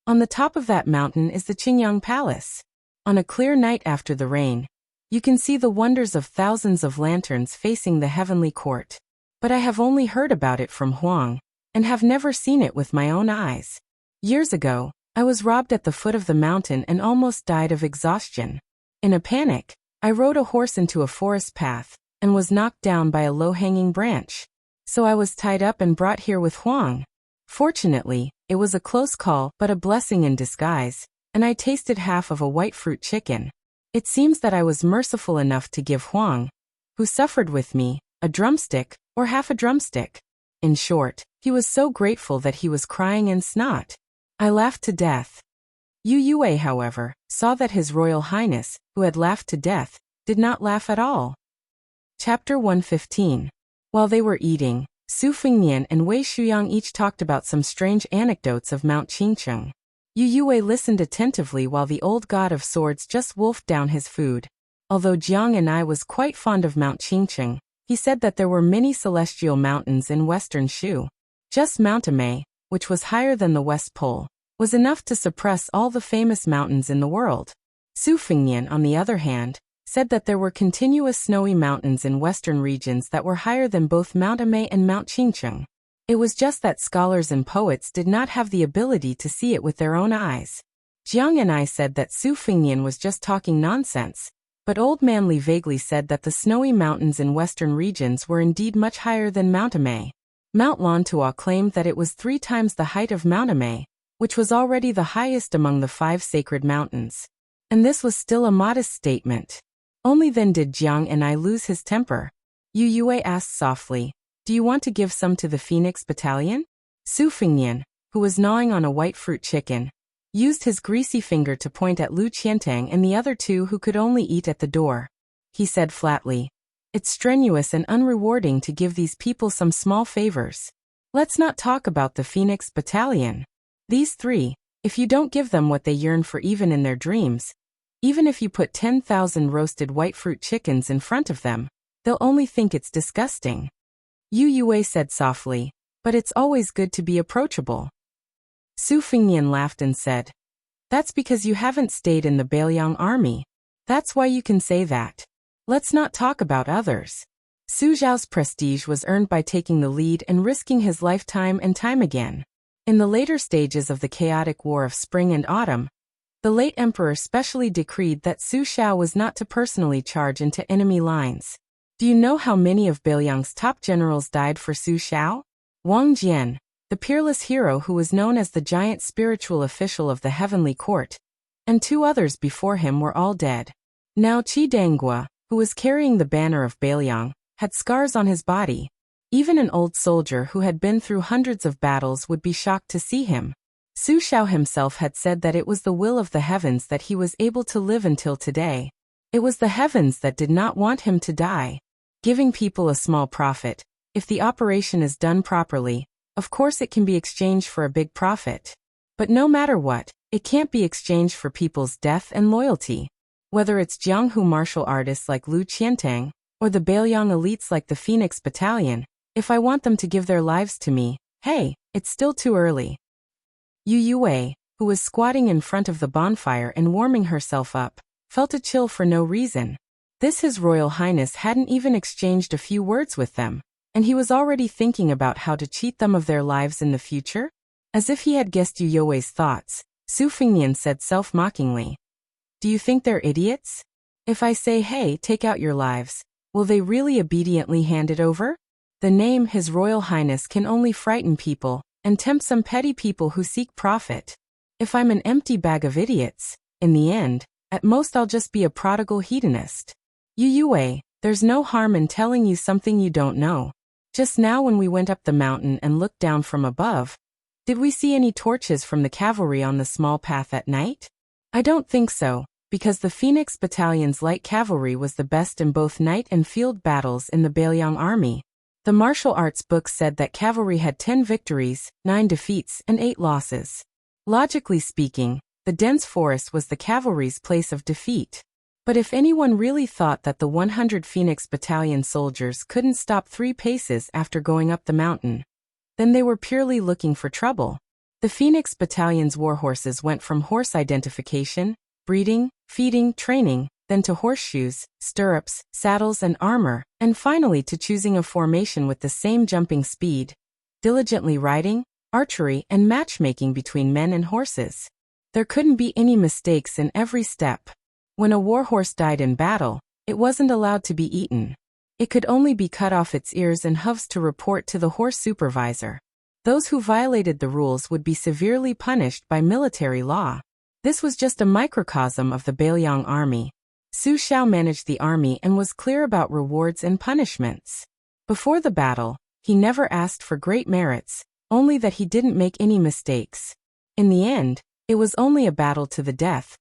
"On the top of that mountain is the Qingyang Palace. On a clear night after the rain, you can see the wonders of thousands of lanterns facing the heavenly court. But I have only heard about it from Huang, and have never seen it with my own eyes. Years ago, I was robbed at the foot of the mountain and almost died of exhaustion. In a panic, I rode a horse into a forest path, and was knocked down by a low-hanging branch. So I was tied up and brought here with Huang. Fortunately, it was a close call but a blessing in disguise, and I tasted half of a white fruit chicken. It seems that I was merciful enough to give Huang, who suffered with me, a drumstick, or half a drumstick. In short, he was so grateful that he was crying in snot. I laughed to death. Yu Yue, however, saw that His Royal Highness, who had laughed to death, did not laugh at all. Chapter 115. While they were eating, Su Fengnian and Wei Shuyang each talked about some strange anecdotes of Mount Qingcheng. Yu Yue listened attentively while the old god of swords just wolfed down his food. Although Jiang and I was quite fond of Mount Qingcheng, he said that there were many celestial mountains in western Shu. Just Mount Amei, which was higher than the West Pole, was enough to suppress all the famous mountains in the world. Su Fengnian, on the other hand, said that there were continuous snowy mountains in western regions that were higher than both Mount Amei and Mount Qingcheng. It was just that scholars and poets did not have the ability to see it with their own eyes. Jiang and I said that Su Fengnian was just talking nonsense, but Old Man Li vaguely said that the snowy mountains in western regions were indeed much higher than Mount Amei. Mount Lantua claimed that it was 3 times the height of Mount Amei, which was already the highest among the 5 sacred mountains. And this was still a modest statement. Only then did Jiang and I lose his temper. Yu Yue asked softly, "Do you want to give some to the Phoenix Battalion?" Su Fengnian, who was gnawing on a white fruit chicken, used his greasy finger to point at Lu Qiantang and the other 2 who could only eat at the door. He said flatly, "It's strenuous and unrewarding to give these people some small favors. Let's not talk about the Phoenix Battalion. These 3, if you don't give them what they yearn for even in their dreams, even if you put 10,000 roasted white fruit chickens in front of them, they'll only think it's disgusting." Yu Yue said softly, "But it's always good to be approachable." Su Fengnian laughed and said, "That's because you haven't stayed in the Bailiang army. That's why you can say that. Let's not talk about others." Su Zhao's prestige was earned by taking the lead and risking his life time and time again. In the later stages of the chaotic war of spring and autumn, the late emperor specially decreed that Su Xiao was not to personally charge into enemy lines. Do you know how many of Bailiang's top generals died for Su Xiao? Wang Jian, the peerless hero who was known as the giant spiritual official of the heavenly court, and 2 others before him were all dead. Now Qi Danggua, who was carrying the banner of Bailiang, had scars on his body. Even an old soldier who had been through hundreds of battles would be shocked to see him. Su Xiao himself had said that it was the will of the heavens that he was able to live until today. It was the heavens that did not want him to die. Giving people a small profit, if the operation is done properly, of course it can be exchanged for a big profit. But no matter what, it can't be exchanged for people's death and loyalty. Whether it's Jianghu martial artists like Lu Qiantang, or the Bailiang elites like the Phoenix Battalion, if I want them to give their lives to me, hey, it's still too early. Yu Yue, who was squatting in front of the bonfire and warming herself up, felt a chill for no reason. His Royal Highness hadn't even exchanged a few words with them, and he was already thinking about how to cheat them of their lives in the future? As if he had guessed Yu Yue's thoughts, Su Fengnian said self-mockingly, "Do you think they're idiots? If I say, hey, take out your lives, will they really obediently hand it over? The name His Royal Highness can only frighten people and tempt some petty people who seek profit. If I'm an empty bag of idiots, in the end, at most I'll just be a prodigal hedonist. Yu Yue, there's no harm in telling you something you don't know. Just now when we went up the mountain and looked down from above, did we see any torches from the cavalry on the small path at night? I don't think so, because the Phoenix Battalion's light cavalry was the best in both night and field battles in the Bailiang army. The martial arts book said that cavalry had 10 victories, 9 defeats, and 8 losses. Logically speaking, the dense forest was the cavalry's place of defeat. But if anyone really thought that the 100 Phoenix Battalion soldiers couldn't stop 3 paces after going up the mountain, then they were purely looking for trouble. The Phoenix Battalion's warhorses went from horse identification, breeding, feeding, training, then to horseshoes, stirrups, saddles and armor, and finally to choosing a formation with the same jumping speed, diligently riding, archery and matchmaking between men and horses. There couldn't be any mistakes in every step. When a warhorse died in battle, it wasn't allowed to be eaten. It could only be cut off its ears and hooves to report to the horse supervisor. Those who violated the rules would be severely punished by military law. This was just a microcosm of the Bailiang army. Su Xiao managed the army and was clear about rewards and punishments. Before the battle, He never asked for great merits, only that he didn't make any mistakes. In the end, it was only a battle to the death,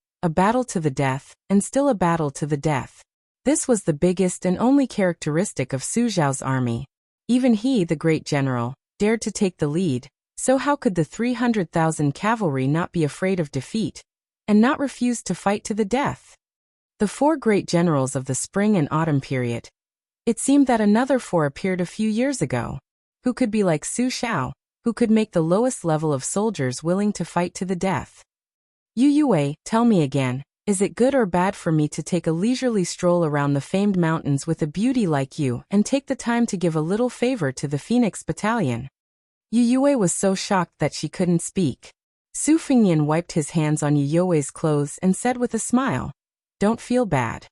and still a battle to the death. This was the biggest and only characteristic of Su Zhao's army. Even he, the great general, dared to take the lead, so how could the 300,000 cavalry not be afraid of defeat, and not refuse to fight to the death? The 4 great generals of the spring and autumn period. It seemed that another 4 appeared a few years ago. Who could be like Su Zhao, who could make the lowest level of soldiers willing to fight to the death? Yu Yue, tell me again, is it good or bad for me to take a leisurely stroll around the famed mountains with a beauty like you and take the time to give a little favor to the Phoenix Battalion? Yu Yue was so shocked that she couldn't speak. Su Fengnian wiped his hands on Yu Yue's clothes and said with a smile, "Don't feel bad.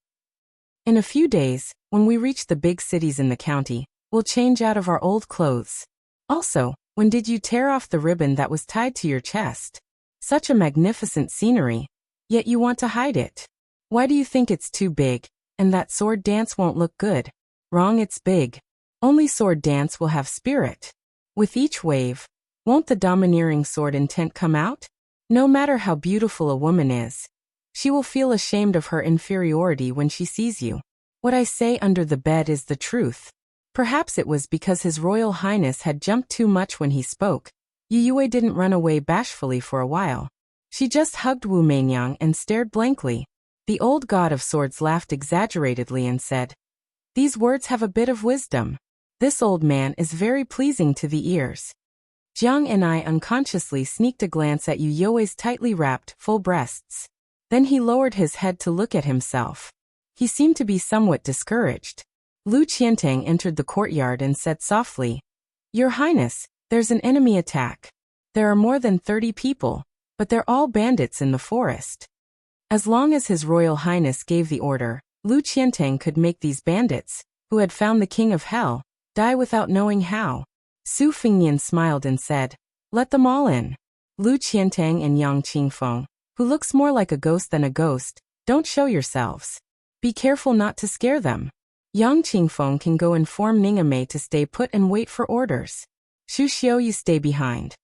In a few days, when we reach the big cities in the county, we'll change out of our old clothes. Also, when did you tear off the ribbon that was tied to your chest? Such a magnificent scenery, yet you want to hide it. Why do you think it's too big, and that sword dance won't look good? Wrong, it's big. Only sword dance will have spirit. With each wave, won't the domineering sword intent come out? No matter how beautiful a woman is, she will feel ashamed of her inferiority when she sees you. What I say under the bed is the truth." Perhaps it was because His Royal Highness had jumped too much when he spoke. Yu Yue didn't run away bashfully for a while. She just hugged Wu Meinyang and stared blankly. The old god of swords laughed exaggeratedly and said, "These words have a bit of wisdom. This old man is very pleasing to the ears." Jiang and I unconsciously sneaked a glance at Yu Yue's tightly wrapped, full breasts. Then he lowered his head to look at himself. He seemed to be somewhat discouraged. Lu Qiantang entered the courtyard and said softly, "Your Highness, there's an enemy attack. There are more than 30 people, but they're all bandits in the forest." As long as His Royal Highness gave the order, Lu Qiantang could make these bandits, who had found the King of Hell, die without knowing how. Su Fengnian smiled and said, "Let them all in." Lu Qiantang and Yang Qingfeng, who looks more like a ghost than a ghost, don't show yourselves. Be careful not to scare them. Yang Qingfeng can go inform Ningamei to stay put and wait for orders. Xu Xiao, you stay behind.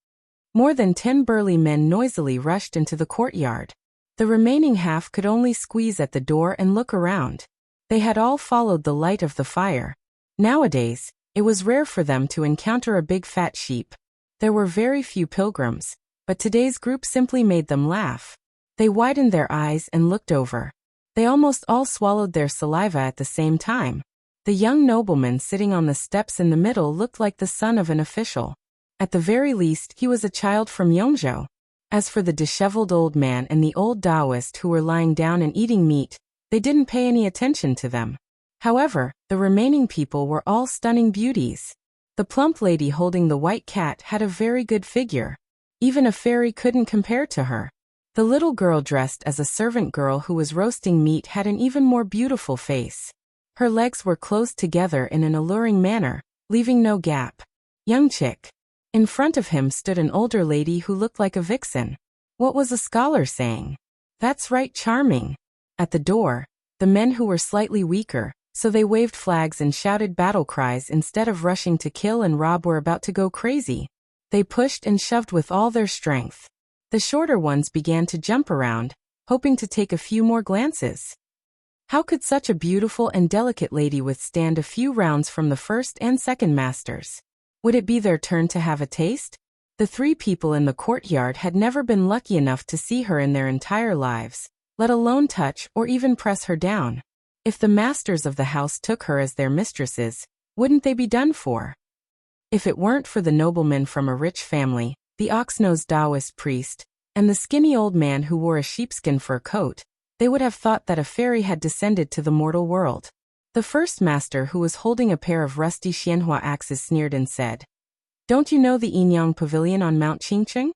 More than 10 burly men noisily rushed into the courtyard. The remaining half could only squeeze at the door and look around. They had all followed the light of the fire. Nowadays, it was rare for them to encounter a big fat sheep. There were very few pilgrims, but today's group simply made them laugh. They widened their eyes and looked over. They almost all swallowed their saliva at the same time. The young nobleman sitting on the steps in the middle looked like the son of an official. At the very least, he was a child from Yongzhou. As for the disheveled old man and the old Taoist who were lying down and eating meat, they didn't pay any attention to them. However, the remaining people were all stunning beauties. The plump lady holding the white cat had a very good figure. Even a fairy couldn't compare to her. The little girl dressed as a servant girl who was roasting meat had an even more beautiful face. Her legs were closed together in an alluring manner, leaving no gap. Young chick. In front of him stood an older lady who looked like a vixen. What was a scholar saying? That's right, charming. At the door, the men who were slightly weaker, so they waved flags and shouted battle cries instead of rushing to kill and rob, were about to go crazy. They pushed and shoved with all their strength. The shorter ones began to jump around, hoping to take a few more glances. How could such a beautiful and delicate lady withstand a few rounds from the first and second masters? Would it be their turn to have a taste? The 3 people in the courtyard had never been lucky enough to see her in their entire lives, let alone touch or even press her down. If the masters of the house took her as their mistresses, wouldn't they be done for? If it weren't for the nobleman from a rich family, the ox-nosed Taoist priest, and the skinny old man who wore a sheepskin fur coat, they would have thought that a fairy had descended to the mortal world. The first master, who was holding a pair of rusty Xianhua axes, sneered and said, "Don't you know the Yinyang Pavilion on Mount Qingqing?"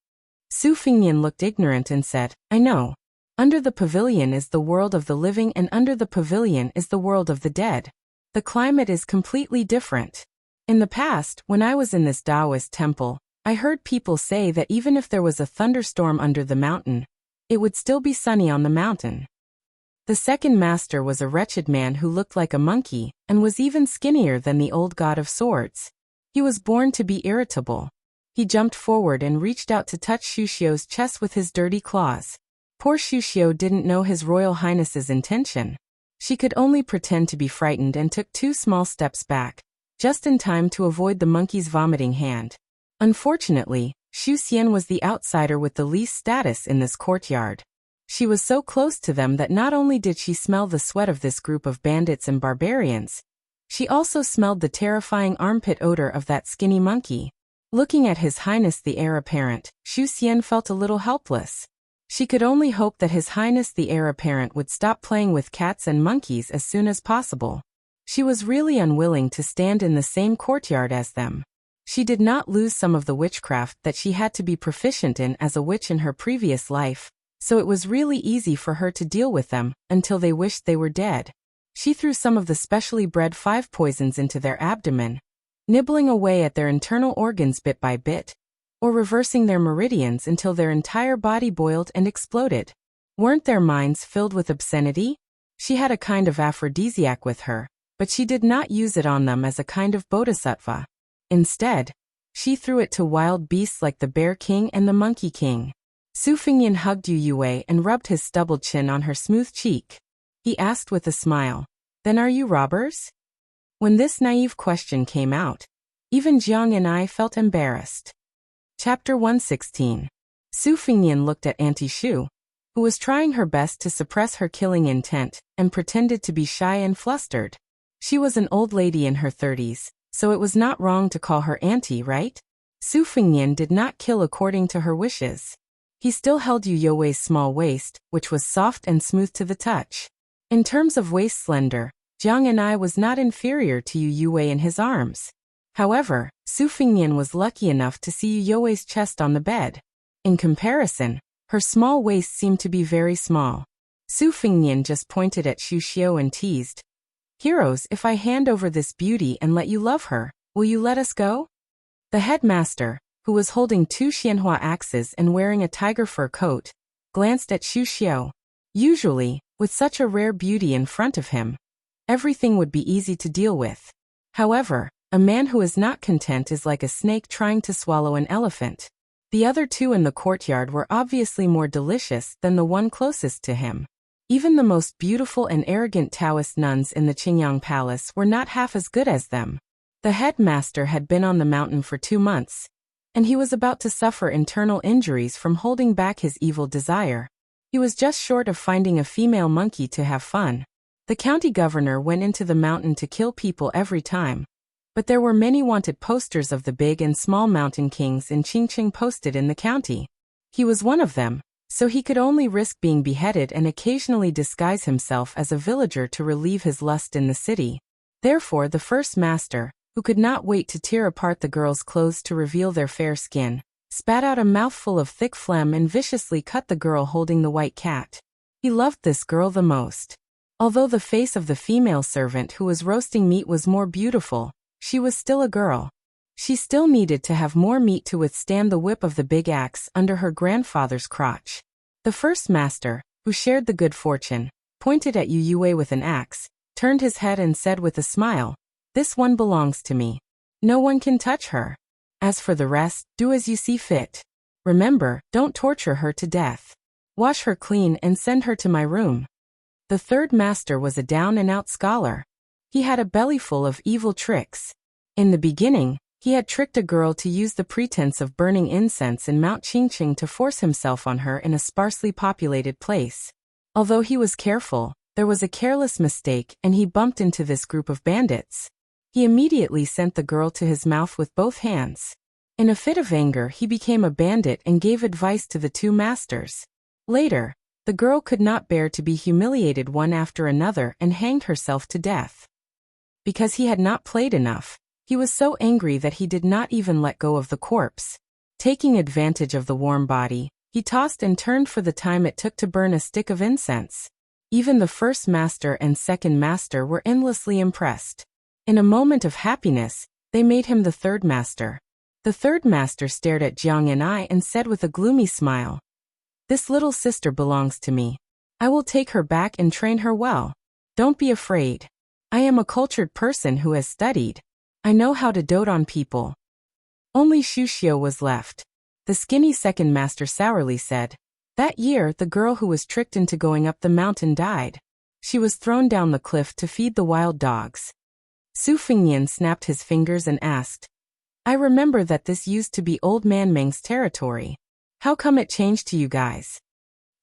Su Fengnian looked ignorant and said, "I know. Under the pavilion is the world of the living, and under the pavilion is the world of the dead. The climate is completely different. In the past, when I was in this Taoist temple, I heard people say that even if there was a thunderstorm under the mountain, it would still be sunny on the mountain." The second master was a wretched man who looked like a monkey, and was even skinnier than the old god of swords. He was born to be irritable. He jumped forward and reached out to touch Shuxiu's chest with his dirty claws. Poor Shuxiu didn't know His Royal Highness's intention. She could only pretend to be frightened and took 2 small steps back, just in time to avoid the monkey's vomiting hand. Unfortunately, Xu Xian was the outsider with the least status in this courtyard. She was so close to them that not only did she smell the sweat of this group of bandits and barbarians, she also smelled the terrifying armpit odor of that skinny monkey. Looking at His Highness the Heir Apparent, Xu Xian felt a little helpless. She could only hope that His Highness the Heir Apparent would stop playing with cats and monkeys as soon as possible. She was really unwilling to stand in the same courtyard as them. She did not lose some of the witchcraft that she had to be proficient in as a witch in her previous life, so it was really easy for her to deal with them until they wished they were dead. She threw some of the specially bred 5 poisons into their abdomen, nibbling away at their internal organs bit by bit, or reversing their meridians until their entire body boiled and exploded. Weren't their minds filled with obscenity? She had a kind of aphrodisiac with her, but she did not use it on them as a kind of bodhisattva. Instead, she threw it to wild beasts like the Bear King and the Monkey King. Su Fingyan hugged Yu Yue and rubbed his stubbled chin on her smooth cheek. He asked with a smile, "Then are you robbers?" When this naive question came out, even Jiang and I felt embarrassed. Chapter 116. Su Fingyan looked at Auntie Shu, who was trying her best to suppress her killing intent, and pretended to be shy and flustered. She was an old lady in her 30s, so it was not wrong to call her auntie, right? Su Fingyan did not kill according to her wishes. He still held Yu Youwei's small waist, which was soft and smooth to the touch. In terms of waist slender, Jiang and I was not inferior to Yu Youwei in his arms. However, Su Fingyan was lucky enough to see Yu Youwei's chest on the bed. In comparison, her small waist seemed to be very small. Su Fingyan just pointed at Xu Xiu and teased, "Heroes, if I hand over this beauty and let you love her, will you let us go?" The headmaster, who was holding 2 Xianhua axes and wearing a tiger fur coat, glanced at Xu Xiu. Usually, with such a rare beauty in front of him, everything would be easy to deal with. However, a man who is not content is like a snake trying to swallow an elephant. The other 2 in the courtyard were obviously more delicious than the one closest to him. Even the most beautiful and arrogant Taoist nuns in the Qingyang Palace were not half as good as them. The headmaster had been on the mountain for 2 months, and he was about to suffer internal injuries from holding back his evil desire. He was just short of finding a female monkey to have fun. The county governor went into the mountain to kill people every time, but there were many wanted posters of the big and small mountain kings in Qingqing posted in the county. He was one of them, so he could only risk being beheaded and occasionally disguise himself as a villager to relieve his lust in the city. Therefore, the first master, who could not wait to tear apart the girls' clothes to reveal their fair skin, spat out a mouthful of thick phlegm and viciously cut the girl holding the white cat. He loved this girl the most. Although the face of the female servant who was roasting meat was more beautiful, she was still a girl. She still needed to have more meat to withstand the whip of the big axe under her grandfather's crotch. The first master, who shared the good fortune, pointed at Yu Yue with an axe, turned his head and said with a smile, "This one belongs to me. No one can touch her. As for the rest, do as you see fit. Remember, don't torture her to death. Wash her clean and send her to my room." The third master was a down-and-out scholar. He had a bellyful of evil tricks. In the beginning, he had tricked a girl to use the pretense of burning incense in Mount Qingqing to force himself on her in a sparsely populated place. Although he was careful, there was a careless mistake and he bumped into this group of bandits. He immediately sent the girl to his mouth with both hands. In a fit of anger, he became a bandit and gave advice to the 2 masters. Later, the girl could not bear to be humiliated one after another and hanged herself to death. Because he had not played enough, he was so angry that he did not even let go of the corpse. Taking advantage of the warm body, he tossed and turned for the time it took to burn a stick of incense. Even the first master and second master were endlessly impressed. In a moment of happiness, they made him the third master. The third master stared at Jiang and I and said with a gloomy smile, "This little sister belongs to me. I will take her back and train her well. Don't be afraid. I am a cultured person who has studied. I know how to dote on people. Only Shushio was left. The skinny second master sourly said. That year, the girl who was tricked into going up the mountain died. She was thrown down the cliff to feed the wild dogs. Su Fingyan snapped his fingers and asked, I remember that this used to be Old Man Meng's territory. How come it changed to you guys?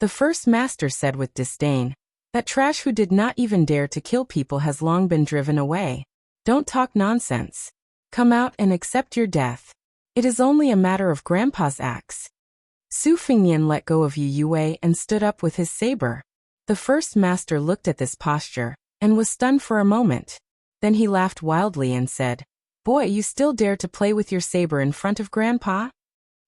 The first master said with disdain, that trash who did not even dare to kill people has long been driven away. Don't talk nonsense. Come out and accept your death. It is only a matter of Grandpa's axe. Su Fingyan let go of Yu Yue and stood up with his saber. The first master looked at this posture, and was stunned for a moment. Then he laughed wildly and said, Boy, you still dare to play with your saber in front of Grandpa?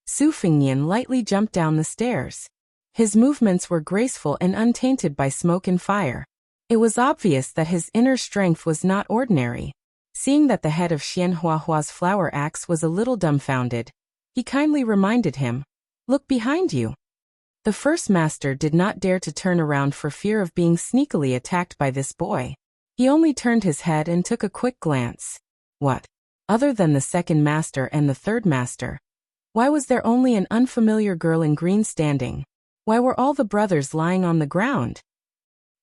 Su Fingyan lightly jumped down the stairs. His movements were graceful and untainted by smoke and fire. It was obvious that his inner strength was not ordinary. Seeing that the head of Xian Huahua's flower axe was a little dumbfounded, he kindly reminded him, Look behind you. The first master did not dare to turn around for fear of being sneakily attacked by this boy. He only turned his head and took a quick glance. What? Other than the second master and the third master? Why was there only an unfamiliar girl in green standing? Why were all the brothers lying on the ground?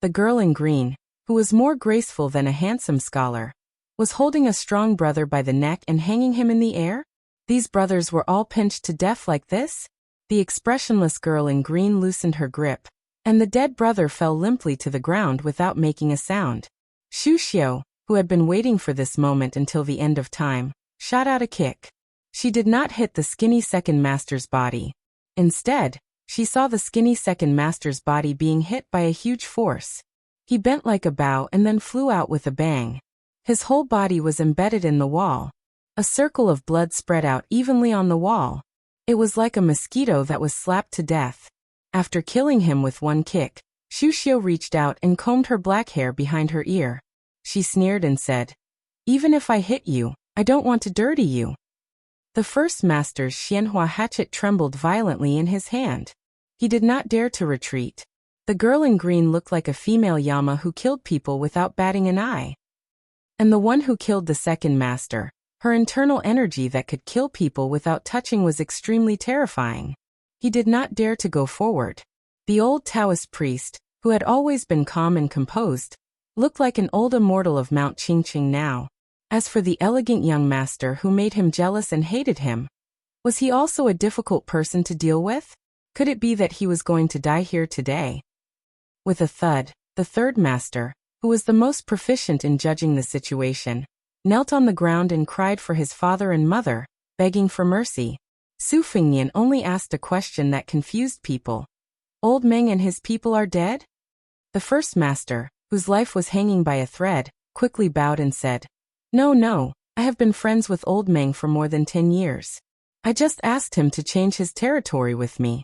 The girl in green, who was more graceful than a handsome scholar, was holding a strong brother by the neck and hanging him in the air? These brothers were all pinched to death like this? The expressionless girl in green loosened her grip, and the dead brother fell limply to the ground without making a sound. Shushio, who had been waiting for this moment until the end of time, shot out a kick. She did not hit the skinny second master's body. Instead, she saw the skinny second master's body being hit by a huge force. He bent like a bow and then flew out with a bang. His whole body was embedded in the wall. A circle of blood spread out evenly on the wall. It was like a mosquito that was slapped to death. After killing him with one kick, Shushio reached out and combed her black hair behind her ear. She sneered and said, Even if I hit you, I don't want to dirty you. The first master's Xianhua hatchet trembled violently in his hand. He did not dare to retreat. The girl in green looked like a female Yama who killed people without batting an eye. And the one who killed the second master, her internal energy that could kill people without touching was extremely terrifying. He did not dare to go forward. The old Taoist priest, who had always been calm and composed, looked like an old immortal of Mount Qingqing now. As for the elegant young master who made him jealous and hated him, was he also a difficult person to deal with? Could it be that he was going to die here today? With a thud, the third master, who was the most proficient in judging the situation, knelt on the ground and cried for his father and mother, begging for mercy. Su Fingyan only asked a question that confused people. Old Meng and his people are dead? The first master, whose life was hanging by a thread, quickly bowed and said, No, I have been friends with Old Meng for more than 10 years. I just asked him to change his territory with me.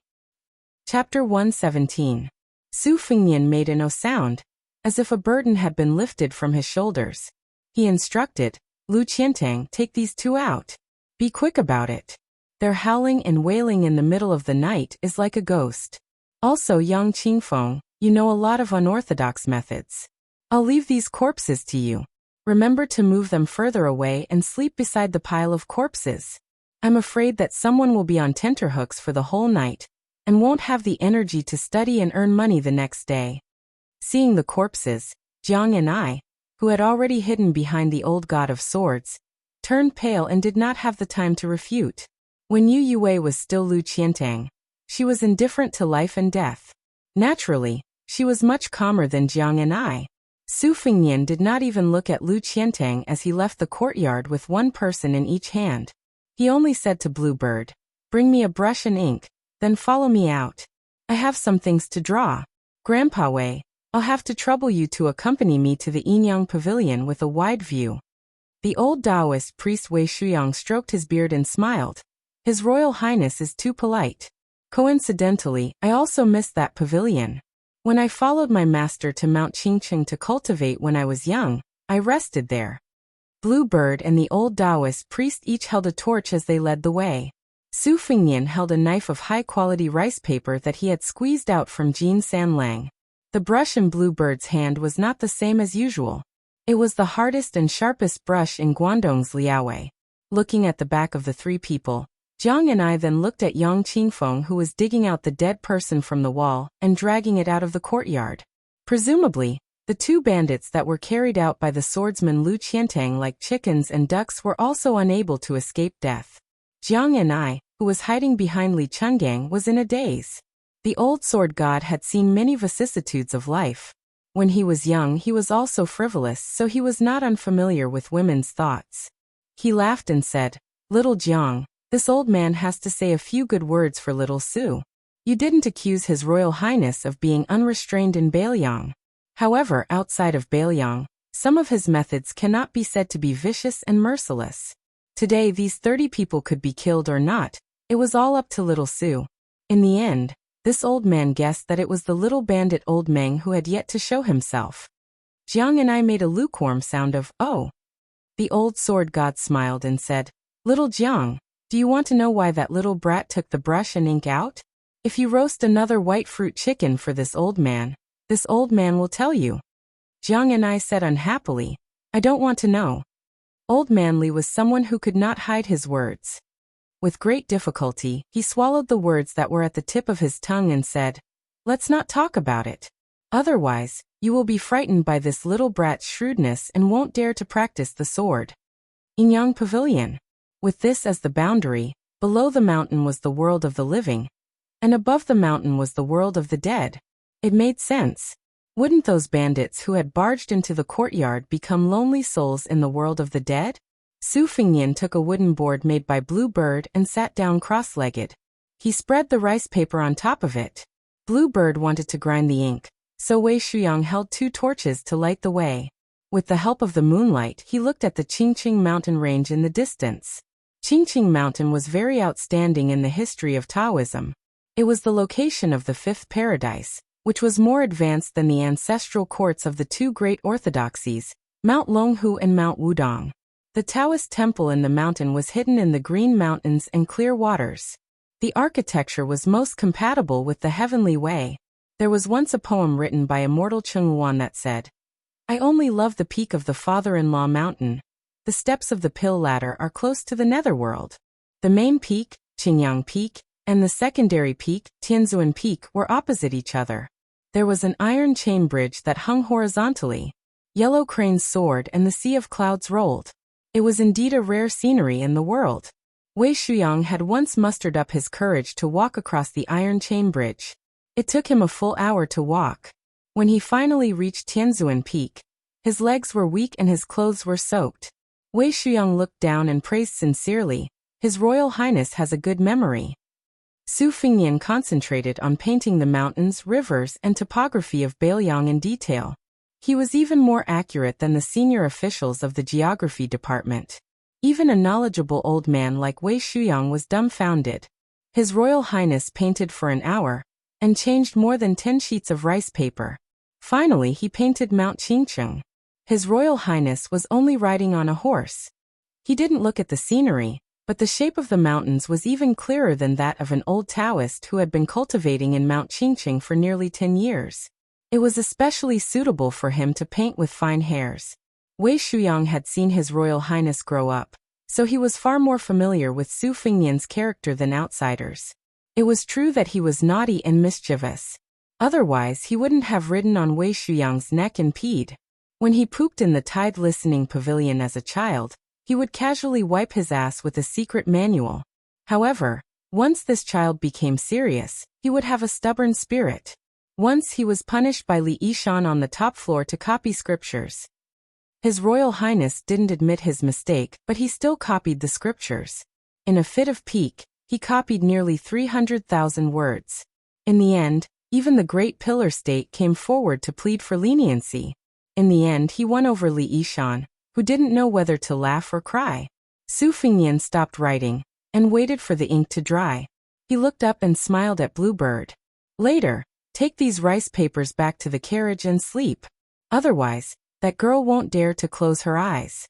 Chapter 117. Su Fingyan made no sound, as if a burden had been lifted from his shoulders. He instructed, Lu Qiantang, take these two out. Be quick about it. Their howling and wailing in the middle of the night is like a ghost. Also, Yang Qingfeng, you know a lot of unorthodox methods. I'll leave these corpses to you. Remember to move them further away and sleep beside the pile of corpses. I'm afraid that someone will be on tenterhooks for the whole night, and won't have the energy to study and earn money the next day. Seeing the corpses, Jiang and I, who had already hidden behind the old god of swords, turned pale and did not have the time to refute. When Yu Yue was still Lu Qiantang, she was indifferent to life and death. Naturally, she was much calmer than Jiang and I. Su Fingyan did not even look at Lu Qiantang as he left the courtyard with one person in each hand. He only said to Bluebird, Bring me a brush and ink, then follow me out. I have some things to draw. Grandpa Wei, I'll have to trouble you to accompany me to the Yinyang Pavilion with a wide view. The old Taoist priest Wei Shuyang stroked his beard and smiled. His Royal Highness is too polite. Coincidentally, I also missed that pavilion. When I followed my master to Mount Qingqing to cultivate when I was young, I rested there. Bluebird and the old Taoist priest each held a torch as they led the way. Su Fingyan held a knife of high-quality rice paper that he had squeezed out from Jean Sanlang. The brush in Bluebird's hand was not the same as usual. It was the hardest and sharpest brush in Guangdong's Liaowei. Looking at the back of the three people, Jiang and I then looked at Yang Qingfeng, who was digging out the dead person from the wall and dragging it out of the courtyard. Presumably, the two bandits that were carried out by the swordsman Lu Qiantang like chickens and ducks were also unable to escape death. Jiang and I, who was hiding behind Li Chungang, was in a daze. The old sword god had seen many vicissitudes of life. When he was young, he was also frivolous, so he was not unfamiliar with women's thoughts. He laughed and said, "Little Jiang, this old man has to say a few good words for little Su. You didn't accuse His Royal Highness of being unrestrained in Bailiang. However, outside of Bailiang, some of his methods cannot be said to be vicious and merciless. Today these 30 people could be killed or not. It was all up to little Su." In the end, this old man guessed that it was the little bandit Old Meng who had yet to show himself. Jiang and I made a lukewarm sound of, "Oh." The old sword god smiled and said, "Little Jiang, do you want to know why that little brat took the brush and ink out? If you roast another white fruit chicken for this old man will tell you." Jiang and I said unhappily, "I don't want to know." Old Man Li was someone who could not hide his words. With great difficulty, he swallowed the words that were at the tip of his tongue and said, "Let's not talk about it. Otherwise, you will be frightened by this little brat's shrewdness and won't dare to practice the sword." Inyang Pavilion. With this as the boundary, below the mountain was the world of the living, and above the mountain was the world of the dead. It made sense. Wouldn't those bandits who had barged into the courtyard become lonely souls in the world of the dead? Su Fingyan took a wooden board made by Blue Bird and sat down cross-legged. He spread the rice paper on top of it. Blue Bird wanted to grind the ink, so Wei Shuyang held 2 torches to light the way. With the help of the moonlight, he looked at the Qingqing mountain range in the distance. Qingqing Mountain was very outstanding in the history of Taoism. It was the location of the 5th paradise, which was more advanced than the ancestral courts of the 2 great orthodoxies, Mount Longhu and Mount Wudong. The Taoist temple in the mountain was hidden in the green mountains and clear waters. The architecture was most compatible with the heavenly way. There was once a poem written by immortal Cheng Yuan that said, "I only love the peak of the father-in-law mountain. The steps of the pill ladder are close to the netherworld." The main peak, Qingyang Peak, and the secondary peak, Tianzuan Peak, were opposite each other. There was an iron chain bridge that hung horizontally. Yellow cranes soared and the sea of clouds rolled. It was indeed a rare scenery in the world. Wei Shuyang had once mustered up his courage to walk across the iron chain bridge. It took him a full hour to walk. When he finally reached Tianzuan Peak, his legs were weak and his clothes were soaked. Wei Shuyang looked down and praised sincerely, "His Royal Highness has a good memory." Su Fingyan concentrated on painting the mountains, rivers, and topography of Bailiang in detail. He was even more accurate than the senior officials of the geography department. Even a knowledgeable old man like Wei Shuyang was dumbfounded. His Royal Highness painted for an hour, and changed more than 10 sheets of rice paper. Finally he painted Mount Qingcheng. His Royal Highness was only riding on a horse. He didn't look at the scenery, but the shape of the mountains was even clearer than that of an old Taoist who had been cultivating in Mount Qingcheng for nearly 10 years. It was especially suitable for him to paint with fine hairs. Wei Shuyang had seen His Royal Highness grow up, so he was far more familiar with Su Fingyan's character than outsiders. It was true that he was naughty and mischievous. Otherwise he wouldn't have ridden on Wei Shuyang's neck and peed. When he pooped in the tide listening pavilion as a child, he would casually wipe his ass with a secret manual. However, once this child became serious, he would have a stubborn spirit. Once he was punished by Li Yishan on the top floor to copy scriptures. His Royal Highness didn't admit his mistake, but he still copied the scriptures. In a fit of pique, he copied nearly 300,000 words. In the end, even the Great Pillar State came forward to plead for leniency. In the end he won over Li Yishan, who didn't know whether to laugh or cry. Su Fingyan stopped writing, and waited for the ink to dry. He looked up and smiled at Blue Bird. "Later, take these rice papers back to the carriage and sleep. Otherwise, that girl won't dare to close her eyes."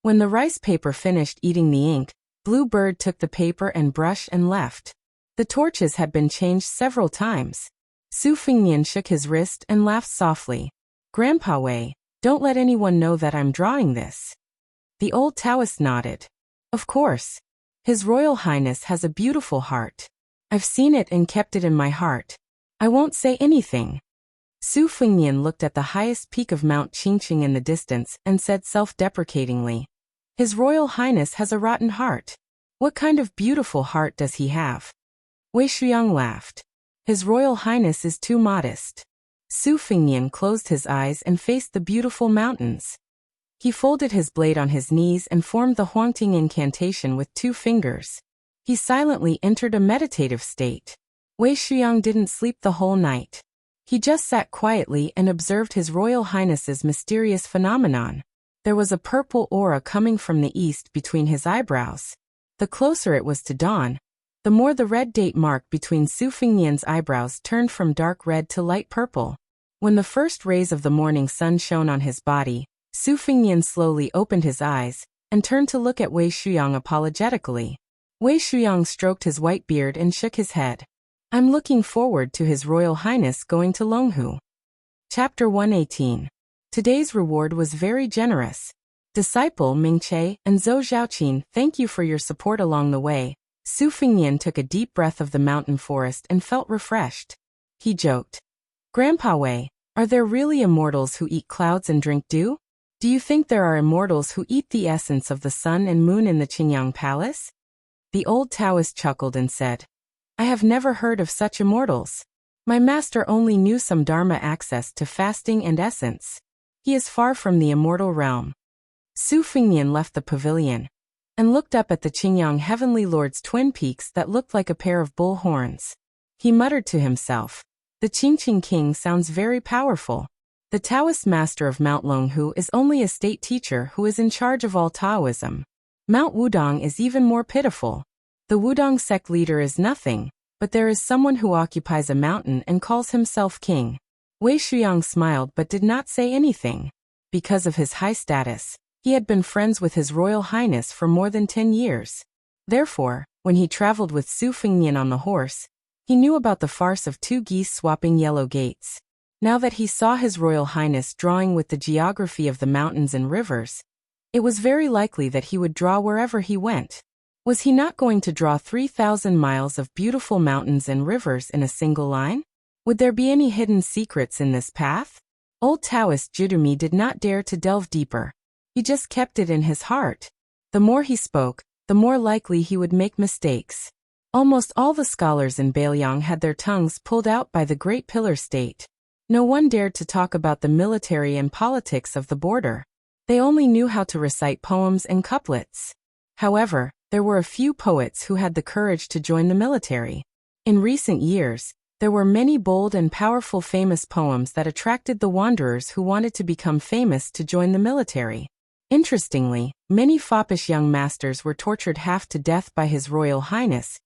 When the rice paper finished eating the ink, Blue Bird took the paper and brush and left. The torches had been changed several times. Su Fingyan shook his wrist and laughed softly. "Grandpa Wei, Don't let anyone know that I'm drawing this. The old Taoist nodded. Of course. His Royal Highness has a beautiful heart. I've seen it and kept it in my heart. I won't say anything. Su Fengnian looked at the highest peak of Mount Qingqing in the distance and said self-deprecatingly, His Royal Highness has a rotten heart. What kind of beautiful heart does he have? Wei Shuang laughed. His Royal Highness is too modest. Su Fengnian closed his eyes and faced the beautiful mountains. He folded his blade on his knees and formed the Huangting incantation with 2 fingers. He silently entered a meditative state. Wei Shuang didn't sleep the whole night. He just sat quietly and observed His Royal Highness's mysterious phenomenon. There was a purple aura coming from the east between his eyebrows. The closer it was to dawn, the more the red date mark between Su Fengnian's eyebrows turned from dark red to light purple. When the first rays of the morning sun shone on his body, Su Fengnian slowly opened his eyes and turned to look at Wei Shuang apologetically. Wei Shuang stroked his white beard and shook his head. I'm looking forward to His Royal Highness going to Longhu. Chapter 118. Today's reward was very generous. Disciple Mingche and Zhou Zhaoqin, thank you for your support along the way. Su Fengnian took a deep breath of the mountain forest and felt refreshed. He joked. Grandpa Wei, are there really immortals who eat clouds and drink dew? Do you think there are immortals who eat the essence of the sun and moon in the Qingyang Palace? The old Taoist chuckled and said, I have never heard of such immortals. My master only knew some Dharma access to fasting and essence. He is far from the immortal realm. Su Fengnian left the pavilion and looked up at the Qingyang Heavenly Lord's twin peaks that looked like a pair of bull horns. He muttered to himself, the Qingqing King sounds very powerful. The Taoist master of Mount Longhu is only a state teacher who is in charge of all Taoism. Mount Wudong is even more pitiful. The Wudong sect leader is nothing, but there is someone who occupies a mountain and calls himself king. Wei Shuang smiled but did not say anything. Because of his high status, he had been friends with His Royal Highness for more than 10 years. Therefore, when he traveled with Su Fengnian on the horse, he knew about the farce of 2 geese swapping yellow gates. Now that he saw His Royal Highness drawing with the geography of the mountains and rivers, it was very likely that he would draw wherever he went. Was he not going to draw 3,000 miles of beautiful mountains and rivers in a single line? Would there be any hidden secrets in this path? Old Taoist Judumi did not dare to delve deeper. He just kept it in his heart. The more he spoke, the more likely he would make mistakes. Almost all the scholars in Bailiang had their tongues pulled out by the Great Pillar State. No one dared to talk about the military and politics of the border. They only knew how to recite poems and couplets. However, there were a few poets who had the courage to join the military. In recent years, there were many bold and powerful famous poems that attracted the wanderers who wanted to become famous to join the military. Interestingly, many foppish young masters were tortured half to death by His Royal Highness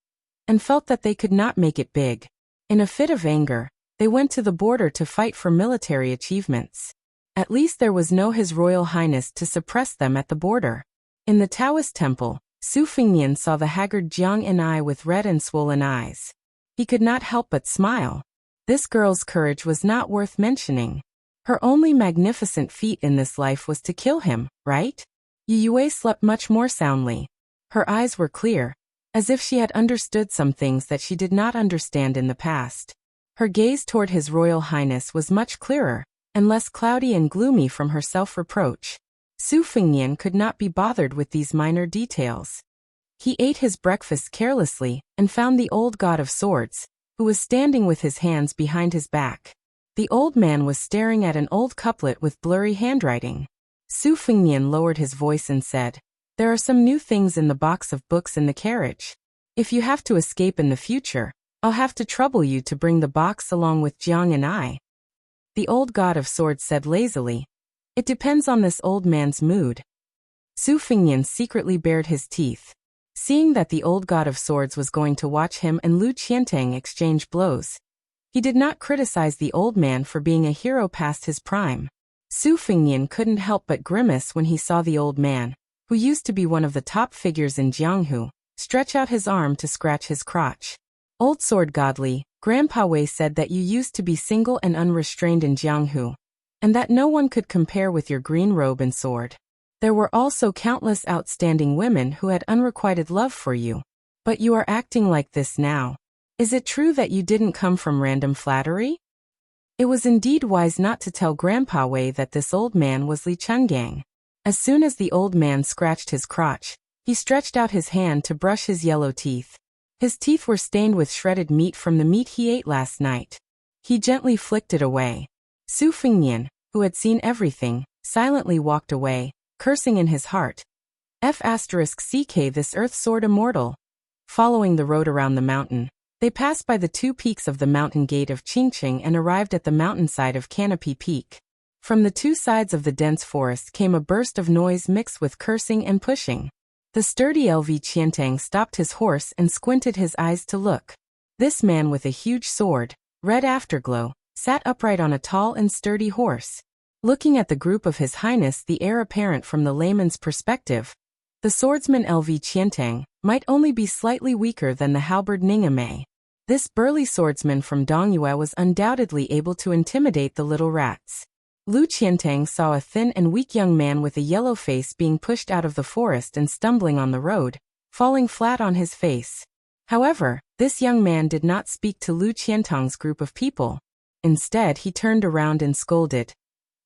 and felt that they could not make it big. In a fit of anger, they went to the border to fight for military achievements. At least there was no His Royal Highness to suppress them at the border. In the Taoist temple, Su Fengnian saw the haggard Jiang Enai with red and swollen eyes. He could not help but smile. This girl's courage was not worth mentioning. Her only magnificent feat in this life was to kill him, right? Yu Yue slept much more soundly. Her eyes were clear, as if she had understood some things that she did not understand in the past. Her gaze toward His Royal Highness was much clearer, and less cloudy and gloomy from her self-reproach. Su Fengnian could not be bothered with these minor details. He ate his breakfast carelessly and found the old god of swords, who was standing with his hands behind his back. The old man was staring at an old couplet with blurry handwriting. Su Fengnian lowered his voice and said, There are some new things in the box of books in the carriage. If you have to escape in the future, I'll have to trouble you to bring the box along with Jiang and I. The old god of swords said lazily, It depends on this old man's mood. Su Fengnian secretly bared his teeth. Seeing that the old god of swords was going to watch him and Lu Qiantang exchange blows, he did not criticize the old man for being a hero past his prime. Su Fengnian couldn't help but grimace when he saw the old man, who used to be one of the top figures in Jianghu, stretch out his arm to scratch his crotch. Old Sword Godly, Grandpa Wei said that you used to be single and unrestrained in Jianghu. and that no one could compare with your green robe and sword. There were also countless outstanding women who had unrequited love for you. But you are acting like this now. Is it true that you didn't come from random flattery? It was indeed wise not to tell Grandpa Wei that this old man was Li Chungang. As soon as the old man scratched his crotch, he stretched out his hand to brush his yellow teeth. His teeth were stained with shredded meat from the meat he ate last night. He gently flicked it away. Su Fengnian, who had seen everything, silently walked away, cursing in his heart. *CK this earth sword immortal. Following the road around the mountain, they passed by the 2 peaks of the mountain gate of Qingqing and arrived at the mountainside of Canopy Peak. From the 2 sides of the dense forest came a burst of noise mixed with cursing and pushing. The sturdy LV Qiantang stopped his horse and squinted his eyes to look. This man with a huge sword, red afterglow, sat upright on a tall and sturdy horse. Looking at the group of His Highness, the heir apparent from the layman's perspective, the swordsman LV Qiantang might only be slightly weaker than the halberd Ningamei. This burly swordsman from Dongyue was undoubtedly able to intimidate the little rats. Lu Qiantang saw a thin and weak young man with a yellow face being pushed out of the forest and stumbling on the road, falling flat on his face. However, this young man did not speak to Lu Qiantang's group of people. Instead, he turned around and scolded.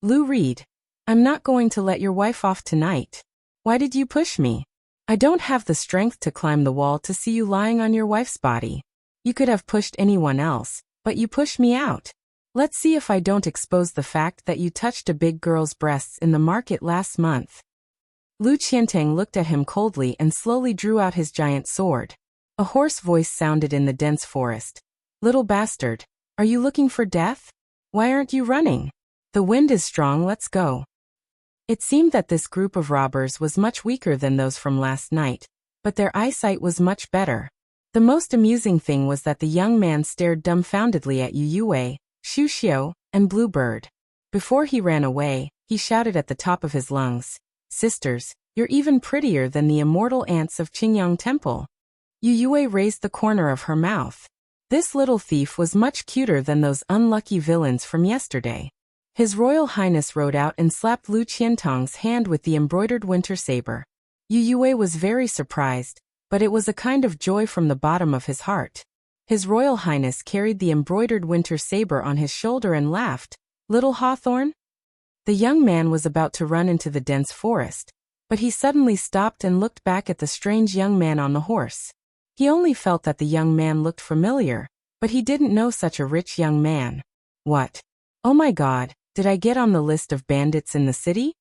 Lu Reed, I'm not going to let your wife off tonight. Why did you push me? I don't have the strength to climb the wall to see you lying on your wife's body. You could have pushed anyone else, but you pushed me out. Let's see if I don't expose the fact that you touched a big girl's breasts in the market last month. Lu Qiantang looked at him coldly and slowly drew out his giant sword. A hoarse voice sounded in the dense forest. Little bastard, are you looking for death? Why aren't you running? The wind is strong, let's go. It seemed that this group of robbers was much weaker than those from last night, but their eyesight was much better. The most amusing thing was that the young man stared dumbfoundedly at Yu Yue, Xu Xiu, and Bluebird. Before he ran away, he shouted at the top of his lungs, Sisters, you're even prettier than the immortal ants of Qingyang Temple. Yu Yue raised the corner of her mouth. This little thief was much cuter than those unlucky villains from yesterday. His Royal Highness rode out and slapped Lu Qiantang's hand with the embroidered winter saber. Yu Yue was very surprised, but it was a kind of joy from the bottom of his heart. His Royal Highness carried the embroidered winter saber on his shoulder and laughed. Little Hawthorne? The young man was about to run into the dense forest, but he suddenly stopped and looked back at the strange young man on the horse. He only felt that the young man looked familiar, but he didn't know such a rich young man. What? Oh my God, did I get on the list of bandits in the city?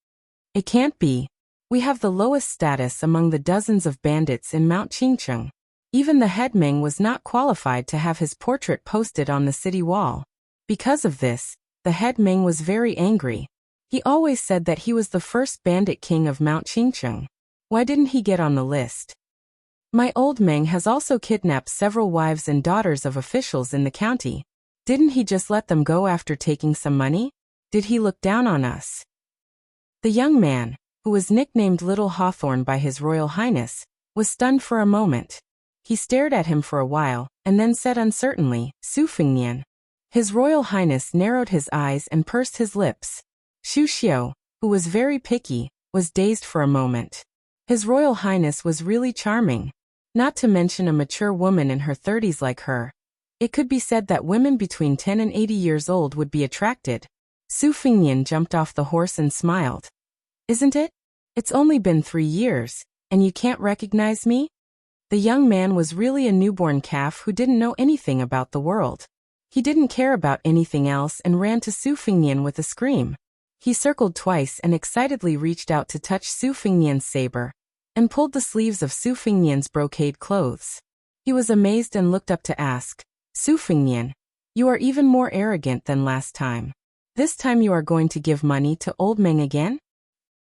It can't be. We have the lowest status among the dozens of bandits in Mount Qingcheng. Even the head Meng was not qualified to have his portrait posted on the city wall. Because of this, the head Meng was very angry. He always said that he was the first bandit king of Mount Qingcheng. Why didn't he get on the list? My old Meng has also kidnapped several wives and daughters of officials in the county. Didn't he just let them go after taking some money? Did he look down on us? The young man, who was nicknamed Little Hawthorne by His Royal Highness, was stunned for a moment. He stared at him for a while, and then said uncertainly, Su Fengnian. His Royal Highness narrowed his eyes and pursed his lips. Xu Xiu, who was very picky, was dazed for a moment. His Royal Highness was really charming. Not to mention a mature woman in her 30s like her. It could be said that women between 10 and 80 years old would be attracted. Su Fengnian jumped off the horse and smiled. Isn't it? It's only been 3 years, and you can't recognize me? The young man was really a newborn calf who didn't know anything about the world. He didn't care about anything else and ran to Su Fengnian with a scream. He circled twice and excitedly reached out to touch Su Fengnian's saber, and pulled the sleeves of Su Fengnian's brocade clothes. He was amazed and looked up to ask, Su Fengnian, you are even more arrogant than last time. This time you are going to give money to old Meng again?